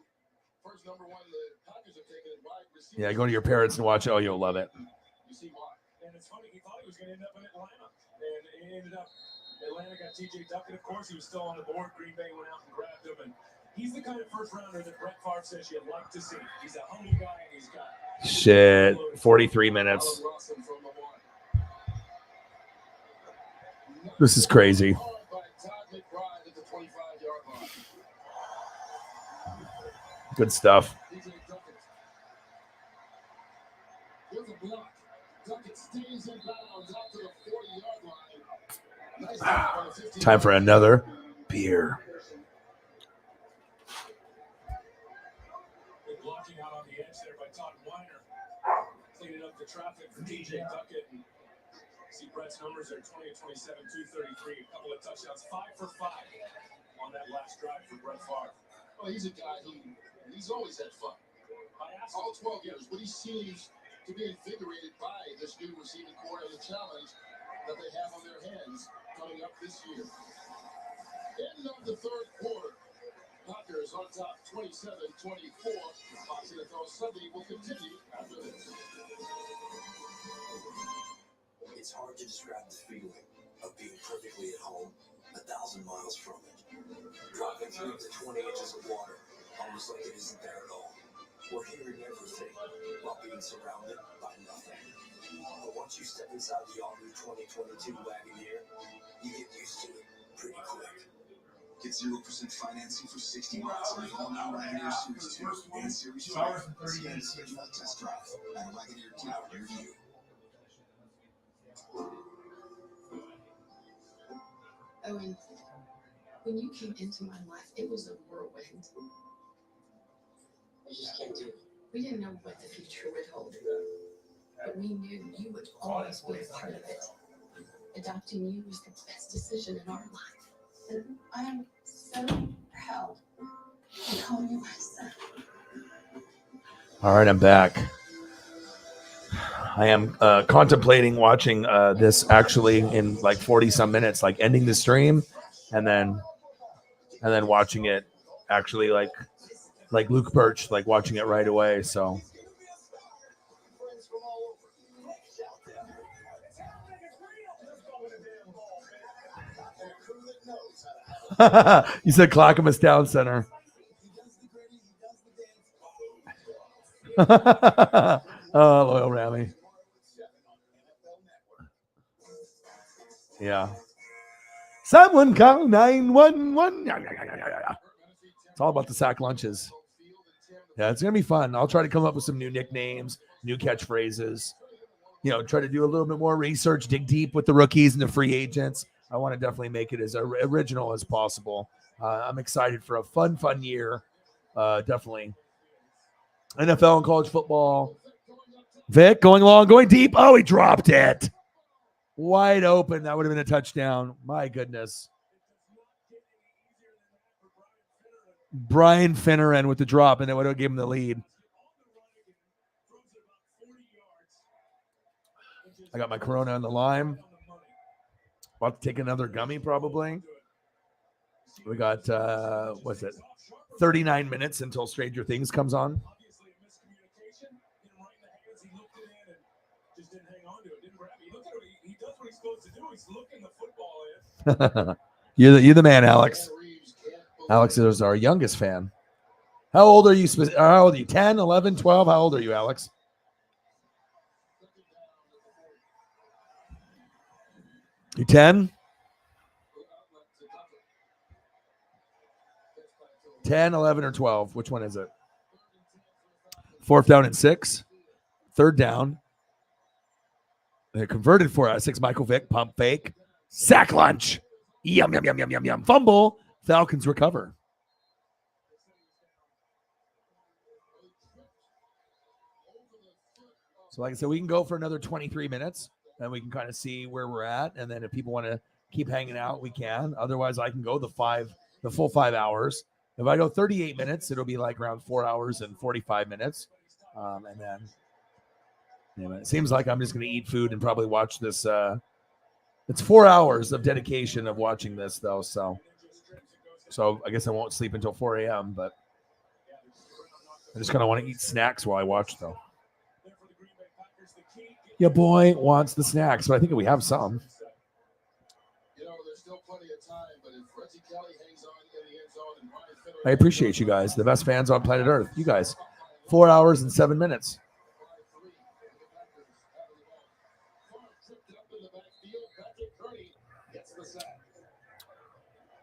First number 1 the Packers have taken in wide receiver. Yeah, go to your parents and watch. Oh, you'll love it. You see why. And it's funny, he thought he was going to end up in Atlanta. And it ended up, Atlanta got TJ Duckett. Of course, he was still on the board. Green Bay went out and grabbed him. And he's the kind of first rounder that Brett Favre says you'd like to see. He's a humble guy, and he's got Shit, 43 minutes. This is crazy. Good stuff. Time for another beer. Good blocking out on the edge there by Todd Weiner. Cleaning up the traffic for TJ Duckett. And see Brett's numbers there, 20 of 27, 233, a couple of touchdowns, 5 for 5 on that last drive for Brett Favre. Well, he's a guy he's always had fun. All 12 years, but he seems to be invigorated by this new receiving corps and the challenge that they have on their hands coming up this year. End of the third quarter. Packers on top 27-24. Fox NFL Sunday will continue after this. It's hard to describe the feeling of being perfectly at home 1,000 miles from it. Dropping through the 20 inches of water, almost like it isn't there at all. We're hearing everything while being surrounded by nothing. Once you step inside the all-new 2022 Wagoneer, you get used to it pretty quick. Get 0% financing for 60 months on the all-new Wagoneer Series 2 and Series 3. See and schedule a test drive at a Wagoneer dealer near you. Owen, when you came into my life, it was a whirlwind. I just can't do it. We didn't know what the future would hold, but we knew you would always be a part of it. Adopting you was the best decision in our life. And I am so proud to call you my son. All right, I'm back. I am contemplating watching this actually in like 40 some minutes, like ending the stream and then watching it actually like Luke Birch, like watching it right away. So you said Clackamas Town Center. Oh, loyal Rami. Yeah. Someone call 911. It's all about the sack lunches. Yeah, it's going to be fun. I'll try to come up with some new nicknames, new catchphrases. You know, try to do a little bit more research, dig deep with the rookies and the free agents. I want to definitely make it as original as possible. I'm excited for a fun year. Definitely. NFL and college football. Vic going long, going deep. Oh, he dropped it. Wide open. That would have been a touchdown. My goodness. Brian Finneran with the drop, and it would have given him the lead. I got my Corona and the lime. About to take another gummy probably. We got, 39 minutes until Stranger Things comes on. You're the man, Alex. Alex is our youngest fan. How old are you? How old are you? 10, 11, 12? How old are you, Alex? You 10? 10, 11, or 12? Which one is it? 4th down and 6. 3rd down. They converted 4 out of 6. Michael Vick, pump fake. Sack lunch. Yum, yum, yum, yum, yum, yum. Fumble. Falcons recover. So like I said, we can go for another 23 minutes and we can kind of see where we're at. And then if people want to keep hanging out, we can. Otherwise, I can go the full 5 hours. If I go 38 minutes, it'll be like around 4 hours and 45 minutes. And then it seems like I'm just going to eat food and probably watch this. It's 4 hours of dedication of watching this, though. So I guess I won't sleep until 4 a.m., but I just kind of want to eat snacks while I watch, though. Your boy wants the snacks, but I think we have some. I appreciate you guys, the best fans on planet Earth. You guys, 4 hours and 7 minutes.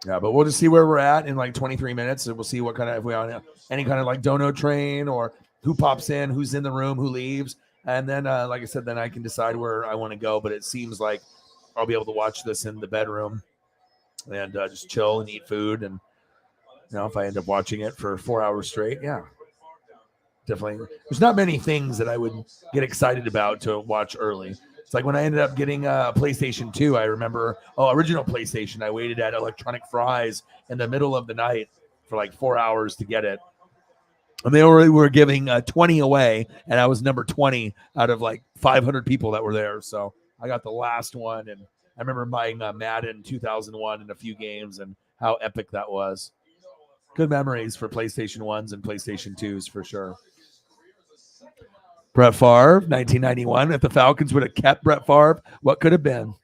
Yeah, but we'll just see where we're at in like 23 minutes. And we'll see what kind of, if we on any kind of like dono train or who pops in, who's in the room, who leaves. And then, like I said, then I can decide where I want to go. But it seems like I'll be able to watch this in the bedroom and just chill and eat food. And, you know, if I end up watching it for 4 hours straight, yeah, definitely. There's not many things that I would get excited about to watch early. It's like when I ended up getting a PlayStation 2, I remember, original PlayStation, I waited at Electronic Fries in the middle of the night for like 4 hours to get it. And they already were giving 20 away, and I was number 20 out of like 500 people that were there. So I got the last one, and I remember buying Madden 2001 and a few games and how epic that was. Good memories for PlayStation 1s and PlayStation 2s for sure. Brett Favre, 1991. If the Falcons would have kept Brett Favre, what could have been?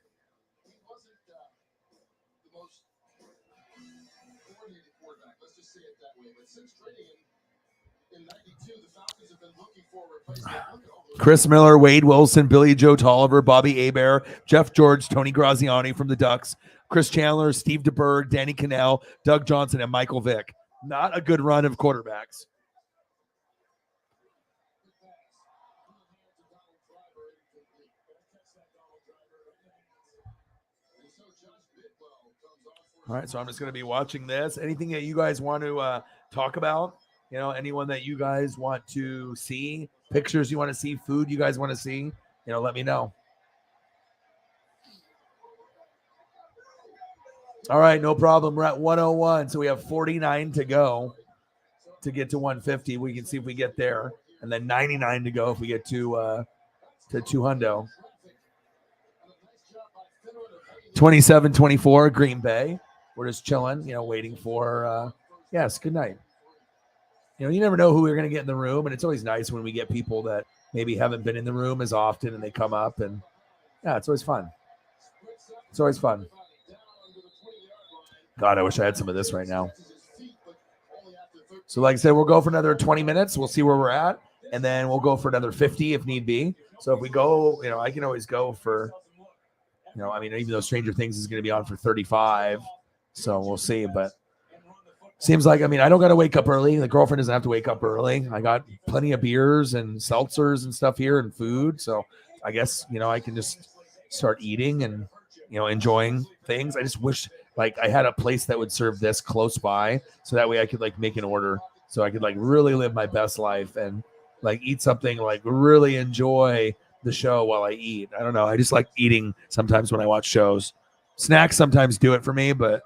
Chris Miller, Wade Wilson, Billy Joe Tolliver, Bobby Hebert, Jeff George, Tony Graziani from the Ducks, Chris Chandler, Steve DeBerg, Danny Cannell, Doug Johnson, and Michael Vick. Not a good run of quarterbacks. All right, so I'm just going to be watching this. Anything that you guys want to talk about? You know, anyone that you guys want to see, pictures you want to see, food you guys want to see, let me know. All right, no problem. We're at 101, so we have 49 to go to get to 150. We can see if we get there, and then 99 to go if we get to 200. 27-24, Green Bay. We're just chilling, waiting for. Yes, good night. You never know who we're going to get in the room, and it's always nice when we get people that maybe haven't been in the room as often, and they come up, and yeah, it's always fun. It's always fun. God, I wish I had some of this right now. So like I said, we'll go for another 20 minutes. We'll see where we're at, and then we'll go for another 50 if need be. So if we go, I can always go for, even though Stranger Things is going to be on for 35, so we'll see. But seems like, I don't got to wake up early. The girlfriend doesn't have to wake up early. I got plenty of beers and seltzers and stuff here and food. So I guess, I can just start eating and, enjoying things. I just wish like I had a place that would serve this close by, so that way I could like make an order, so I could like really live my best life and like eat something, like really enjoy the show while I eat. I don't know. I just like eating sometimes when I watch shows. Snacks sometimes do it for me, but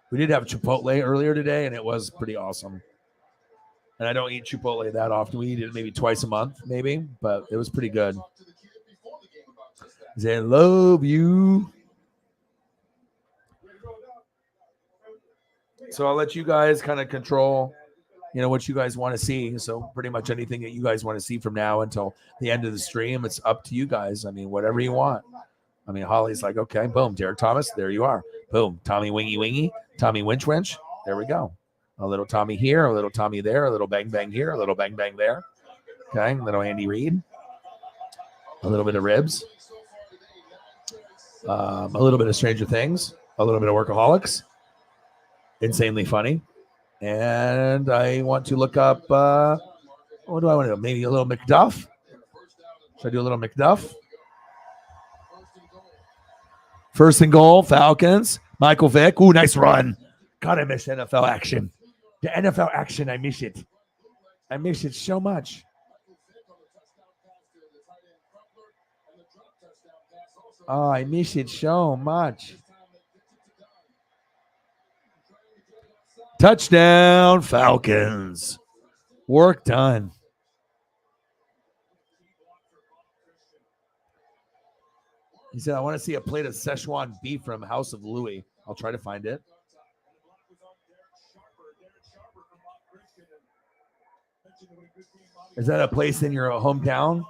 we did have Chipotle earlier today, and it was pretty awesome. And I don't eat Chipotle that often. We eat it maybe twice a month, maybe, but it was pretty good. They love you. So I'll let you guys kind of control, what you guys want to see. So pretty much anything that you guys want to see from now until the end of the stream, it's up to you guys. Whatever you want. Holly's like, okay, boom, Derek Thomas, there you are. Boom, Tommy Wingy Wingy, Tommy Winch Winch, there we go. A little Tommy here, a little Tommy there, a little bang bang here, a little bang bang there. Okay, a little Andy Reid, a little bit of Ribs, a little bit of Stranger Things, a little bit of Workaholics, insanely funny. And I want to look up, what do I want to do? Maybe a little McDuff. Should I do a little McDuff? First and goal, Falcons. Michael Vick. Ooh, nice run. God, I miss NFL action. The NFL action, I miss it. I miss it so much. Oh, I miss it so much. Touchdown, Falcons. Work done. He said, I want to see a plate of Szechuan beef from House of Louis. I'll try to find it. Is that a place in your hometown?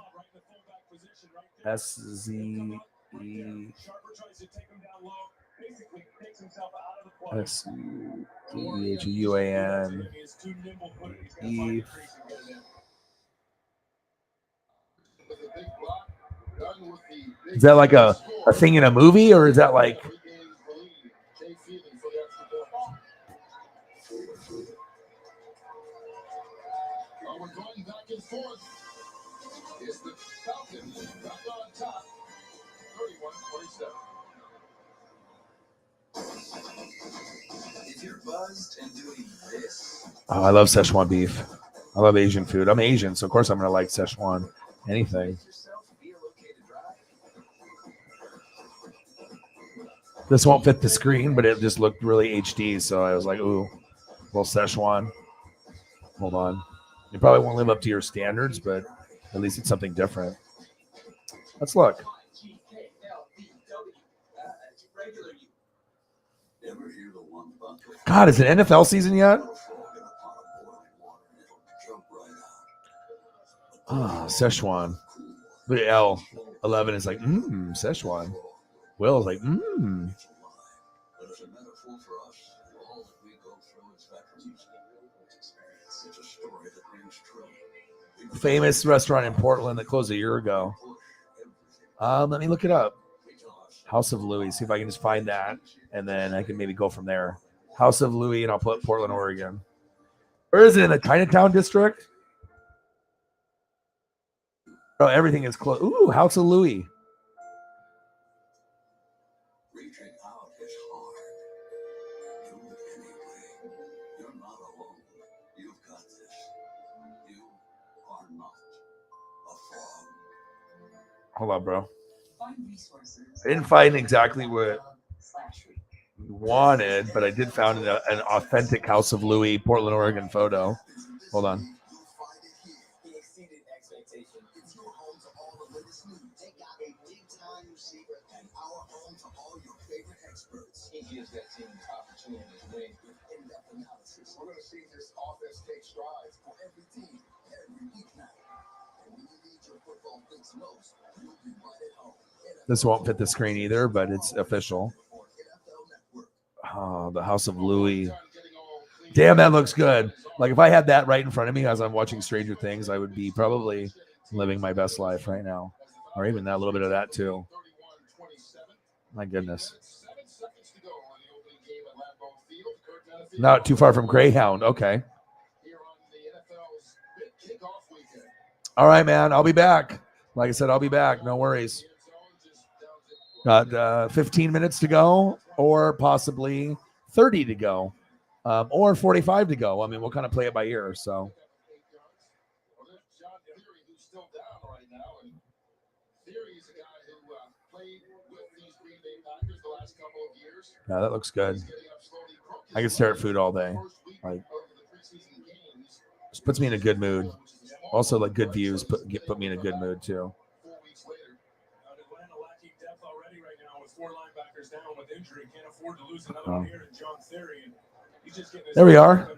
SZE. SZEHUAN. Beef. Is that like a thing in a movie, or is that like? We're going back and forth. Is the Falcons back on top? 31-27. If you're buzzed and doing this. Oh, I love Szechuan beef. I love Asian food. I'm Asian, so of course I'm gonna like Szechuan anything. This won't fit the screen, but it just looked really HD, so I was like, ooh, well, Szechuan. Hold on. It probably won't live up to your standards, but at least it's something different. Let's look. God, is it NFL season yet? Oh, Szechuan. Look at L11 is like, Szechuan. Will is like, But it's a metaphor for us, for all that we go through as veterans. It's a story that rings true. Famous restaurant in Portland that closed a year ago. Let me look it up. House of Louis. See if I can just find that, and then I can maybe go from there. House of Louis, and I'll put Portland, Oregon. Where is it? In the Chinatown district? Oh, everything is closed. Ooh, House of Louis. Reaching out is hard. Do it anyway. You're not alone. You've got this. You are not a fraud. Hold on, bro. Find resources. I didn't find exactly what wanted, but I did found an authentic House of Louis, Portland, Oregon photo. Hold on. He exceeded expectations. It's your home to all the latest news. They got a big-time receiver and our home to all your favorite experts. He gives that team the opportunity to win with in-depth analysis. We're going to see this offense take strides for every team, every weeknight. And when you need your football fix most, you'll be right at home. This won't fit the screen either, but it's official. Oh, the House of Louis. Damn, that looks good. Like if I had that right in front of me as I'm watching Stranger Things, I would be probably living my best life right now. Or even that, a little bit of that too. My goodness. Not too far from Greyhound. Okay. All right, man. I'll be back. Like I said, I'll be back. No worries. Got 15 minutes to go, or possibly 30 to go, or 45 to go. I mean, we'll kind of play it by ear. So. Yeah, that looks good. I can stare at food all day. Like, just puts me in a good mood. Also, like good views put me in a good mood too. There we are.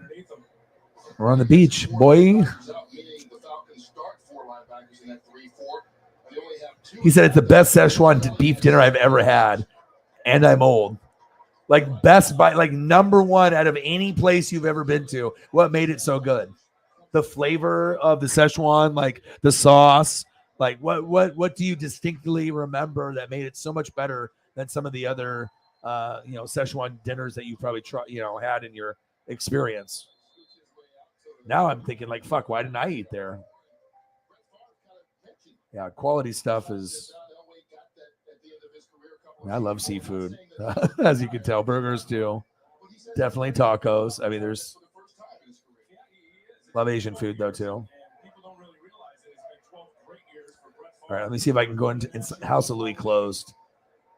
We're on the beach, boy. He said it's the best Szechuan beef dinner I've ever had, and I'm old. Like best by like number one out of any place you've ever been to. What made it so good? The flavor of the Szechuan, like the sauce. Like what do you distinctly remember that made it so much better than some of the other Szechuan dinners that you probably had in your experience? Now I'm thinking like, fuck, why didn't I eat there? Yeah, quality stuff is. I love seafood, as you can tell. Burgers too, definitely tacos. I mean, there's love Asian food though too. All right, let me see if I can go into House of Louis closed.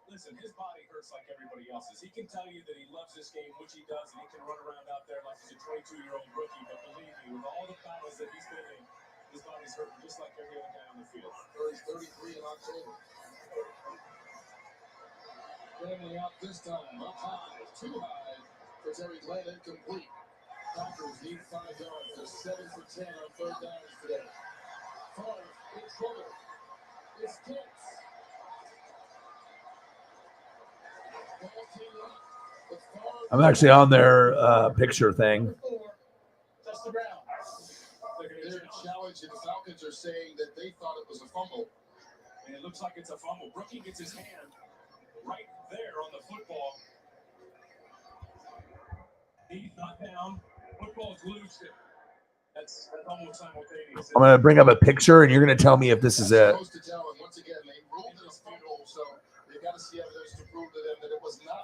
Listen, his body hurts like everybody else's. He can tell you that he loves this game, which he does, and he can run around out there like he's a 22-year-old rookie. But believe me, with all the battles that he's been in, his body's hurting just like every other guy on the field. He's 33 in October. Family out this time, up high, too high for Terry Glenn, incomplete. Packers need 5 yards. They're 7 for 10 on third downs today. Favre in trouble. It's Pitts. I'm actually on their picture thing. That's the ground. They're challenging. The Falcons are saying that they thought it was a fumble. And it looks like it's a fumble. Brookie gets his hand right there on the football. He's not down. Football's loose. That's almost simultaneous. I'm gonna bring up a picture, and you're gonna tell me if this is it.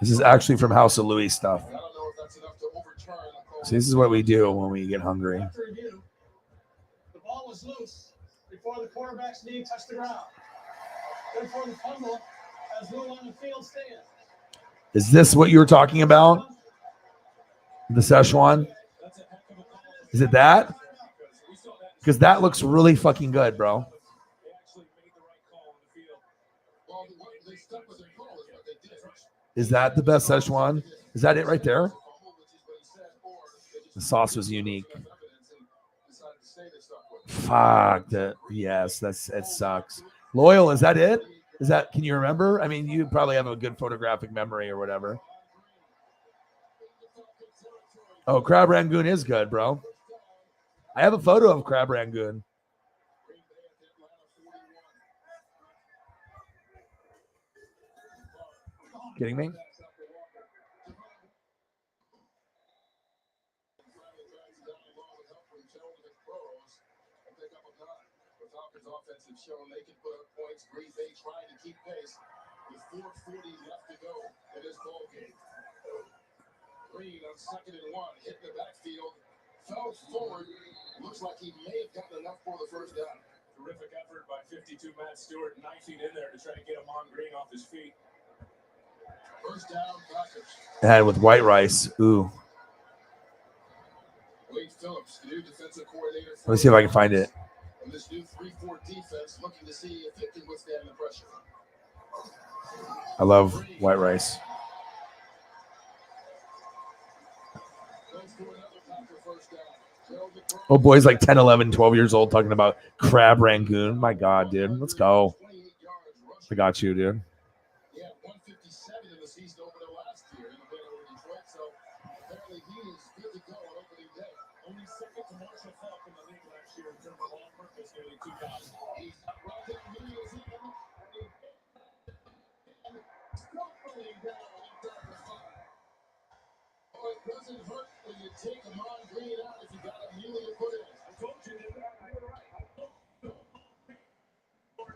This is actually from House of Louis stuff. So this is what we do when we get hungry. The ball was loose before the quarterback's knee touched the ground. Therefore, the fumble has rule on the field stand. Is this what you were talking about? The Szechuan? Is it that? Because that looks really fucking good, bro. Is that the best Szechuan? Is that it right there? The sauce was unique. Fuck that. Yes, it sucks. Loyal, is that it? Is that, can you remember? I mean, you probably have a good photographic memory or whatever. Oh, crab rangoon is good, bro. I have a photo of crab rangoon. Kidding me? Offensive shown they can put up points. Green Bay trying to keep pace with 4:40 left to go in this ball game. Green on 2nd and 1, hit the backfield, fell forward. Looks like he may have gotten enough for the first down. Terrific effort by 52 Matt Stewart, knifing in there to try to get Amon Green off his feet. First down, Packers. And with white rice. Ooh. Wade Phillips, the new defensive coordinator. Let me see if I can find it. And this new 3-4 defense looking to see if it can withstand the pressure. I love white rice. Oh, boy's like 10, 11, 12 years old talking about crab rangoon. My God, dude. Let's go. I got you, dude. Yeah, 157 in the season opener last year in the win over Detroit. So apparently he is good to go on opening day. Only second to Marshall Falk in the league last year in terms of all-purpose, nearly 2,000. He's right there, Emilio's in. Oh, it doesn't hurt when you take Amon Green out if you got Emilio put in. I told you that. You were right.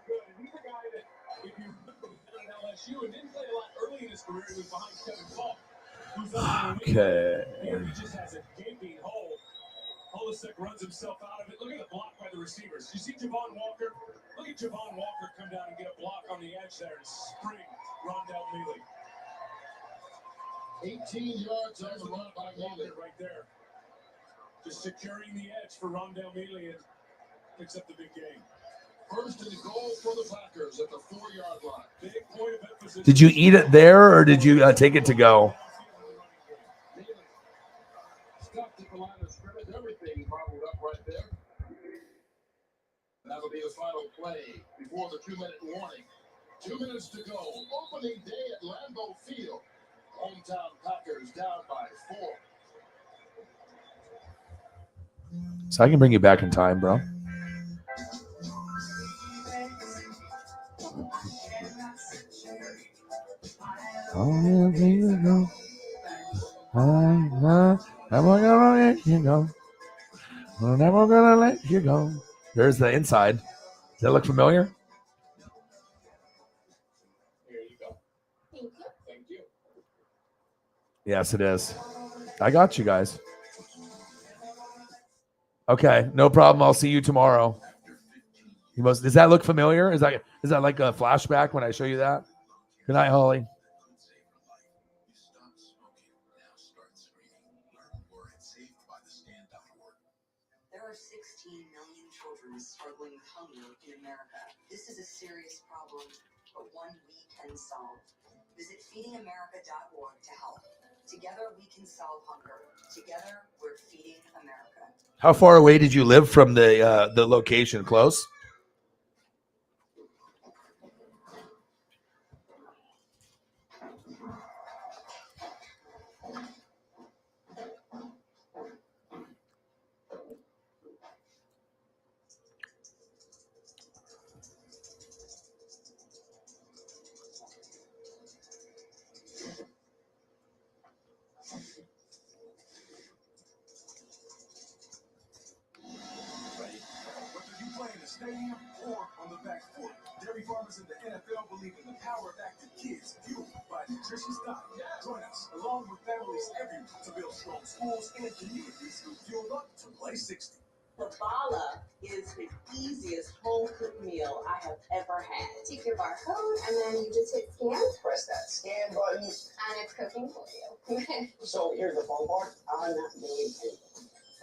Good. And he's a guy that, if you look at LSU and didn't play a lot early in his career, he was behind Kevin Falk. Okay. Here he just has a gaping hole. Holisek runs himself out of it. Look at the block by the receivers. You see Javon Walker? Look at Javon Walker come down and get a block on the edge there and spring Rondell Mealy. 18 yards on the run by Mealy. Right there. Just securing the edge for Rondell Mealy and picks up the big game. First and goal for the Packers at the 4-yard line. Big point of emphasis. Did you eat it there or did you take it to go? Stuffed at the line of scrimmage. Everything bottled up right there. That'll be the final play before the 2-minute warning. 2 minutes to go. Opening day at Lambeau Field. Hometown Packers down by 4. So I can bring you back in time, bro. Oh, there you go. I'm never gonna let you go. I'm never gonna let you go. There's the inside. Does that look familiar? Here you go. Thank you. Thank you. Yes, it is. I got you guys. Okay, no problem. I'll see you tomorrow. Does that look familiar? Is that like a flashback when I show you that? Good night, Holly. There are 16 million children struggling with hunger in America. This is a serious problem, but one we can solve. Visit feedingamerica.org to help. Together we can solve hunger. Together we're feeding America. How far away did you live from the location? Close? Stadium or on the back foot. Dairy farmers in the NFL believe in the power of active kids, fueled by nutritious diet. Join us, along with families everywhere, to build strong schools and communities who fuel up to play 60. Babala is the easiest home-cooked meal I have ever had. Take your barcode and then you just hit scan. Press that scan button. And it's cooking for you. So here's the fun part. I'm not doing anything.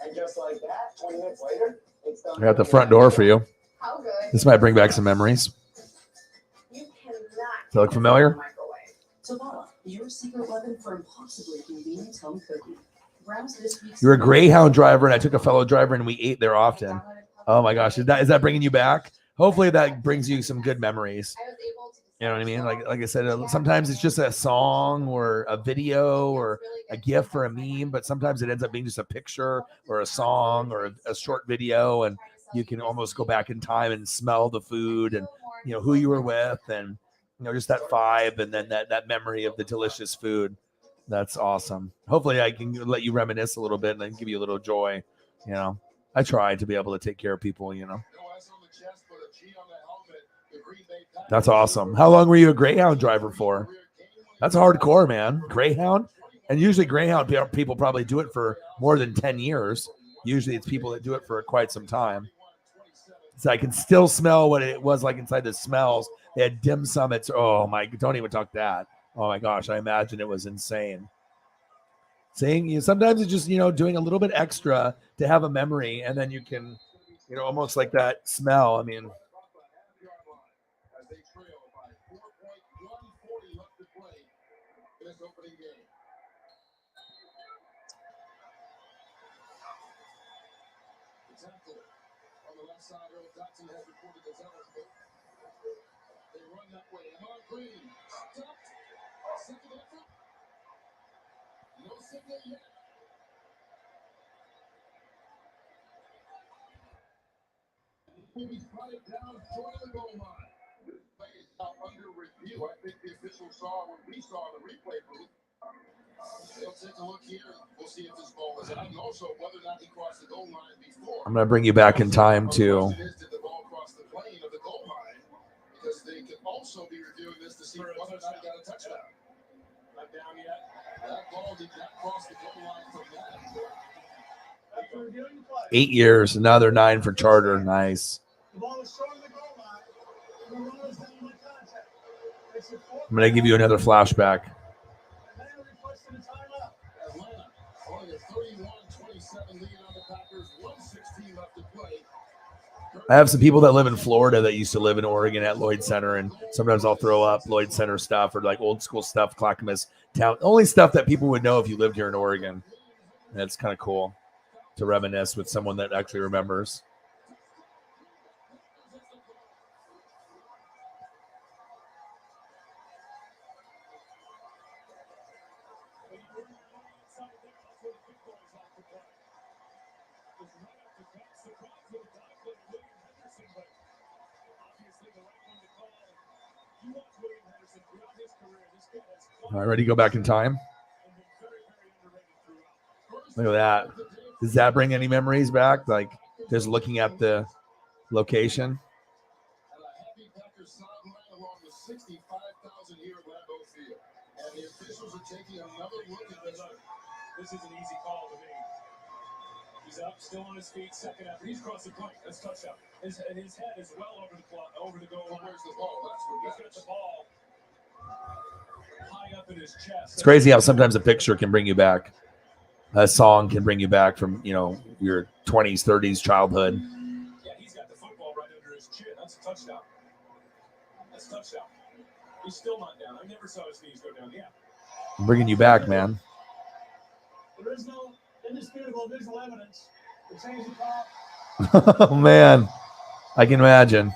And just like that, 20 minutes later, it's done. I got the front door for you. How good. This might bring back some memories. You cannot. Does that look familiar? Babala, your secret weapon for impossibly convenient home cooking. Browse this week's. You're a Greyhound driver, and I took a fellow driver, and we ate there often. Oh my gosh, is that bringing you back? Hopefully, that brings you some good memories. I was able to. You know what I mean? Like I said, sometimes it's just a song or a video or a GIF or a meme, but sometimes it ends up being just a picture or a song or a short video, and you can almost go back in time and smell the food and, you know, who you were with and, you know, just that vibe and then that memory of the delicious food. That's awesome. Hopefully I can let you reminisce a little bit and then give you a little joy. You know, I try to be able to take care of people, you know. That's awesome. How long were you a Greyhound driver for? That's hardcore, man. Greyhound. And usually Greyhound people probably do it for more than 10 years. Usually it's people that do it for quite some time. So I can still smell what it was like inside the smells. They had dim summits. Oh my, don't even talk that. Oh my gosh, I imagine it was insane. Saying, you know, sometimes it's just, you know, doing a little bit extra to have a memory, and then you can, you know, almost like that smell. I mean, Under review. I think the official saw what we saw in the replay booth. They'll take a look here. We'll see if this ball is out. And also whether or not he crossed the goal line before. I'm going to bring you back in time too. Did the ball cross the plane of the goal line? Because they could also be reviewing this to see whether or not he got a touchdown. Not down yet. That ball did not cross the goal line from that. 8 years. Another 9 for Charter. Nice. The ball is short of the goal line. The runner is down by contact. It's a I'm going to give you another flashback. Atlanta requesting a timeout. Atlanta only a 31-27 lead on the Packers. 1:16 left to play. I have some people that live in Florida that used to live in Oregon at Lloyd Center, and sometimes I'll throw up Lloyd Center stuff or like old school stuff, Clackamas town, only stuff that people would know if you lived here in Oregon. And it's kind of cool to reminisce with someone that actually remembers. All right, ready to go back in time? Look at that. Does that bring any memories back? Like just looking at the location? Happy Packers sideline along with 65,000 here at Lambeau Field. And the officials are taking another look at this. This is an easy call to me. He's up, still on his feet, second after. He's crossed the point. That's touchdown. His head is well over the goal line. Where's the ball? That's what He's got the ball high up in his chest. It's crazy how sometimes a picture can bring you back. A song can bring you back from, you know, your 20s, 30s, childhood. Yeah, he's got the football right under his chin. That's a touchdown. That's a touchdown. He's still not down. I never saw his knees go down. Yeah. I'm bringing you back, man. There is no indisputable visual evidence to change the call. Oh, man. I can imagine.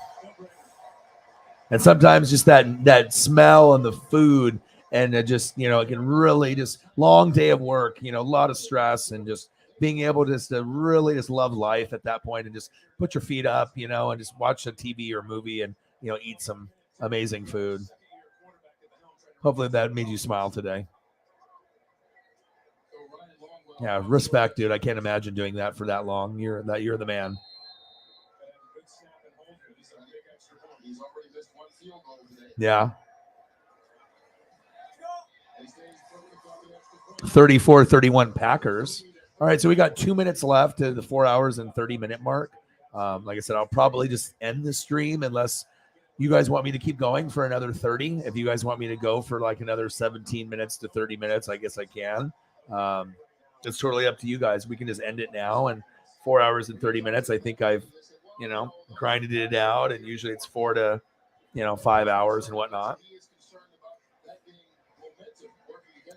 And sometimes just that smell and the food and it just, you know, it can really just long day of work, you know, a lot of stress and just being able to really just love life at that point and just put your feet up, you know, and just watch a TV or movie and, you know, eat some amazing food. Hopefully that made you smile today. Yeah, respect, dude. I can't imagine doing that for that long. You're the man. Yeah. 34-31 Packers. All right, so we got 2 minutes left to the 4 hours and 30-minute mark. Like I said, I'll probably just end the stream unless you guys want me to keep going for another 30. If you guys want me to go for like another 17 minutes to 30 minutes, I guess I can. It's totally up to you guys. We can just end it now. And 4 hours and 30 minutes, I think I've, you know, grinded it out. And usually it's 4 to, you know, 5 hours and whatnot.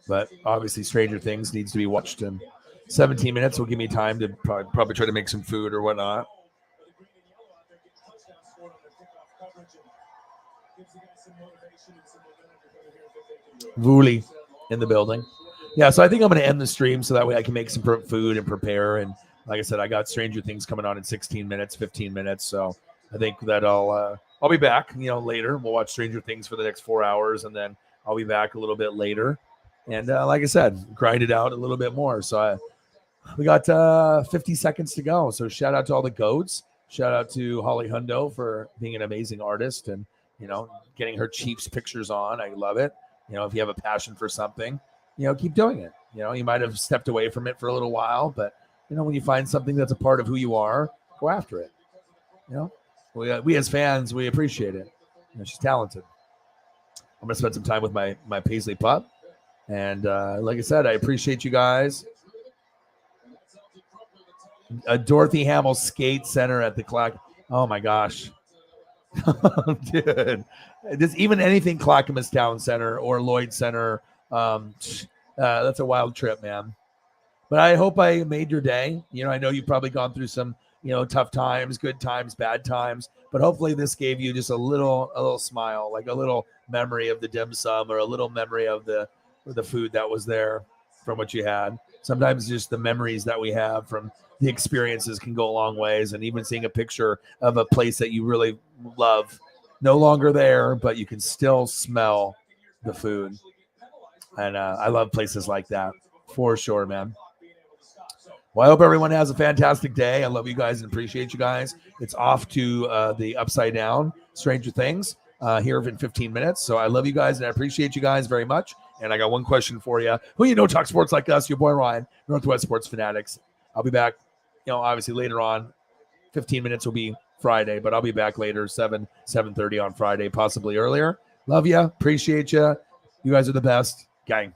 But obviously Stranger Things needs to be watched. And 17 minutes will give me time to probably try to make some food or whatnot. Vuli in the building. Yeah, so I think I'm going to end the stream so that way I can make some food and prepare and Like I said, I got Stranger Things coming on in 16 minutes, 15 minutes. So I think that I'll be back, later. We'll watch Stranger Things for the next 4 hours, and then I'll be back a little bit later. And like I said, grind it out a little bit more. So we got 50 seconds to go. So shout out to all the GOATs. Shout out to Holly Hundo for being an amazing artist and, getting her Chiefs pictures on. I love it. If you have a passion for something, keep doing it. You might have stepped away from it for a little while, but, when you find something that's a part of who you are, go after it. We as fans, we appreciate it. She's talented. I'm going to spend some time with my Paisley pup. And like I said, I appreciate you guys. Dorothy Hamill Skate Center at the clock. Oh, my gosh. Dude. Just even anything Clackamas Town Center or Lloyd Center, that's a wild trip, man. But I hope I made your day. I know you've probably gone through some, tough times, good times, bad times. But hopefully this gave you just a little smile, like a little memory of the dim sum or a little memory of the food that was there from what you had. Sometimes just the memories that we have from the experiences can go a long ways. And even seeing a picture of a place that you really love, no longer there, but you can still smell the food. And I love places like that for sure, man. Well, I hope everyone has a fantastic day. I love you guys and appreciate you guys. It's off to the Upside Down Stranger Things here in 15 minutes. So I love you guys and I appreciate you guys very much. And I got one question for you. Who talk sports like us? Your boy Ryan, Northwest Sports Fanatics. I'll be back, obviously later on. 15 minutes will be Friday, but I'll be back later, 7:30 on Friday, possibly earlier. Love you. Appreciate you. You guys are the best. Gang.